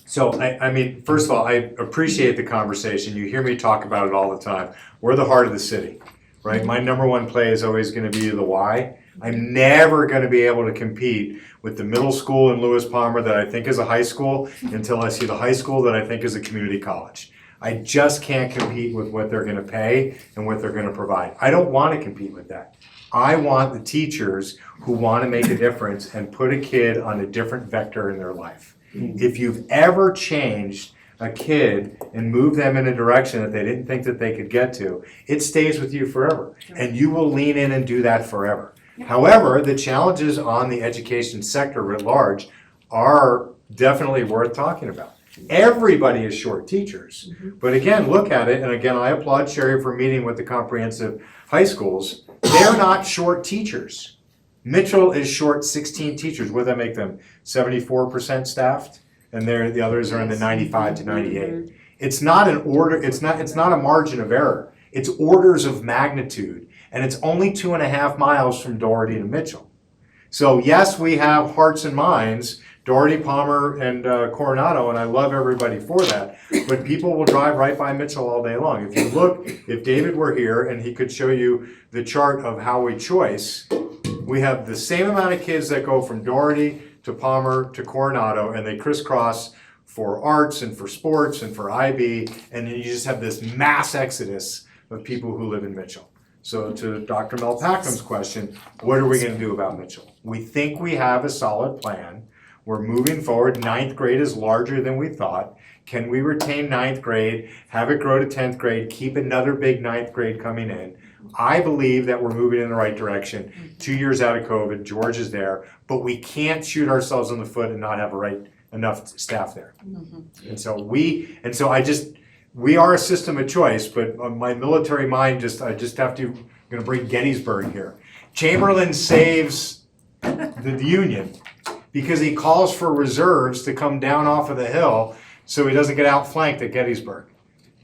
So, I mean, first of all, I appreciate the conversation. You hear me talk about it all the time. We're the heart of the city, right? My number one play is always gonna be the why. I'm never gonna be able to compete with the middle school in Lewis Palmer that I think is a high school until I see the high school that I think is a community college. I just can't compete with what they're gonna pay and what they're gonna provide. I don't wanna compete with that. I want the teachers who wanna make a difference and put a kid on a different vector in their life. If you've ever changed a kid and moved them in a direction that they didn't think that they could get to, it stays with you forever. And you will lean in and do that forever. However, the challenges on the education sector writ large are definitely worth talking about. Everybody is short teachers. But again, look at it, and again, I applaud Sherry for meeting with the comprehensive high schools. They're not short teachers. Mitchell is short 16 teachers. What does that make them? 74% staffed? And the others are in the 95 to 98. It's not an order, it's not a margin of error. It's orders of magnitude. And it's only 2.5 miles from Doherty to Mitchell. So yes, we have hearts and minds, Doherty, Palmer, and Coronado, and I love everybody for that. But people will drive right by Mitchell all day long. If you look, if David were here and he could show you the chart of how we choice, we have the same amount of kids that go from Doherty to Palmer to Coronado, and they crisscross for arts and for sports and for IB, and then you just have this mass exodus of people who live in Mitchell. So to Dr. Mel Packham's question, what are we gonna do about Mitchell? We think we have a solid plan. We're moving forward. 9th grade is larger than we thought. Can we retain 9th grade, have it grow to 10th grade, keep another big 9th grade coming in? I believe that we're moving in the right direction. 2 years out of COVID, George is there, but we can't shoot ourselves in the foot and not have enough staff there. And so we are a system of choice, but my military mind I just have to, I'm gonna bring Gettysburg here. Chamberlain saves the Union because he calls for reserves to come down off of the hill so he doesn't get outflanked at Gettysburg.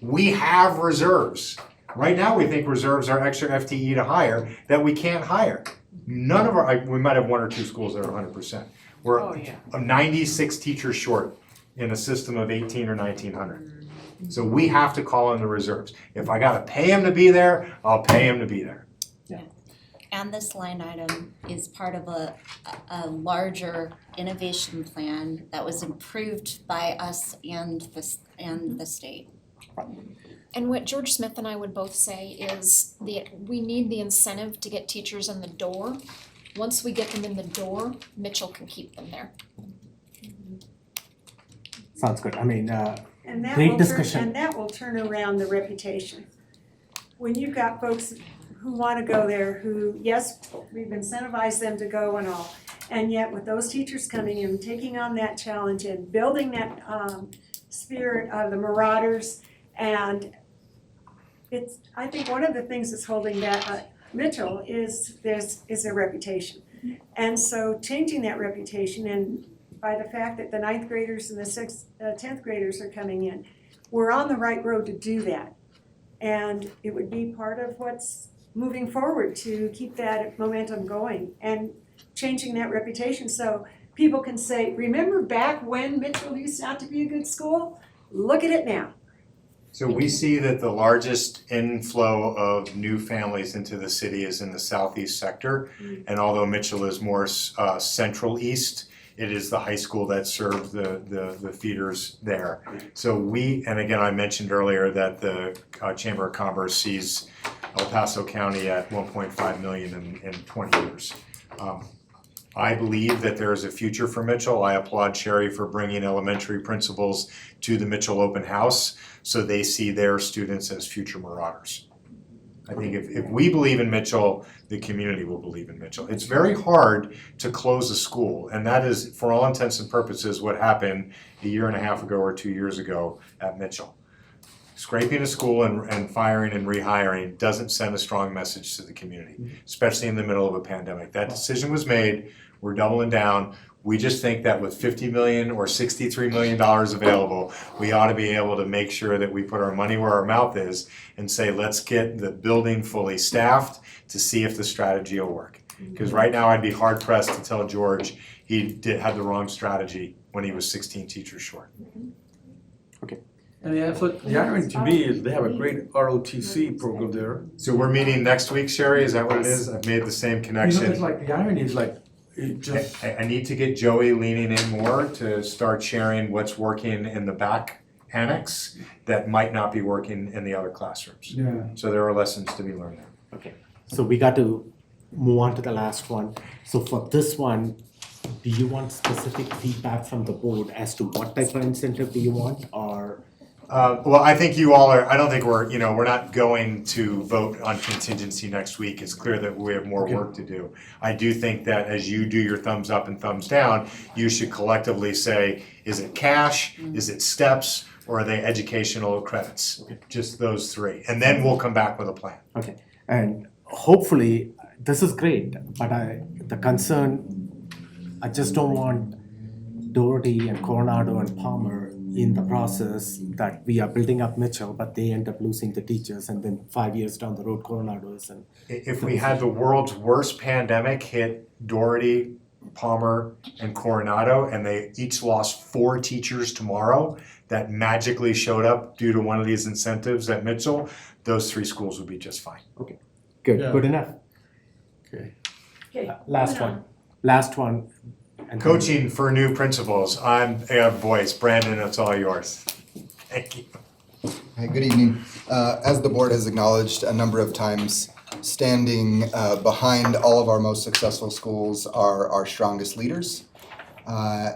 We have reserves. Right now, we think reserves are extra FTE to hire that we can't hire. None of we might have 1 or 2 schools that are 100%. We're 96 teachers short in a system of 18 or 1900. So we have to call in the reserves. If I gotta pay him to be there, I'll pay him to be there. And this line item is part of a larger innovation plan that was approved by us and the state. And what George Smith and I would both say is we need the incentive to get teachers in the door. Once we get them in the door, Mitchell can keep them there. Sounds good. I mean, And that great will discussion. And that will turn around the reputation. When you've got folks who wanna go there, who, yes, we've incentivized them to go and all. And yet with those teachers coming in, taking on that challenge and building that, spirit of the Marauders, and it's, I think one of the things that's holding back Mitchell is their reputation. And so changing that reputation, and by the fact that the 9th graders and the 10th graders are coming in, we're on the right road to do that. And it would be part of what's moving forward to keep that momentum going and changing that reputation so people can say, remember back when Mitchell used not to be a good school? Look at it now. So we see that the largest inflow of new families into the city is in the southeast sector. And although Mitchell is more central east, it is the high school that serves the feeders there. So we, and again, I mentioned earlier that the Chamber of Commerce sees El Paso County at 1.5 million in 20 years. I believe that there is a future for Mitchell. I applaud Sherry for bringing elementary principals to the Mitchell Open House so they see their students as future Marauders. I think if we believe in Mitchell, the community will believe in Mitchell. It's very hard to close a school, and that is, for all intents and purposes, what happened a year and a half ago or 2 years ago at Mitchell. Scraping a school and firing and rehiring doesn't send a strong message to the community, especially in the middle of a pandemic. That decision was made, we're doubling down. We just think that with $50 million or $63 million available, we ought to be able to make sure that we put our money where our mouth is and say, let's get the building fully staffed to see if the strategy will work. Because right now I'd be hard pressed to tell George he had the wrong strategy when he was 16 teachers short. And the irony to me is they have a great ROTC program there. So we're meeting next week, Sherry, is that what it is? I've made the same connection. You know, it's like, the irony is like, it just. I need to get Joey leaning in more to start sharing what's working in the back annex that might not be working in the other classrooms. Yeah. So there are lessons to be learned there. Okay, so we got to move on to the last one. So for this one, do you want specific feedback from the board as to what type of incentive do you want, or? Well, I think you all are, I don't think we're not going to vote on contingency next week. It's clear that we have more work to do. I do think that as you do your thumbs up and thumbs down, you should collectively say, is it cash, is it steps, or are they educational credits? Just those three, and then we'll come back with a plan. Okay, and hopefully, this is great, but the concern, I just don't want Doherty and Coronado and Palmer in the process that we are building up Mitchell, but they end up losing the teachers, and then 5 years down the road, Coronado's and. If we had the world's worst pandemic hit Doherty, Palmer, and Coronado, and they each lost 4 teachers tomorrow that magically showed up due to one of these incentives at Mitchell, those 3 schools would be just fine. Okay, good, Yeah. good enough. Okay. Last one. And Coaching for new principals, I'm a voice. Brandon, it's all yours. Thank you. Hi, good evening. As the board has acknowledged a number of times, standing behind all of our most successful schools are our strongest leaders.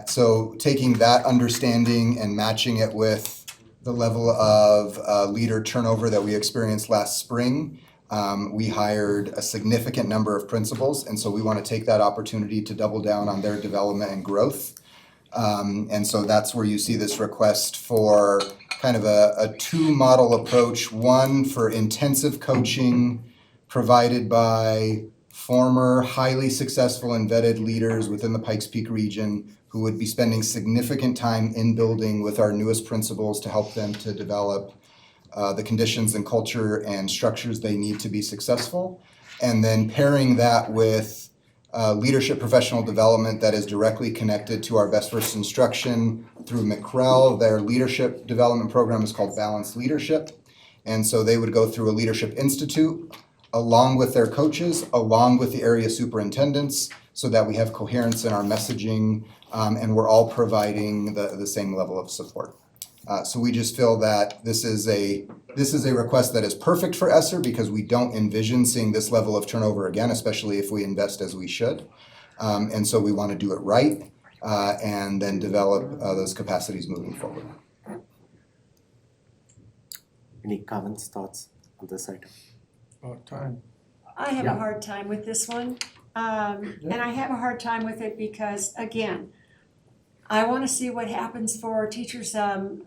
So taking that understanding and matching it with the level of leader turnover that we experienced last spring, we hired a significant number of principals, and so we want to take that opportunity to double down on their development and growth. And so that's where you see this request for kind of a 2-model approach. One for intensive coaching provided by former highly successful and vetted leaders within the Pikes Peak region who would be spending significant time in building with our newest principals to help them to develop the conditions and culture and structures they need to be successful. And then pairing that with leadership professional development that is directly connected to our best first instruction through McREL. Their leadership development program is called Balanced Leadership. And so they would go through a leadership institute along with their coaches, along with the area superintendents, so that we have coherence in our messaging and we're all providing the same level of support. So we just feel that this is a request that is perfect for ESSER because we don't envision seeing this level of turnover again, especially if we invest as we should. And so we want to do it right and then develop those capacities moving forward. Any comments, thoughts on this item? About time. I have a Yeah. hard time with this one. And I have a hard time with it because, again, I wanna see what happens for teachers,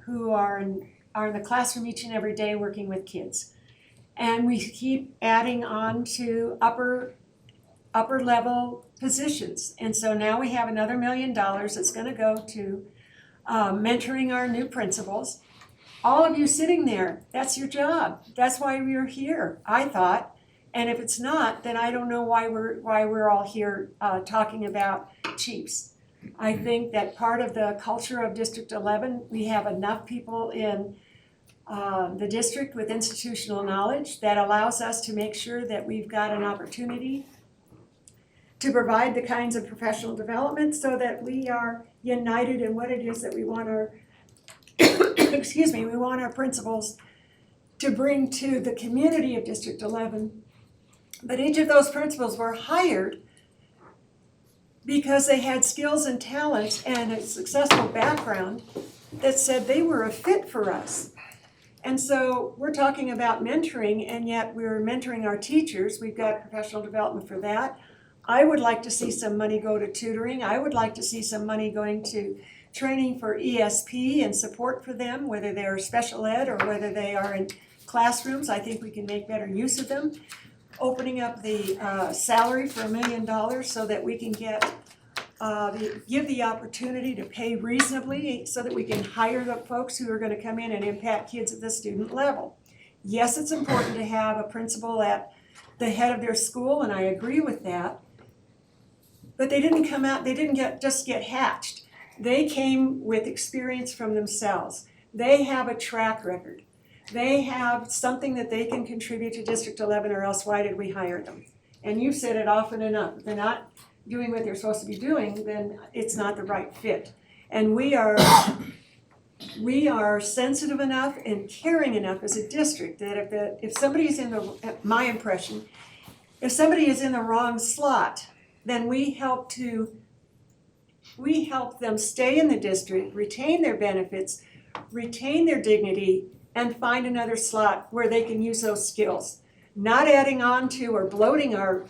who are in the classroom each and every day working with kids. And we keep adding on to upper level positions. And so now we have another $1 million that's gonna go to mentoring our new principals. All of you sitting there, that's your job. That's why we're here, I thought. And if it's not, then I don't know why we're all here talking about chiefs. I think that part of the culture of District 11, we have enough people in the district with institutional knowledge that allows us to make sure that we've got an opportunity to provide the kinds of professional development so that we are united in what it is that we want our we want our principals to bring to the community of District 11. But each of those principals were hired because they had skills and talents and a successful background that said they were a fit for us. And so we're talking about mentoring, and yet we're mentoring our teachers. We've got professional development for that. I would like to see some money go to tutoring. I would like to see some money going to training for ESP and support for them, whether they're special ed or whether they are in classrooms. I think we can make better use of them. Opening up the salary for $1 million so that we can get give the opportunity to pay reasonably so that we can hire the folks who are going to come in and impact kids at the student level. Yes, it's important to have a principal at the head of their school, and I agree with that. But they didn't come out, they didn't just get hatched. They came with experience from themselves. They have a track record. They have something that they can contribute to District 11, or else why did we hire them? And you've said it often enough. If they're not doing what they're supposed to be doing, then it's not the right fit. And we are sensitive enough and caring enough as a district that if somebody's in the, my impression, if somebody is in the wrong slot, then we help them stay in the district, retain their benefits, retain their dignity, and find another slot where they can use those skills. Not adding on to or bloating our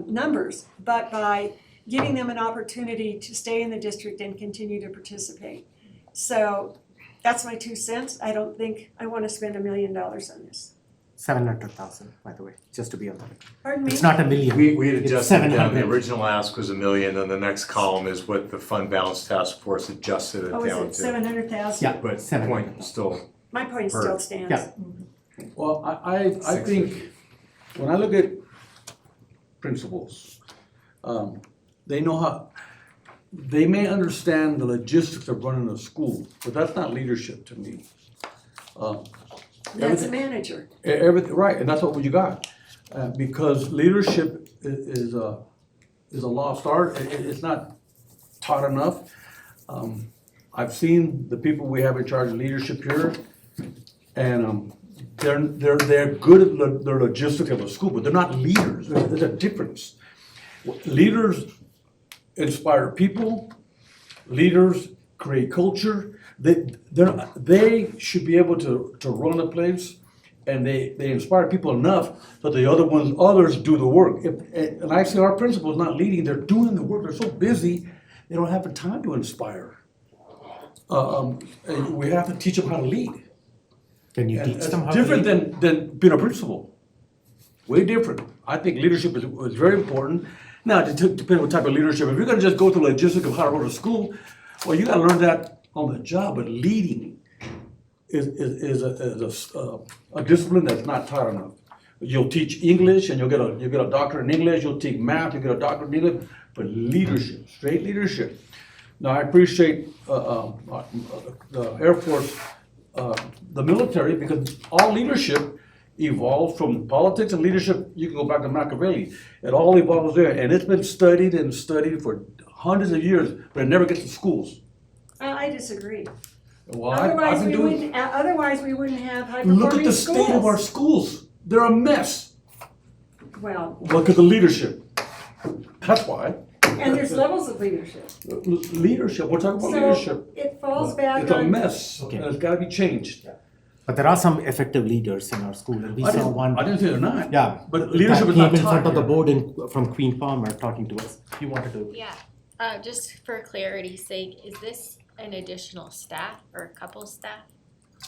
numbers, but by giving them an opportunity to stay in the district and continue to participate. So that's my 2 cents. I don't think I want to spend $1 million on this. 700,000, by the way, just to be on the record. Pardon me? It's not $1 million. We had It's adjusted it down, the 700. original ask was $1 million, and the next column is what the fund balance task force adjusted it Oh, down is to. it 700,000? Yeah. But 700. point still, My point still Heard. stands. Yeah. Well, I think, when I look at principals, they know how, they may understand the logistics of running a school, but that's not leadership to me. That's a manager. Everything, right, and that's what you got. Because leadership is a lost art, it's not taught enough. I've seen the people we have in charge of leadership here, and they're good at the logistics of a school, but they're not leaders. There's a difference. Leaders inspire people. Leaders create culture. They should be able to run the place, and they inspire people enough that the others do the work. And I see our principals not leading; they're doing the work. They're so busy, they don't have the time to inspire. And we have to teach them how to lead. Can you teach them how to Different lead? than being a principal. Way different. I think leadership is very important. Now, depending on what type of leadership, if you're gonna just go through logistics of how to run a school, well, you gotta learn that on the job, but leading is a discipline that's not taught enough. You'll teach English and you'll get a doctorate in English, you'll teach math, you'll get a doctorate in English, but leadership, straight leadership. Now, I appreciate the Air Force, the military, because all leadership evolved from politics and leadership. You can go back to Machiavelli. It all evolves there, and it's been studied and studied for hundreds of years, but it never gets to schools. I disagree. Well, I've been doing. Otherwise we wouldn't have high-performing schools. Look at the state of our schools. They're a mess. Well, Look at the leadership. That's why. and there's levels of leadership. Leadership. We're talking about So leadership. it falls back It's a on. mess, and it's got to be changed. But there are some effective leaders in our school, and we saw one. I didn't say they're not. Yeah, But leadership is that not came in front taught of the here. board from Queen Farmer talking to us. He wanted to. Yeah, just for clarity's sake, is this an additional staff or a couple staff?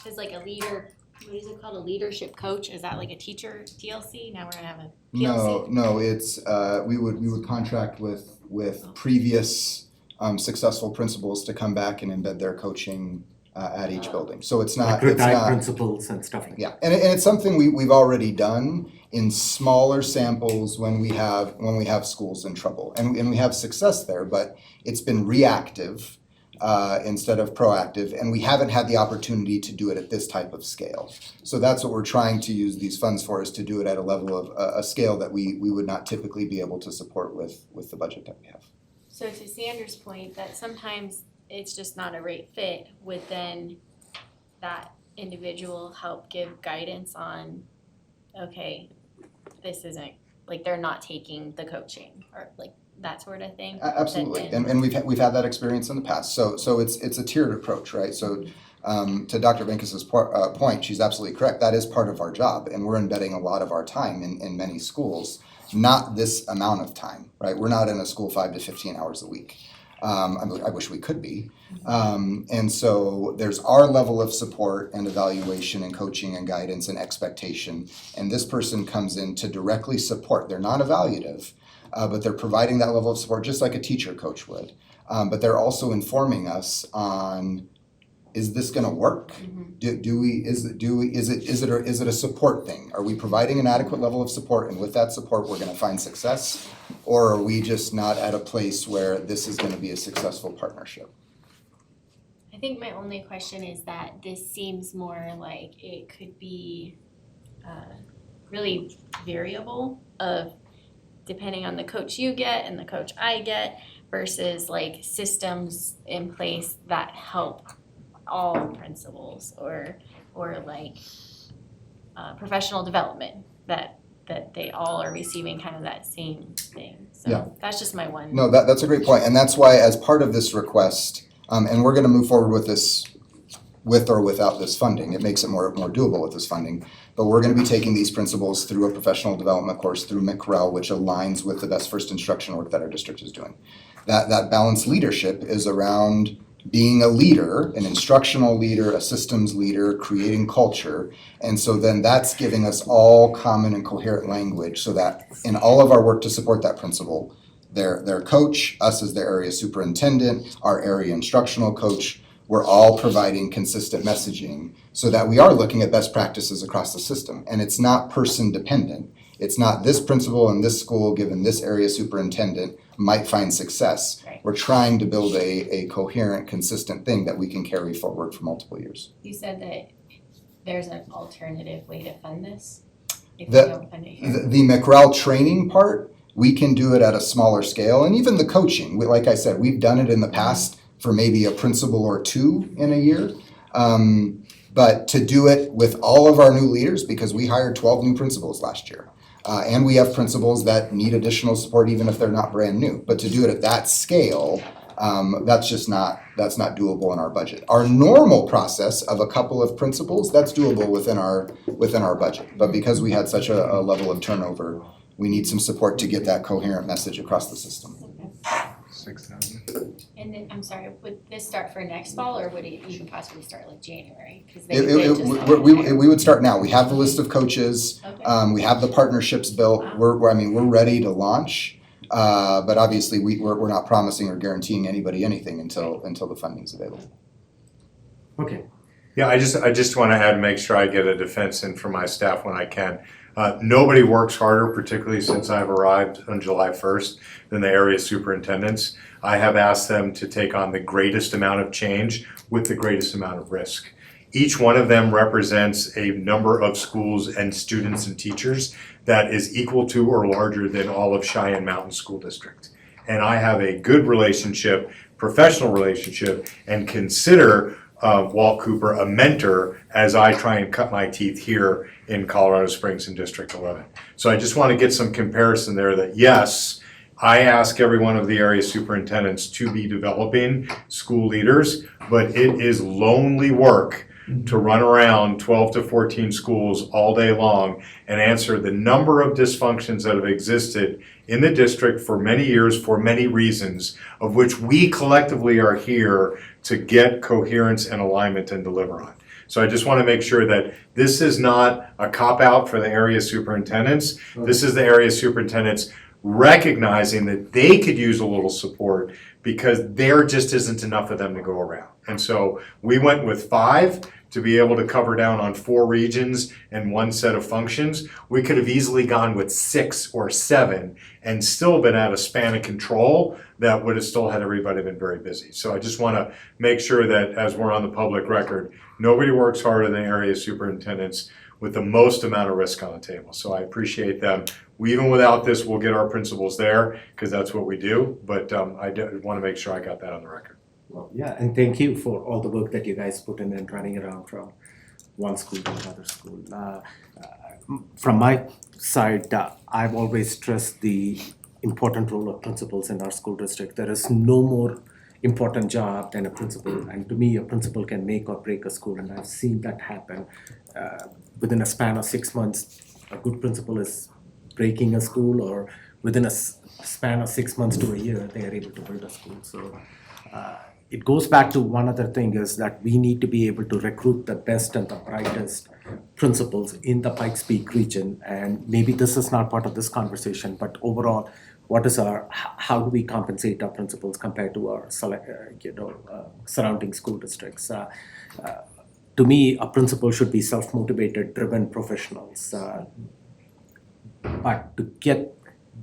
Cause like a leader, what is it called, a leadership coach, is that like a teacher TLC? Now we're gonna have a PLC? No, it's, we would contract with previous successful principals to come back and embed their coaching at each building. So it's not, Like retired principals and stuff like that. Yeah, and it's something we've already done in smaller samples when we have schools in trouble. And we have success there, but it's been reactive instead of proactive, and we haven't had the opportunity to do it at this type of scale. So that's what we're trying to use these funds for, is to do it at a level of a scale that we would not typically be able to support with the budget that we have. So to Sanders' point, that sometimes it's just not a right fit, would then that individual help give guidance on, okay, this isn't, like they're not taking the coaching or like that sort of thing? Absolutely, Then- and we've had that experience in the past. So it's a tiered approach, right? So to Dr. Venkas's point, she's absolutely correct. That is part of our job, and we're embedding a lot of our time in many schools. Not this amount of time, right? We're not in a school 5 to 15 hours a week. I wish we could be. And so there's our level of support and evaluation and coaching and guidance and expectation. And this person comes in to directly support. They're non-evaluative, but they're providing that level of support just like a teacher coach would. But they're also informing us on, is this gonna work? Is it a support thing? Are we providing an adequate level of support, and with that support, we're gonna find success? Or are we just not at a place where this is gonna be a successful partnership? I think my only question is that this seems more like it could be really variable of depending on the coach you get and the coach I get versus like systems in place that help all principals or like professional development that they all are receiving kind of that same thing. Yeah. So that's just my one. No, that's a great point, and that's why as part of this request, and we're gonna move forward with this with or without this funding, it makes it more doable with this funding, but we're gonna be taking these principles through a professional development course through McRel, which aligns with the best first instruction work that our district is doing. That balanced leadership is around being a leader, an instructional leader, a systems leader, creating culture. And so then that's giving us all common and coherent language so that in all of our work to support that principal, their coach, us as their area superintendent, our area instructional coach, we're all providing consistent messaging so that we are looking at best practices across the system. And it's not person dependent. It's not this principal in this school given this area superintendent might find success. Right. We're trying to build a coherent, consistent thing that we can carry forward for multiple years. You said that there's an alternative way to fund this if The- you don't fund it here. The McRel training part, we can do it at a smaller scale, and even the coaching, like I said, we've done it in the past for maybe a principal or two in a year. But to do it with all of our new leaders, because we hired 12 new principals last year. And we have principals that need additional support even if they're not brand new. But to do it at that scale, that's not doable in our budget. Our normal process of a couple of principals, that's doable within our budget. But because we had such a level of turnover, we need some support to get that coherent message across the system. 6,000. And then, I'm sorry, would this start for next fall or would it even possibly start like January? 'Cause they just We would start now. We have the list of coaches. Okay. We have the partnerships built. We're ready to launch. But obviously, we're not promising or guaranteeing anybody anything until the funding's available. Okay. Yeah, I just want to add, make sure I get a defense in for my staff when I can. Nobody works harder, particularly since I've arrived on July 1st, than the area superintendents. I have asked them to take on the greatest amount of change with the greatest amount of risk. Each one of them represents a number of schools and students and teachers that is equal to or larger than all of Cheyenne Mountain School District. And I have a good relationship, professional relationship, and consider Walt Cooper a mentor as I try and cut my teeth here in Colorado Springs in District 11. So I just want to get some comparison there that yes, I ask every one of the area superintendents to be developing school leaders, but it is lonely work to run around 12 to 14 schools all day long and answer the number of dysfunctions that have existed in the district for many years for many reasons, of which we collectively are here to get coherence and alignment and deliver on. So I just want to make sure that this is not a cop-out for the area superintendents. This is the area superintendents recognizing that they could use a little support because there just isn't enough of them to go around. And so we went with 5 to be able to cover down on 4 regions and 1 set of functions. We could have easily gone with 6 or 7 and still been at a span of control that would have still had everybody been very busy. So I just want to make sure that as we're on the public record, nobody works harder than area superintendents with the most amount of risk on the table. So I appreciate them. Even without this, we'll get our principals there because that's what we do. But I want to make sure I got that on the record. Well, yeah, and thank you for all the work that you guys put in and running around from one school to another school. From my side, I've always stressed the important role of principals in our school district. There is no more important job than a principal, and to me, a principal can make or break a school, and I've seen that happen. Within a span of 6 months, a good principal is breaking a school, or within a span of 6 months to a year, they are able to build a school. So it goes back to one other thing is that we need to be able to recruit the best and the brightest principals in the Pikes Peak region. And maybe this is not part of this conversation, but overall, how do we compensate our principals compared to our surrounding school districts? To me, a principal should be self-motivated, driven professionals. But to get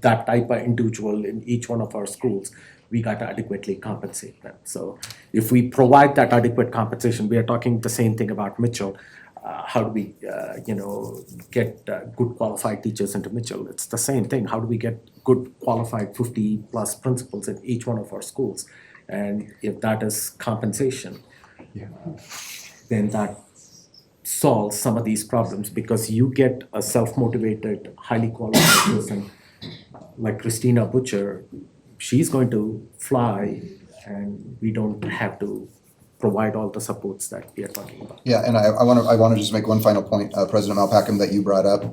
that type of individual in each one of our schools, we got to adequately compensate them. So if we provide that adequate compensation, we are talking the same thing about Mitchell. How do we, get good qualified teachers into Mitchell? It's the same thing. How do we get good qualified 50 plus principals in each one of our schools? And if that is compensation, then that solves some of these problems because you get a self-motivated, highly qualified person like Christina Butcher. She's going to fly, and we don't have to provide all the supports that we are talking about. Yeah, and I want to just make one final point, President Malpacum, that you brought up.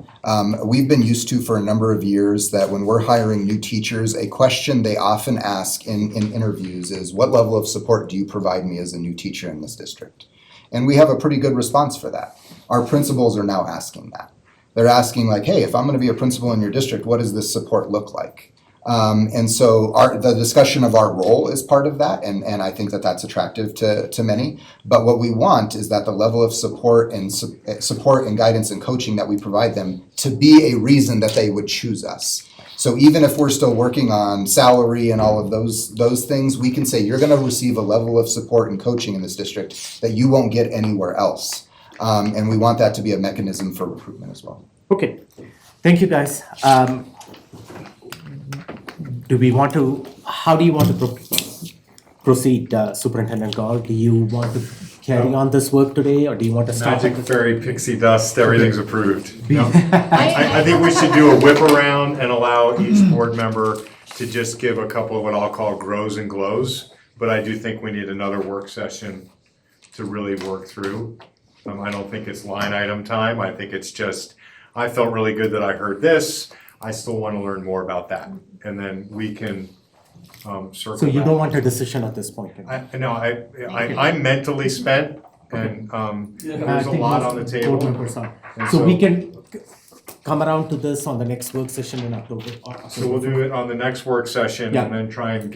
We've been used to for a number of years that when we're hiring new teachers, a question they often ask in interviews is, what level of support do you provide me as a new teacher in this district? And we have a pretty good response for that. Our principals are now asking that. They're asking like, hey, if I'm going to be a principal in your district, what does this support look like? And so the discussion of our role is part of that, and I think that that's attractive to many. But what we want is that the level of support and guidance and coaching that we provide them to be a reason that they would choose us. So even if we're still working on salary and all of those things, we can say you're going to receive a level of support and coaching in this district that you won't get anywhere else. And we want that to be a mechanism for recruitment as well. Okay, thank you guys. How do you want to proceed, Superintendent Gall? Do you want to carry on this work today, or do you want to start? Magic fairy pixie dust, everything's approved. No? I think we should do a whip around and allow each board member to just give a couple of what I'll call grows and glows. But I do think we need another work session to really work through. I don't think it's line item time. I think it's just, I felt really good that I heard this. I still want to learn more about that. And then we can circle So you back. don't want a decision at this point? I'm mentally spent, and there's a lot on the table. So we can come around to this on the next work session in October. So we'll do it on the next work session and then try and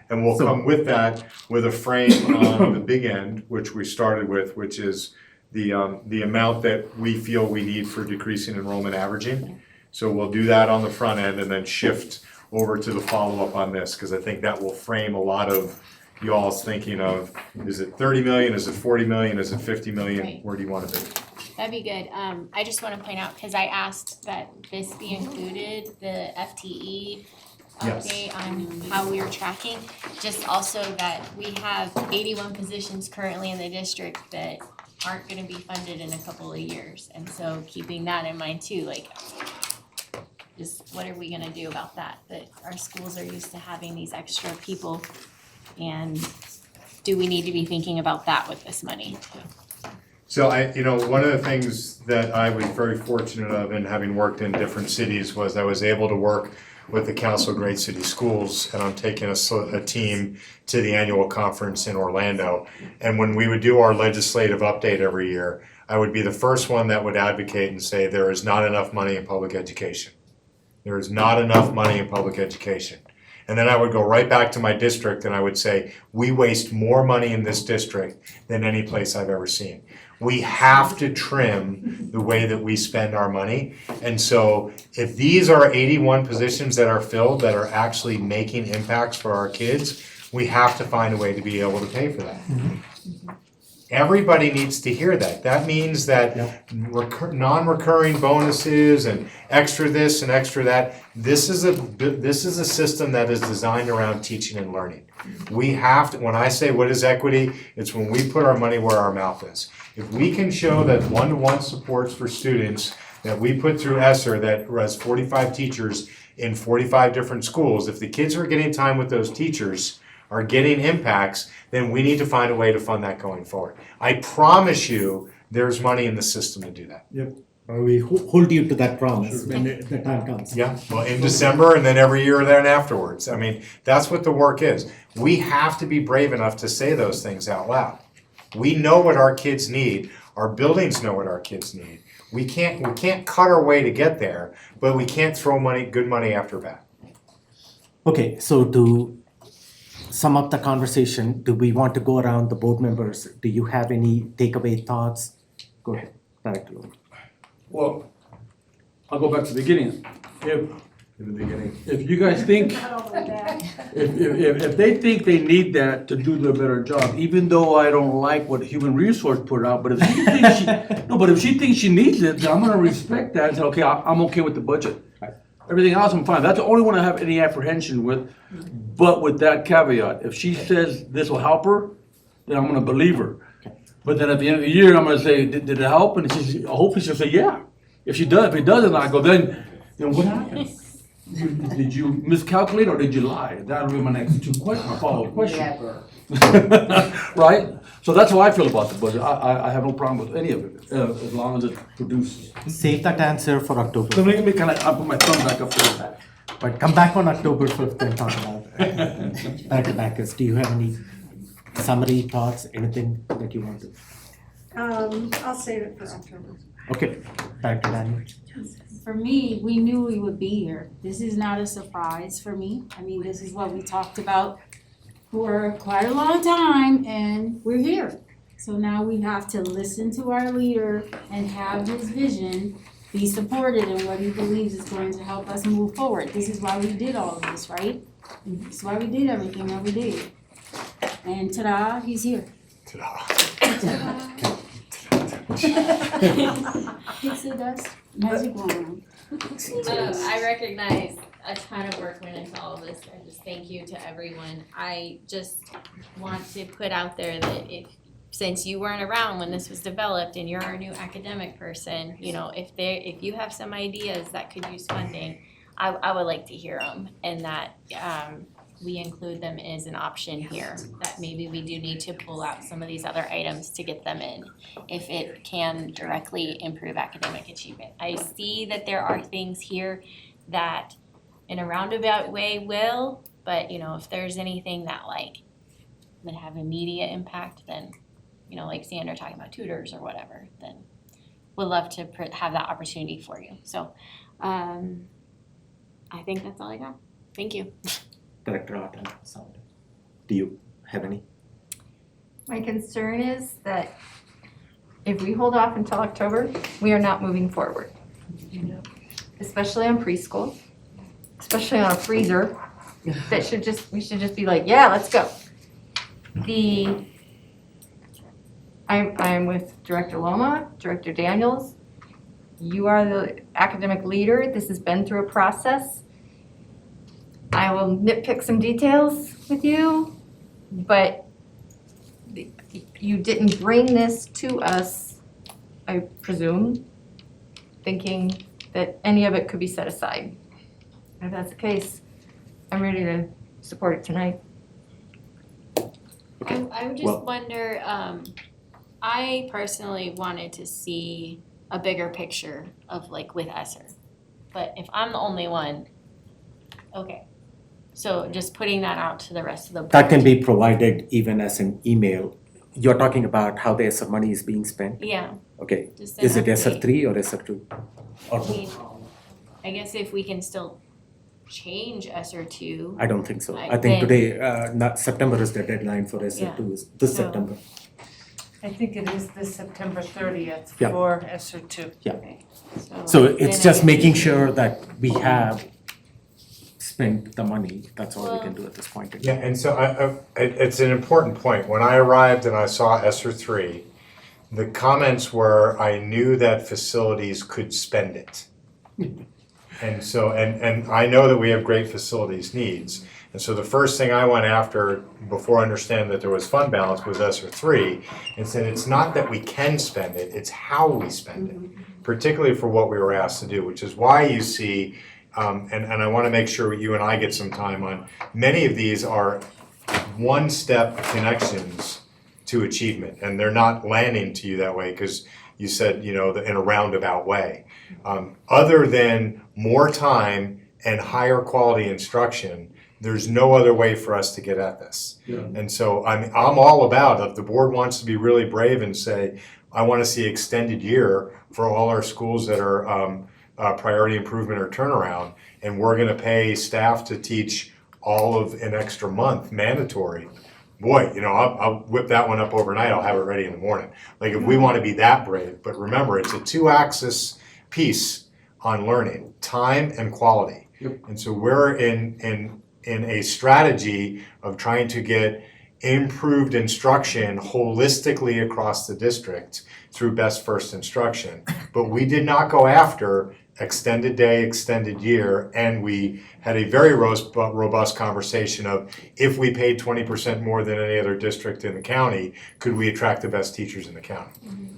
and we'll come with that with a frame on the big end, which we started with, which is the amount that we feel we need for decreasing enrollment averaging. So we'll do that on the front end and then shift over to the follow-up on this, because I think that will frame a lot of y'all's thinking of, is it 30 million, is it 40 million, is it 50 million, Right. where do you want to be? That'd be good. I just want to point out, because I asked that this be included, the FTE Yes. update on how we are tracking. Just also that we have 81 positions currently in the district that aren't going to be funded in a couple of years. And so keeping that in mind too, like, just what are we going to do about that? That our schools are used to having these extra people, and do we need to be thinking about that with this money too? So one of the things that I was very fortunate of in having worked in different cities was I was able to work with the Council of Great City Schools, and I'm taking a team to the annual conference in Orlando. And when we would do our legislative update every year, I would be the first one that would advocate and say there is not enough money in public education. There is not enough money in public education. And then I would go right back to my district and I would say, we waste more money in this district than any place I've ever seen. We have to trim the way that we spend our money. And so if these are 81 positions that are filled that are actually making impacts for our kids, we have to find a way to be able to pay for that. Everybody needs to hear that. That means that non-recurring bonuses and extra this and extra that, this is a system that is designed around teaching and learning. We have to, when I say what is equity, it's when we put our money where our mouth is. If we can show that one-to-one supports for students that we put through ESSER that has 45 teachers in 45 different schools, if the kids who are getting time with those teachers are getting impacts, then we need to find a way to fund that going forward. I promise you, there's money in the system to do that. Yep. We hold you to that promise when the time comes. Yeah, well, in December and then every year then afterwards. I mean, that's what the work is. We have to be brave enough to say those things out loud. We know what our kids need. Our buildings know what our kids need. We can't cut our way to get there, but we can't throw good money after bad. Okay, so to sum up the conversation, do we want to go around the board members? Do you have any takeaway thoughts? Go ahead, Director Lowe. Well, I'll go back to the beginning. If you guys think, if they think they need that to do their better job, even though I don't like what Human Resource put out, but if she thinks she needs it, then I'm gonna respect that and say, okay, I'm okay with the budget. Everything else I'm fine. That's the only one I have any apprehension with, but with that caveat, if she says this will help her, then I'm gonna believe her. But then at the end of the year, I'm gonna say, did it help? And hopefully she'll say, yeah. If it doesn't, I go, then what happened? Did you miscalculate or did you lie? That'll be my next follow-up question. Never. Right? So that's how I feel about the budget. I have no problem with any of it, as long as it produces. Save that answer for October. So let me I'll put my thumb back up there. But come back on October 5th and talk about it. Director Backus, do you have any summary thoughts, anything that you want to? I'll save it for October. Okay, Director Daniel. For me, we knew we would be here. This is not a surprise for me. I mean, this is what we talked about for quite a long time, and we're here. So now we have to listen to our leader and have his vision be supported in what he believes is going to help us move forward. This is why we did all of this, right? This is why we did everything that we did. And ta-da, he's here. Ta-da. Pixie dust, magic wand. I recognize a ton of work went into all of this, and just thank you to everyone. I just want to put out there that since you weren't around when this was developed and you're our new academic person, if you have some ideas that could use funding, I would like to hear them, and that we include them as an option here, that maybe we do need to pull out some of these other items to get them in if it can directly improve academic achievement. I see that there are things here that in a roundabout way will, but if there's anything that would have immediate impact, then like Sandra talking about tutors or whatever, then we'd love to have that opportunity for you. So I think that's all I got. Thank you. Director Art and Sound. Do you have any? My concern is that if we hold off until October, we are not moving forward. Especially on preschool, especially on a freezer. We should just be like, yeah, let's go. I'm with Director Loma, Director Daniels. You are the academic leader. This has been through a process. I will nitpick some details with you, but you didn't bring this to us, I presume, thinking that any of it could be set aside. If that's the case, I'm ready to support it tonight. I would just wonder, I personally wanted to see a bigger picture of like with ESSER. But if I'm the only one, okay. So just putting that out to the rest of the board. That can be provided even as an email. You're talking about how the ESSER money is being spent? Yeah. Okay, Just an is it ESSER update. 3 or ESSER 2? Or I mean, I guess if we can still change ESSER 2. I don't think so. Like I think then- today, not September is the deadline for ESSER Yeah. 2, is this So- September. I think it is this September 30th Yeah. for ESSER 2. So then it's I just guess- making sure that we have spent the money, that's all we can do at this point in Yeah, time. and so it's an important point. When I arrived and I saw ESSER 3, the comments were, I knew that facilities could spend it. And so, and I know that we have great facilities needs. And so the first thing I went after, before understanding that there was fund balance, was ESSER 3, and said it's not that we can spend it, it's how we spend it, particularly for what we were asked to do, which is why you see, and I want to make sure you and I get some time on, many of these are one-step connections to achievement, and they're not landing to you that way because you said, you know, in a roundabout way. Other than more time and higher quality instruction, there's no other way for us to get at this. Yeah. And so I'm all about, if the board wants to be really brave and say, I want to see extended year for all our schools that are priority improvement or turnaround, and we're going to pay staff to teach all of an extra month mandatory. Boy, you know, I'll whip that one up overnight. I'll have it ready in the morning. Like if we want to be that brave, but remember, it's a two-axis piece on learning, time and quality. Yep. And so we're in a strategy of trying to get improved instruction holistically across the district through best first instruction. But we did not go after extended day, extended year, and we had a very robust conversation of if we paid 20% more than any other district in the county, could we attract the best teachers in the county?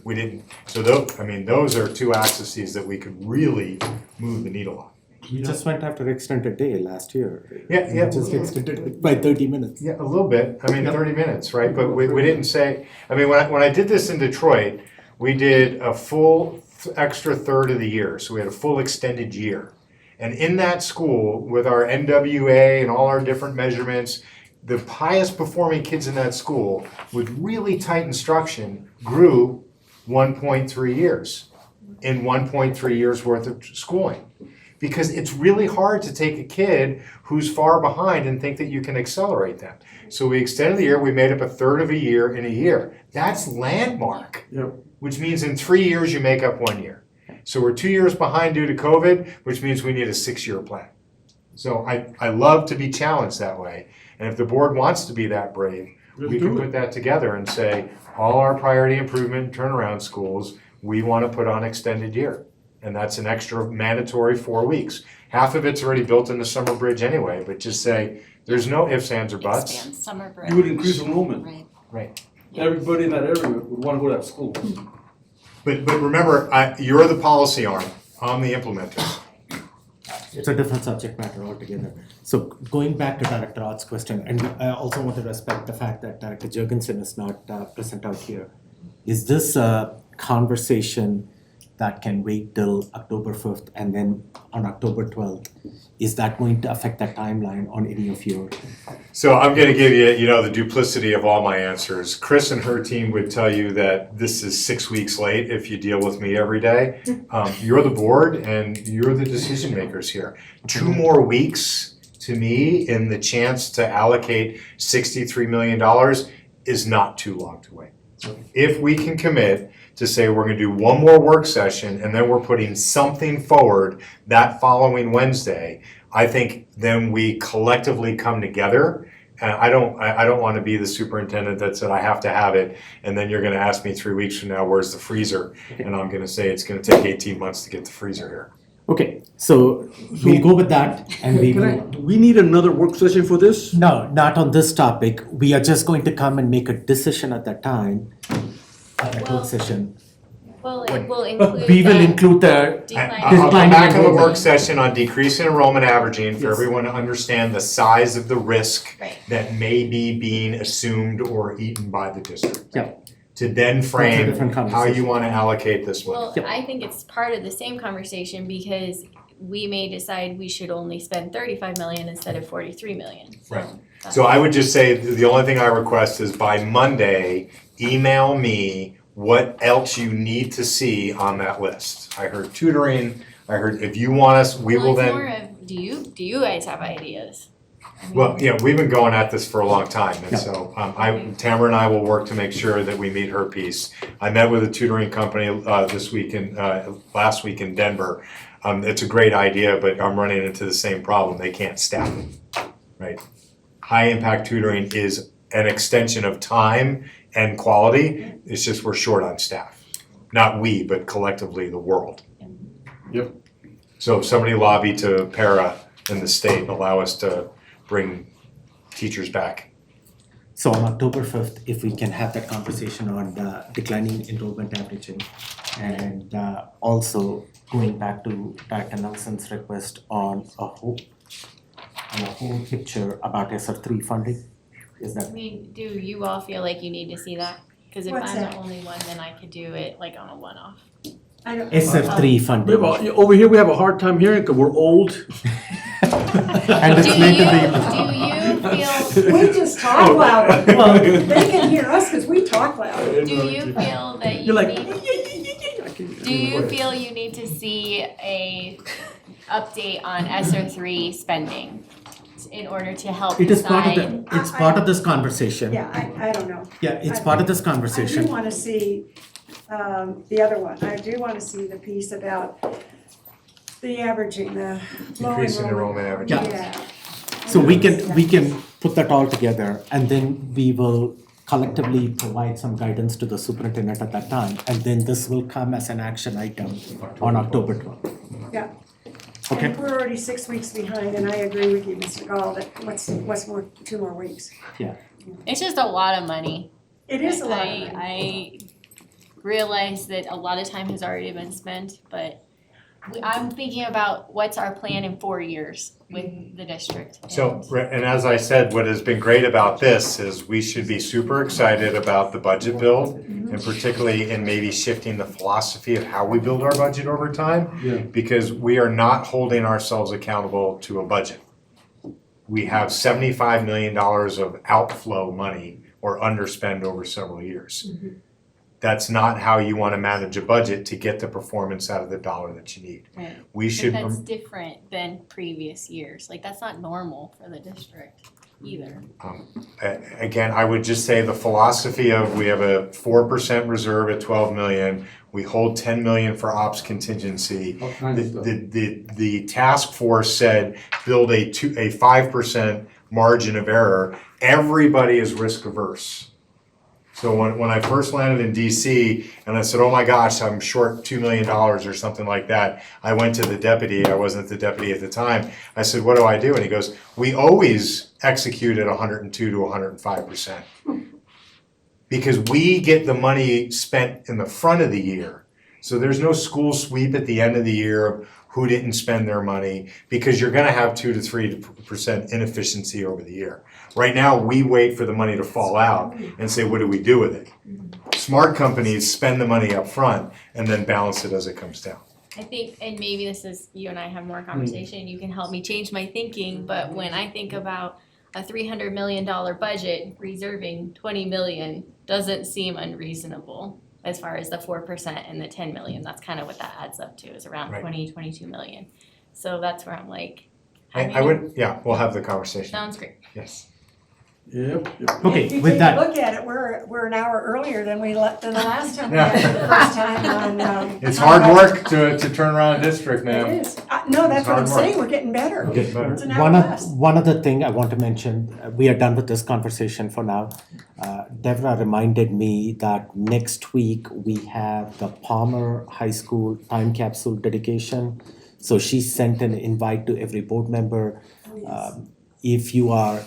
We didn't. So those are two axes that we could really move the needle on. We just went after extended day last year. Yeah. We just extended it by 30 minutes. Yeah, a little bit. I mean, 30 minutes, right? But we didn't say, I mean, when I did this in Detroit, we did a full extra third of the year. So we had a full extended year. And in that school, with our NWA and all our different measurements, the highest performing kids in that school with really tight instruction grew 1.3 years in 1.3 years worth of schooling. Because it's really hard to take a kid who's far behind and think that you can accelerate them. So we extended the year, we made up a third of a year in a year. That's landmark, which means in 3 years you make up 1 year. So we're 2 years behind due to COVID, which means we need a 6-year plan. So I love to be challenged that way. And if the board wants to be that brave, we can put that together and say, all our priority improvement and turnaround schools, we want to put on extended year. And that's an extra mandatory 4 weeks. Half of it's already built into Summer Bridge anyway, but just say, there's no ifs, ands, or buts. Expand Summer Bridge. You would increase enrollment. Right. Everybody in that area would want to go to that school. But remember, you're the policy arm, I'm the implementer. It's a different subject matter altogether. So going back to Director Ott's question, and I also want to respect the fact that Director Jurgensen is not present out here. Is this a conversation that can wait till October 5th and then on October 12th? Is that going to affect that timeline on any of your? So I'm going to give you, the duplicity of all my answers. Chris and her team would tell you that this is 6 weeks late if you deal with me every day. You're the board and you're the decision makers here. 2 more weeks to me in the chance to allocate $63 million is not too long to wait. If we can commit to say we're going to do 1 more work session and then we're putting something forward that following Wednesday, I think then we collectively come together. And I don't want to be the superintendent that said I have to have it, and then you're going to ask me 3 weeks from now, where's the freezer? And I'm going to say it's going to take 18 months to get the freezer here. Okay, so we'll go with that and we will. Do we need another work session for this? No, not on this topic. We are just going to come and make a decision at that time, at that work session. Well, it will include We will that include the declining I'll come back to the enrollment. work session on decreasing enrollment averaging for everyone to understand the size of the risk Right. that may be being assumed or eaten by the district. Yeah. to then frame different how you conversation. wanna allocate this money. Well, I think it's part of the same conversation because we may decide we should only spend 35 million instead of 43 million, so. Right. that's- So I would just say, the only thing I request is by Monday, email me what else you need to see on that list. I heard tutoring, I heard if you want us, we will Well, it's then. more of, do you guys have ideas? I mean, Well, yeah, we've been going at this for a long time, and Yeah. so, Tamara and I will work to make sure that we meet her piece. I met with a tutoring company, last week in Denver. It's a great idea, but I'm running into the same problem, they can't staff it, right? High impact tutoring is an extension of time and quality, it's just we're short on staff. Not we, but collectively the world. Yep. So if somebody lobby to para in the state, and allow us to bring teachers back. So on October 5th, if we can have that conversation on declining enrollment averaging and also going back to Director Nelson's request on a whole picture about SR3 funding, is I that? mean, do you all feel like you need to see that? Cause if What's I'm that? the only one, then I could do it like on a one-off. I don't. SR3 funding. Over here, we have a hard time hearing because we're old. And it's Do meant you to feel, We just talk louder. They can hear us because we talk louder. do you feel that you You're like, need, do you feel you need to see a update on SR3 spending in order to help It is part of decide? it's part of this conversation. Yeah, I don't know. Yeah, it's part of this I do conversation. wanna see, the other one. I do wanna see the piece about the averaging, the low Decrease in enrollment. enrollment average. Yeah. So we can put that all together and then we will collectively provide some guidance to the superintendent at that time. And then this will come as an action item on October 12th. Yeah. Okay. And we're already 6 weeks behind, and I agree with you, Mr. Gall, that what's more, 2 more weeks. It's just a lot of money. It is a lot of money. I realize that a lot of time has already been spent, but I'm thinking about what's our plan in 4 years with the district. So, and as I said, what has been great about this is we should be super excited about the budget build, and particularly in maybe shifting the philosophy of how we build our budget over time, Yeah. because we are not holding ourselves accountable to a budget. We have $75 million of outflow money or underspend over several years. That's not how you wanna manage a budget to get the performance out of the dollar that you need. Right. We But should. that's different than previous years. Like, that's not normal for the district either. Again, I would just say the philosophy of we have a 4% reserve at 12 million, we hold 10 million for ops contingency. All kinds of stuff. The task force said build a 5% margin of error. Everybody is risk averse. So when I first landed in DC and I said, oh my gosh, I'm short $2 million or something like that, I went to the deputy, I wasn't the deputy at the time. I said, what do I do? And he goes, we always execute at 102 to 105%. Because we get the money spent in the front of the year. So there's no school sweep at the end of the year of who didn't spend their money, because you're gonna have 2 to 3% inefficiency over the year. Right now, we wait for the money to fall out and say, what do we do with it? Smart companies spend the money up front and then balance it as it comes down. I think, and maybe this is, you and I have more conversation, you can help me change my thinking, but when I think about a $300 million budget, reserving 20 million doesn't seem unreasonable as far as the 4% and the 10 million. That's kind of what that adds up to, is around Right. 22 million. So that's where I'm like, I would, yeah, we'll have the conversation. sounds great. Yes. Yep. Okay, If you with take a that, look at it, we're an hour earlier than the last time we had it the first time on. It's hard work to turn around a district, man. It is. No, that's what I'm It's hard saying, we're getting better. Okay, better. It's an hour less. one other thing I want to mention, we are done with this conversation for now. Deborah reminded me that next week we have the Palmer High School time capsule dedication. So she sent an invite to every board member. If you are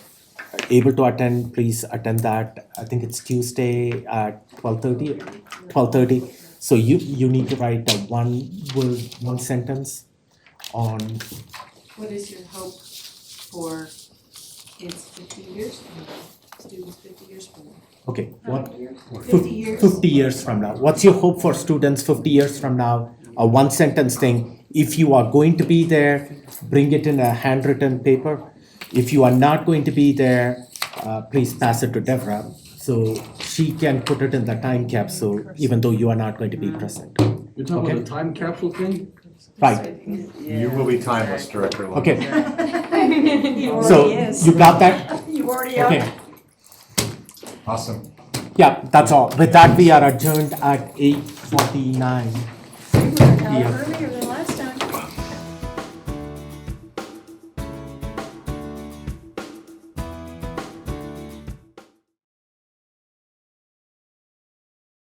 able to attend, please attend that. I think it's Tuesday at 12:30. So you need to write a one sentence on. What is your hope for its 15 years? students 50 years from now. Okay, what? 50 years. 50 years from now. What's your hope for students 50 years from now? A one sentence thing. If you are going to be there, bring it in a handwritten paper. If you are not going to be there, please pass it to Deborah so she can put it in the time capsule even though you are not going to be present. You're talking about the time capsule thing? Right. You will be timeless, Director Lund. Okay. He already So is. you got that? You already are. Okay. Awesome. Yeah, that's all. With that, we are adjourned at 8:49. Earlier than last time.